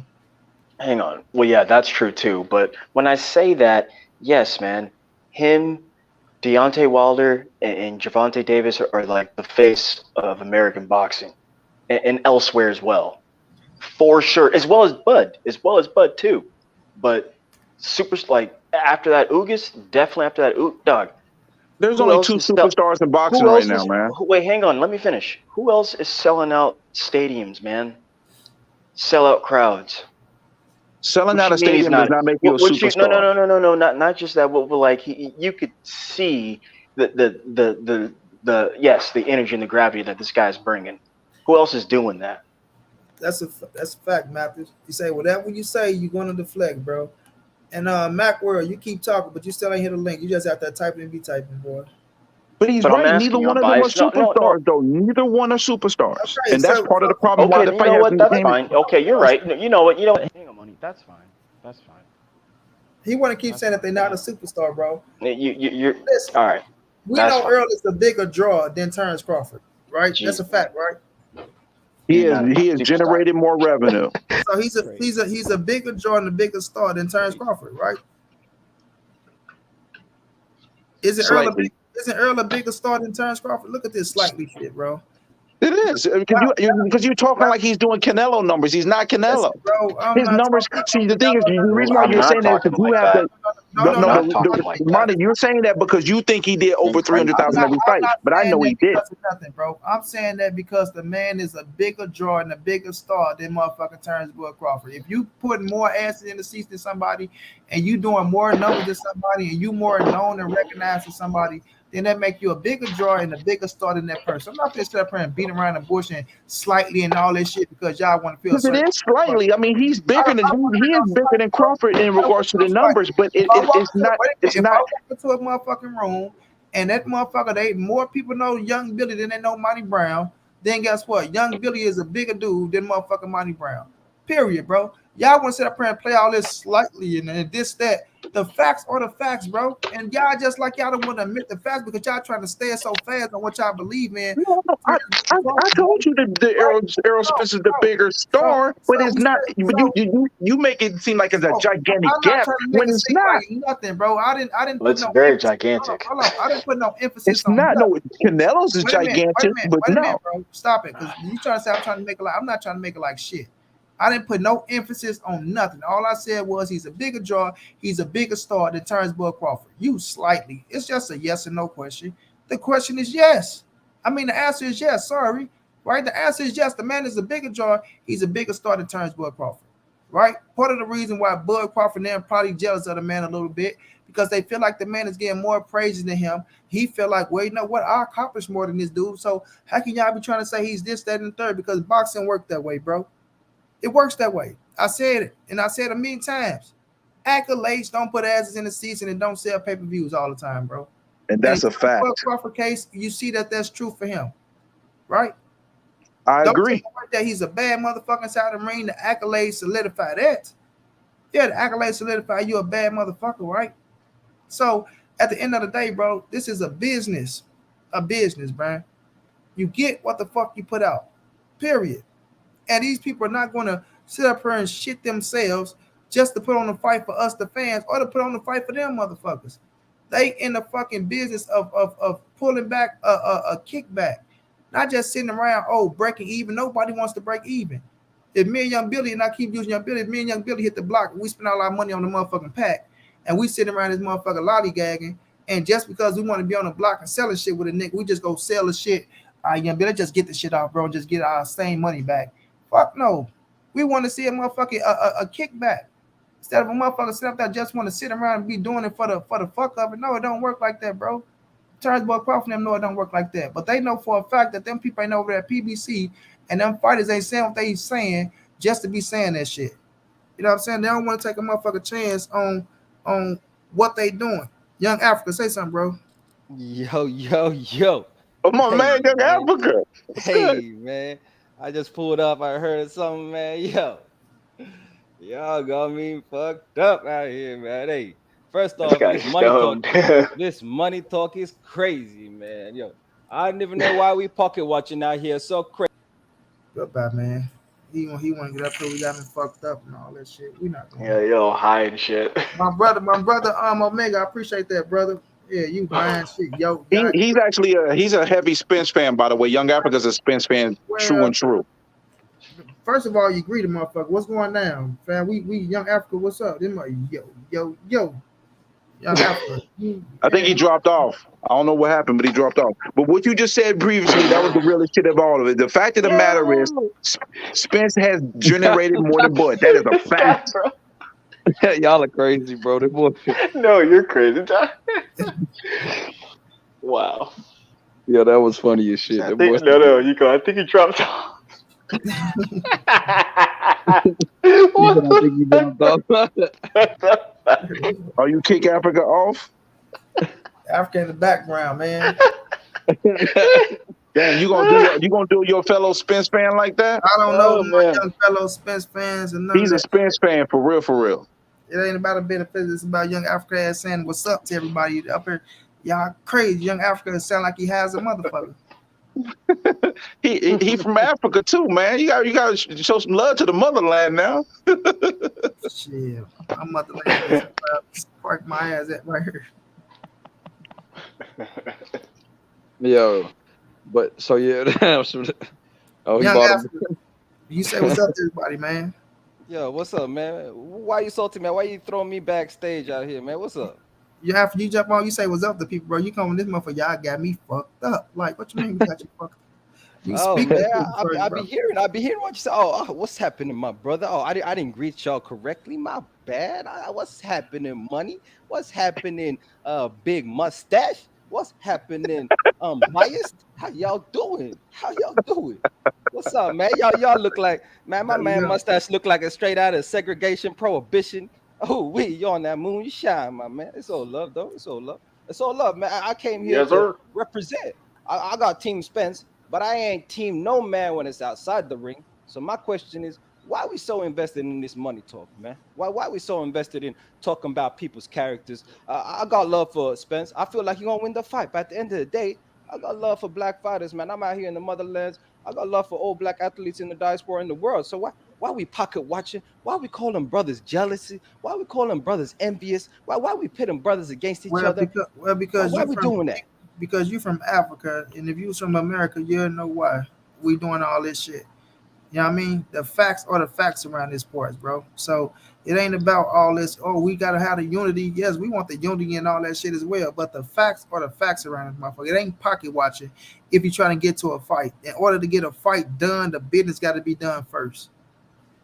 Hang on. Well, yeah, that's true too. But when I say that, yes, man, him, Deontay Wilder, and Gervonta Davis are like the face of American boxing, and elsewhere as well, for sure. As well as Bud too. But like after that, Ugas, definitely after that, dog. There's only 2 superstars in boxing right now, man. Wait, hang on. Let me finish. Who else is selling out stadiums, man? Sell out crowds. Selling out a stadium does not make you a superstar. No. Not just that. But like you could see the energy and the gravity that this guy's bringing. Who else is doing that? That's a fact, Matthews. You say whatever you say, you're going to deflect, bro. And Mac World, you keep talking, but you still ain't hit a link. You just have to type it and be typing, boy. But he's right. Neither one of them are superstars, though. Neither one are superstars, okay, and that's part of the problem. Okay, you know what? That's fine. Okay, you're right. You know what? Hang on, money. That's fine. He want to keep saying that they're not a superstar, bro. You're listen, all right. We know Earl is a bigger draw than Terence Crawford, right? Jeez. That's a fact, right? He has generated more revenue. So he's a bigger draw and a bigger star than Terence Crawford, right? Isn't Earl a bigger star than Terence Crawford? Look at this slightly shit, bro. It is because you're talking like he's doing Canelo numbers. He's not Canelo. Bro, his numbers. See, the thing is, the reason why you're saying that is because you have to. Monty, you're saying that because you think he did over 300,000 every fight, but I know he did. Nothing, bro. I'm saying that because the man is a bigger draw and a bigger star than motherfucking Terence Bud Crawford. If you put more asses in the seats than somebody, and you doing more numbers than somebody, and you more known and recognized than somebody, then that make you a bigger draw and a bigger star than that person. I'm not gonna sit up here and beat around the bush and slightly and all this shit because y'all want to feel. It is slightly. I mean, he's bigger than Crawford in regards to the numbers, but it's not. It's not. I walk into a motherfucking room and that motherfucker, more people know Young Billy than they know Monty Brown. Then guess what? Young Billy is a bigger dude than motherfucking Monty Brown. Period, bro. Y'all want to sit up here and play all this slightly and this, that. The facts are the facts, bro. And y'all just like y'all don't want to admit the facts because y'all trying to stay so fast on what y'all believe in. No, I told you that Errol Spence is the bigger star, but it's not. You make it seem like it's a gigantic gap when it's not. Nothing, bro. I didn't. Well, it's very gigantic. Hold on. I didn't put no emphasis. It's not. No, Canelo's is gigantic, but no. Bro. Stop it, because you trying to say I'm trying to make it like I'm not trying to make it like shit. I didn't put no emphasis on nothing. All I said was he's a bigger draw, he's a bigger star than Terence Bud Crawford. You slightly. It's just a yes or no question. The question is yes. I mean, the answer is yes. Sorry. Right? The answer is yes. The man is a bigger draw. He's a bigger star than Terence Bud Crawford. right? Part of the reason why Bud Crawford and them probably jealous of the man a little bit because they feel like the man is getting more praises than him. He feel like, well, you know what? I accomplished more than this dude. So how can y'all be trying to say he's this, that, and the third? Because boxing worked that way, bro. It works that way. I said it, and I said it a million times. Accolades don't put asses in the seats and don't sell pay-per-views all the time, bro. And that's a fact. Bud Crawford case, you see that that's true for him, right? I agree. Don't say that he's a bad motherfucker inside the ring. The accolades solidify that. Yeah, the accolades solidify you a bad motherfucker, right? So at the end of the day, bro, this is a business, man. You get what the fuck you put out, period. And these people are not going to sit up here and shit themselves just to put on a fight for us, the fans, or to put on a fight for them motherfuckers. They in the fucking business of pulling back a kickback, not just sitting around, breaking even. Nobody wants to break even. If me and Young Billy, and I keep using Young Billy, if me and Young Billy hit the block, we spend all our money on the motherfucking pack, and we sitting around this motherfucker lollygagging, and just because we want to be on the block and selling shit with a nigga, we just go sell the shit. All right, Young Billy, just get the shit off, bro, and just get our same money back. Fuck no. We want to see a motherfucking a kickback. Instead of a motherfucker sit up there just want to sit around and be doing it for the fuck of it. No, it don't work like that, bro. Terence Boy Crawford them know it don't work like that. But they know for a fact that them people ain't over there at PBC and them fighters ain't saying what they saying just to be saying that shit. You know what I'm saying? They don't want to take a motherfucker chance on what they doing. Young Africa, say something, bro. Yo. Come on, man, Young Africa. Hey, man. I just pulled up. I heard something, man. Y'all got me fucked up out here, man. Hey, first off, this money talk is crazy, man. Yo, I don't even know why we pocket watching out here. So crazy. Goodbye, man. He want to get up here. We got him fucked up and all that shit. We not going. Yeah, yo, high and shit. My brother, Omega. I appreciate that, brother. Yeah, you buying shit, yo. He's actually he's a heavy Spence fan, by the way. Young Africa's a Spence fan, true and true. First of all, you greet the motherfucker. What's going down, fam? We Young Africa. What's up? Them yo. Young Africa. I think he dropped off. I don't know what happened, but he dropped off. But what you just said previously, that was the realest shit of all of it. The fact of the matter is, Spence has generated more than Bud. That is a fact. Y'all are crazy, bro. No, you're crazy, John. Wow. Yeah, that was funny as shit. I think he dropped off. Oh, you kick Africa off? Africa in the background, man. Damn, you gonna do your fellow Spence fan like that? I don't know, my young fellow Spence fans. And he's a Spence fan for real. It ain't about a bit of physics. It's about Young Africa ass saying what's up to everybody up here. Y'all crazy. Young Africa sound like he has a motherfucker. he from Africa too, man. You got to show some love to the motherland now. Shit, my motherland is park my ass at right here. Yo, but so yeah. Young Africa, you say what's up to everybody, man. Yo, what's up, man? Why you salty, man? Why you throwing me backstage out here, man? What's up? You jump on, you say what's up to people, bro. You come on this motherfucker, y'all got me fucked up. Like, what you mean we got you fucked up? You speak man, I be hearing what you say. Oh, what's happening, my brother? Oh, I didn't greet y'all correctly. My bad. What's happening, money? What's happening, big mustache? What's happening, biased? How y'all doing? What's up, man? Y'all look like, man, my man mustache look like a straight out of segregation prohibition. Oh, you on that moon, you shine, my man. It's all love, though. It's all love, man. I came here to represent. I got Team Spence, but I ain't team no man when it's outside the ring. So my question is, why are we so invested in this money talk, man? Why are we so invested in talking about people's characters? I got love for Spence. I feel like he's gonna win the fight. But at the end of the day, I got love for black fighters, man. I'm out here in the motherlands. I got love for all black athletes in the diaspora in the world. So why we pocket watching? Why we call them brothers jealousy? Why we call them brothers envious? Why we pit them brothers against each other? Because why we doing that? Because you from Africa, and if you from America, you'll know why we doing all this shit. You know what I mean? The facts are the facts around this sports, bro. So it ain't about all this, we got to have the unity. Yes, we want the unity and all that shit as well. But the facts are the facts around this motherfucker. It ain't pocket watching if you're trying to get to a fight. In order to get a fight done, the business got to be done first.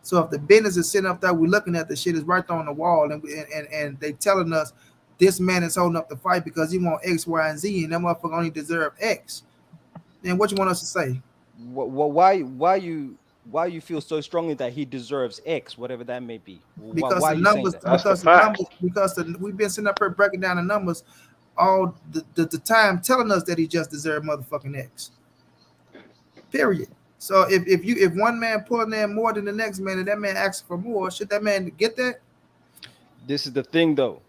So if the business is sitting up there, we're looking at the shit is right there on the wall, and they telling us this man is holding up the fight because he want X, Y, and Z, and that motherfucker only deserve X. Then what you want us to say? Why you feel so strongly that he deserves X, whatever that may be? Because why the are you numbers, saying that? because the numbers, we've been sitting up here breaking down the numbers all the time, telling us that he just deserved motherfucking X. Period. So if one man pulling in more than the next man, and that man asks for more, should that man get that? This is the thing, though.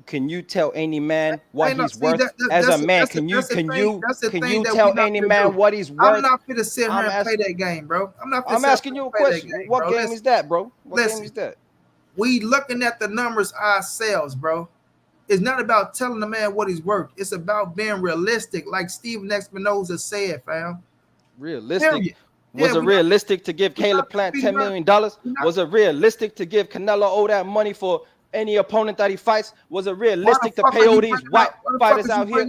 Can you tell any man what he's worth as that's a man? Can You tell tell any man what he's worth? I'm not fit to sit here and play that game, bro. I'm asking you a question. What game is that, bro? What game is that? We looking at the numbers ourselves, bro. It's not about telling the man what he's worth. It's about being realistic, like Steven Espinosa said, fam. Realistic. Period. Was it realistic to give Caleb Plant $10 million? Was it realistic to give Canelo all that money for any opponent that he fights? Was it realistic to pay all these white fighters out here?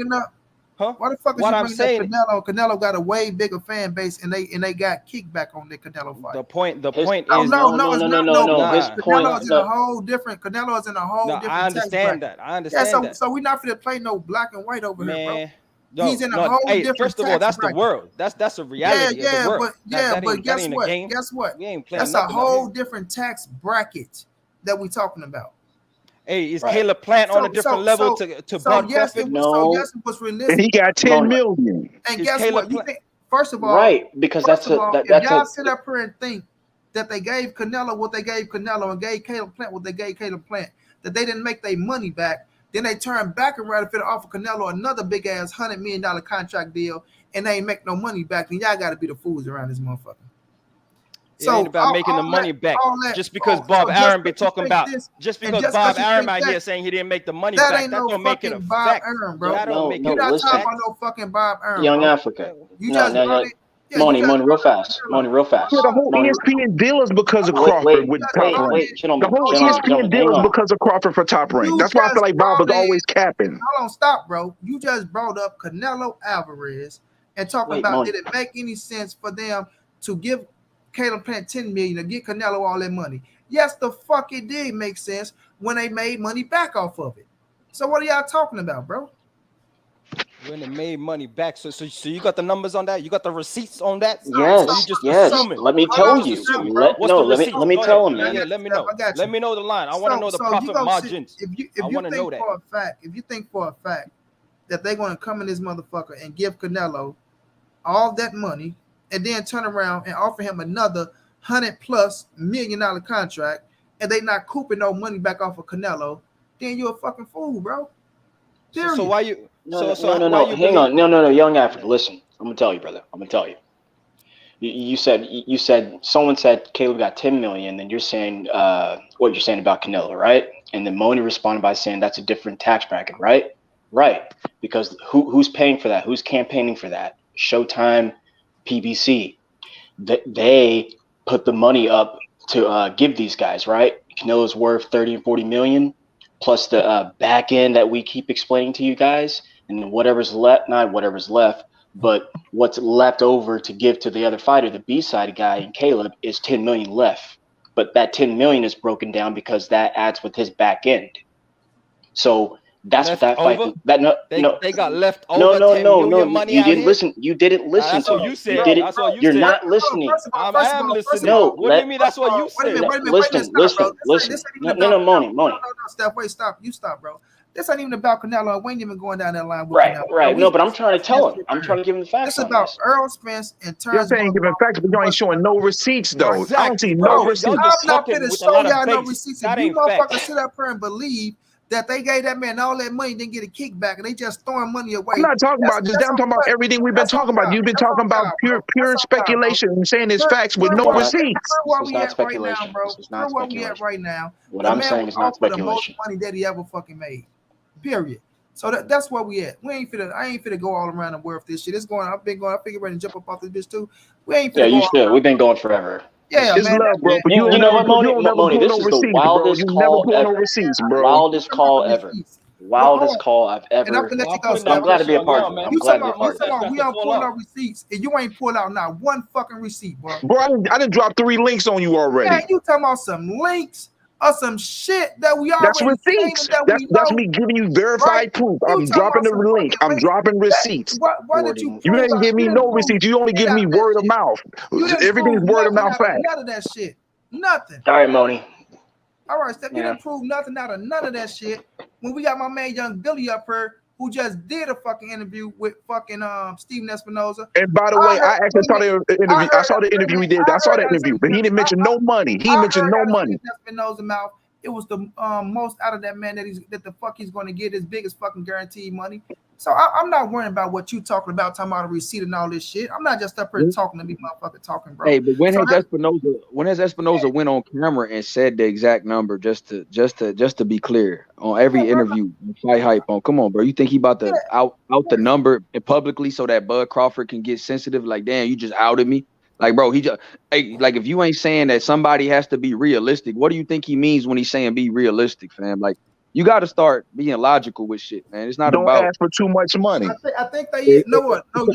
Huh? Why the fuck is you bringing up Canelo? Canelo got a way bigger fan base, and they got kickback on the Canelo fight. The point is no. Canelo is in no. a whole different. Canelo is in a whole different. I understand that. So we're not finna play no black and white over here, bro. He's in a whole different. First of all, that's the world. That's a reality. Yeah, of the world. but guess what? Guess what? We ain't playing. That's a whole different tax bracket that we talking about. Hey, is Caleb Plant on a different level to Bud Crawford? So yes, it was realistic. And he got 10 million. And guess what? You think, first of all, right? Because if y'all sit up here and think that they gave Canelo what they gave Canelo and gave Caleb Plant what they gave Caleb Plant, that they didn't make their money back. Then they turn back and right to offer Canelo another big ass $100 million contract deal, and they ain't make no money back. Then y'all got to be the fools around this motherfucker. It ain't about making the money back. Just because Bob Arum be talking about, just because Bob Arum out here saying he didn't make the money back, that don't make it a fact. That don't make it a fact. You're not talking about no fucking Bob Arum. Young Africa. You just Money real fast. Money real fast. Yeah, the whole ESPN deal is because of Crawford with Top Rank. The whole ESPN deal is because of Crawford for Top Rank. That's why I feel like Bob was always capping. Hold on, stop, bro. You just brought up Canelo Alvarez and talking about did it make any sense for them to give Caleb Plant $10 million to get Canelo all that money? Yes, the fuck it did make sense when they made money back off of it. So what are y'all talking about, bro? When they made money back, so you got the numbers on that? You got the receipts on that? Yes, yes. Let me tell you. Let me tell him, man. Yeah, let me know. Let me know the line. I want to know the profit margins. I want to know that. If you think for a fact that they're going to come in this motherfucker and give Canelo all that money and then turn around and offer him another $100+ million contract, and they not cooping no money back off of Canelo, then you're a fucking fool, bro. So why you? No. Hang on. No. Young Africa, listen. I'm gonna tell you, brother. I'm gonna tell you. You said someone said Caleb got 10 million, and you're saying what you're saying about Canelo, right? And then Moni responded by saying that's a different tax bracket, right? Right. Because who's paying for that? Who's campaigning for that? Showtime, PBC. They put the money up to give these guys, right? Canelo's worth 30 and 40 million. Plus the back end that we keep explaining to you guys, and whatever's left, not whatever's left, but what's left over to give to the other fighter, the B-side guy in Caleb, is 10 million left. But that 10 million is broken down because that adds with his back end. So that's what that fight. They got left over. No. You didn't listen. You didn't listen. That's what you said. You're not listening. I am listening. No, what do you mean? That's what you said. Listen. No, Moni. No, Steph, wait, stop. You stop, bro. This ain't even about Canelo. We ain't even going down that line with Right. Canelo. Right. No, but I'm trying to tell him. I'm trying to give him the facts. This is about Errol Spence and Terence. You're saying giving facts, but you ain't showing no receipts, though. Exactly. I don't see no receipts. I'm not going to show y'all no receipts. If you motherfuckers sit up here and believe that they gave that man all that money, didn't get a kickback, and they just throwing money away. I'm not talking about just. I'm talking about everything we've been talking about. You've been talking about pure speculation and saying it's facts with no receipts. It's not speculation. It's not speculation. Right now, what I'm saying is not speculation. The most money that he ever fucking made. Period. So that's where we at. I ain't finna go all around the world with this shit. It's going. I figure ready to jump up off this bitch too. We ain't. Yeah, you should. We've been going forever. Yeah, it's man. Love, bro. But you know what, Moni? This is the wildest call ever. Receipts, bro. Wildest call ever. wildest call I've ever. And I'm gonna let you go. I'm glad to be a part of it. I'm glad to be a part of it. We don't pull out receipts, and you ain't pulled out not one fucking receipt, bro. Bro, I didn't drop 3 links on you already. Yeah, you talking about some links or some shit that we already That's receipts. That's me giving you verified proof. I'm dropping the link. I'm dropping receipts. Why did you? You didn't give me no receipts. You only give me word of mouth. Everything's word of mouth fact. None of that shit. Nothing. All right, Moni. All right, Steph, you didn't prove nothing out of none of that shit. When we got my man Young Billy up here, who just did a fucking interview with fucking Steven Espinoza. And by the way, I actually saw the interview. I saw the interview he did. I saw the interview, but he didn't mention no money. He mentioned no money. Espinoza mouth. It was the most out of that man that the fuck he's going to get his biggest fucking guaranteed money. So I'm not worrying about what you talking about a receipt and all this shit. I'm not just up here talking to me, motherfucker, talking, bro. Hey, but when has Espinoza went on camera and said the exact number just to be clear on every interview, fight hype on? Come on, bro. You think he about to out the number publicly so that Bud Crawford can get sensitive? Like, damn, you just outed me. Like, bro, he just like if you ain't saying that somebody has to be realistic, what do you think he means when he's saying be realistic, fam? Like, you got to start being logical with shit, man. It's not Don't about ask for too much money. I think they know what. No,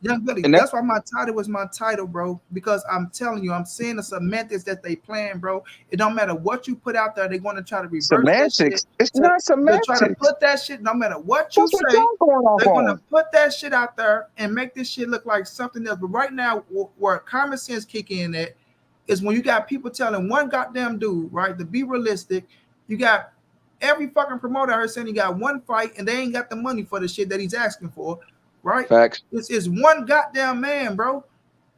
Young Billy. That's why my title was my title, bro. Because I'm telling you, I'm seeing the semantics that they playing, bro. It don't matter what you put out there, they're going to try to reverse semantics. That shit. It's not semantics. They're trying to put that shit. No matter what you say, they're going to put that shit out there and make this shit look like something else. But right now, where common sense kick in at is when you got people telling one goddamn dude, right, to be realistic. You got every fucking promoter out here saying he got one fight and they ain't got the money for the shit that he's asking for, right? Facts. This is one goddamn man, bro.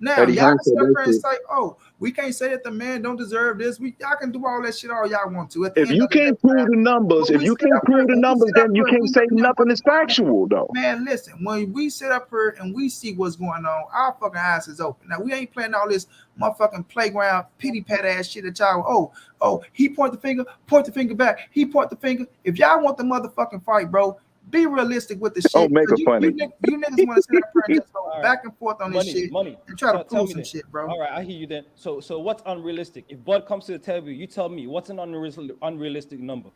Now y'all can sit up here and say, "Oh, we can't say that the man don't deserve this." Y'all can do all that shit all y'all want to. If you can't prove the numbers, then you can't say nothing is factual, though. Man, listen, when we sit up here and we see what's going on, our fucking eyes is open. Now we ain't playing all this motherfucking playground pity pat ass shit that y'all. Oh, he point the finger back. He point the finger. If y'all want the motherfucking fight, bro. Be realistic with the shit. Oh, make it funny. You niggas want to sit up here and just go back and forth on this shit and try to prove some shit, bro. All right, I hear you then. So what's unrealistic? If Bud comes to the table, you tell me what's an unrealistic number?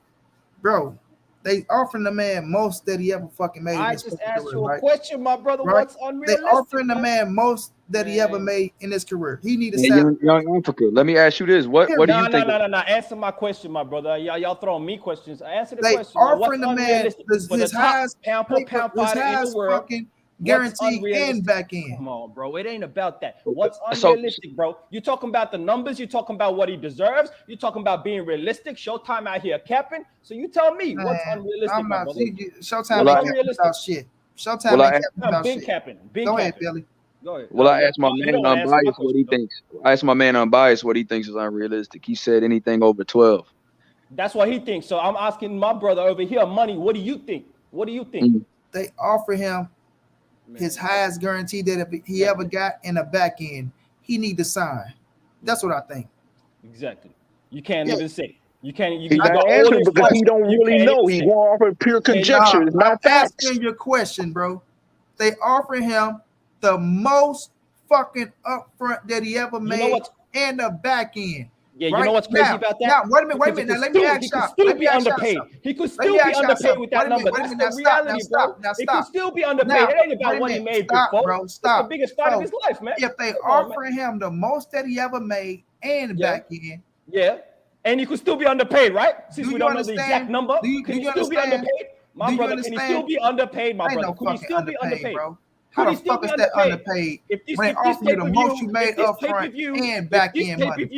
Bro, they offering the man most that he ever fucking made. I just asked you a question, my brother. Right? What's unrealistic? They offering the man most that he ever made in his career. He need to Young Africa. Let me ask you this: What do you think? No. Answer my question, my brother. Y'all throwing me questions. Answer the they question. Offering the man his highest pound fighter in the world. Fucking guaranteed and back end. Come on, bro. It ain't about that. What's unrealistic, bro? You talking about the numbers? You talking about what he deserves? You talking about being realistic? Showtime out here capping. So you tell me what's unrealistic. I'm not. Showtime ain't capping about shit. Showtime ain't capping about shit. Capping. Go ahead, Billy. Well, I asked my man unbiased what he thinks. I asked my man unbiased what he thinks is unrealistic. He said anything over 12. That's what he thinks. So I'm asking my brother over here, Money. What do you think? What do you think? They offer him his highest guarantee that if he ever got in the back end, he need to sign. That's what I think. Exactly. You can't even say. You can't. He not answering because he don't really know. He going off of pure conjecture. It's not facts. Asking your question, bro. They offer him the most fucking upfront that he ever made and the back end. Yeah, you know what's crazy about that? Now, wait a minute. Now, let me ask y'all. He could still be underpaid with that number. That's the reality, bro. He could still be underpaid. It ain't about what he made before. Bro, stop. It's the biggest fight of his life, man. If they offer him the most that he ever made and the back end. Yeah. And he could still be underpaid, right? Since we don't know the exact number. Can he still be underpaid? My brother, can he still be underpaid, my brother? Could he still be underpaid? Bro. How the fuck is that underpaid when they offer you the most you made up front and back end money?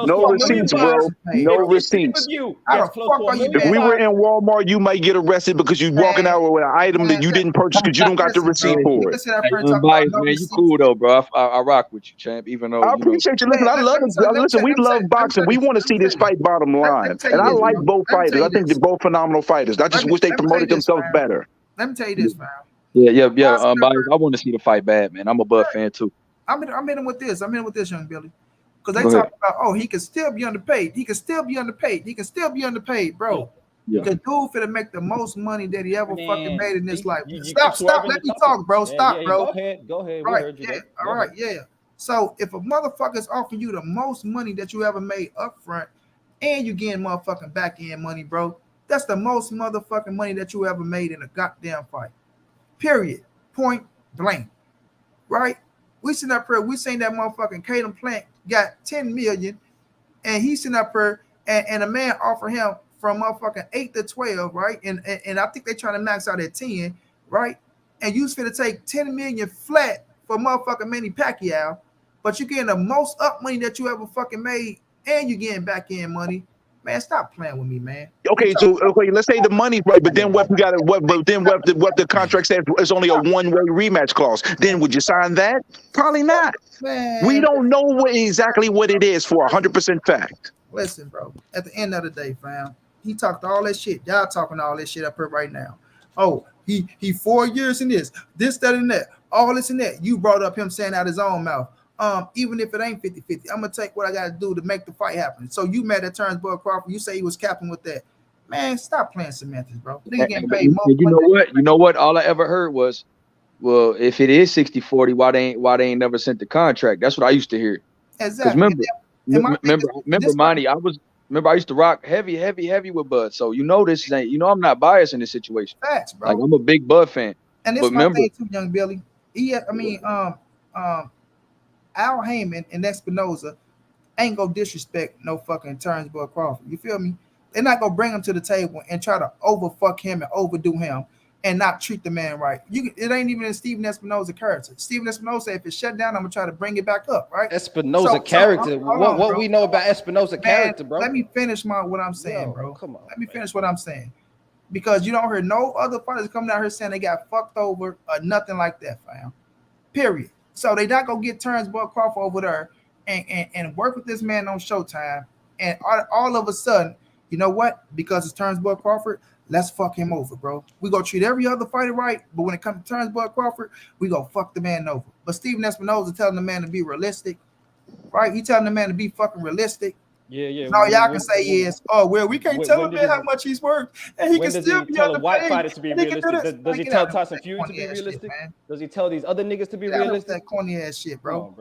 No receipts, bro. No receipts. If we were in Walmart, you might get arrested because you're walking out with an item that you didn't purchase because you don't got the receipt for it. Unbiased, man, you cool though, bro. I rock with you, champ. Even though I appreciate you. Listen, I love it. Listen, we love boxing. We want to see this fight bottom line, and I like both fighters. I think they're both phenomenal fighters. I just wish they promoted themselves better. Let me tell you this, man. Yeah. I want to see the fight bad, man. I'm a Bud fan too. I'm in him with this, Young Billy, because they talk about, he can still be underpaid. He can still be underpaid, bro. The dude finna make the most money that he ever fucking made in his life. Stop. Let me talk, bro. Stop, bro. Go ahead. Right. Yeah. All right. Yeah. So if a motherfucker's offering you the most money that you ever made up front, and you getting motherfucking back end money, bro, That's the most motherfucking money that you ever made in a goddamn fight. Period. Point blank. Right? We sitting up here, we saying that motherfucking Caden Plant got 10 million, and he's sitting up here, and a man offered him from motherfucking 8 to 12, right? And I think they trying to max out at 10, right? And you was finna take 10 million flat for motherfucking Manny Pacquiao, but you getting the most up money that you ever fucking made, and you getting back end money. Man, stop playing with me, man. Okay, so let's say the money's right, but then what we got? What the contract says is only a one-way rematch clause. Then would you sign that? Probably not. Man, we don't know exactly what it is for 100% fact. Listen, bro. At the end of the day, fam, he talked all that shit. Y'all talking all this shit up here right now. Oh, he 4 years in this, that, and that, all this and that. You brought up him saying out his own mouth. Even if it ain't 50-50, I'm gonna take what I gotta do to make the fight happen. So you mad at Terence Crawford? You say he was capping with that. Man, stop playing semantics, bro. Nigga getting paid more. You know what? You know what? All I ever heard was, well, if it is 60-40, why they ain't never sent the contract? That's what I used to hear. Exactly. Remember, Monty, I used to rock heavy with Bud. So this ain't, I'm not biased in this situation. Facts, bro. Like, I'm a big Bud fan. And this my thing too, young Billy. Al Heyman and Espinoza ain't gonna disrespect no fucking Terence Crawford. You feel me? They're not gonna bring him to the table and try to overfuck him and overdo him and not treat the man right. It ain't even in Steven Espinoza's character. Steven Espinoza said, if it's shut down, I'm gonna try to bring it back up, right? Espinoza character. What we know about Espinoza character, bro? Let me finish what I'm saying, bro. Come on. Let me finish what I'm saying. Because you don't hear no other fighters coming out here saying they got fucked over or nothing like that, fam. Period. So they not gonna get Terence Crawford over there and work with this man on Showtime, and all of a sudden, you know what? Because it's Terence Crawford, let's fuck him over, bro. We gonna treat every other fighter right, but when it comes to Terence Crawford, we gonna fuck the man over. But Steven Espinoza telling the man to be realistic, right? He telling the man to be fucking realistic. Yeah. All y'all can say is, oh well, we can't tell him how much he's worth, and he can still be on the white fighter to be realistic. Does he tell Tyson Fury to be realistic? Does he tell these other niggas to be realistic? That corny ass shit, bro.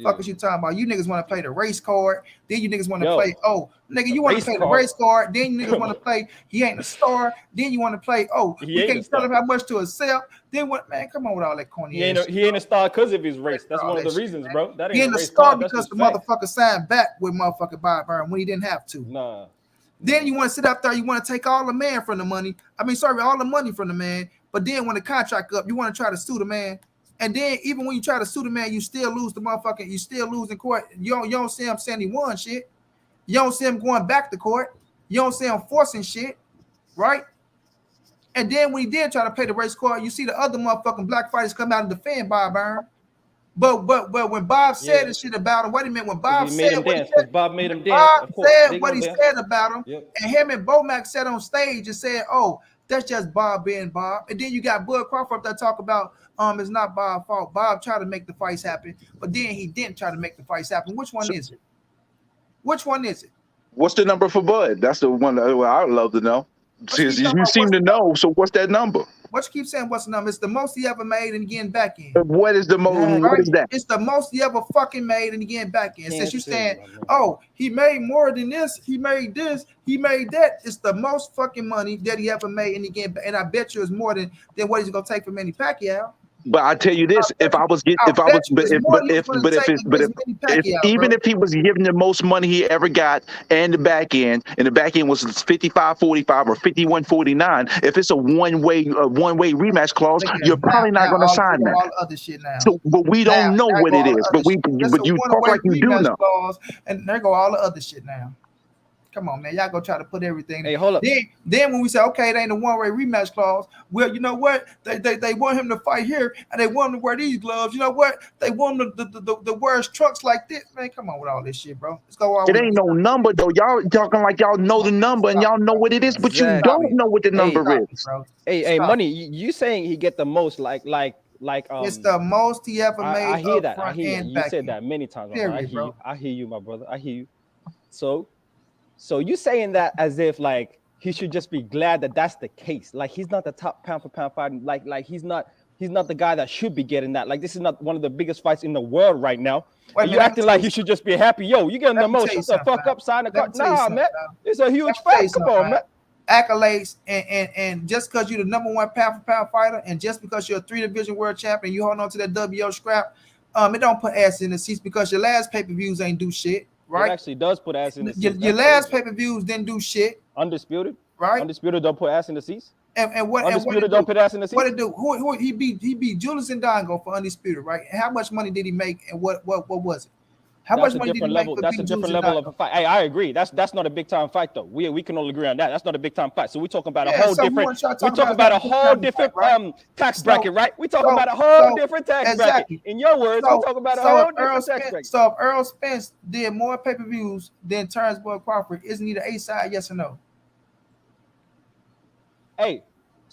Fuck what you talking about? You niggas want to play the race card, then you niggas want to play. Oh, nigga, you want to play the race card, then you niggas want to play. He ain't a star. Then you want to play. Oh, we can't tell him how much to accept. Then what? Man, come on with all that corny. He ain't a star because of his race. That's one of the reasons, bro. That ain't a star because the motherfucker signed back with motherfucker Bob Byrne when he didn't have to. Nah. Then you want to sit up there. You want to take all the man from the money. All the money from the man. But then when the contract up, you want to try to sue the man. And then even when you try to sue the man, you still lose the motherfucker. You still lose in court. You don't see him saying he won shit. You don't see him going back to court. You don't see him forcing shit, right? And then when he did try to pay the race card, you see the other motherfucking black fighters come out and defend Bob Byrne. But when Bob said this shit about him, what he meant when Bob said Bob made him dance. Bob said what he said about him, and him and Bomac sat on stage and said, "Oh, that's just Bob being Bob." And then you got Bud Crawford that talk about it's not Bob's fault. Bob tried to make the fights happen, but then he didn't try to make the fights happen. Which one is it? Which one is it? What's the number for Bud? That's the one I would love to know. You seem to know, so what's that number? What you keep saying? What's the number? It's the most he ever made and getting back in. What is the most? Right? What is that? It's the most he ever fucking made and getting back in. Since you saying, oh, he made more than this, he made this, he made that. It's the most fucking money that he ever made and again, and I bet you it's more than what he's gonna take from Manny Pacquiao. But I tell you this: if he was given the most money he ever got and the back end was 55-45 or 51-49, if it's a one-way rematch clause, you're probably not going to sign that. All other shit now. So, but we don't know what it is. But you talk like you do know. And there go all the other shit now. Come on, man. Y'all go try to put everything. Hey, hold up. Then when we say, okay, it ain't a one-way rematch clause, well, you know what? They want him to fight here, and they want him to wear these gloves. You know what? They want him to wear trucks like this. Man, come on with all this shit, bro. Let's go. It ain't no number, though. Y'all talking like y'all know the number, and y'all know what it is, but you don't know what the number is. Hey, Money, you saying he get the most, like it's the most he ever made. I hear that. I hear you. You said that many times. I hear you, my brother. I hear you. So you saying that as if like he should just be glad that that's the case. Like he's not the top pound for pound fighter. Like he's not the guy that should be getting that. Like this is not one of the biggest fights in the world right now. You acting like he should just be happy. Yo, you getting the most. Shut the fuck up, sign the card. Nah, man. It's a huge fight. Come on, man. accolades and just because you're the number one pound for pound fighter, and just because you're a 3-division world champion, you hold on to that WO scrap, it don't put ass in the seats because your last pay-per-views ain't do shit, right? It actually does put ass in the seats. Your last pay-per-views didn't do shit. Undisputed, right? Undisputed don't put ass in the seats. And what Undisputed don't put ass in the seats. What it do? Who he beat Julius and Dongo for Undisputed, right? And how much money did he make? And what was it? How much money did he make? That's a different level of a fight. Hey, I agree. That's not a big time fight though. We can all agree on that. That's not a big time fight. So we're talking about a whole different. We're talking about a whole different tax bracket, right? We're talking about a whole different tax bracket. In your words, we're talking about a whole different tax bracket. So if Errol Spence did more pay-per-views than Terence Boyd Crawford, isn't he the A side? Yes or no? Hey.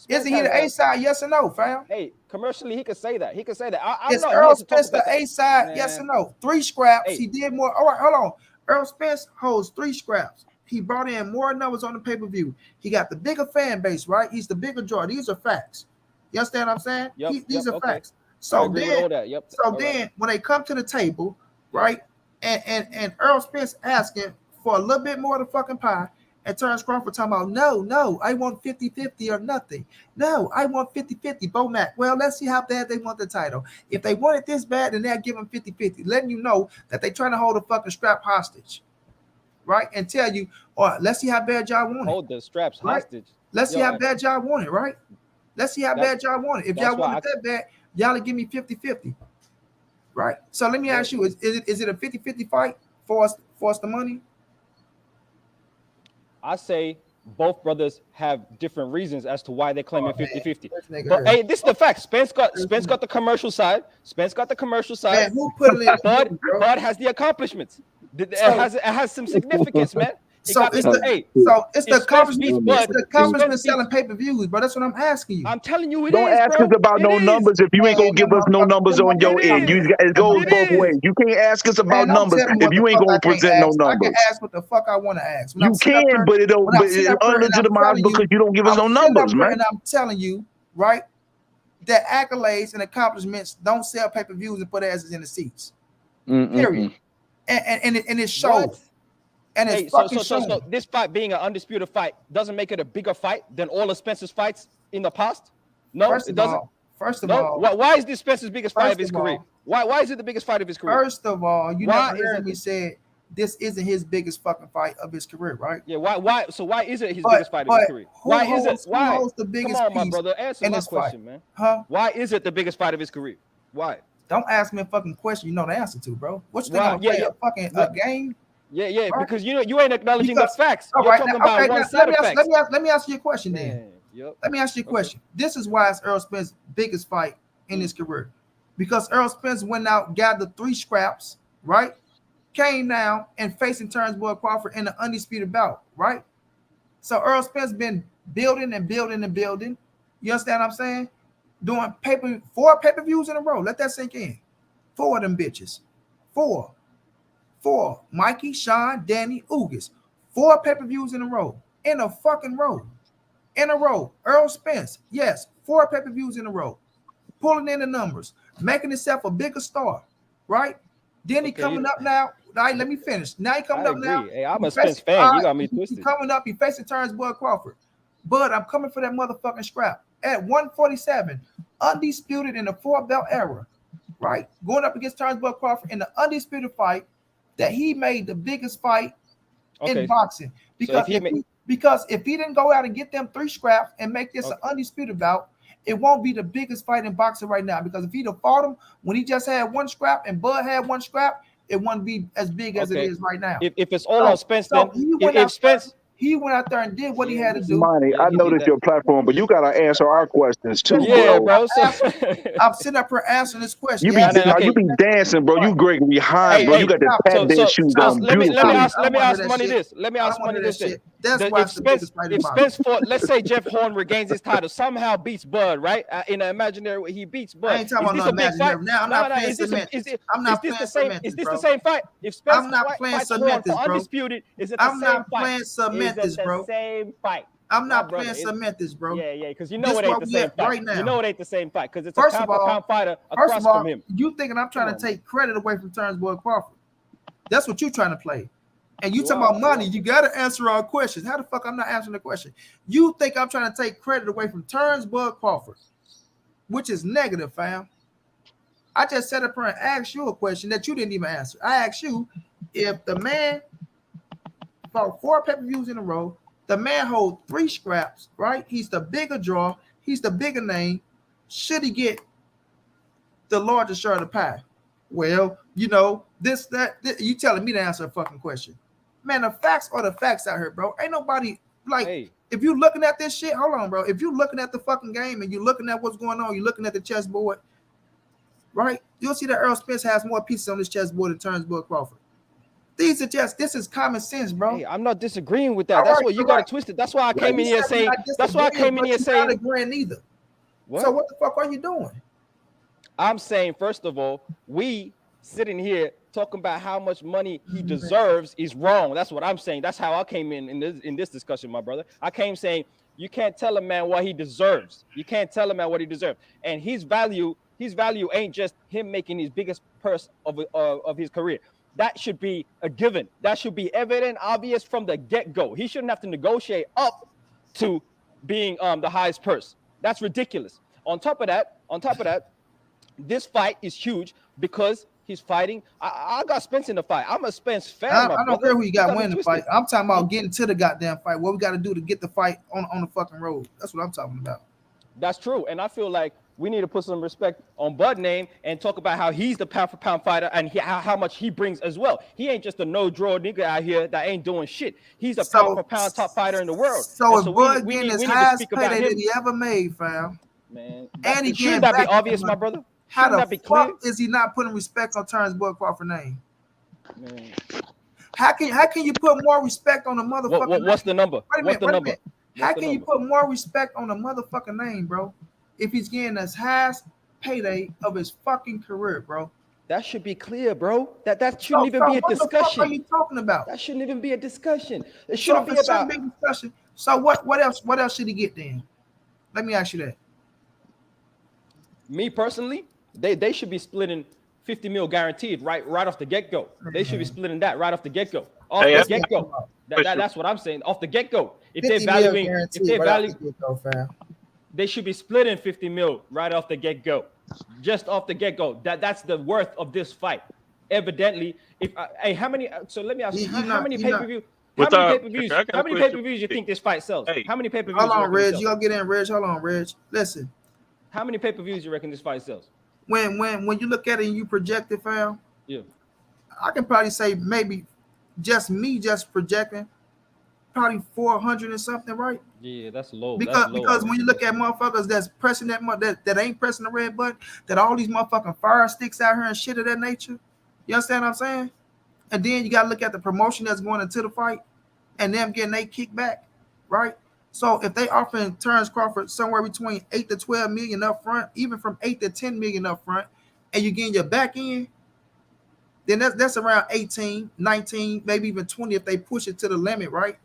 Isn't he the A side? Yes or no, fam? Hey, commercially, he could say that. He could say that. Is Errol Spence the A side? Yes or no? 3 scraps. Hey. He did more. All right, hold on. Errol Spence holds 3 scraps. He brought in more numbers on the pay-per-view. He got the bigger fan base, right? He's the bigger draw. These are facts. You understand what I'm saying? These are facts. So then, when they come to the table, right, and Errol Spence asking for a little bit more of the fucking pie, and Terence Crawford talking about, no, I want 50-50 or nothing. No, I want 50-50. Bo Mac. Well, let's see how bad they want the title. If they want it this bad, then they'll give them 50-50, letting you know that they're trying to hold a fucking strap hostage, right? And tell you, let's see how bad y'all want it. Hold the straps hostage. Let's see how bad y'all want it, right? Let's see how bad y'all want it. If y'all want it that bad, y'all give me 50-50, right? So let me ask you, is it a 50-50 fight for us the money? I say both brothers have different reasons as to why they're claiming 50-50. But hey, this is the fact. Spence got the commercial side. Man, who put it in? Bud has the accomplishments. It has some significance, man. So it's the accomplishment selling pay-per-views, but that's what I'm asking you. I'm telling you, don't ask us about no numbers if you ain't gonna give us no numbers on your end. It goes both ways. You can't ask us about numbers if you ain't gonna present no numbers. I can ask what the fuck I want to ask. You can, but it's unlegitimized because you don't give us no numbers, man. And I'm telling you, right, that accolades and accomplishments don't sell pay-per-views and put asses in the seats. Period. And it shows. And it's so this fight being an undisputed fight doesn't make it a bigger fight than all of Spencer's fights in the past? No, it doesn't. First of all, why is this Spencer's biggest fight of his career? Why is it the biggest fight of his career? First of all, you never heard me say this isn't his biggest fucking fight of his career, right? Yeah, why? So why is it his biggest fight of his career? Why is it? Why? Who holds the biggest Come on, my brother, answer my question, man. Huh? Why is it the biggest fight of his career? Why? Don't ask me a fucking question you know the answer to, bro. What you think I'm playing a fucking game? Yeah, right? Because you ain't acknowledging the facts. You're talking about one side of facts. Let me ask you a question then. Let me ask you a question. This is why it's Errol Spence's biggest fight in his career. Because Errol Spence went out, gathered 3 scraps, right? Came down and facing Terence Boyd Crawford in the undisputed bout, right? So Errol Spence been building. You understand what I'm saying? Doing 4 pay-per-views in a row. Let that sink in. 4 of them bitches. 4. Mikey, Sean, Danny, Ugas. 4 pay-per-views in a row. In a fucking row. In a row. Errol Spence. Yes. 4 pay-per-views in a row. Pulling in the numbers. Making himself a bigger star. Right? Then he coming up now. All right, let me finish. Now he coming up now. Hey, I'm a Spence fan. You got me twisted. He coming up. He facing Terence Boyd Crawford. But I'm coming for that motherfucking scrap. At 147. Undisputed in the 4-belt era. Right? Going up against Terence Boyd Crawford in the undisputed fight. That he made the biggest fight in boxing because if he didn't go out and get them 3 scraps and make this an undisputed bout, it won't be the biggest fight in boxing right now. Because if he'd have fought him when he just had 1 scrap and Bud had 1 scrap, it wouldn't be as big as it is right now. If it's all on Spence, then if Spence. He went out there and did what he had to do. Money, I know that's your platform, but you gotta answer our questions too. Yeah, bro. I'm sitting up here answering this question. You be dancing, bro. You Gregory Hines, bro. You got the pat dance shoes on. Let me ask Money this. If Spence fought, let's say Jeff Horn regains his title, somehow beats Bud, right? In an imaginary way, he beats Bud. I ain't talking about no imaginary. Now I'm not playing cement. I'm not playing cement. Is this the same fight? If Spence I'm not playing cement, bro. Undisputed, is it the same fight? I'm not playing cement. Same fight. I'm not playing cement this, bro. Yeah, because you know it ain't the same fight. Right now. You know it ain't the same fight because it's a pound fighter across from him. You thinking I'm trying to take credit away from Terence Boyd Crawford? That's what you're trying to play. And you talking about money, you gotta answer our questions. How the fuck I'm not answering the question? You think I'm trying to take credit away from Terence Bud Crawford, which is negative, fam. I just sat up here and asked you a question that you didn't even answer. I asked you if the man fought 4 pay-per-views in a row, the man holds 3 scraps, right? He's the bigger draw, he's the bigger name. Should he get the larger share of the pie? Well, you know, this, you telling me to answer a fucking question. Man, the facts are the facts out here, bro. Ain't nobody like if you looking at this shit, hold on, bro. If you looking at the fucking game and you're looking at what's going on, you're looking at the chessboard, right? You'll see that Errol Spence has more pieces on this chessboard than Terence Bud Crawford. These are just, this is common sense, bro. Hey, I'm not disagreeing with that. That's what you got to twist it. That's why I came in here saying. That's why I came in here saying. Not agreeing either. So what the fuck are you doing? I'm saying, first of all, we sitting here talking about how much money he deserves is wrong. That's what I'm saying. That's how I came in this discussion, my brother. I came saying you can't tell a man what he deserves. You can't tell a man what he deserves, and his value ain't just him making his biggest purse of his career. That should be a given. That should be evident, obvious from the get-go. He shouldn't have to negotiate up to being the highest purse. That's ridiculous. On top of that, this fight is huge because he's fighting. I got Spence in the fight. I'm a Spence fan. I don't care who you got winning the fight. I'm talking about getting to the goddamn fight. What we got to do to get the fight on the fucking road. That's what I'm talking about. That's true. And I feel like we need to put some respect on Bud's name and talk about how he's the pound for pound fighter and how much he brings as well. He ain't just a no draw nigga out here that ain't doing shit. He's a pound for pound top fighter in the world. So if Bud getting his highest payday that he ever made, fam, man, and he shouldn't that be obvious, my brother? How the fuck is he not putting respect on Terence Bud Crawford's name? Man. How can you put more respect on the motherfucking what's the number? Wait a minute. How can you put more respect on the motherfucking name, bro? If he's getting his highest payday of his fucking career, bro. That should be clear, bro. That shouldn't even be a discussion. What the fuck are you talking about? That shouldn't even be a discussion. It shouldn't be about big discussion. So what else should he get then? Let me ask you that. Me personally, they should be splitting 50 mil guaranteed right off the get-go. They should be splitting that right off the get-go. The get-go. That's what I'm saying. Off the get-go. If they're valuing, they should be splitting 50 mil right off the get-go. Just off the get-go. That's the worth of this fight. Evidently, how many? So let me ask you, how many pay-per-view? How many pay-per-views you think this fight sells? How many pay-per-views? Hold on, Reg. You gonna get in, Reg? Hold on, Reg. Listen. How many pay-per-views you reckon this fight sells? When you look at it and you project it, fam, yeah, I can probably say maybe just projecting probably 400 and something, right? Yeah, that's low. Because when you look at motherfuckers that's pressing that ain't pressing the red button, that all these motherfucking fire sticks out here and shit of that nature. You understand what I'm saying? And then you gotta look at the promotion that's going into the fight and them getting they kickback, right? So if they offering Terence Crawford somewhere between 8 to 12 million up front, even from 8 to 10 million up front, and you getting your back end, then that's around 18, 19, maybe even 20 if they push it to the limit, right?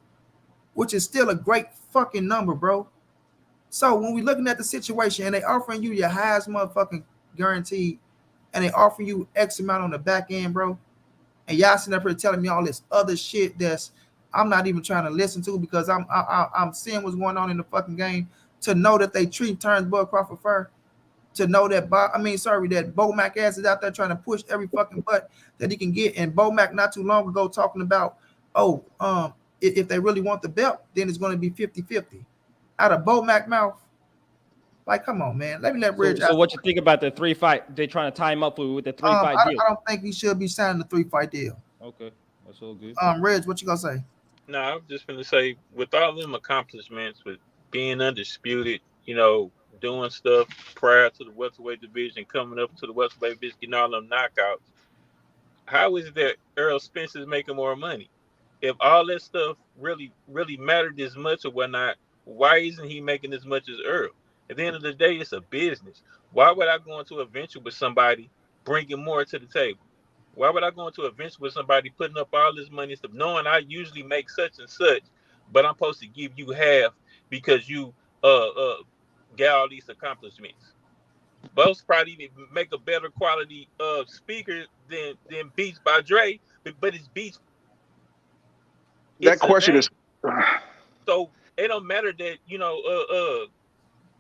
Which is still a great fucking number, bro. So when we looking at the situation and they offering you your highest motherfucking guaranteed, and they offer you X amount on the back end, bro, and y'all sitting up here telling me all this other shit that's I'm not even trying to listen to because I'm seeing what's going on in the fucking game to know that they treat Terence Bud Crawford fair, to know that that Bo Mac ass is out there trying to push every fucking butt that he can get. And Bo Mac not too long ago talking about, if they really want the belt, then it's going to be 50-50. Out of Bo Mac mouth. Like, come on, man. Let Reg. So what you think about the 3-fight? They're trying to tie him up with the 3-fight deal. I don't think he should be signing the 3-fight deal. Okay, that's all good. Reg, what you gonna say? No, I'm just gonna say, with all them accomplishments, with being undisputed, doing stuff prior to the welterweight division, coming up to the welterweight division, getting all them knockouts, how is it that Errol Spence is making more money? If all that stuff really, really mattered as much or whatnot, why isn't he making as much as Errol? At the end of the day, it's a business. Why would I go into a venture with somebody bringing more to the table? Why would I go into a venture with somebody putting up all this money and stuff, knowing I usually make such and such, but I'm supposed to give you half because you got all these accomplishments? Both probably even make a better quality speaker than Beats by Dre, but it's Beats That question is. So it don't matter that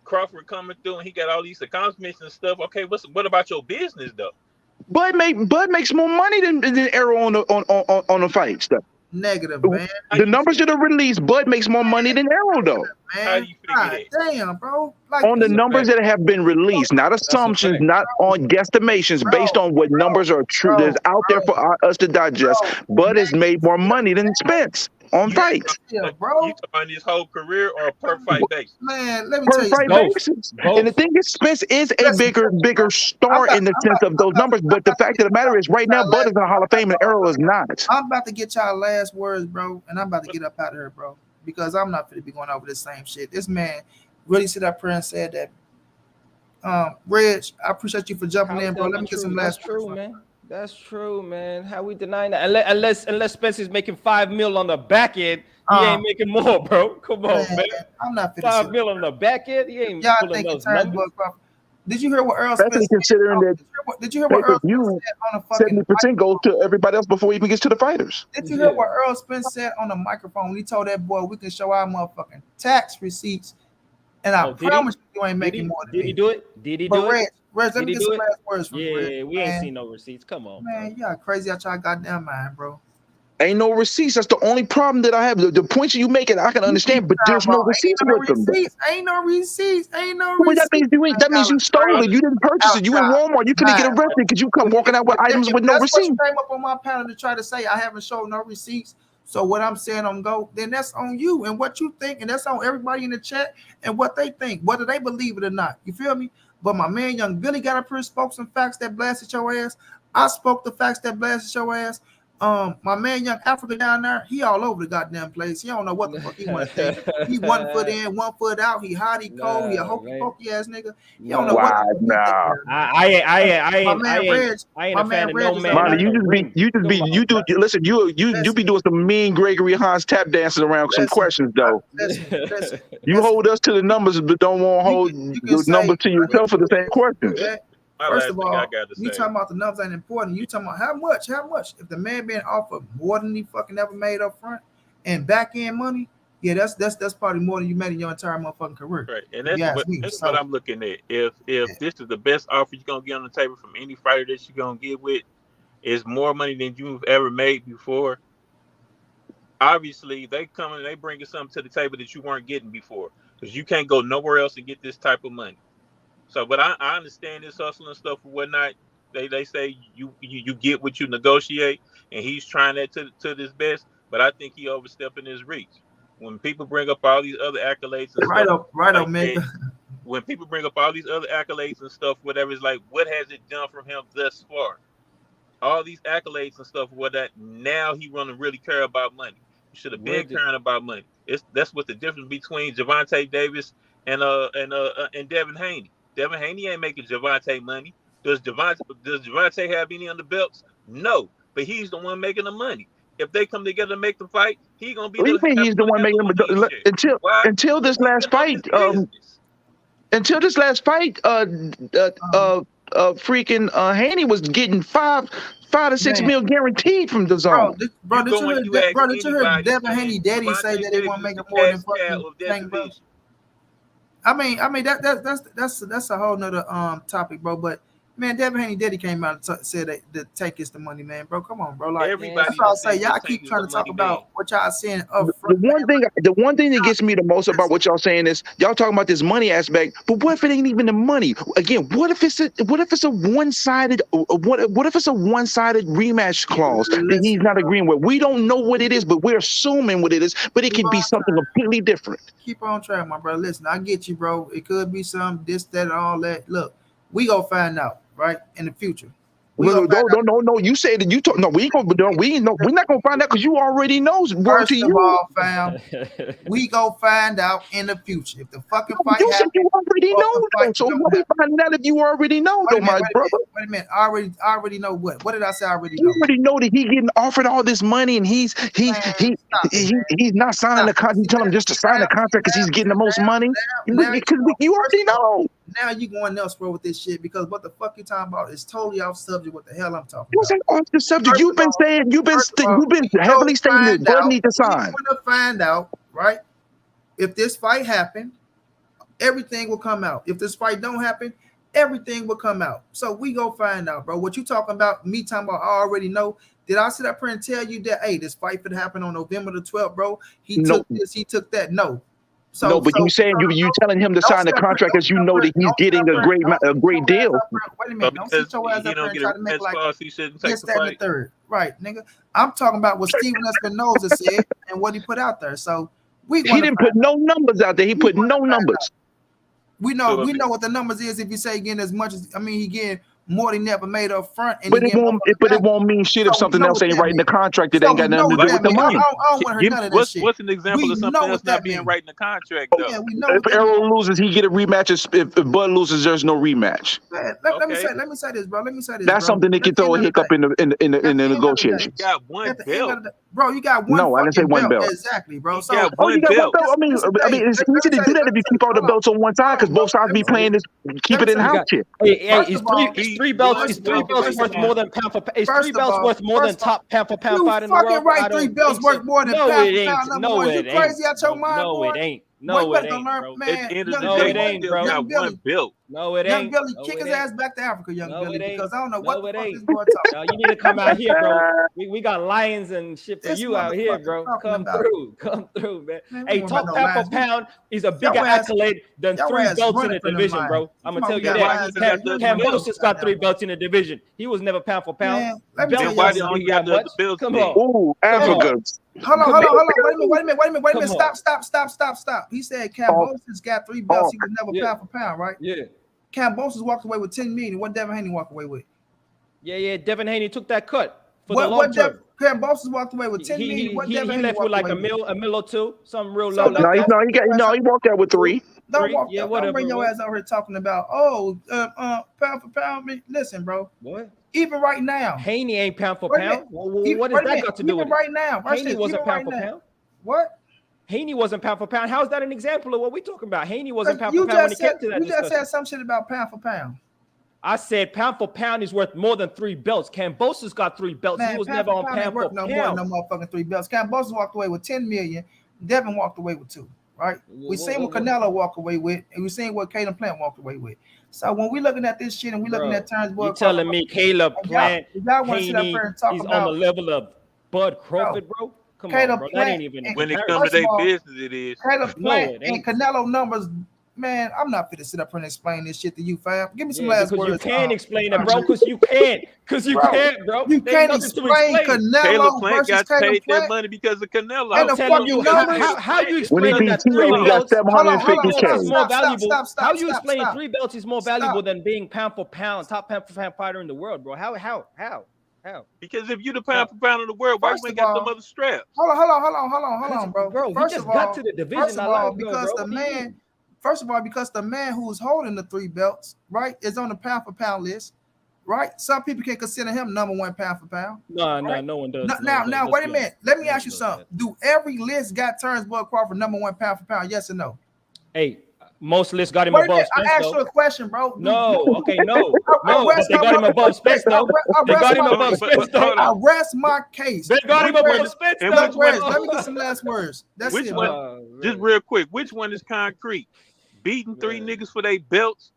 Crawford coming through and he got all these accomplishments and stuff. Okay, what about your business though? Bud makes more money than Errol on the fight stuff. Negative, man. The numbers that are released, Bud makes more money than Errol though. How do you figure that? Damn, bro. Like, on the numbers that have been released, not assumptions, not on guesstimations, based on what numbers are true that's out there for us to digest. Bud has made more money than Spence on fights. Yeah, bro. You talking his whole career or per fight basis? Man, let me Per tell you fight basis. And the thing is, Spence is a bigger star in the sense of those numbers. But the fact of the matter is, right now, Bud is in the Hall of Fame and Errol is not. I'm about to get y'all last words, bro, and I'm about to get up out of here, bro, because I'm not going to be going over the same shit. This man really sit up here and said that. Reg, I appreciate you for jumping in, bro. Let me get some last words. Man. That's true, man. How we denying that? Unless Spence is making $5 million on the back end, he ain't making more, bro. Come on, man. I'm not $5 million on the back end. He ain't y'all pulling those numbers. Did you hear what Earl Spence said? Considering that, did you hear what Earl Spence said on the fucking 70% goes to everybody else before he even gets to the fighters? Did you hear what Earl Spence said on the microphone when he told that boy we can show our motherfucking tax receipts, and I promise you ain't making more than Did he do it? Did he do it? Reg, let me get some last words from you. Yeah, we ain't seen no receipts. Come on, man. Y'all crazy out y'all goddamn mind, bro. Ain't no receipts. That's the only problem that I have. The points you making, I can understand, but there's no receipts with them. Ain't no receipts. Well, that means you stole it. You didn't purchase it. You in Walmart. You couldn't get arrested because you come walking out with items with no receipts. That's what came up on my panel to try to say I haven't shown no receipts. So what I'm saying on go, then that's on you and what you think, and that's on everybody in the chat and what they think, whether they believe it or not. You feel me? But my man, young Billy, got up here, spoke some facts that blasted your ass. I spoke the facts that blasted your ass. My man, young Africa down there, he all over the goddamn place. He don't know what the fuck he want to think. He 1 foot in, 1 foot out. He hot, he cold, he a hokey ass nigga. He don't know what the fuck I ain't a fan of no man. Monty, you be doing some mean Gregory Hines tap dances around some questions though. Listen, you hold us to the numbers, but don't want to hold the numbers to yourself for the same questions. First of all, you talking about the numbers ain't important. You talking about how much? If the man been offered more than he fucking ever made up front and back end money, yeah, that's probably more than you made in your entire motherfucking career. Right, and that's what I'm looking at. If this is the best offer you're gonna get on the table from any fighter that you're gonna get with, is more money than you've ever made before. Obviously, they come and they bringing something to the table that you weren't getting before, because you can't go nowhere else and get this type of money. So, but I understand this hustle and stuff and whatnot. They say you get what you negotiate, and he's trying that to his best. But I think he overstepping his reach. When people bring up all these other accolades and stuff, man. When people bring up all these other accolades and stuff, whatever, it's like, what has it done from him thus far? All these accolades and stuff, whatnot. Now he want to really care about money. He should have been caring about money. That's what the difference between Gervonta Davis and Devin Haney. Devin Haney ain't making Gervonta money. Does Gervonta have any on the belts? No, but he's the one making the money. If they come together to make the fight, he's gonna be. What do you think he's the one making them? Until this last fight, freaking Haney was getting $5 to $6 million guaranteed from the zone. Bro, did you hear Devin Haney daddy say that they want to make it more than fucking thing, bro? I mean that's a whole nother topic, bro. But man, Devin Haney daddy came out and said that the take is the money, man, bro. Come on, bro. Like that's all I say. Y'all keep trying to talk about what y'all saying up front. The one thing that gets me the most about what y'all saying is y'all talking about this money aspect, but what if it ain't even the money? Again, what if it's a one-sided rematch clause that he's not agreeing with? We don't know what it is, but we're assuming what it is, but it could be something completely different. Keep on track, my brother. Listen, I get you, bro. It could be some this, that, and all that. Look, we gonna find out, right, in the future. No. You said that you talk. No, we're not gonna find out because you already know. First of all, fam, we go find out in the future if the fucking fight. You said you already know. So what we find out if you already know, though, my brother? Wait a minute. I already know what? What did I say? I already know. You already know that he getting offered all this money and he's not signing the contract. You tell him just to sign the contract because he's getting the most money. You already know. now you going elsewhere with this shit because what the fuck you talking about is totally off subject. What the hell I'm talking It wasn't off the subject. First You've of been all- saying, you've been we heavily gonna stating that find Bud out. need to We sign. want to find out, right? If this fight happened, everything will come out. If this fight don't happen, everything will come out. So we go find out, bro. What you talking about? Me talking about? I already know. Did I sit up here and tell you that? Hey, this fight could happen on November the 12th, bro. He took this. He took that. No. So no, but you saying you telling him to sign the contract because you know that he's getting a great deal. Wait a minute. Don't sit your ass up here and try to make like he shouldn't this, take the that, and the fight. third. Right, nigga. I'm talking about what Steven Espinosa said and what he put out there. So He didn't put no numbers out there. He put no numbers. We know what the numbers is if you say getting as much as he getting more than never made up front. And But it won't mean shit if something else ain't right in the contract that ain't got nothing to do with the money. I don't want to hear none of that shit. What's an example of something else not being right in the contract though? Yeah, we know. If Errol loses, he get a rematch. If Bud loses, there's no rematch. Let me say this, bro. That's something that can throw a hiccup in the negotiations. You got one belt. Bro, you got one. No, I didn't say one belt. Exactly, bro. So you got one belt. I mean, it's easy to do that if you keep all the belts on one side because both sides be playing this, keep it in house shit. It's three belts. It's three belts worth more than pound for pound. It's three belts worth more than top pound for pound fight in the world. You fucking right. 3 belts worth more than pound for pound. No, it ain't. You crazy out your mind, No, boy? it ain't. No, it ain't, bro. At the end of the No, day, it ain't, bro. got one belt. No, it Young ain't. Billy, No, kick it his ain't. ass back to Africa, Young No, Billy, it ain't. because I don't know No, what the it fuck ain't. this boy talking. No, you need to come out here, bro. We got lions and shit for This you out here, motherfucker bro. talking Come about- through, man. Man, we Hey, don't top got no pound for lions. pound is a bigger Your ass- accolade than your 3 ass belts in running the from them division, lions. bro. I'm Come gonna on, tell we you got lions that. out there. Cambosis got 3 belts in the division. He was never pound for pound. Man, let me Belts tell why y'all did something. he got the belts? Come then? on. Ooh, Africa. Hold on. Wait a minute. Come Stop. He said Cambosis got 3 belts. He was never Yeah. pound for pound, right? Yeah. Cambosis walked away with 10 million. What Devin Haney walked away with? Yeah. Devin Haney took that cut for the long What term. Cambosis walked away with 10 million. What He Devin Haney left walked with like away a mil or two, something real So low like that. He walked out with 3. Don't walk Yeah, up. whatever Don't bring it your was. ass over here talking about pound for pound. Listen, bro. What? Even right now, Haney ain't pound for Wait a pound. minute. What does that got to do with even it? right now? Haney wasn't pound for pound. What? Haney wasn't pound for pound. How is that an example of what we talking about? Haney wasn't pound for You pound when just it came said to that you just discussion. said some shit about pound for pound. I said pound for pound is worth more than 3 belts. Cambosis got 3 belts. Man, he was pound never for on pound ain't pound for worth no more than pound. no motherfucking 3 belts. Cambosis walked away with 10 million. Devin walked away with 2. Right? We seen what Canelo walked away with, and we seen what Caleb Plant walked away with. So when we looking at this shit and we looking at Terence You telling me Caleb Plant, y'all want to sit up Haney here and talk is about on the level of Bud Crawford, bro? Come Caleb on, bro. That Plant ain't even a When it comparison. comes to their First of all, business, it is. Caleb No, Plant it and ain't. Canelo numbers, man. I'm not fit to sit up here and explain this shit to you, fam. Give me some Yeah, last because words. you can't explain it, bro. Because you can't. Because you Bro, can't, bro. You There can't ain't nothing to explain explain. Caleb Canelo Plant versus got Caleb paid that Plant. money because of Canelo. And the I'm telling you, fucking numbers. how you When he explain beat that Tito, 3 he got belts? 750K. Is more valuable. Stop, How you explain stop. 3 belts is more valuable than being pound for pound, top pound for pound fighter in the world, bro? How? Because if you the pound for pound of the world, why you ain't got them other straps? Hold on, bro. Bro, First he just of got all, to the division not long ago, because bro. the man, first of all, because the man who's holding the 3 belts, right, is on the pound for pound list, right? Some people can consider him number 1 pound for pound. No, right? no one does. Now, wait a minute. Let me ask you something. Do every list got Terence Bud Crawford number 1 pound for pound? Yes or no? Hey, most lists got him Wait a above minute. Spence, I asked though. you a question, bro. No, but they got him above Spence, though. They got him above Spence, though. I rest my case. They got him above Spence, though. Let me get some last words. That's Which it, one? bro. Just real quick, which one is concrete? Beating 3 niggas for their belts,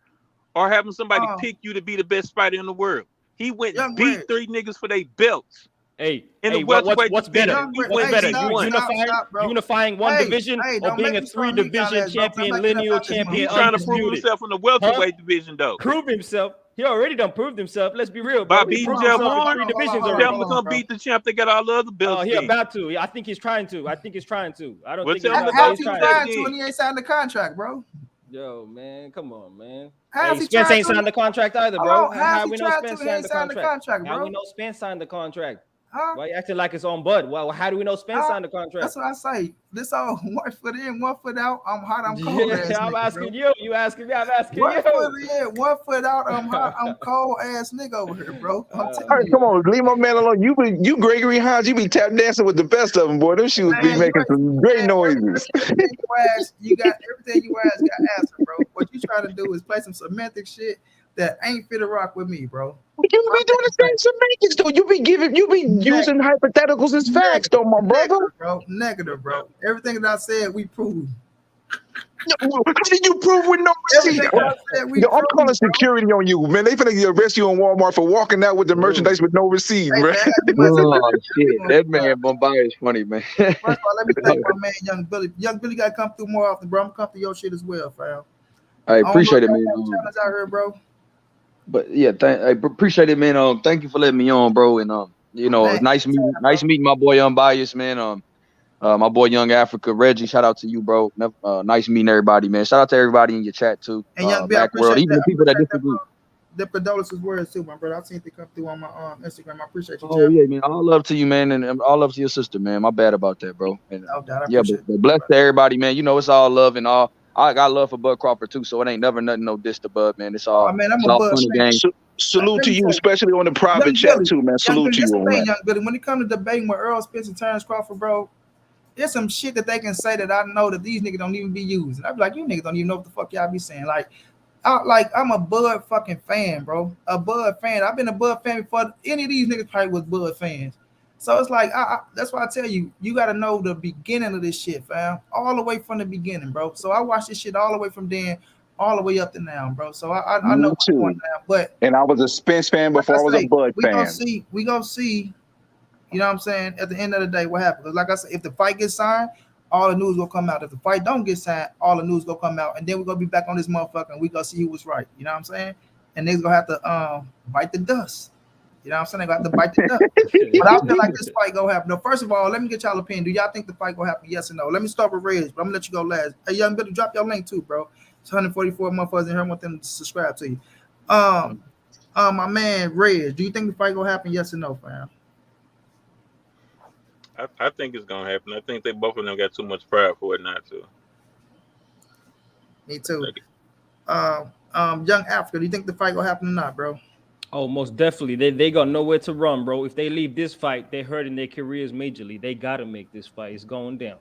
or having somebody pick you to be the best fighter in the world? He went and beat 3 niggas for their belts. Hey, what's better? Unifying one division or being a 3-division champion, lineal champion? He's trying to prove himself in the welterweight division, though. Prove himself. He already done proved himself. Let's be real, By bro. beating Jeff Horn, tell him to come beat the champ. They got all the other belts. Oh, he about to. I think he's trying to. I don't think he's How's he trying trying to when he ain't signed the contract, bro? Yo, man, come on, man. How's he Spence trying ain't to? signed the contract either, bro. How we know Spence signed the contract? bro? How we know Spence signed the contract? Huh? Why you acting like it's on Bud? Well, how do we know Spence signed the contract? That's what I say. This all 1 foot in, 1 foot out. I'm hot. I'm cold. Yeah, I'm asking you. You asking me? I'm asking you. 1 foot in, 1 foot out. I'm hot. I'm cold ass nigga over here, bro. All right, come on, leave my man alone. You Gregory Hines, you be tap dancing with the best of them, boy. Them shoes be making some great noises. You got everything you ask got answered, bro. What you trying to do is play some semantic shit that ain't fit to rock with me, bro. You be doing the same semantics though. You be using hypotheticals as facts though, my brother. Negative, bro. Everything that I said, we proved. How did you prove with no receipt? I'm calling security on you, man. They finna arrest you in Walmart for walking out with the merchandise with no receipt, man. Oh shit, that man Bombay is funny, man. First of all, let me thank my man, Young Billy. Young Billy got to come through more often, bro. I'm come through your shit as well, fam. I appreciate it, man. Out here, bro. But yeah, I appreciate it, man. Thank you for letting me on, bro. And you know, man, nice meeting my boy Unbiased, man. My boy Young Africa, Reggie, shout out to you, bro. Nice meeting everybody, man. Shout out to everybody in your chat too. And Young B, Back world, even the people that disagree. The condolences words too, my brother. I've seen it come through on my Instagram. I appreciate you. Oh yeah, man. All love to you, man, and all love to your sister, man. My bad about that, bro. And, no doubt. Yeah, but bless to everybody, man. You know, it's all love and all. I got love for Bud Crawford too, so it ain't never nothing no diss to Bud, man. It's all. Man, I'm it's a all Bud funny fan. games. Salute to you, especially on the private chat too, man. Salute to you on that. Young Billy, when it comes to debating with Errol Spence and Terence Crawford, bro, there's some shit that they can say that I know that these niggas don't even be using. I be like, you niggas don't even know what the fuck y'all be saying. I'm a Bud fucking fan, bro. A Bud fan. I've been a Bud fan before any of these niggas probably was Bud fans. So it's like, that's why I tell you, you got to know the beginning of this shit, fam. All the way from the beginning, bro. So I watched this shit all the way from then, all the way up to now, bro. So I know what's going down. But and I was a Spence fan before I was a Bud fan. We gonna see, you know what I'm saying, at the end of the day, what happens. Like I said, if the fight gets signed, all the news will come out. If the fight don't get signed, all the news will come out. And then we're gonna be back on this motherfucker and we gonna see who was right. You know what I'm saying? And niggas gonna have to bite the dust. You know what I'm saying? They gonna have to bite the dust. But I feel like this fight gonna happen. No, first of all, let me get y'all opinion. Do y'all think the fight gonna happen? Yes or no? Let me start with Reg, but I'm gonna let you go last. Hey, Young Billy, drop your link too, bro. It's 144 motherfuckers in here. I want them to subscribe to you. My man Reg, do you think the fight gonna happen? Yes or no, fam? I think it's gonna happen. I think they both of them got too much pride for it not to. Me too. Young Africa, do you think the fight gonna happen or not, bro? Oh, most definitely. They got nowhere to run, bro. If they leave this fight, they're hurting their careers majorly. They gotta make this fight. It's going down.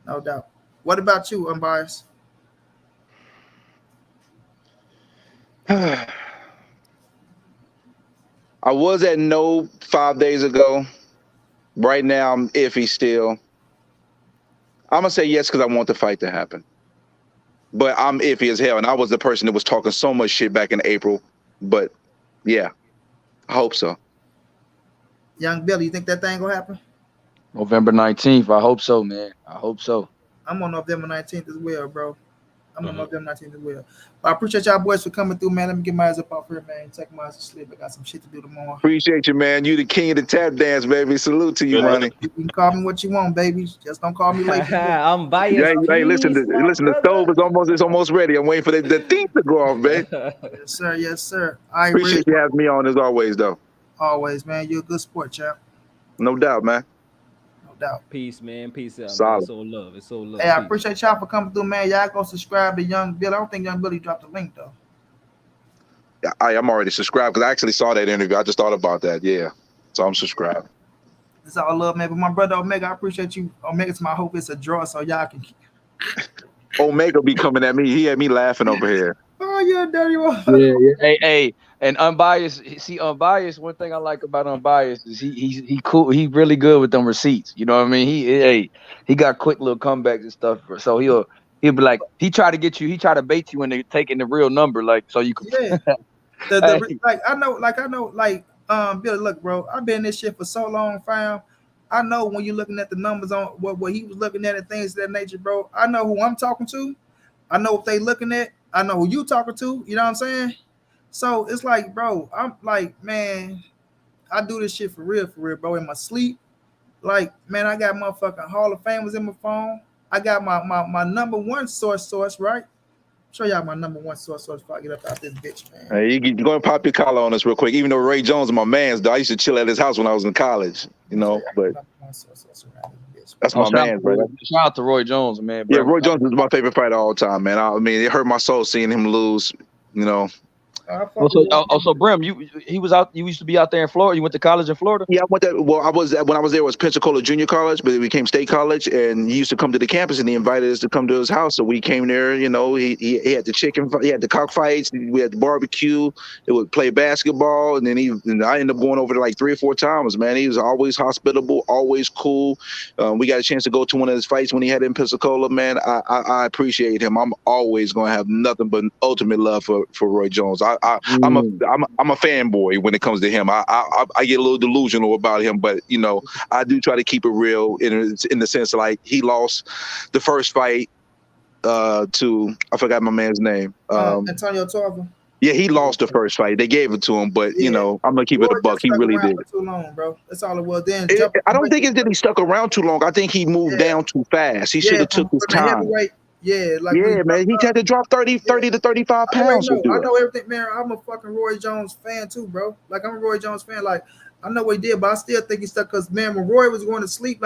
No doubt. What about you, Unbiased? I was at no 5 days ago. Right now, I'm iffy still. I'm gonna say yes because I want the fight to happen. But I'm iffy as hell, and I was the person that was talking so much shit back in April. But yeah, I hope so. Young Billy, you think that thing gonna happen? November 19th. I hope so, man. I hope so. I'm on November 19th as well, bro. I'm on November 19th as well. But I appreciate y'all boys for coming through, man. Let me get my eyes up off here, man. Take my eyes to sleep. I got some shit to do tomorrow. Appreciate you, man. You the king of the tap dance, baby. Salute to you, Ronnie. You can call me what you want, baby. Just don't call me late. I'm biased. Hey, listen, the stove is almost ready. I'm waiting for the thing to go off, baby. Yes, sir. Yes, sir. I appreciate you having me on as always, though. Always, man. You're a good sport, champ. No doubt, man. Doubt. Peace, man. Peace out. Solid. It's all love. It's all love. Hey, I appreciate y'all for coming through, man. Y'all go subscribe to Young Billy. I don't think Young Billy dropped the link though. Yeah, I'm already subscribed because I actually saw that interview. I just thought about that. Yeah, so I'm subscribed. It's all love, man. But my brother Omega, I appreciate you. Omega's my hope it's a draw, so y'all can. Omega be coming at me. He had me laughing over here. Oh, you're a dirty one. Yeah. Hey. And Unbiased, see, Unbiased, one thing I like about Unbiased is he cool. He really good with them receipts. You know what I mean? He got quick little comebacks and stuff. So he'll be like, he try to bait you into taking the real number, like, so you can. Yeah. I know, Billy, look, bro, I've been in this shit for so long, fam. I know when you're looking at the numbers on what he was looking at and things of that nature, bro. I know who I'm talking to. I know what they looking at. I know who you talking to. You know what I'm saying? So it's like, bro, I'm like, man, I do this shit for real, bro. In my sleep, like, man, I got motherfucking Hall of Famers in my phone. I got my number one source, right? Show y'all my number one source before I get up out this bitch, man. Hey, you go and pop your collar on us real quick. Even though Ray Jones is my man's, though, I used to chill at his house when I was in college, you know. But that's my man, bro. Shout out to Roy Jones, man. Bro. Yeah, Roy Jones is my favorite fighter of all time, man. I mean, it hurt my soul seeing him lose, you know. Also, Brim, he was out. You used to be out there in Florida. You went to college in Florida. Yeah, I went there. Well, when I was there, it was Pensacola Junior College, but it became State College. And he used to come to the campus, and he invited us to come to his house. So we came there. You know, he had the he had the cockfights. We had the barbecue. It would play basketball, and then I ended up going over there like 3 or 4 times. Man, he was always hospitable, always cool. We got a chance to go to one of his fights when he had it in Pensacola. Man, I appreciate him. I'm always going to have nothing but ultimate love for Roy Jones. I'm a fanboy when it comes to him. I get a little delusional about him, but you know, I do try to keep it real in the sense of, like, he lost the first fight to, I forgot my man's name. Antonio Tarver. Yeah, he lost the first fight. They gave it to him, but you know, I'm gonna keep it a buck. He really did. Too long, bro. That's all it was. Then I don't think it's that he stuck around too long. I think he moved down too fast. He should have took his time. Man, he had to drop 30 to 35 pounds. I know everything, man. I'm a fucking Roy Jones fan too, bro. Like, I'm a Roy Jones fan. Like, I know what he did, but I still think he stuck, because, man, when Roy was going to sleep,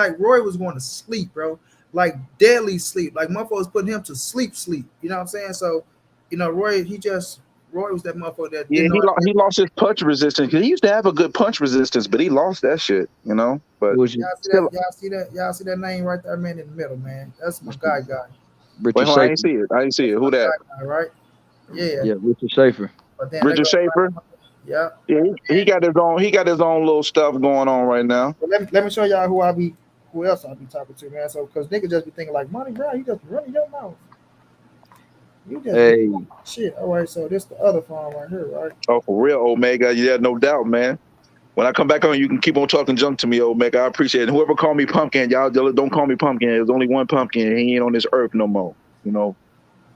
bro. Like, deadly sleep. Like, motherfuckers was putting him to sleep. You know what I'm saying? So, you know, Roy was that motherfucker that. Yeah, he lost his punch resistance, because he used to have a good punch resistance, but he lost that shit, you know. But y'all see that name right there, man, in the middle, man. That's my guy. Wait, I ain't see it. Who that? Guy, right? Yeah, Richard Schaefer. Richard Schaefer. Yeah. He got his own little stuff going on right now. But let me show y'all who else I'll be talking to, man. So, because niggas just be thinking like, money, bro, you just running your mouth. You just shit. All right, so this the other phone right here, right? Oh, for real, Omega. Yeah, no doubt, man. When I come back on, you can keep on talking junk to me, Omega. I appreciate it. Whoever called me Pumpkin, y'all don't call me Pumpkin. There's only one Pumpkin. He ain't on this earth no more. You know,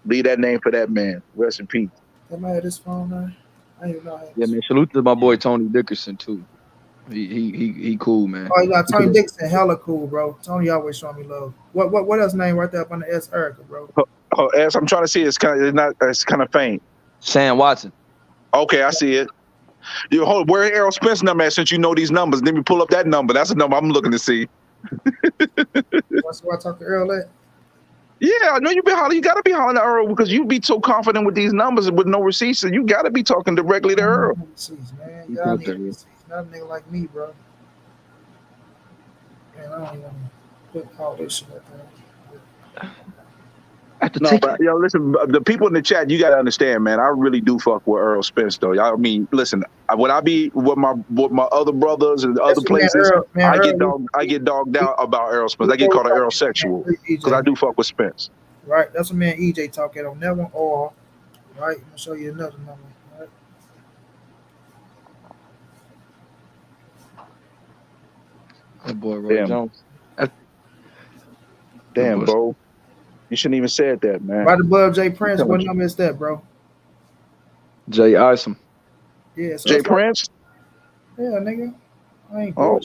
leave that name for that man. Rest in peace. Am I at this phone now? I ain't know. Yeah, man. Salute to my boy Tony Dickerson too. He cool, man. Oh, yeah, Tony Dickerson, hella cool, bro. Tony always showing me love. What else name right there up on the S, Erica, bro? Oh, S. I'm trying to see. It's kind of faint. Sam Watson. Okay, I see it. You hold. Where Errol Spence number at? Since you know these numbers, let me pull up that number. That's the number I'm looking to see. What's where I talk to Errol at? Yeah, I know you be hollering. You gotta be hollering to Errol, because you be so confident with these numbers with no receipts. So you gotta be talking directly to Errol. Receipts, man. Y'all need receipts. Not a nigga like me, bro. Man, I don't even put all this shit up there. But yo, listen, the people in the chat, you gotta understand, man. I really do fuck with Errol Spence, though. I mean, listen, when I be with my other brothers and other places, I get dogged out about Errol Spence. I get called an Errol sexual because I do fuck with Spence. Right, that's what me and EJ talking on that one. Or right, I'm gonna show you another number. Right. That boy Roy Jones. Damn, bro. You shouldn't even said that, man. Right above Jay Prince, what number is that, bro? Jay Isom. Yeah, so Jay Prince? Yeah, nigga. I ain't cool.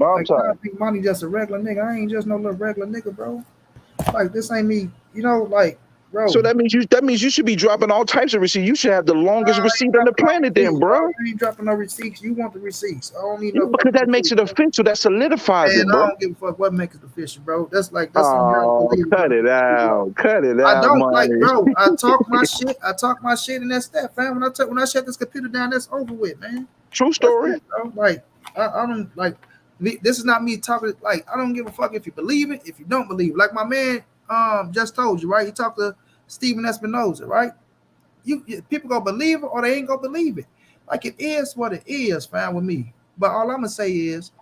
Like, I think Monty just a regular nigga. I ain't just no little regular nigga, bro. Like, this ain't me, you know, like, bro. So that means you should be dropping all types of receipts. You should have the longest receipt on the planet, then, bro. I ain't dropping no receipts. You want the receipts? I don't need no. Because that makes it official. That solidifies it, bro. I don't give a fuck what makes it official, bro. That's like cut it out. I don't like, bro. I talk my shit. And that's that, fam. When I shut this computer down, that's over with, man. True story. Bro. Like, I don't like. This is not me talking. Like, I don't give a fuck if you believe it, if you don't believe it. Like my man just told you, right? He talked to Stephen Espinoza, right? You people gonna believe it or they ain't gonna believe it. Like, it is what it is, fam, with me. But all I'm gonna say is,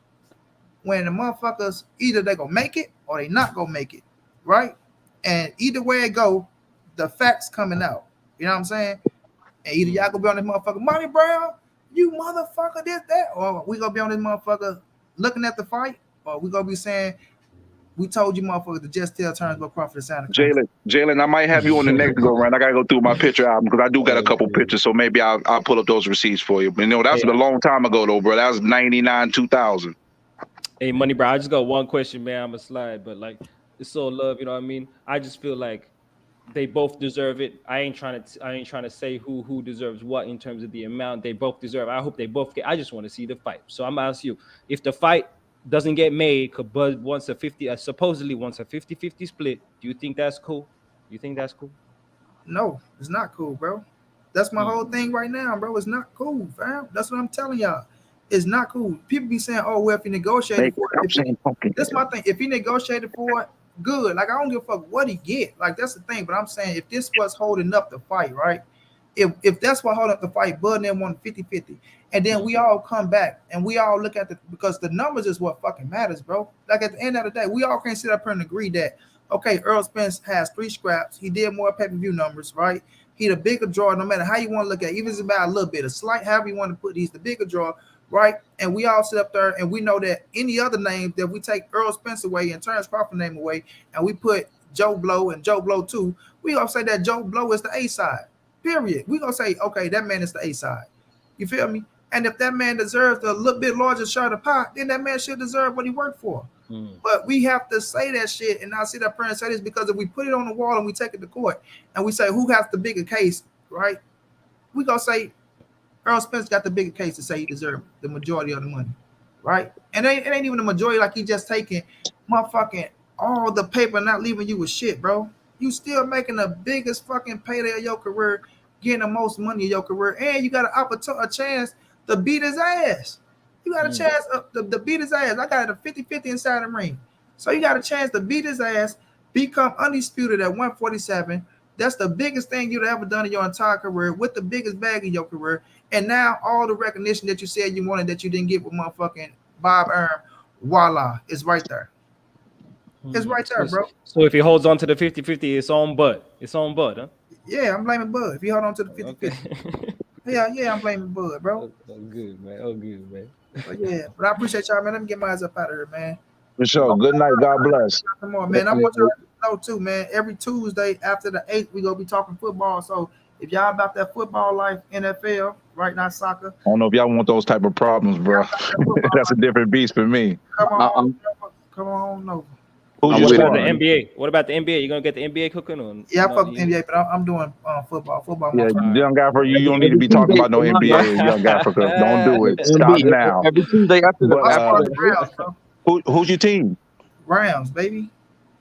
when the motherfuckers either they gonna make it or they not gonna make it, right? And either way it go, the facts coming out. You know what I'm saying? And either y'all gonna be on this motherfucker, montray-brown, you motherfucker, this, that, or we gonna be on this motherfucker looking at the fight, or we gonna be saying, we told you motherfuckers to just tell Terence about Crawford and Santa Cruz. Jalen, I might have you on the next go round. I gotta go through my picture album because I do got a couple pictures, so maybe I'll pull up those receipts for you. But you know, that was a long time ago though, bro. That was 99, 2000. Hey, Money, bro, I just got one question, man. I'm a slide, but like, it's all love, you know what I mean? I just feel like they both deserve it. I ain't trying to say who deserves what in terms of the amount. They both deserve. I hope they both get. I just want to see the fight. So I'm gonna ask you, if the fight doesn't get made, because Bud wants a supposedly wants a 50-50 split, do you think that's cool? You think that's cool? No, it's not cool, bro. That's my whole thing right now, bro. It's not cool, fam. That's what I'm telling y'all. It's not cool. People be saying, "Oh, well, if he negotiated for it," that's my thing. If he negotiated for it, good. Like I don't give a fuck what he get. Like that's the thing. But I'm saying if this was holding up the fight, right? If that's what holding up the fight, Bud and them won 50-50. And then we all come back and we all look at because the numbers is what fucking matters, bro. Like at the end of the day, we all can't sit up here and agree that, okay, Errol Spence has 3 scraps. He did more pay-per-view numbers, right? He the bigger draw, no matter how you want to look at it, even if it's about a little bit, a slight, however you want to put, he's the bigger draw, right? And we all sit up there and we know that any other name that we take Errol Spence away and Terence Crawford name away, and we put Joe Blow and Joe Blow 2, we gonna say that Joe Blow is the A side. Period. We gonna say, okay, that man is the A side. You feel me? And if that man deserves a little bit larger share of pie, then that man should deserve what he worked for. But we have to say that shit and not sit up here and say this, because if we put it on the wall and we take it to court and we say who has the bigger case, right? We gonna say Errol Spence got the bigger case to say he deserved the majority of the money, right? And it ain't even the majority, like he just taking motherfucking all the paper, not leaving you with shit, bro. You still making the biggest fucking payday of your career, getting the most money of your career, and you got a chance to beat his ass. You got a chance to beat his ass. I got a 50-50 inside the ring. So you got a chance to beat his ass, become undisputed at 147. That's the biggest thing you've ever done in your entire career, with the biggest bag in your career. And now all the recognition that you said you wanted that you didn't get with motherfucking Bob Arum, voila, it's right there. It's right there, bro. So if he holds on to the 50-50, it's on Bud. It's on Bud, huh? Yeah, I'm blaming Bud. If he hold on to the 50-50. Yeah, I'm blaming Bud, bro. Oh, good, man. Oh, good, man. But I appreciate y'all, man. Let me get my ass up out of here, man. For sure. Good night. God bless. Come on, man. I want y'all to know too, man. Every Tuesday after the 8th, we gonna be talking football. So if y'all about that football life, NFL, right now soccer. I don't know if y'all want those type of problems, bro. That's a different beast for me. Come on over. What about the NBA? What about the NBA? You gonna get the NBA cooking on? Yeah, I fuck with NBA, but I'm doing football. Yeah, young guy for you. You don't need to be talking about no NBA, young guy for don't do it. Stop now. Every Tuesday after the who's your team? Rams, baby.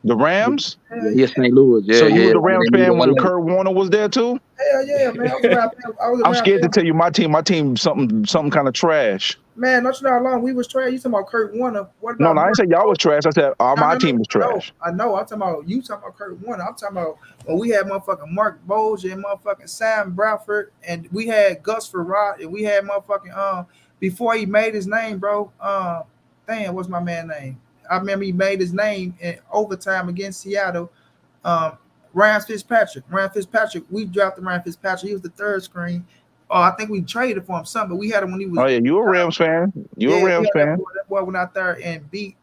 The Rams? Yes, St. Louis. Yeah, so you were the Rams fan when Kurt Warner was there too? Hell yeah, man. I'm scared to tell you my team something kind of trash. Man, don't you know how long we was trash? You talking about Kurt Warner? No, I didn't say y'all was trash. I said my team was trash. I know. I'm talking about you. Talking about Kurt Warner. I'm talking about when we had motherfucking Mark Bolger and motherfucking Sam Bradford, and we had Gus Farad, and we had motherfucking before he made his name, bro. Damn, what's my man's name? I remember he made his name in overtime against Seattle. Ryan Fitzpatrick. We drafted Ryan Fitzpatrick. He was the third screen. I think we traded for him something, but we had him when he was. Oh yeah, you a Rams fan. You a Rams fan. That boy went out there and beat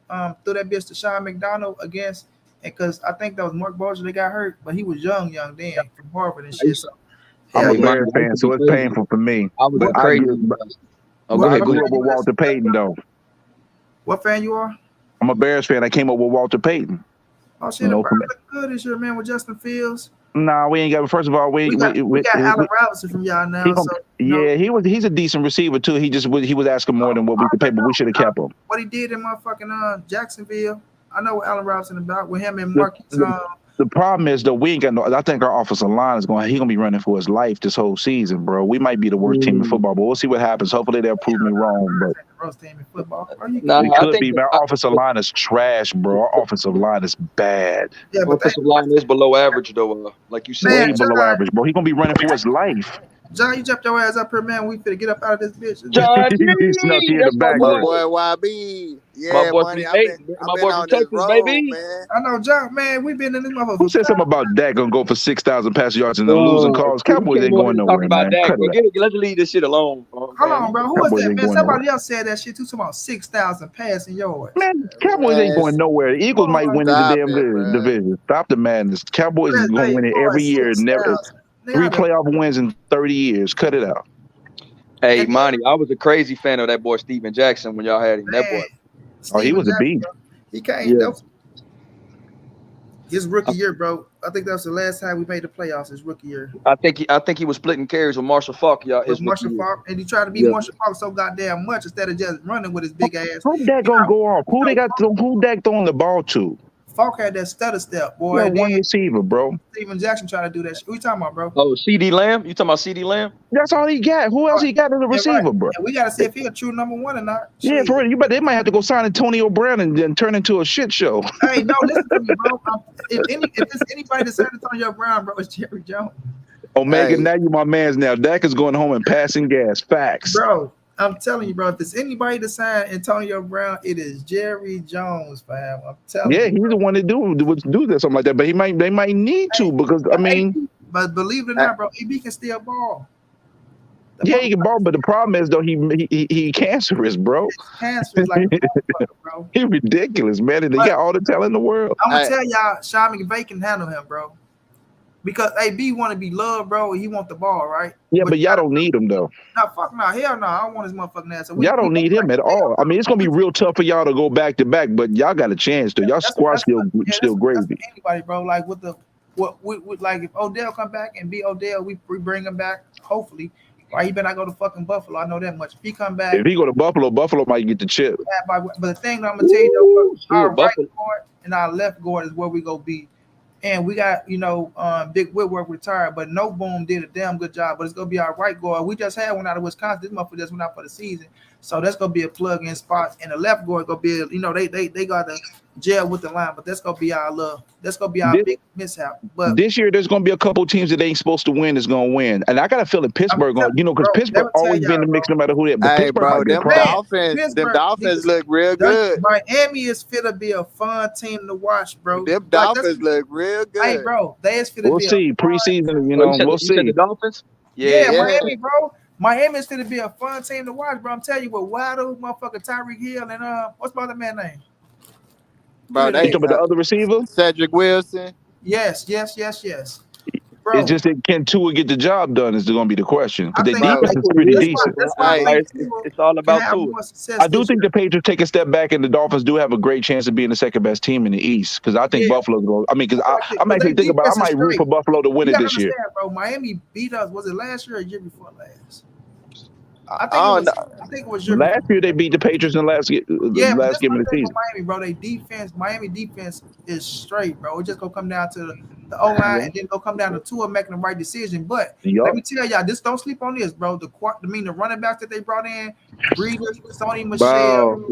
threw that bitch to Sean McDonald against, because I think that was Mark Bolger that got hurt, but he was young then from Harvard and shit. So I'm a Bears fan, so it's painful for me. I was crazy. I grew up with Walter Payton though. What fan you are? I'm a Bears fan. I came up with Walter Payton. Oh shit, the Bears look good this year, man, with Justin Fields. Nah, we ain't got. First of all, we got Allen Robinson from y'all now. He's a decent receiver too. He was asking more than what we could pay, but we should have kept him. What he did in motherfucking Jacksonville, I know what Allen Robinson about with him and Marcus. The problem is though, we ain't got no. I think our offensive line is going. He's gonna be running for his life this whole season, bro. We might be the worst team in football, but we'll see what happens. Hopefully they'll prove me wrong. But worst team in football. It could be. Our offensive line is trash, bro. Our offensive line is bad. Yeah, but offensive line is below average though. Like you said, way below average, bro. He's gonna be running for his life. John, you jumped your ass up here, man. We finna get up out of this bitch. John, he snuck you in the back. My boy YB. Yeah, my boy money. I've been on this road, baby. Man. I know, John, man. We've been in this motherfucker. Who said something about Dak gonna go for 6,000 passing yards and then losing calls? Cowboys ain't going nowhere, man. Let's leave this shit alone. Hold on, bro. Who was that, man? Somebody else said that shit too. Talking about 6,000 passing yards. Man, Cowboys ain't going nowhere. The Eagles might win the damn division. Stop the madness. Cowboys is gonna win it every year. Never 3 playoff wins in 30 years. Cut it out. Hey, Monty, I was a crazy fan of that boy Steven Jackson when y'all had him. That boy. Oh, he was a beast. He came. Yeah. His rookie year, bro. I think that was the last time we made the playoffs. His rookie year. I think he was splitting carries with Marshall Faulk, y'all. Marshall Faulk, and he tried to beat Marshall Faulk so goddamn much instead of just running with his big ass. Who that gonna go off? Who Dak throwing the ball to? Falk had that stutter step, boy. Yeah, And one then receiver, bro. Steven Jackson tried to do that shit. What you talking about, bro? Oh, CD Lamb? You talking about CD Lamb? That's all he got. Who else he got as a Yeah, receiver, right. bro? And we gotta see if he a true number one or not. Yeah, Shit. for real. They might have to go sign Antonio Brown and then turn into a shit show. Hey, no, listen to me, bro. If it's anybody that said Antonio Brown, bro, it's Jerry Jones. Omega, Hey. now you my man's now. Dak is going home and passing gas. Facts. Bro, I'm telling you, bro, if it's anybody to sign Antonio Brown, it is Jerry Jones, fam. I'm telling Yeah, you. he's the one to do that, something like that. But they might need to because I mean, but believe it or not, bro, EB can still ball. yeah, he can ball, but the problem is though he cancerous, bro. Cancerous like a motherfucker, bro. He ridiculous, man. And they got all the talent in the world. I'm gonna tell y'all, Sean McVay can handle him, bro. Because AB want to be loved, bro. He want the ball, right? Yeah, but y'all don't need him though. No, fuck no, hell no. I don't want his motherfucking ass. So Y'all don't need him at all. I mean, it's gonna be real tough for y'all to go back to back, but y'all got a chance to. Y'all squad still gravy. Anybody, bro? Like with the like if Odell come back and be Odell, we bring him back. Hopefully, right? He better not go to fucking Buffalo. I know that much. If he come back, If he go to Buffalo might get the chip. But the thing that I'm gonna tell you though, our right guard and our left guard is where we go be. And we got, Big Whitworth retired, but No Boom did a damn good job. But it's gonna be our right guard. We just had one out of Wisconsin. This motherfucker just went out for the season, so that's gonna be a plug-in spot. And the left guard gonna be, they got to gel with the line, but that's gonna be our big mishap. But this year, there's gonna be a couple teams that ain't supposed to win is gonna win, and I got a feeling Pittsburgh because Pittsburgh always been in the mix no matter who they. But Hey, Pittsburgh bro, might be a them problem. Dolphins look real good. Miami is fit to be a fun team to watch, bro. Them Dolphins look real good. Hey, bro, they is fit to We'll be see preseason. We'll see. The Dolphins? Yeah, Miami, bro. Miami's gonna be a fun team to watch, bro. I'm telling you, with Waddle, motherfucker Tyreek Hill, and what's my other man name? Bro, you talking about the other receiver? Cedric Wilson. Yes. Bro. It's just that can Tua get the job done is going to be the question because their think defense is pretty decent. It's all about Tua. I do think the Patriots take a step back, and the Dolphins do have a great chance of being the second best team in the East because I think Buffalo's going. I mean, because I'm actually thinking about. I might root for Buffalo to win it this year. Bro, Miami beat us. Was it last year or year before last? I think it was your last year they beat the Patriots in the last game of the season. Miami, bro, Miami defense is straight, bro. It's just gonna come down to the O-line and then go come down to Tua making the right decision. But let me tell y'all, just don't sleep on this, bro. The running backs that they brought in, Breeders, Sony Michelle,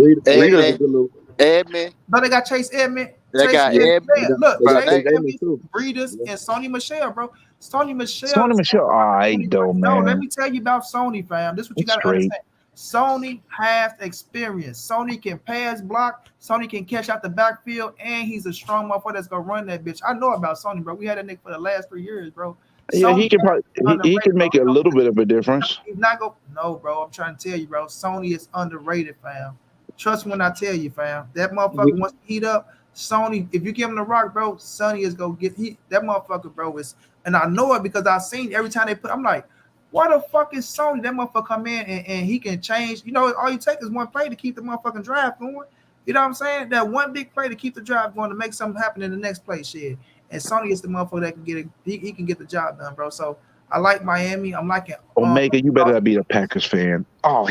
Edmund. No, they got Chase Edmund. They got Edmund. Look, Chase Edmund, Breeders, and Sony Michelle, bro. Sony Michelle, all right, though, man. No, let me tell you about Sony, fam. This is what you got to understand. Sony has experience. Sony can pass block. Sony can catch out the backfield, and he's a strong motherfucker that's gonna run that bitch. I know about Sony, bro. We had that nigga for the last 3 years, bro. Yeah, he can probably he can make a little bit of a difference. He's not go. No, bro. I'm trying to tell you, bro. Sony is underrated, fam. Trust me when I tell you, fam. That motherfucker wants to heat up. Sony, if you give him the rock, bro, Sony is gonna get that motherfucker, bro. And I know it because I've seen every time they put. I'm like, why the fuck is Sony? That motherfucker come in and he can change. All you take is one play to keep the motherfucking drive going. You know what I'm saying? That one big play to keep the drive going to make something happen in the next play, shit. And Sony is the motherfucker that can get it. He can get the job done, bro. So I like Miami. I'm liking Omega. You better be a Packers fan. Oh,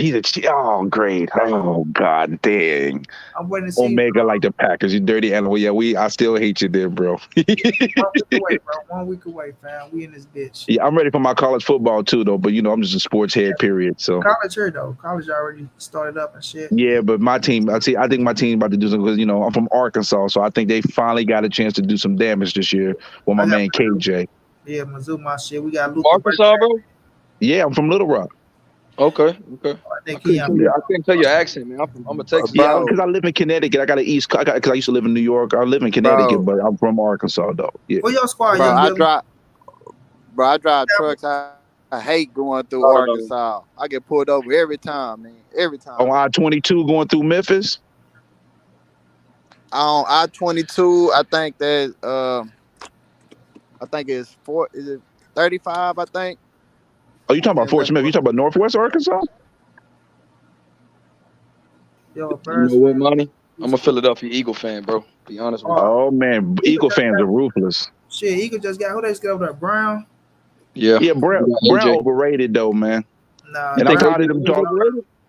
great. Oh, god dang. I'm waiting to see Omega like the Packers. You dirty animal. Yeah, I still hate you there, bro. 1 week away, bro. 1 week away, fam. We in this bitch. Yeah, I'm ready for my college football too, though. But I'm just a sports head, period. So college here, though. College already started up and shit. Yeah, but my team. I think my team about to do something because I'm from Arkansas, so I think they finally got a chance to do some damage this year with my man KJ. Yeah, Mizzou, my shit. We got Arkansas, bro. Yeah, I'm from Little Rock. Okay. I couldn't tell your accent, man. I'm gonna Texas. Yeah, because I live in Connecticut. I got an East. Because I used to live in New York. I live in Connecticut, but I'm from Arkansas, though. Yeah. Well, your squad, I drive trucks. I hate going through Arkansas. I get pulled over every time, man. Every time. On I-22 going through Memphis. On I-22, I think that I think it's 35, I think. Oh, you talking about Fort Smith? You talking about Northwest Arkansas? Yo, you know what, money? I'm a Philadelphia Eagle fan, bro. Be honest with you. Oh man, Eagle fans are ruthless. Shit, Eagle just got who they just got over there? Brown. Yeah, Brown overrated though, man. Nah, and I'm tired of them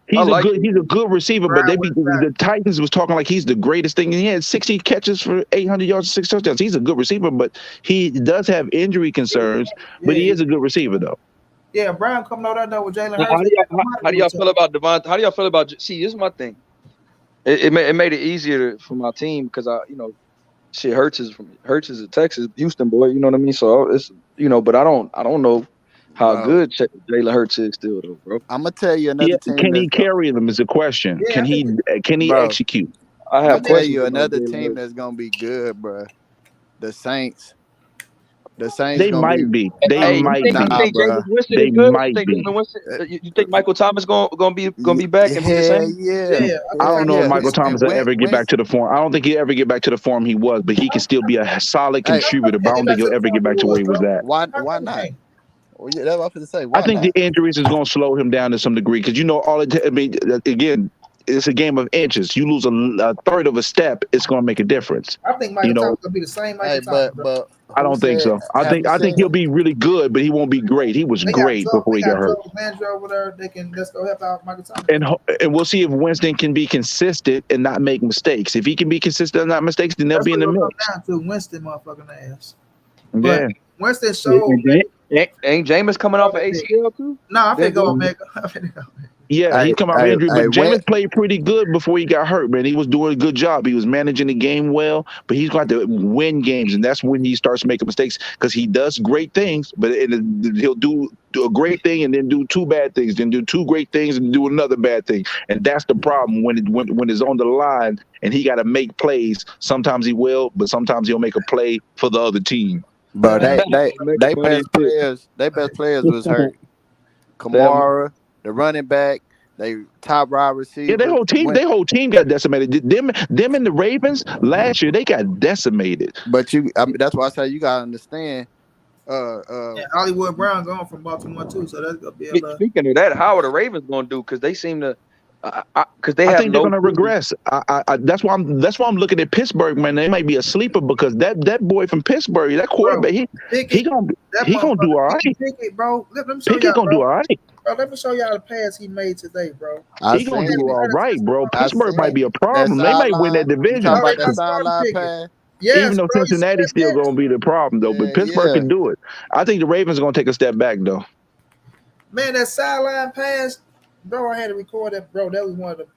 He's like a good receiver, but the Titans was talking like he's the greatest thing. He had 60 catches for 800 yards, 6 touchdowns. He's a good receiver, but he does have injury concerns. But he is a good receiver, though. Yeah, Brown coming out that though with Jalen How Hurts. do y'all feel about Devon? How do y'all feel about? See, this is my thing. It made it easier for my team because shit, Hurts is a Texas Houston boy. You know what I mean? So it's but I don't know how good Jalen Hurts is still though, bro. I'm gonna tell you another team. Can he carry them? Is a question. Yeah, can he execute? I have tell you another team that's gonna be good, bro. The Saints. The Saints. They might be. They might be. They might be. You think Michael Thomas gonna be back? Yeah. I don't know if Michael Thomas will ever get back to the form. I don't think he'll ever get back to the form he was, but he can still be a solid contributor. But I don't think he'll ever get back to where he was at. Why not? Well, yeah, that's what I was going to say. I think the injuries is going to slow him down to some degree because again, it's a game of inches. You lose a third of a step, it's going to make a difference. I think Michael Thomas will be the same Michael Thomas. But I don't think so. I think he'll be really good, but he won't be great. He was great before he got hurt. Over there, let's go help out Michael Thomas. And we'll see if Winston can be consistent and not make mistakes. If he can be consistent and not mistakes, then they'll be in the mix. Down to Winston, motherfucking ass. Yeah. But Winston showed. Ain't Jameis coming off an ACL too? No, I think go Omega. Yeah, he come out of injury, but Jameis played pretty good before he got hurt, man. He was doing a good job. He was managing the game well, but he's going to win games, and that's when he starts making mistakes because he does great things, but he'll do a great thing and then do two bad things, then do two great things and do another bad thing, and that's the problem when it's on the line and he got to make plays. Sometimes he will, but sometimes he'll make a play for the other team. But they best players was hurt. Kamara, the running back, they top wide receiver. Yeah, their whole team got decimated. Them and the Ravens last year, they got decimated. But that's why I say you gotta understand. Hollywood Brown gone from Baltimore too, so that's gonna be. Speaking of that, how are the Ravens gonna do? Because they seem to. I think they're gonna regress. That's why I'm looking at Pittsburgh, man. They might be a sleeper because that boy from Pittsburgh, that quarterback, he gonna do all right. Pickett, bro. Let me show Pickett gonna do all right. Bro, let me show y'all the pass he made today, bro. He gonna do all right, bro. Pittsburgh might be a problem. They might win that division. Even though Cincinnati's still gonna be the problem though, but Pittsburgh can do it. I think the Ravens are gonna take a step back though. Man, that sideline pass. Bro, I had to record that, bro. That was one of them.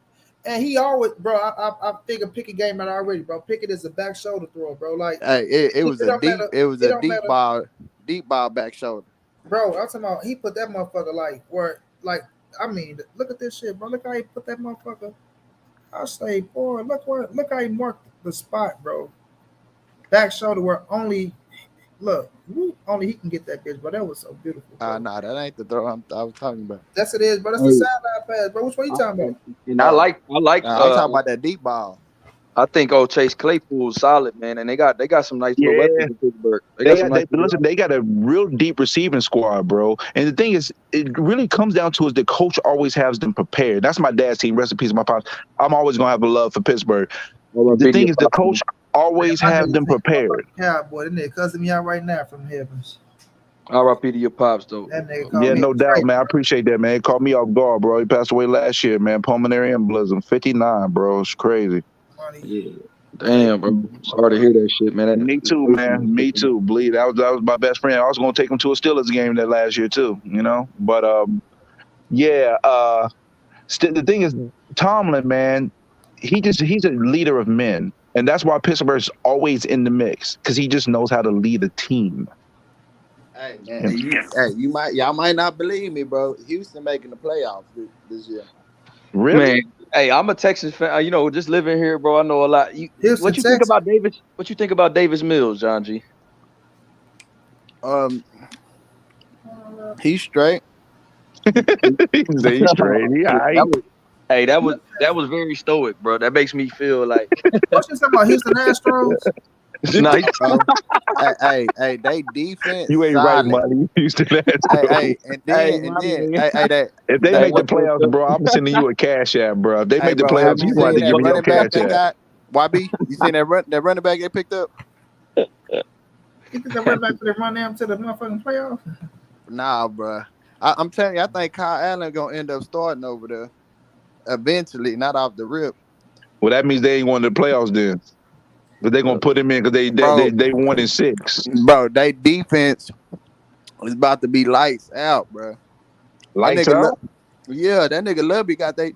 And he always, bro, I figured Pickett game out already, bro. Pickett is a back shoulder thrower, bro. Like it was a deep ball back shoulder. Bro, I'm talking about he put that motherfucker look at this shit, bro. Look how he put that motherfucker. I say, boy, look how he marked the spot, bro. Back shoulder where only he can get that bitch, but that was so beautiful. Nah, that ain't the throw I was talking about. Yes, it is, but that's the sideline pass, bro. Which one you talking about? And I like. I'm talking about that deep ball. I think Chase Claypool's solid, man, and they got some nice little weapons in Pittsburgh. They got a real deep receiving squad, bro. And the thing is, it really comes down to is the coach always has them prepared. That's my dad's team. Rest in peace, my pops. I'm always gonna have a love for Pittsburgh. The thing is, the coach always have them prepared. Cowboy, that nigga cussing me out right now from heavens. R.I.P. to your pops, though. Yeah, no doubt, man. I appreciate that, man. It caught me off guard, bro. He passed away last year, man. Pulmonary embolism, 59, bro. It's crazy. Yeah. Damn, bro. Sorry to hear that shit, man. Me too, man. Me too. Bleed. That was my best friend. I was gonna take him to a Steelers game that last year too, you know. But the thing is, Tomlin, man, he's a leader of men, and that's why Pittsburgh's always in the mix because he just knows how to lead a team. Hey, man, y'all might not believe me, bro. Houston making the playoffs this year. Really? Man, hey, I'm a Texas fan. Just living here, bro. I know a lot. What you think about Davis? What you think about Davis Mills, John G? He's straight. He's straight. That was very stoic, bro. That makes me feel like. What you talking about, Houston Astros? Nice. Hey, they defense. You ain't solid. right, buddy. Houston Astros. If they make the playoffs, bro, I'm sending you a cash app, bro. If they make the playoffs, you want to give me your cash app. YB, you seen that running back they picked up? You think that running back to run them to the motherfucking playoffs? Nah, bro. I'm telling you, I think Kyle Allen gonna end up starting over there. Eventually, not off the rip. Well, that means they ain't going to the playoffs then. But they're gonna put him in because they 1-6. Bro, they defense is about to be lights out, bro. Lights out? Yeah, that nigga Lovey got they.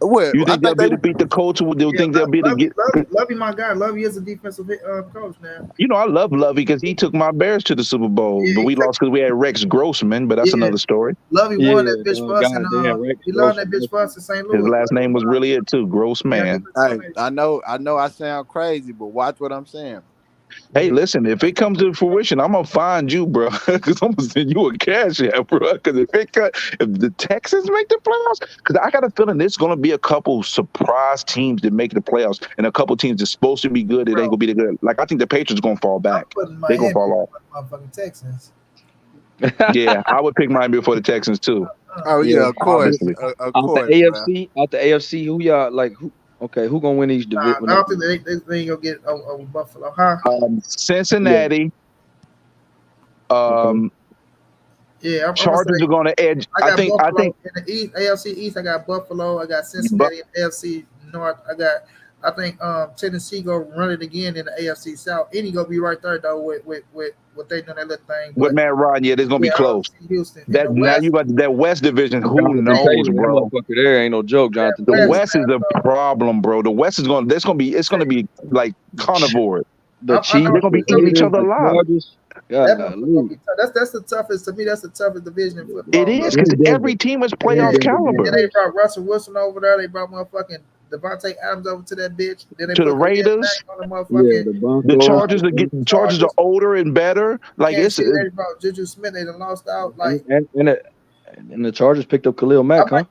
You think they'll be able to beat the Colts? Do you think they'll be able to get? Lovey, my guy. Lovey is a defensive coach now. You know, I love Lovey because he took my Bears to the Super Bowl, but we lost because we had Rex Grossman. But that's another story. Lovey won that bitch for us, and he loved that bitch for us in St. Louis. His last name was really it too, Grossman. Hey, I know, I sound crazy, but watch what I'm saying. Hey, listen, if it comes to fruition, I'm gonna find you, bro, because I'm gonna send you a cash app, bro. Because if the Texans make the playoffs, because I got a feeling there's gonna be a couple surprise teams that make the playoffs, and a couple teams that's supposed to be good that ain't gonna be the good. Like I think the Patriots gonna fall back. They gonna fall off. Motherfucking Texans. Yeah, I would pick Miami before the Texans too. Oh yeah, of course. Out the AFC, who y'all like? Who gonna win these divisions? I don't think they ain't gonna get over Buffalo, huh? Cincinnati. Yeah, Chargers are gonna edge. I think in the East, AFC East, I got Buffalo. I got Cincinnati. In AFC North, I think Tennessee gonna run it again in the AFC South. Any gonna be right there though with what they doing that little thing. With Matt Ryan, yeah, there's gonna be close. Houston. That now you got that West division. Who knows, bro? There ain't no joke, Jonathan. The West is a problem, bro. The West is going. It's gonna be like carnivore. The Chiefs, they're gonna be eating each other alive. That's the toughest to me. That's the toughest division in football. It is because every team is playoff caliber. Yeah, they brought Russell Wilson over there. They brought motherfucking Devontae Adams over to that bitch. Then they to the Raiders. The Chargers are older and better. Like they brought Juju Smith. They done lost out. Like and the Chargers picked up Khalil Mack. I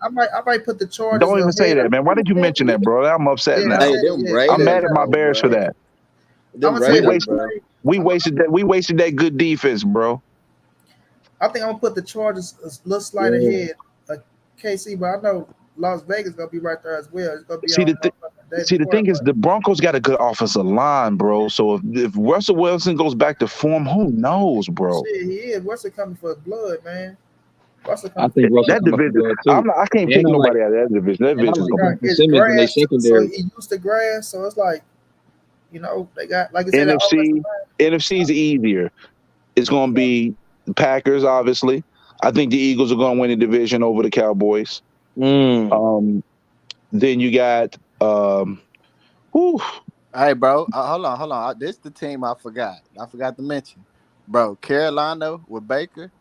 might put the Chargers. Don't even say that, man. Why did you mention that, bro? I'm upset now. I'm mad at my Bears for that. We wasted that good defense, bro. I think I'm gonna put the Chargers a little slight ahead of KC, but I know Las Vegas gonna be right there as well. It's gonna be the thing is the Broncos got a good offensive line, bro. So if Russell Wilson goes back to form, who knows, bro? Shit, he is. Russell coming for blood, man. I think that division. I can't pick nobody out of that division. That division is grass, so he used to grass, so it's like, you know, they got like I said, NFC is easier. It's gonna be the Packers, obviously. I think the Eagles are gonna win the division over the Cowboys. Then you got Hey, bro, hold on. This is the team I forgot. I forgot to mention, bro. Carolina with Baker.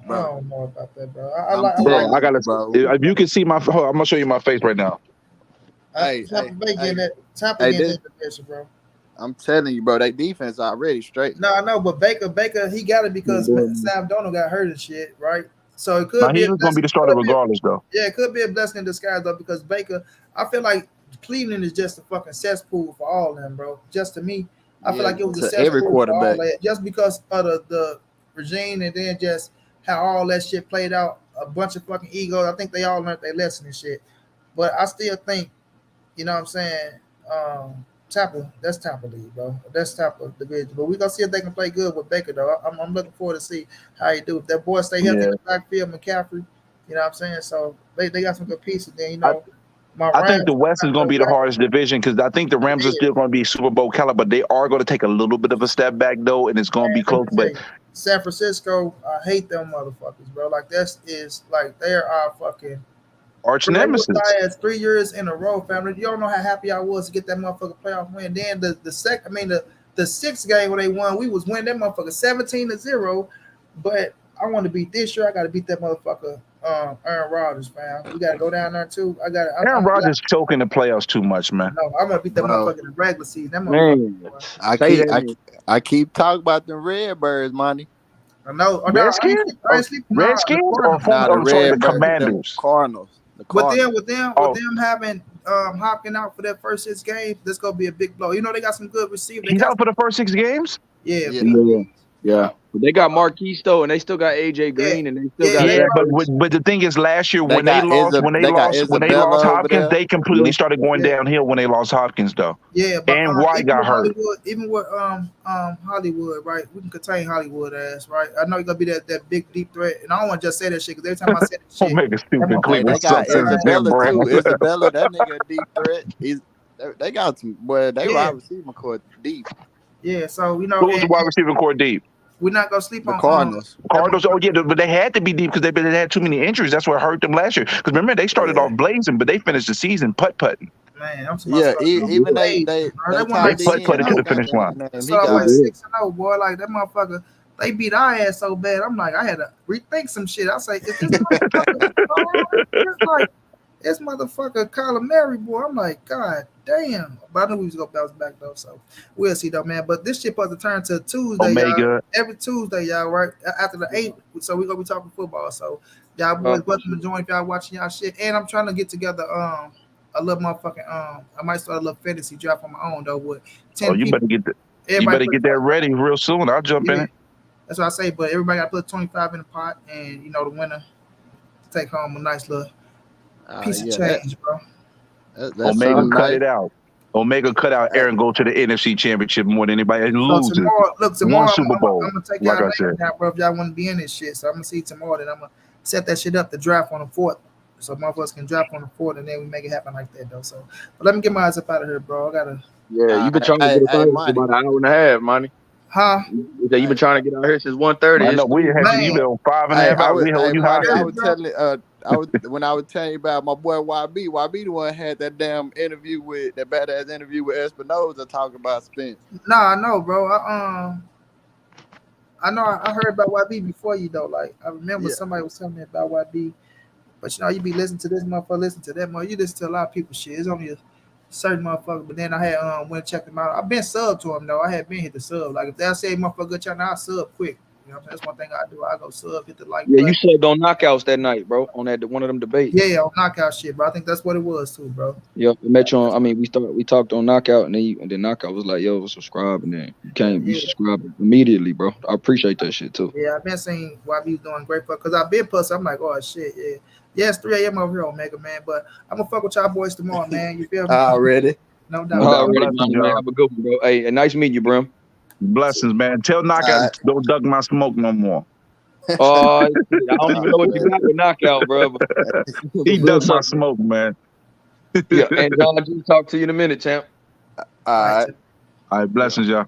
Bro. I don't know about that, bro. I gotta. Bro. If you can see my, I'm gonna show you my face right now. Tampa Bay getting that division, bro. I'm telling you, bro, that defense already straight. No, I know, but Baker, he got it because Sam Donald got hurt and shit, right? So it could be. He's gonna be the starter regardless, though. Yeah, it could be a blessing in disguise, though, because Baker. I feel like Cleveland is just a fucking cesspool for all of them, bro. Just to me, I feel like it was a cesspool every quarterback. For all that, just because of the regime, and then just how all that shit played out. A bunch of fucking egos. I think they all learned their lesson and shit. But I still think, you know what I'm saying, that's Tampa League, bro. That's Tampa division. But we're gonna see if they can play good with Baker, though. I'm looking forward to see how he do. If that boy stay healthy in the backfield, McCaffrey, you know what I'm saying? So they got some good pieces there, you know. I think the West is going to be the hardest division because I think the Rams are still going to be Super Bowl caliber. They are going to take a little bit of a step back, though, and it's going to be close. But San Francisco, I hate them motherfuckers, bro. Like, they're our fucking arch nemesis. 3 years in a row, family. You don't know how happy I was to get that motherfucker playoff win. Then the sixth game where they won, we was winning that motherfucker 17-0. But I want to beat this year. I got to beat that motherfucker. Aaron Rodgers, man. We got to go down there too. Aaron Rodgers choking the playoffs too much, man. No, I'm gonna beat that motherfucker in the regular season. That I keep talking about the Redbirds, money. I know. Redskins or the Commanders? Cardinals. With them having Hopkins out for that first 6 games, that's gonna be a big blow. You know they got some good receivers. He's out for the first 6 games. Yeah. Yeah. They got Marquise though, and they still got AJ Green, and they still got. Yeah, but the thing is, last year when they lost Hopkins, they completely started going downhill when they lost Hopkins though. Yeah, but and White got hurt. Even with Hollywood, right? We can contain Hollywood ass, right? I know you're gonna be that big deep threat, and I don't want to just say that shit because every time I say that shit, make a stupid Hey, they got Isabella too. Isabella, that nigga a deep threat. They got some wide receiving core deep. Yeah, so you know who's the wide receiving core deep? We're not gonna sleep on Cardinals. Cardinals, oh yeah, but they had to be deep because they had too many injuries. That's what hurt them last year. Because remember, they started off blazing, but they finished the season putt-putting. Man, I'm even they putt-putted to the finish line. So like 6-0, boy, like that motherfucker. They beat our ass so bad. I'm like, I had to rethink some shit. I say, is this motherfucker this motherfucker Calamari, boy. I'm like, God damn. But I knew we was gonna bounce back though, so we'll see though, man. But this shit supposed to turn to Tuesday, y'all. Every Tuesday, y'all, right? After the 8th, so we're gonna be talking football. So y'all boys welcome to join if y'all watching y'all shit. And I'm trying to get together a little motherfucking I might start a little fantasy draft on my own though with 10 you better get that ready real soon. I'll jump in it. That's what I say, but everybody gotta put 25 in the pot, and you know the winner take home a nice little piece of change, bro. Omega cut it out. Omega cut out Aaron go to the NFC Championship more than anybody loses. Tomorrow, one Super Bowl. I'm gonna take y'all now, bro. If y'all want to be in this shit, so I'm gonna see tomorrow. Then I'm gonna set that shit up to draft on the 4th, so motherfuckers can draft on the 4th, and then we make it happen like that though. So, but let me get my eyes up out of here, bro. I gotta. Yeah, you've been trying to get a for about an hour and a half, money. Huh? You've been trying to get out here since 1:30. I know we had you been 5.5 hours. When I was telling you about my boy YB the one had that damn interview with that badass interview with Espinosa talking about Spence. Nah, I know, bro. I know I heard about YB before you though. Like I remember somebody was telling me about YB, but you know you be listening to this motherfucker, listen to that motherfucker. You listen to a lot of people shit. It's only a certain motherfucker. But then I had went and checked him out. I've been sub to him though. I had been hit the sub. Like if they say motherfucker good channel, I sub quick. You know, that's one thing I do. I go sub, hit the like. Yeah, you subbed on Knockouts that night, bro. On that one of them debates. Yeah, on Knockout shit, bro. I think that's what it was too, bro. Yep, we met you on. I mean, we talked on Knockout, and then Knockout was like, "Yo, subscribe," and then you subscribe immediately, bro. I appreciate that shit too. Yeah, I've been seeing YB doing great because I've been pussy. I'm like, oh shit, yeah, it's 3 a.m. over here, Omega, man. But I'm gonna fuck with y'all boys tomorrow, man. You feel me? Already. No doubt. Already, man. Have a good one, bro. Hey, nice meeting you, bro. Blessings, man. Tell Knockout don't duck my smoke no more. Oh, I don't even know what you got with Knockout, bro. He ducks my smoke, man. Yeah, and John, I'll talk to you in a minute, champ. All right. Blessings, y'all.